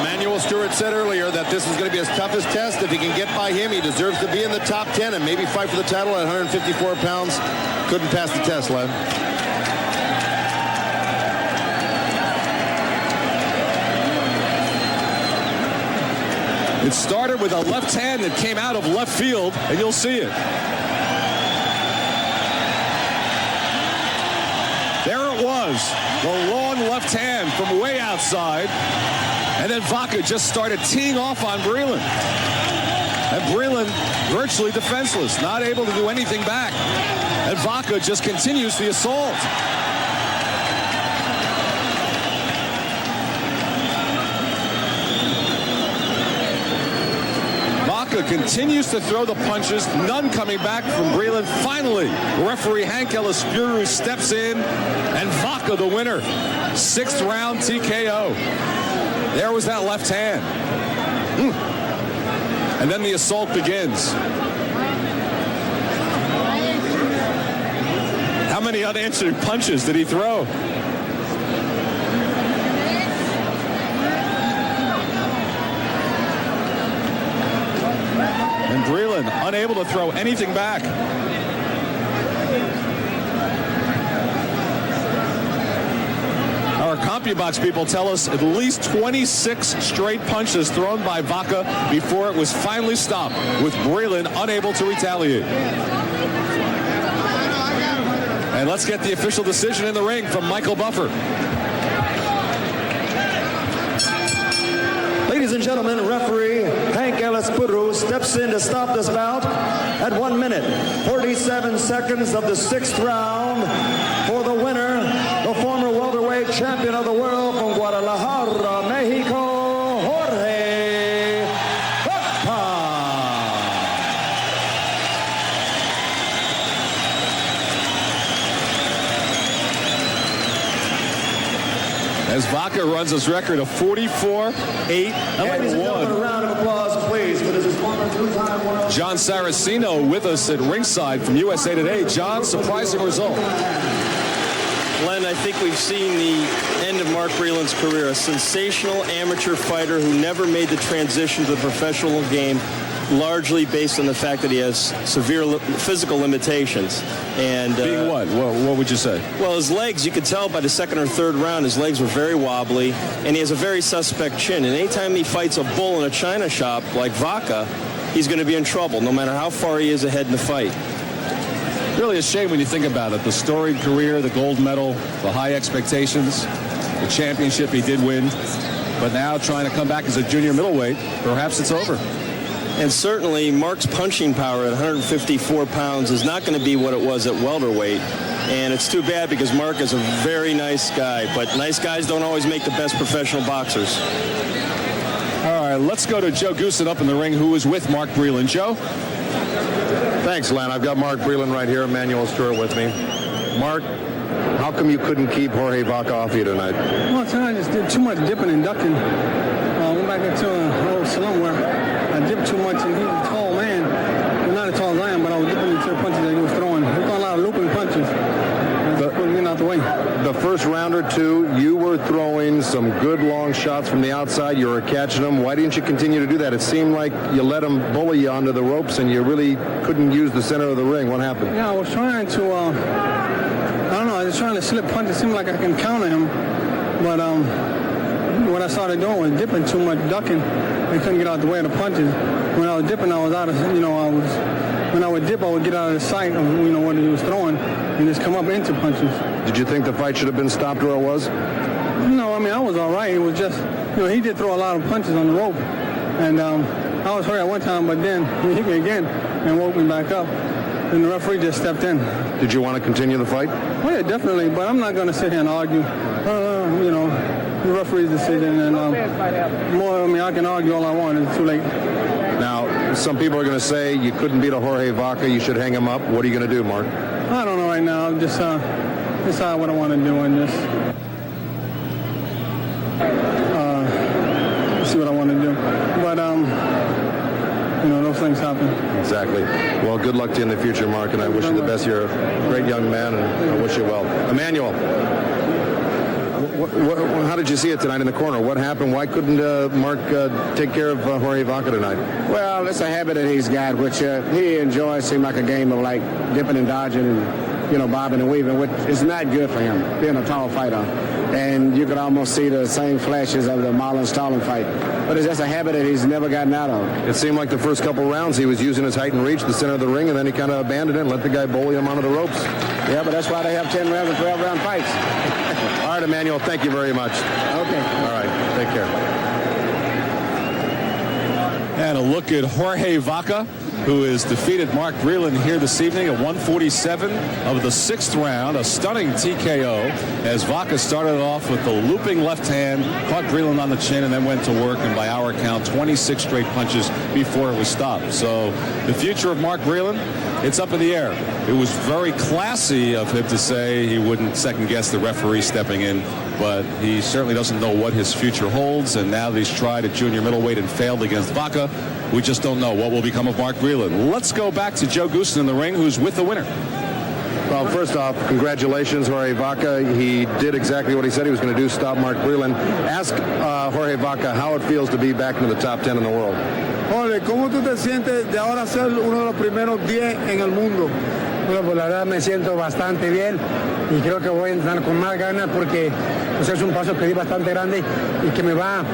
Emmanuel Stewart said earlier that this is going to be his toughest test. If he can get by him, he deserves to be in the top 10 and maybe fight for the title at 154 pounds. Couldn't pass the test, Len. It started with a left hand that came out of left field, and you'll see it. There it was. was. The long left hand from way outside. And then Vaca just started teeing off on Breland. And Breland virtually defenseless, not able to do anything back. And Vaca just continues the assault. Vaca continues to throw the punches, none coming back from Breland. Finally, referee Hank Elaspuru steps in, and Vaca the winner. 6th round TKO. There was that left hand. And then the assault begins. How many unanswered punches did he throw? And Breland unable to throw anything back. Our CompuBox people tell us at least 26 straight punches thrown by Vaca before it was finally stopped, with Breland unable to retaliate. And let's get the official decision in the ring from Michael Buffer. Ladies and gentlemen, referee Hank Elaspuru steps in to stop this bout at 1 minute, 47 seconds of the 6th round for the winner, the former welterweight champion of the world from Guadalajara, Mexico, Jorge Vaca. As Vaca runs his record of 44, 8, and 1. A round of applause, please, for this former two-time world. John Saraceno with us at ringside from USA Today. John, surprising result. Len, I think we've seen the end of Mark Breland's career, a sensational amateur fighter who never made the transition to the professional game, largely based on the fact that he has severe physical limitations. And being what? What would you say? Well, his legs, you could tell by the 2nd or 3rd round, his legs were very wobbly, and he has a very suspect chin. And anytime he fights a bull in a china shop like Vaca, he's going to be in trouble, no matter how far he is ahead in the fight. Really a shame when you think about it. The storied career, the gold medal, the high expectations, the championship he did win. But now trying to come back as a junior middleweight, perhaps it's over. And certainly Mark's punching power at 154 pounds is not going to be what it was at welterweight. And it's too bad because Mark is a very nice guy. But nice guys don't always make the best professional boxers. All right, let's go to Joe Goosen up in the ring, who was with Mark Breland. Joe? Thanks, Len. I've got Mark Breland right here, Emmanuel Stewart with me. Mark, how come you couldn't keep Jorge Vaca off you tonight? Well, tonight I just did too much dipping and ducking. Went back into an old salon where I dipped too much, and he's a tall man. Well, not as tall as I am, but I was dipping into the punches that he was throwing. He was throwing a lot of looping punches. Getting out the way. The first round or two, you were throwing some good long shots from the outside. You were catching them. Why didn't you continue to do that? It seemed like you let them bully you onto the ropes, and you really couldn't use the center of the ring. What happened? Yeah, I was trying to, I don't know, I was trying to slip punches. It seemed like I can counter him, but what I started doing was dipping too much, ducking. I couldn't get out the way of the punches. When I was dipping, I was out of, when I would dip, I would get out of the sight of, what he was throwing and just come up into punches. Did you think the fight should have been stopped where it was? No, I mean, I was all right. It was just, he did throw a lot of punches on the rope. And I was hurt at one time, but then he hit me again and woke me back up. And the referee just stepped in. Did you want to continue the fight? Oh, yeah, definitely. But I'm not going to sit here and argue. The referee's decision. And I can argue all I want. It's too late. Now, some people are going to say you couldn't beat a Jorge Vaca. You should hang him up. What are you going to do, Mark? I don't know right now. I'm just decide what I want to do and just see what I want to do. But, those things happen. Exactly. Well, good luck to you in the future, Mark, and I wish you the best. You're a great young man, and I wish you well. Emmanuel, how did you see it tonight in the corner? What happened? Why couldn't Mark take care of Jorge Vaca tonight? Well, it's a habit that he's got, which he enjoys. Seemed like a game of dipping and dodging and bobbing and weaving, which is not good for him, being a tall fighter. and you could almost see the same flashes of the Marlon-Stalin fight. But it's just a habit that he's never gotten out of. It seemed like the first couple rounds he was using his height and reach, the center of the ring, and then he kind of abandoned it and let the guy bully him onto the ropes. Yeah, but that's why they have 10 rounds and 12-round fights. All right, Emmanuel, thank you very much. Okay. All right, take care. And a look at Jorge Vaca, who has defeated Mark Breland here this evening at 147 of the 6th round. A stunning TKO as Vaca started off with the looping left hand, caught Breland on the chin, and then went to work, and by our count, 26 straight punches before it was stopped. So the future of Mark Breland, it's up in the air. It was very classy of him to say he wouldn't second-guess the referee stepping in, but he certainly doesn't know what his future holds, and now that he's tried at junior middleweight and failed against Vaca, we just don't know what will become of Mark Breland. Let's go back to Joe Goosen in the ring, who's with the winner. Well, first off, congratulations, Jorge Vaca. He did exactly what he said he was going to do, stop Mark Breland. Ask Jorge Vaca how it feels to be back into the top 10 in the world. Jorge, ¿cómo tú te sientes de ahora ser uno de los primeros 10 en el mundo? Bueno, pues la verdad me siento bastante bien y creo que voy a entrar con más ganas porque pues es un paso que di bastante grande y que me va a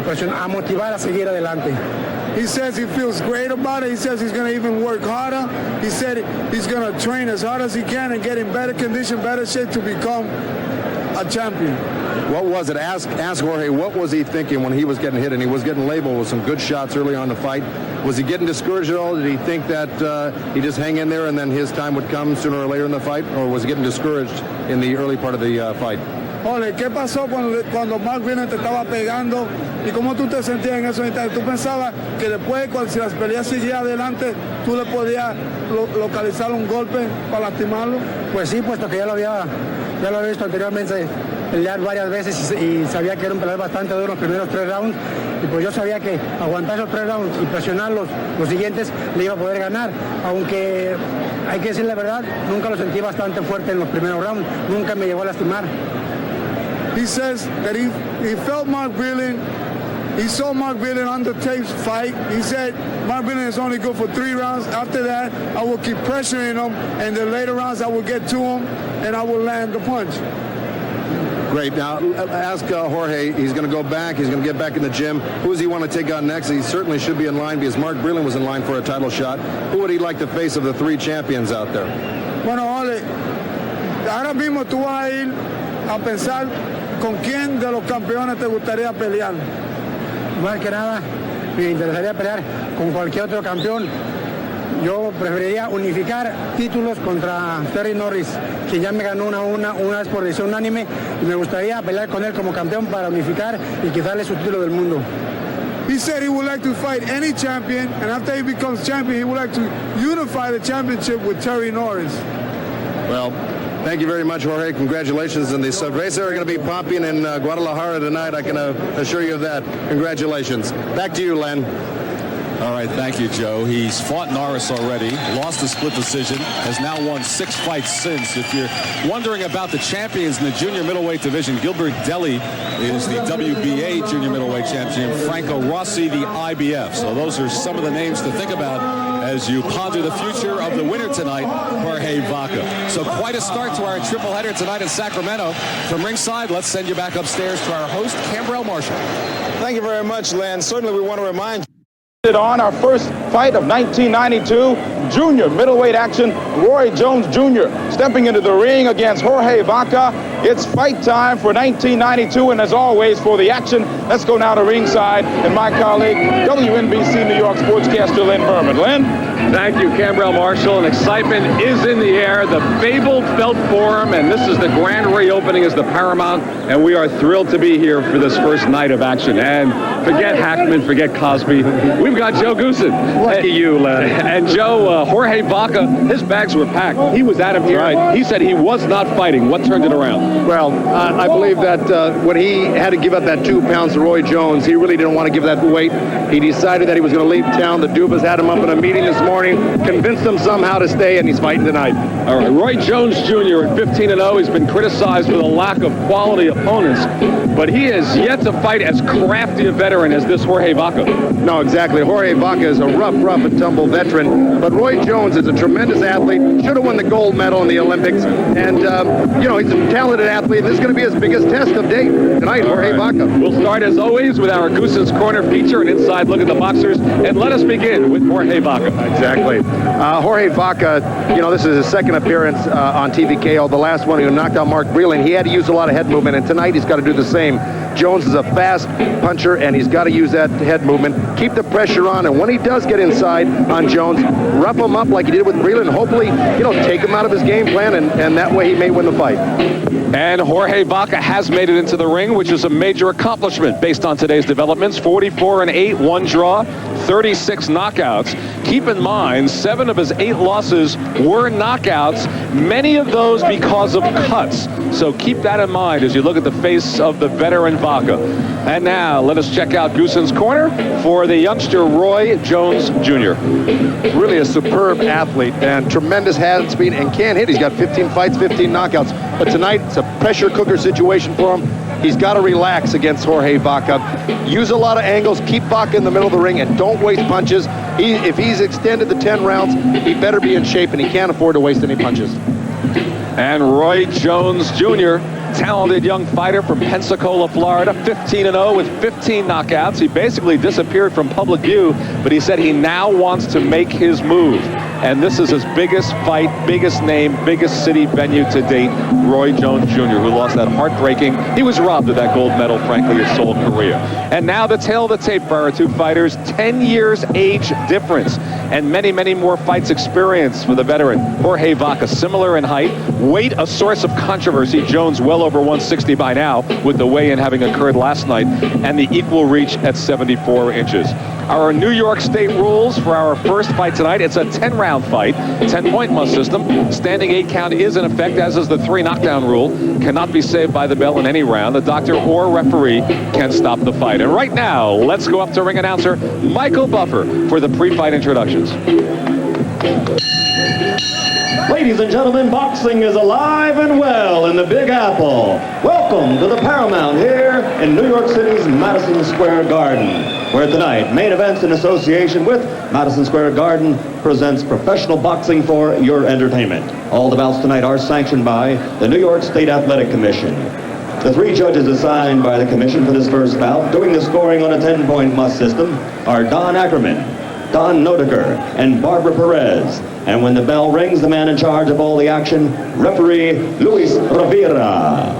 presionar, a motivar a seguir adelante. He says he feels great about it. He says he's going to even work harder. He said he's going to train as hard as he can and get in better condition, better shape to become a champion. What was it? Ask Jorge, what was he thinking when he was getting hit and he was getting labeled with some good shots early on in the fight? Was he getting discouraged at all? Did he think that he'd just hang in there and then his time would come sooner or later in the fight? Or was he getting discouraged in the early part of the fight? Jorge, ¿qué pasó cuando Mark Breland te estaba pegando? ¿Y cómo tú te sentías en esos instantes? ¿Tú pensabas que después, si las peleas seguían adelante, tú le podías localizar un golpe para lastimarlo? Pues sí, puesto que ya lo había visto anteriormente pelear varias veces y sabía que era un peleador bastante duro los primeros 3 rounds. Y pues yo sabía que aguantar esos 3 rounds y presionar los siguientes le iba a poder ganar. Aunque hay que decir la verdad, nunca lo sentí bastante fuerte en los primeros rounds. Nunca me llegó a lastimar. He says that he felt Mark Breland. He saw Mark Breland on the tapes fight. He said Mark Breland is only good for 3 rounds. After that, I will keep pressuring him, and the later rounds I will get to him, and I will land the punch. Great. Now, ask Jorge. He's going to go back. He's going to get back in the gym. Who does he want to take on next? He certainly should be in line because Mark Breland was in line for a title shot. Who would he like to face of the 3 champions out there? Bueno, Jorge, ahora mismo tú vas a ir a pensar con quién de los campeones te gustaría pelear. Más que nada, me interesaría pelear con cualquier otro campeón. Yo preferiría unificar títulos contra Terry Norris, que ya me ganó una vez por decisión unánime, y me gustaría pelear con él como campeón para unificar y quitarle su título del mundo. He said he would like to fight any champion, and after he becomes champion, he would like to unify the championship with Terry Norris. Well, thank you very much, Jorge. Congratulations. And the cerveza are going to be popping in Guadalajara tonight. I can assure you of that. Congratulations. Back to you, Len. All right, thank you, Joe. He's fought Norris already, lost a split decision, has now won 6 fights since. If you're wondering about the champions in the junior middleweight division, Gilbert Deli is the WBA junior middleweight champion, Franco Rossi the IBF. So those are some of the names to think about as you ponder the future of the winner tonight, Jorge Vaca. So quite a start to our triple header tonight in Sacramento. From ringside, let's send you back upstairs to our host, Cambrell Marshall. Thank you very much, Len. Certainly we want to remind you on our first fight of 1992, junior middleweight action, Roy Jones Jr. stepping into the ring against Jorge Vaca. It's fight time for 1992, and as always, for the action, let's go now to ringside and my colleague, WNBC New York sportscaster Len Berman. Len? Thank you, Cambrell Marshall, and excitement is in the air. The fabled Felt Forum, and this is the grand reopening as the Paramount, and we are thrilled to be here for this first night of action. And forget Hackman, forget Cosby. We've got Joe Goosen. Lucky you, Len. And Joe, Jorge Vaca, his bags were packed. He was at him here. Right. He said he was not fighting. What turned it around? Well, I believe that when he had to give up that 2 pounds to Roy Jones, he really didn't want to give that weight. He decided that he was going to leave town. The Dubas had him up in a meeting this morning, convinced him somehow to stay, and he's fighting tonight. All right, Roy Jones Jr. at 15-0. He's been criticized for the lack of quality opponents, but he has yet to fight as crafty a veteran veteran as this Jorge Vaca. No, exactly. Jorge Vaca is a rough and tumble veteran, but Roy Jones is a tremendous athlete. Should have won the gold medal in the Olympics, and he's a talented athlete. This is going to be his biggest test of date tonight. Jorge Vaca. We'll start as always with our Goosen's Corner feature, an inside look at the boxers, and let us begin with Jorge Vaca. Exactly. Jorge Vaca, this is his second appearance on TVKO. The last one, he knocked out Mark Breland. He had to use a lot of head movement, and tonight he's got to do the same. Jones is a fast puncher, and he's got to use that head movement. Keep the pressure on, and when he does get inside on Jones, rough him up like he did with Breland. Hopefully, take him out of his game plan, and that way he may win the fight. And Jorge Vaca has made it into the ring, which is a major accomplishment based on today's developments. 44-8, 1 draw, 36 knockouts. Keep in mind, 7 of his 8 losses were knockouts, many of those because of cuts. So keep that in mind as you look at the face of the veteran Vaca. And now, let us check out Goosen's Corner for the youngster Roy Jones Jr. Really a superb athlete and tremendous hand speed and can hit. He's got 15 fights, 15 knockouts. But tonight, it's a pressure cooker situation for him. He's got to relax against Jorge Vaca. Use a lot of angles, keep Vaca in the middle of the ring, and don't waste punches. If he's extended the 10 rounds, he better be in shape, and he can't afford to waste any punches. And Roy Jones Jr., talented young fighter from Pensacola, Florida, 15-0 with 15 knockouts. He basically disappeared from public view, but he said he now wants to make his move. And this is his biggest fight, biggest name, biggest city venue to date, Roy Jones Jr., who lost that heartbreaking. He was robbed of that gold medal, frankly, his sole career. And now the tail of the tape for our two fighters, 10 years age difference and many, many more fights experience for the veteran. Jorge Vaca, similar in height, weight a source of controversy. Jones well over 160 by now, with the weigh-in having occurred last night, and the equal reach at 74 inches. Our New York State rules for our first fight tonight. It's a 10-round fight, 10-point must system. Standing 8 count is in effect, as is the 3 knockdown rule. Cannot be saved by the bell in any round. The doctor or referee can stop the fight. And right now, let's go up to ring announcer Michael Buffer for the pre-fight introductions. Ladies and gentlemen, boxing is alive and well in the Big Apple. Welcome to the Paramount here in New York City's Madison Square Garden, where tonight, Main Events in association with Madison Square Garden presents professional boxing for your entertainment. All the bouts tonight are sanctioned by the New York State Athletic Commission. The 3 judges assigned by the commission for this first bout, doing the scoring on a 10-point must system, are Don Ackerman, Don Nodeker, and Barbara Perez. And when the bell rings, the man in charge of all the action, referee Luis Rivera.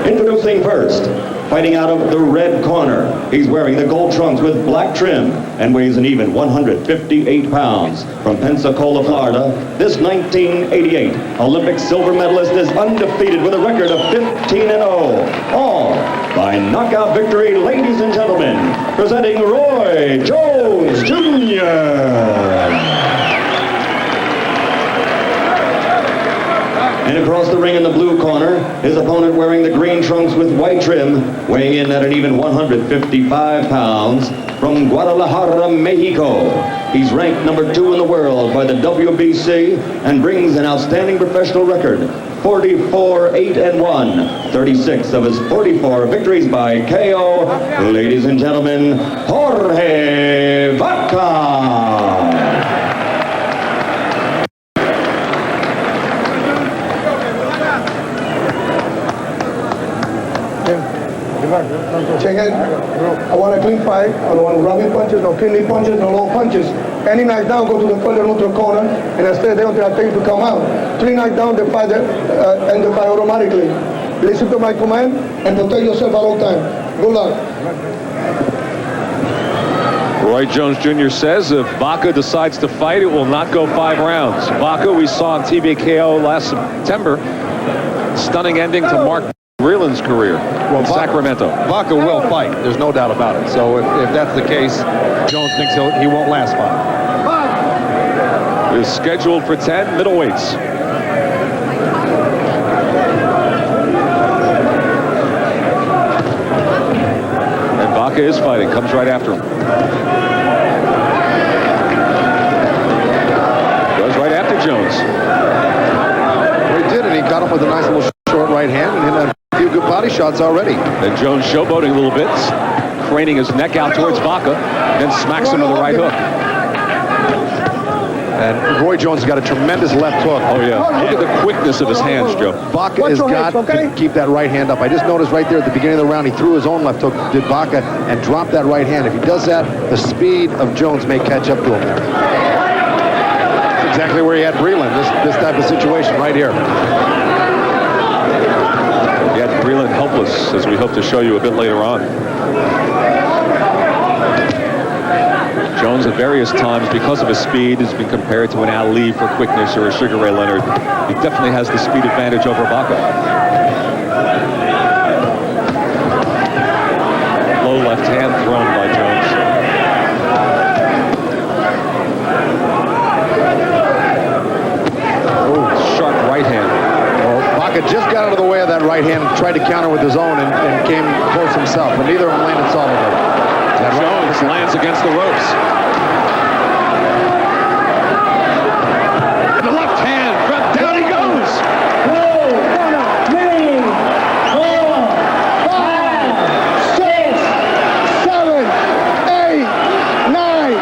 Introducing first, fighting out of the red corner. He's wearing the gold trunks with black trim and weighs an even 158 pounds. From Pensacola, Florida, this 1988 Olympic silver medalist is undefeated with a record of 15-0. All by knockout victory, ladies and gentlemen, presenting Roy Jones Jr. And across the ring in the blue corner, his opponent wearing the green trunks with white trim, weighing in at an even 155 pounds, from Guadalajara, Mexico. He's ranked number 2 in the world by the WBC and brings an outstanding professional record, 44-8-1, 36 of his 44 victories by KO. Ladies and gentlemen, Jorge Vaca. Check it. I want a clean fight. I don't want rubbing punches, no kidney punches, no low punches. Any knockdown, go to the further neutral corner and stay there until I tell you to come out. 3 knockdown, the fight and the fight automatically. Listen to my command and protect yourself at all times. Good luck. Roy Jones Jr. says if Vaca decides to fight, it will not go 5 rounds. Vaca, we saw on TVKO last September, stunning ending to Mark Breland's career in Sacramento. Vaca will fight. There's no doubt about it. So if that's the case, Jones thinks he won't last 5. Is scheduled for 10 middleweights. And Vaca is fighting. Comes right after him. Goes right after Jones. Well, he did, and he got him with a nice little short right hand and hit a few good body shots already. And Jones showboating a little bit. craning his neck out towards Vaca, then smacks him with the right hook. And Roy Jones has got a tremendous left hook. Oh, yeah. Look at the quickness of his hands, Joe. Vaca has got to keep that right hand up. I just noticed right there at the beginning of the round, he threw his own left hook, did Vaca, and dropped that right hand. If he does that, the speed of Jones may catch up to him there. That's exactly where he had Breland, this type of situation right here. He had Breland helpless, as we hope to show you a bit later on. Jones at various times, because of his speed, has been compared to an Ali for quickness or a Sugar Ray Leonard. He definitely has the speed advantage over Vaca. Low left hand thrown by Jones. Oh, sharp right hand. Well, Vaca just got out of the way of that right hand and tried to counter with his own and came close himself, but neither of them landed solidly. Jones lands against the ropes. The left hand, down he goes. 3, 4, 5, 6, 7, 8, 9,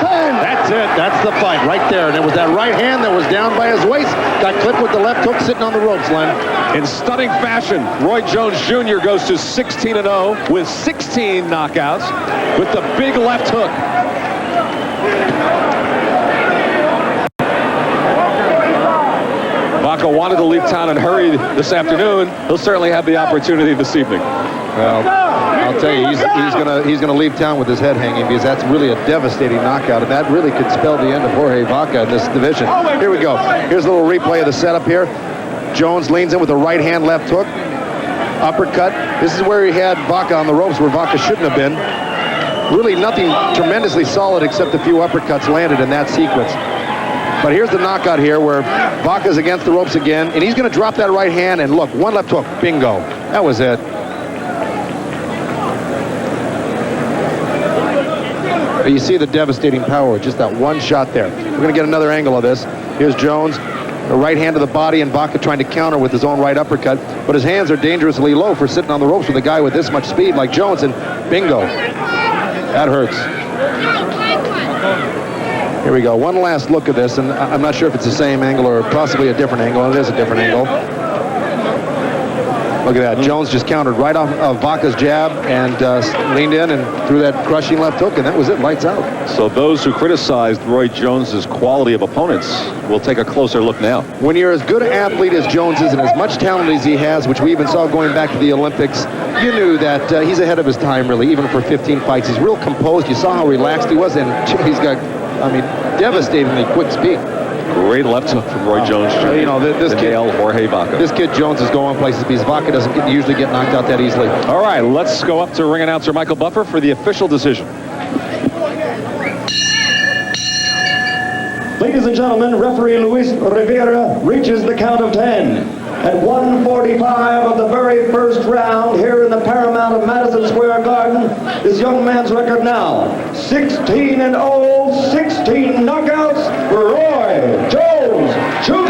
10. That's it. That's the fight right there. And it was that right hand that was down by his waist. Got clipped with the left hook sitting on the ropes, Len. In stunning fashion, Roy Jones Jr. goes to 16-0 with 16 knockouts with the big left hook. Vaca wanted to leave town and hurry this afternoon. He'll certainly have the opportunity this evening. Well, I'll tell you, he's gonna leave town with his head hanging because that's really a devastating knockout, and that really could spell the end of Jorge Vaca in this division. Here we go. Here's a little replay of the setup here. Jones leans in with a right hand left hook, uppercut. This is where he had Vaca on the ropes, where Vaca shouldn't have been. Really nothing tremendously solid except a few uppercuts landed in that sequence. But here's the knockout here where Vaca's against the ropes again, and he's going to drop that right hand, and look, one left hook, bingo. That was it. But you see the devastating power with just that one shot there. We're going to get another angle of this. Here's Jones, the right hand to the body, and Vaca trying to counter with his own right uppercut. But his hands are dangerously low for sitting on the ropes with a guy with this much speed like Jones, and bingo. That hurts. Here we go. One last look at this, and I'm not sure if it's the same angle or possibly a different angle. It is a different angle. Look at that. Jones just countered right off of Vaca's jab and leaned in and threw that crushing left hook, and that was it. Lights out. So those who criticized Roy Jones's quality of opponents will take a closer look now. When you're as good an athlete as Jones is and as much talent as he has, which we even saw going back to the Olympics, you knew that he's ahead of his time, really, even for 15 fights. He's real composed. You saw how relaxed he was, and he's got, I mean, devastatingly quick speed. Great left hook from Roy Jones Jr. You know, this kid, Jorge Vaca. This kid Jones is going places because Vaca doesn't usually get knocked out that easily. All right, let's go up to ring announcer Michael Buffer for the official decision. Ladies and gentlemen, referee Luis Rivera reaches the count of 10. At 1:45 of the very first round here in the Paramount of Madison Square Garden, this young man's record now, 16-0, 16 knockouts for Roy Jones Jr.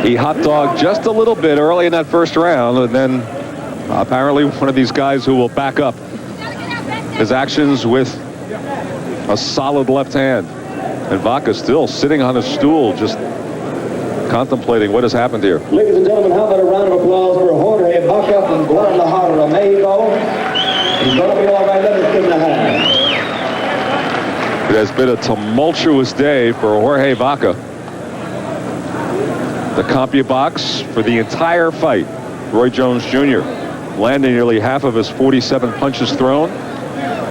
He hot dogged just a little bit early in that first round, and then apparently one of these guys who will back up his actions with a solid left hand. And Vaca still sitting on a stool, just contemplating what has happened here. Ladies and gentlemen, how about a round of applause for Jorge Vaca from Guadalajara, Mexico. He's going to be all right. Let us give him a hand. It has been a tumultuous day for Jorge Vaca. The CompuBox for the entire fight, Roy Jones Jr. landing nearly half of his 47 punches thrown.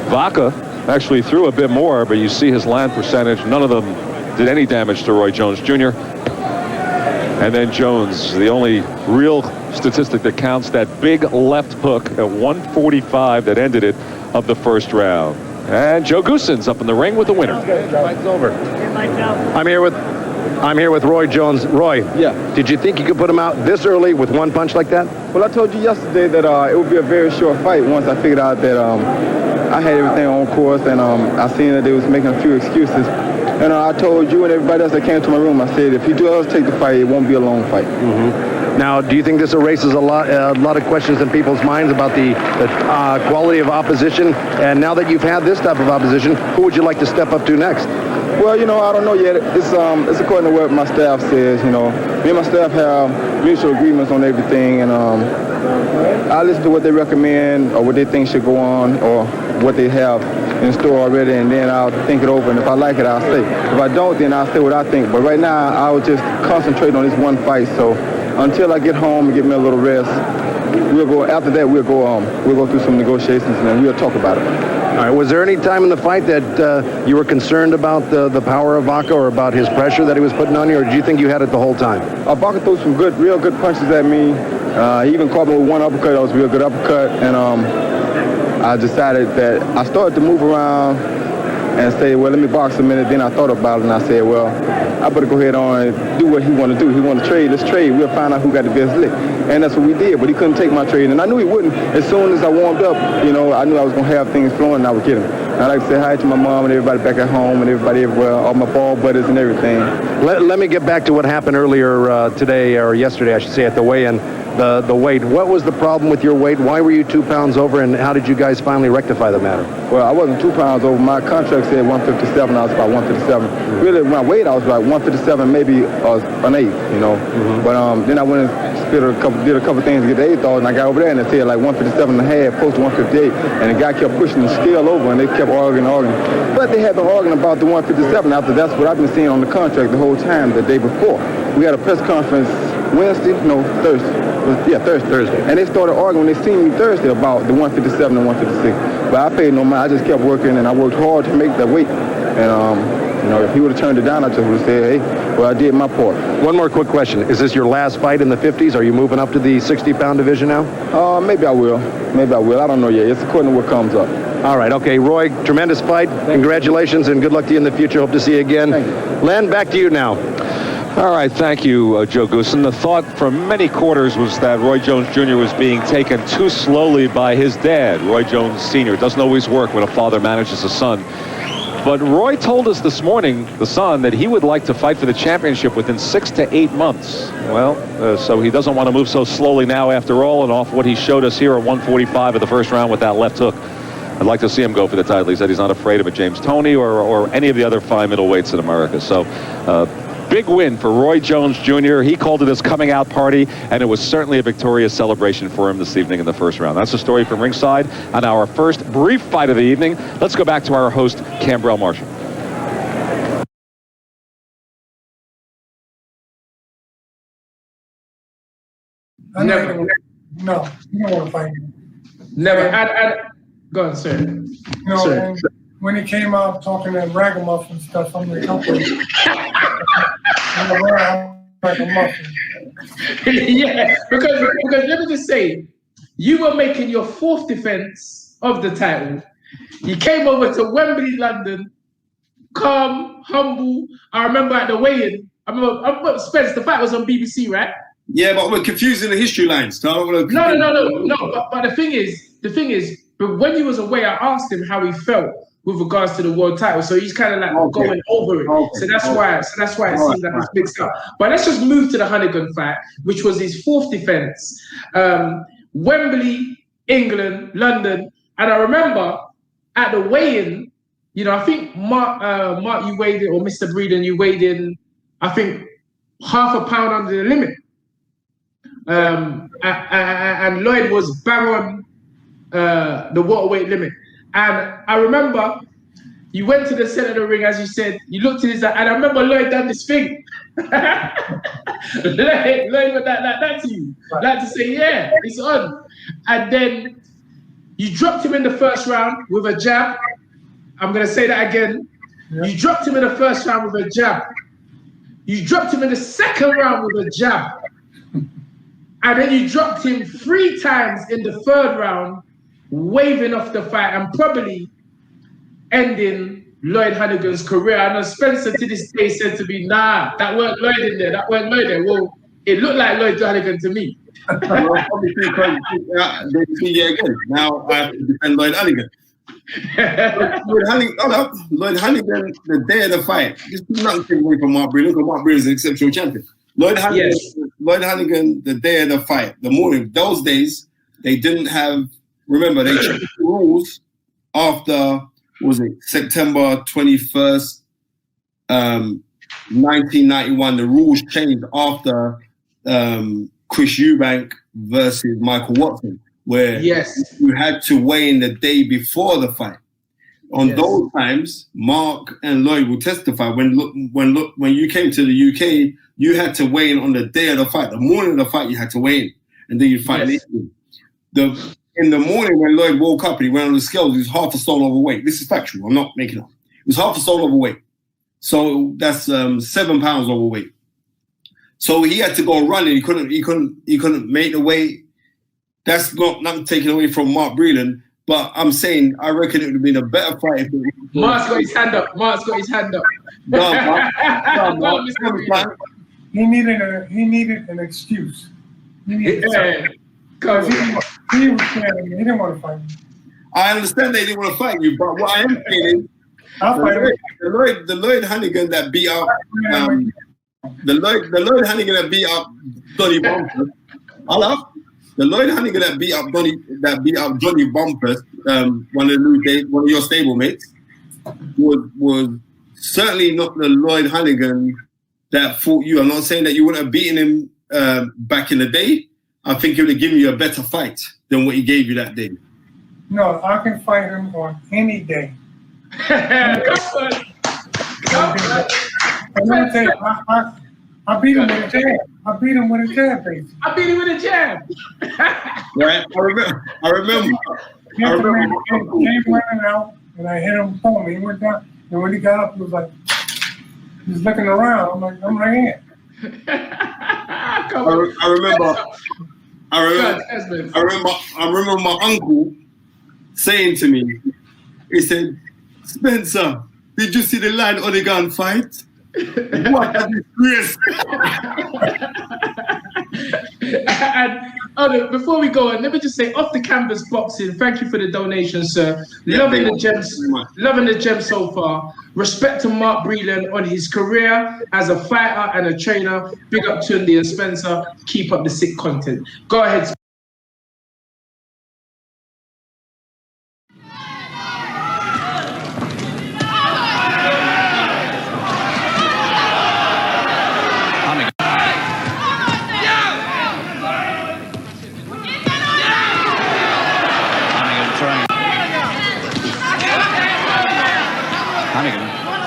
Vaca actually threw a bit more, but you see his land percentage. None of them did any damage to Roy Jones Jr. And then Jones, the only real statistic that counts, that big left hook at 145 that ended it of the first round. And Joe Goosens up in the ring with the winner. Fight's over. I'm here with Roy Jones. Roy, yeah. Did you think you could put him out this early with one punch like that? Well, I told you yesterday that it would be a very short fight once I figured out that I had everything on course, and I seen that they was making a few excuses. And I told you and everybody else that came to my room, I said, if he does take the fight, it won't be a long fight. Now, do you think this erases a lot of questions in people's minds about the quality of opposition? And now that you've had this type of opposition, who would you like to step up to next? Well, I don't know yet. It's according to what my staff says. Me and my staff have mutual agreements on everything, and I listen to what they recommend or what they think should go on or what they have in store already, and then I'll think it over, and if I like it, I'll stay. If I don't, then I'll stay what I think. But right now, I'll just concentrate on this one fight. So until I get home and get me a little rest, we'll go. After that, we'll go through some negotiations, and then we'll talk about it. All right. Was there any time in the fight that you were concerned about the power of Vaca or about his pressure that he was putting on you, or did you think you had it the whole time? Vaca threw some real good punches at me. He even caught me with one uppercut. That was a real good uppercut, and I decided that I started to move around and say, well, let me box a minute. Then I thought about it, and I said, well, I better go ahead on and do what he want to do. He want to trade. Let's trade. We'll find out who got the best lick. And that's what we did, but he couldn't take my trade. And I knew he wouldn't. As soon as I warmed up, I knew I was going to have things flowing, and I would get him. And I'd like to say hi to my mom and everybody back at home and everybody everywhere, all my ball buddies and everything. Let me get back to what happened earlier today, or yesterday, I should say, at the weigh-in. The weight. What was the problem with your weight? Why were you 2 pounds over, and how did you guys finally rectify the matter? Well, I wasn't 2 pounds over. My contract said 157. I was about 157. Really, my weight, I was about 157, maybe an eighth, But then I went and did a couple things to get the eighth off, and I got over there, and it said like 157 and a half, close to 158. And the guy kept pushing the scale over, and they kept arguing. But they had been arguing about the 157 after. That's what I've been seeing on the contract the whole time the day before. We had a press conference Thursday. And they started arguing when they seen me Thursday about the 157 and 156. But I paid no mind. I just kept working, and I worked hard to make that weight. And, if he would have turned it down, I just would have said, hey, well, I did my part. One more quick question. Is this your last fight in the 50s? Are you moving up to the 60-pound division now? Maybe I will. I don't know yet. It's according to what comes up. All right. Okay, Roy, tremendous fight. Congratulations, and good luck to you in the future. Hope to see you again. Len, back to you now. All right, thank you, Joe Goosen. The thought from many quarters was that Roy Jones Jr. was being taken too slowly by his dad. Roy Jones Sr. It doesn't always work when a father manages a son. But Roy told us this morning, the son, that he would like to fight for the championship within 6 to 8 months. Well, so he doesn't want to move so slowly now after all, and off what he showed us here at 145 of the first round with that left hook. I'd like to see him go for the title. He said he's not afraid of a James Toney or any of the other fine middleweights in America. So, big win for Roy Jones Jr. He called it his coming out party, and it was certainly a victorious celebration for him this evening in the first round. That's the story from ringside on our first brief fight of the evening. Let's go back to our host, Cambrell Marshall. Never. No, you don't want to fight him. Never. Go on, sir. Sir. When he came out talking that ragamuffin stuff, I'm like, okay. I'm like a muffin. Yeah, because let me just say, you were making your 4th defense of the title. You came over to Wembley, London, calm, humble. I remember at the weigh-in. I remember Spence, the fight was on BBC, right? Yeah, but we're confusing the history lines. So I don't want to. No. But the thing is, but when he was away, I asked him how he felt with regards to the world title. So he's kind of like going over it. So that's why it seems like it's mixed up. But let's just move to the Hunnigan fight, which was his 4th defense. Wembley, England, London. And I remember at the weigh-in, I think Mark, you weighed in, or Mr. Breland, you weighed in, I think, half a pound under the limit. And Lloyd was bang on the welterweight limit. And I remember you went to the center of the ring, as you said, you looked at his eye, and I remember Lloyd done this thing. Lloyd went that to you. Like to say, yeah, it's on. And then you dropped him in the first round with a jab. I'm going to say that again. Yeah. You dropped him in the first round with a jab. You dropped him in the second round with a jab. And then you dropped him 3 times in the third round, waving off the fight and probably ending Lloyd Hunnigan's career. I know Spencer to this day said to me, nah, that weren't Lloyd in there. That weren't Lloyd there. Well, it looked like Lloyd Hunnigan to me. They see you again. Now I have to defend Lloyd Hunnigan. Lloyd Hannigan, the day of the fight, this is nothing taken away from Mark Breland, because Mark Breland is an exceptional champion. Lloyd Hannigan, the day of the fight, the morning, those days, they didn't have, remember, they changed the rules after, September 21st, 1991. The rules changed after Chris Eubank versus Michael Watson, where you had to weigh in the day before the fight. On those times, Mark and Lloyd will testify. When you came to the UK, you had to weigh in on the day of the fight. The morning of the fight, you had to weigh in, and then you fight later. In the morning when Lloyd woke up and he went on the scales, he was half a stone overweight. This is factual. I'm not making it up. He was half a stone overweight. So that's 7 pounds overweight. So he had to go running. He couldn't make the weight. That's not taken away from Mark Breland. But I'm saying, I reckon it would have been a better fight if Mark's got his hand up. He needed an excuse. Because he was scared. He didn't want to fight me. I understand they didn't want to fight you, but what I am saying is the Lloyd Hannigan that beat up the Lloyd Hannigan that beat up Johnny Bumpus. The Lloyd Hannigan that beat up Johnny Bumpus, one of your stablemates, was certainly not the Lloyd Hannigan that fought you. I'm not saying that you wouldn't have beaten him back in the day. I think he would have given you a better fight than what he gave you that day. No, I can fight him on any day. I beat him with a jab. I beat him with a jab, basically. I beat him with a jab. Right? I remember. He came running out, and I hit him for me. He went down, and when he got up, he was like, he's looking around. I'm like, I'm right here. I remember my uncle saying to me, he said, Spencer, did you see the Lloyd Hannigan fight? What a disgrace. And before we go on, let me just say, Off the Canvas Boxing, thank you for the donation, sir. Loving the gems so far. Respect to Mark Breland on his career as a fighter and a trainer. Big up Tunde and Spencer. Keep up the sick content. Go ahead.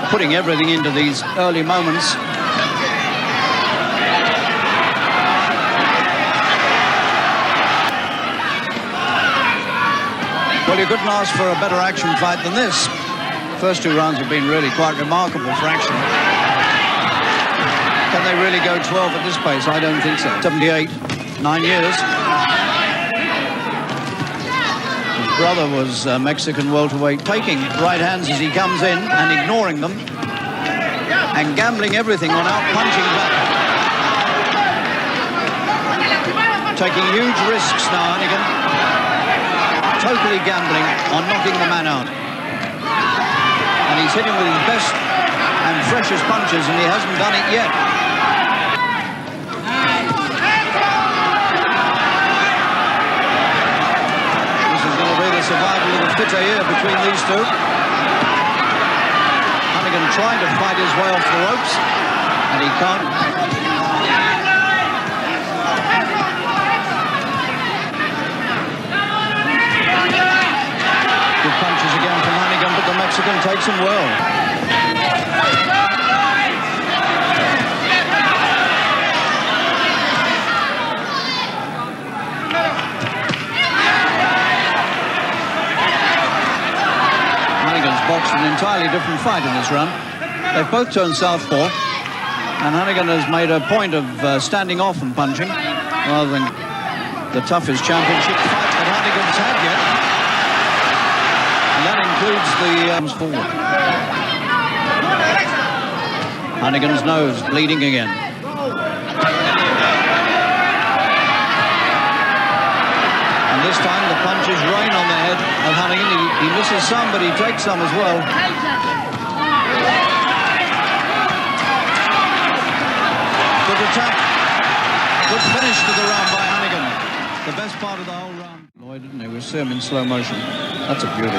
Putting everything into these early moments. Well, you couldn't ask for a better action fight than this. First two rounds have been really quite remarkable for action. Can they really go 12 at this pace? I don't think so. 78, 9 years. His brother was Mexican welterweight, taking right hands as he comes in and ignoring them and gambling everything on out-punching back. Taking huge risks now, Hannigan. Totally gambling on knocking the man out. And he's hitting with his best and freshest punches, and he hasn't done it yet. Survival of the fitter here between these two. Hannigan trying to fight his way off the ropes, and he can't. Good punches again from Hannigan, but the Mexican takes him well. Boxed an entirely different fight in this round. They've both turned southpaw, and Hannigan has made a point of standing off and punching rather than the toughest championship fight that Hannigan's had yet. And that includes the arms forward. Hannigan's nose bleeding again. And And this time the punches rain on the head of Hannigan. He misses some, but he takes some as well. Good attack. Good finish to the round by Hannigan. The best part of the whole round. Lloyd, didn't he? We see him in slow motion. That's a beauty.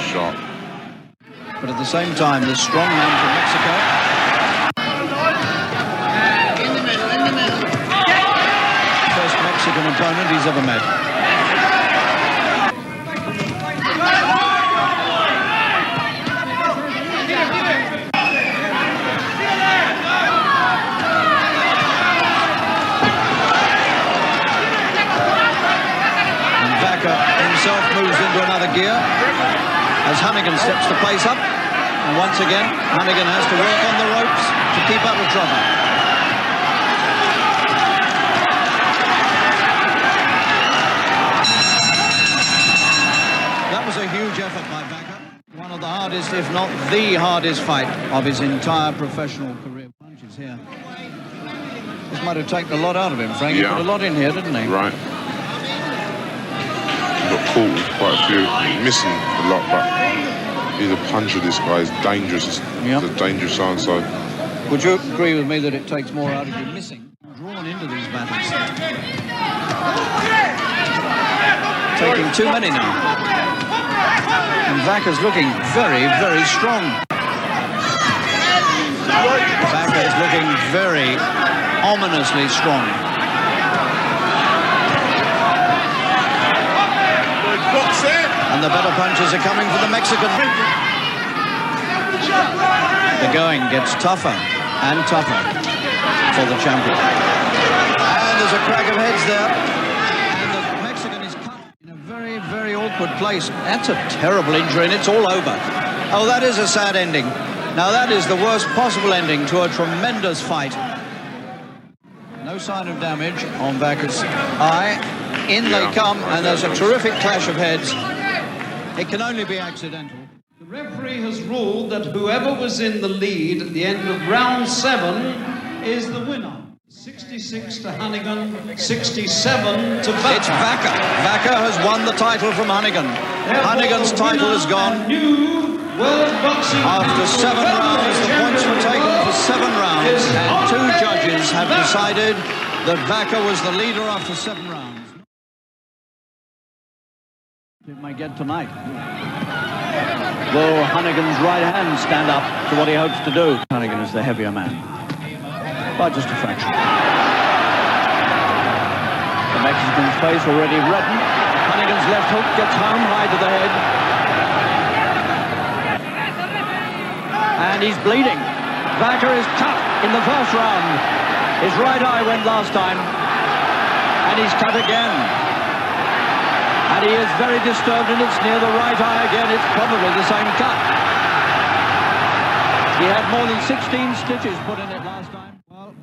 Shot. But at the same time, this strong man from Mexico. First Mexican opponent he's ever met. And Vaca himself moves into another gear as Hannigan steps the pace up. And once again, Hannigan has to work on the ropes to keep out of trouble. That was a huge effort by Vaca. One of the hardest, if not the hardest fight of his entire professional career. Punches here. This might have taken a lot out of him, Frank. He put a lot in here, didn't he? Right. He got caught with quite a few. He's missing a lot, but he's a puncher, this guy. He's dangerous. He's a dangerous man, so... Would you agree with me that it takes more out of you missing? Drawn into these battles. Taking too many now. And Vaca's looking very, very strong. Vaca's looking very ominously strong. And the better punches are coming for the Mexican. The going gets tougher and tougher for the champion. And there's a crack of heads there. And the Mexican is cut in a very, very awkward place. That's a terrible injury, and it's all over. Oh, that is a sad ending. Now, that is the worst possible ending to a tremendous fight. No sign of damage on Vaca's eye. In they come, and there's a terrific clash of heads. It can only be accidental. The referee has ruled that whoever was in the lead at the end of round 7 is the winner. 66 to Hannigan, 67 to Vaca. It's Vaca. Vaca has won the title from Hannigan. Hannigan's title is gone. After 7 rounds, the points were taken for 7 rounds, and 2 judges have decided that Vaca was the leader after 7 rounds. It may get tonight. Will Hannigan's right hand stand up to what he hopes to do? Hannigan is the heavier man, by just a fraction. The Mexican's face already reddened. Hannigan's left hook gets home, high to the head. And he's bleeding. Vaca is cut in the first round. His right eye went last time. And he's cut again. And he is very disturbed, and it's near the right eye again. It's probably the same cut. He had more than 16 stitches put in it last time. Well,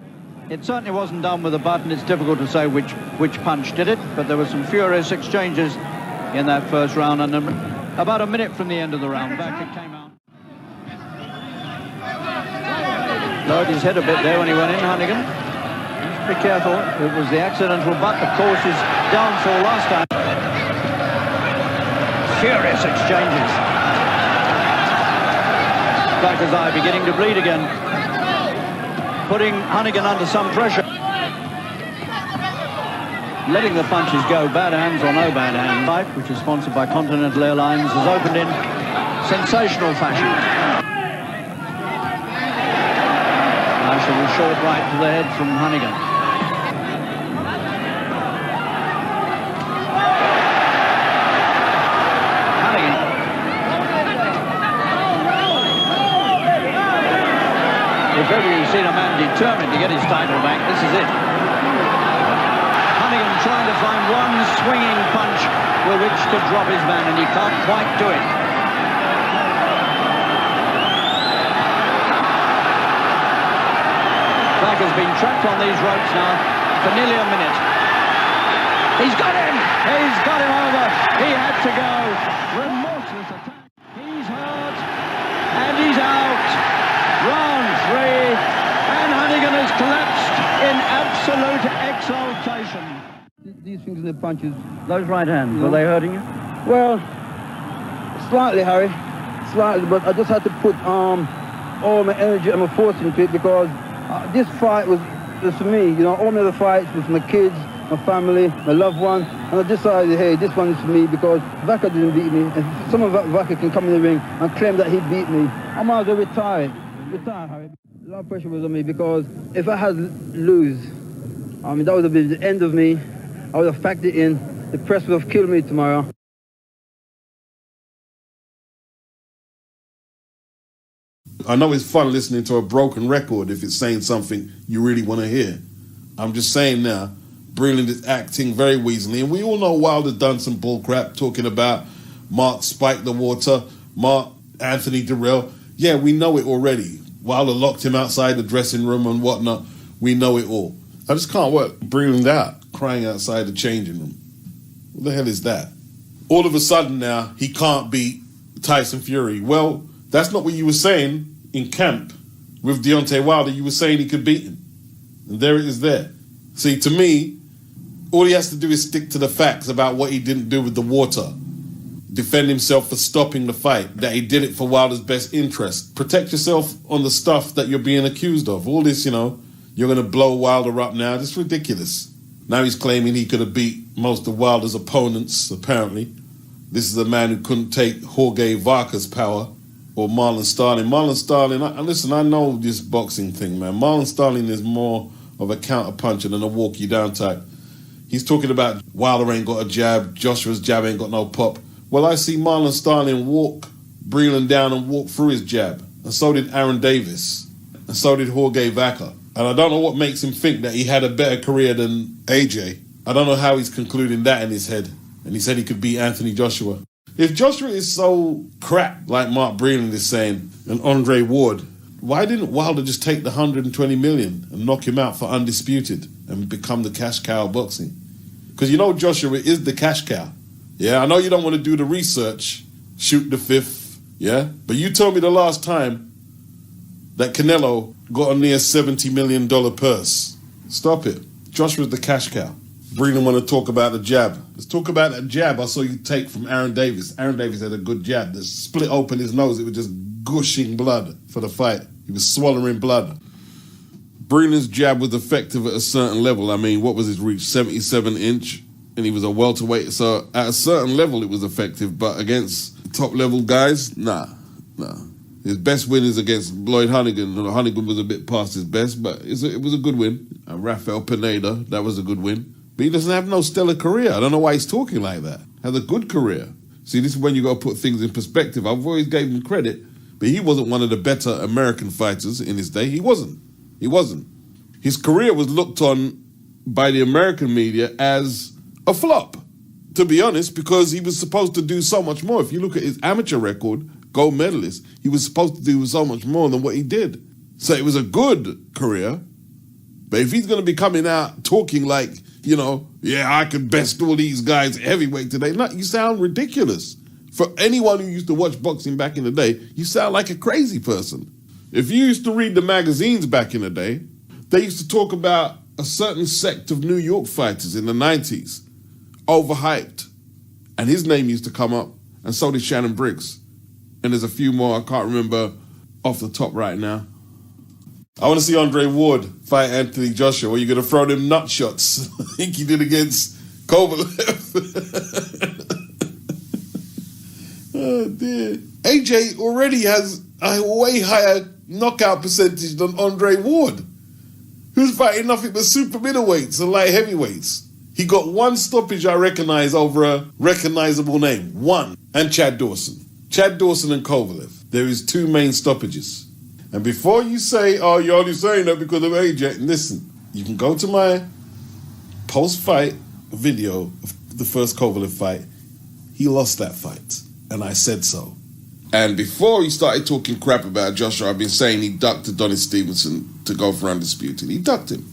it certainly wasn't done with a button. It's difficult to say which punch did it, but there were some furious exchanges in that first round, and about a minute from the end of the round, back it came out. Lowered his head a bit there when he went in, Hannigan. Be careful. It was the accidental butt that caused his downfall last time. Furious exchanges. Vaca's eye beginning to bleed again, putting Hannigan under some pressure. Letting the punches go, bad hands or no bad hand. Fight, which is sponsored by Continental Airlines, has opened in sensational fashion. Nice little short right to the head from Hannigan. If ever you've seen a man determined to get his title back, this is it. Hannigan trying to find one swinging punch with which to drop his man, and he can't quite do it. Vaca's been trapped on these ropes now for nearly a minute. He's got him! He's got him over! He had to go. Remorseless attack. He's hurt, and he's out. Round 3, and Hannigan has collapsed in absolute exaltation. The these things in the punches. Those right hands, were they hurting you? Well, slightly, Harry. Slightly, but I just had to put all my energy and my force into it because this fight was for me. You know, all my other fights was my kids, my family, my loved one, and I decided, hey, this one is for me because Vaca didn't beat me, and some of Vaca can come in the ring and claim that he beat me. I might as well retire, Harry. A lot of pressure was on me because if I had lose, I mean, that would have been the end of me. I would have factored in. The press would have killed me tomorrow. I know it's fun listening to a broken record if it's saying something you really want to hear. I'm just saying now, Breland is acting very weaselly, and we all know Wilder done some bullcrap talking about Mark spiked the water, Mark Anthony Durrell. Yeah, we know it already. Wilder locked him outside the dressing room and whatnot. We know it all. I just can't work Breland out, crying outside the changing room. What the hell is that? All of a sudden now, he can't beat Tyson Fury. Well, that's not what you were saying in camp with Deontay Wilder. You were saying he could beat him. And there it is there. See, to me, all he has to do is stick to the facts about what he didn't do with the water. Defend himself for stopping the fight, that he did it for Wilder's best interest. Protect yourself on the stuff that you're being accused of. All this, you know, you're going to blow Wilder up now. It's ridiculous. Now he's claiming he could have beat most of Wilder's opponents, apparently. This is a man who couldn't take Jorge Vaca's power or Marlon Starling. Marlon Starling, listen, I know this boxing thing, man. Marlon Starling is more of a counter-puncher than a walk-you-down type. He's talking about Wilder ain't got a jab, Joshua's jab ain't got no pop. Well, I see Marlon Starling walk Breland down and walk through his jab. And so did Aaron Davis. And so did Jorge Vaca. And I don't know what makes him think that he had a better career than AJ. I don't know how he's concluding that in his head. And he said he could beat Anthony Joshua. If Joshua is so crap, like Mark Breland is saying, and Andre Ward, why didn't Wilder just take the 120 million and knock him out for undisputed and become the cash cow of boxing? Because you know Joshua is the cash cow. Yeah, I know you don't want to do the research, shoot the fifth, yeah? But you told me the last time that Canelo got a near $70 million purse. Stop it. Joshua's the cash cow. Breland want to talk about the jab. Let's talk about that jab I saw you take from Aaron Davis. Aaron Davis had a good jab that split open his nose. It was just gushing blood for the fight. He was swallowing blood. Breland's jab was effective at a certain level. I mean, what was his reach? 77 inch? And he was a welterweight. So at a certain level, it was effective. But against top-level guys, nah. His best win is against Lloyd Honeyghan. Honeyghan was a bit past his best, but it was a good win. Rafael Pineda, that was a good win. But he doesn't have no stellar career. I don't know why he's talking like that. Has a good career. See, this is when you got to put things in perspective. I've always gave him credit, but he wasn't one of the better American fighters in his day. He wasn't. His career was looked on by the American media as a flop, to be honest, because he was supposed to do so much more. If you look at his amateur record, gold medalist, he was supposed to do so much more than what he did. So it was a good career, but if he's going to be coming out talking like, you know, yeah, I could best all these guys heavyweight today, no, you sound ridiculous. For anyone who used to watch boxing back in the day, you sound like a crazy person. If you used to read the magazines back in the day, they used to talk about a certain sect of New York fighters in the 90s, overhyped. And his name used to come up, and so did Shannon Briggs. And there's a few more I can't remember off the top right now. I want to see Andre Ward fight Anthony Joshua. Are you going to throw them nut shots? I think he did against Kovalev. Oh, dear. AJ already has a way higher knockout percentage than Andre Ward, who's fighting nothing but super middleweights and light heavyweights. He got one stoppage I recognize over a recognizable name. One. And Chad Dawson. Chad Dawson and Kovalev. There is two main stoppages. And before you say, oh, you're only saying that because of AJ, listen, you can go to my post-fight video of the first Kovalev fight. He lost that fight. And I said so. And before he started talking crap about Joshua, I've been saying he ducked Adonis Stevenson to go for undisputed. He ducked him.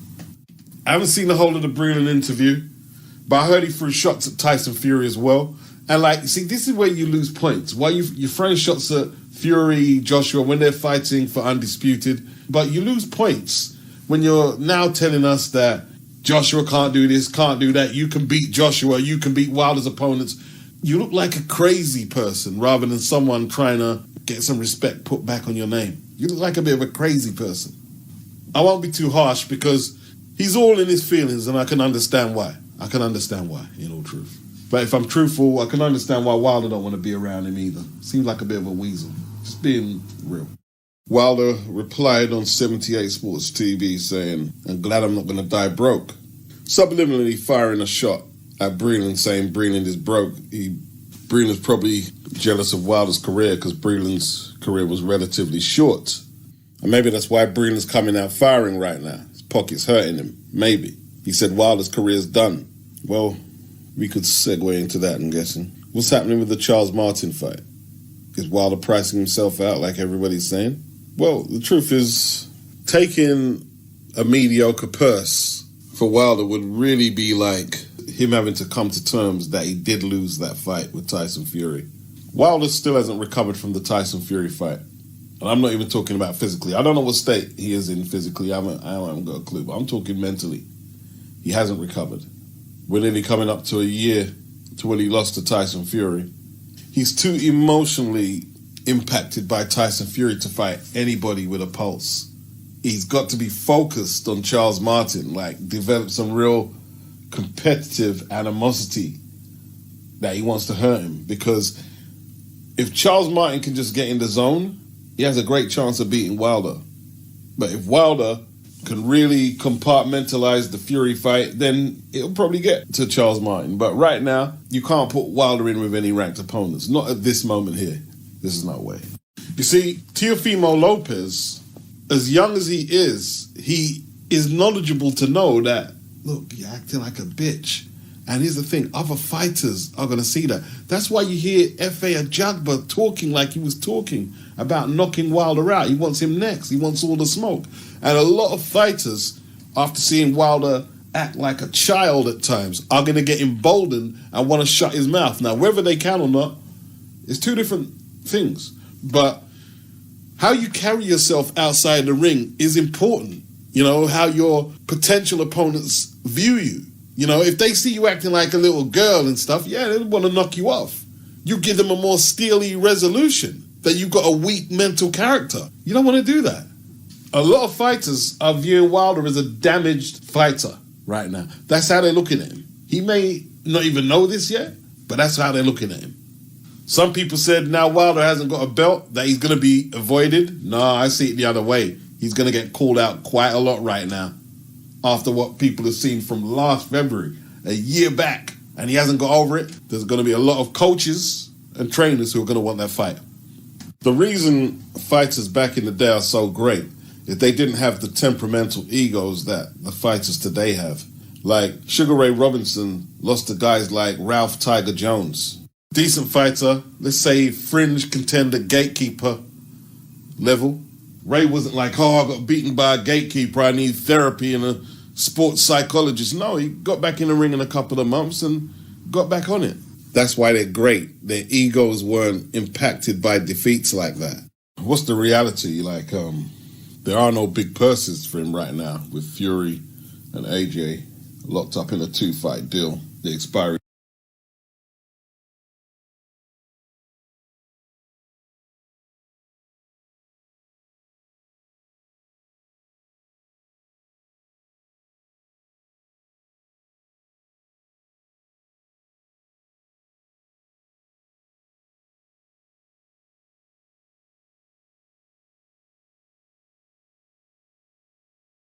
I haven't seen the whole of the Breland interview, but I heard he threw shots at Tyson Fury as well. And like, see, this is where you lose points. Why you're throwing shots at Fury, Joshua, when they're fighting for undisputed, but you lose points when you're now telling us that Joshua can't do this, can't do that. You can beat Joshua, you can beat Wilder's opponents. You look like a crazy person rather than someone trying to get some respect put back on your name. You look like a bit of a crazy person. I won't be too harsh because he's all in his feelings and I can understand why. I can understand why, in all truth. But if I'm truthful, I can understand why Wilder don't want to be around him either. Seems like a bit of a weasel. Just being real. Wilder replied on 78 Sports TV saying, "I'm glad I'm not going to die broke." Subliminally firing a shot at Breland, saying Breland is broke. Breland's probably jealous of Wilder's career because Breland's career was relatively short. And maybe that's why Breland's coming out firing right now. His pocket's hurting him. Maybe. He said Wilder's career's done. Well, we could segue into that, I'm guessing. What's happening with the Charles Martin fight? Is Wilder pricing himself out like everybody's saying? Well, the truth is, taking a mediocre purse for Wilder would really be like him having to come to terms that he did lose that fight with Tyson Fury. Wilder still hasn't recovered from the Tyson Fury fight. And I'm not even talking about physically. I don't know what state he is in physically. I haven't got a clue, but I'm talking mentally. He hasn't recovered. We're nearly coming up to a year to when he lost to Tyson Fury. He's too emotionally impacted by Tyson Fury to fight anybody with a pulse. He's got to be focused on Charles Martin, like develop some real competitive animosity that he wants to hurt him. Because if Charles Martin can just get in the zone, he has a great chance of beating Wilder. But if Wilder can really compartmentalize the Fury fight, then it'll probably get to Charles Martin. But right now, you can't put Wilder in with any ranked opponents. Not at this moment here. This is no way. You see, Teofimo Lopez, as young as he is knowledgeable to know that, look, you're acting like a bitch. And here's the thing, other fighters are going to see that. That's why you hear F.A. Ajagba talking like he was talking about knocking Wilder out. He wants him next. He wants all the smoke. And a lot of fighters, after seeing Wilder act like a child at times, are going to get emboldened and want to shut his mouth. Now, whether they can or not, it's two different things. But how you carry yourself outside the ring is important. You know, how your potential opponents view you. You know, if they see you acting like a little girl and stuff, yeah, they want to knock you off. You give them a more steely resolution that you've got a weak mental character. You don't want to do that. A lot of fighters are viewing Wilder as a damaged fighter right now. That's how they're looking at him. He may not even know this yet, but that's how they're looking at him. Some people said now Wilder hasn't got a belt, that he's going to be avoided. No, I see it the other way. He's going to get called out quite a lot right now after what people have seen from last February, a year back, and he hasn't got over it. There's going to be a lot of coaches and trainers who are going to want that fight. The reason fighters back in the day are so great is they didn't have the temperamental egos that the fighters today have. Like Sugar Ray Robinson lost to guys like Ralph Tiger Jones. Decent fighter, let's say fringe contender, gatekeeper level. Ray wasn't like, oh, I got beaten by a gatekeeper, I need therapy and a sports psychologist. No, he got back in the ring in a couple of months and got back on it. That's why they're great. Their egos weren't impacted by defeats like that. What's the reality? Like, there are no big purses for him right now with Fury and AJ locked up in a 2-fight deal. The expiry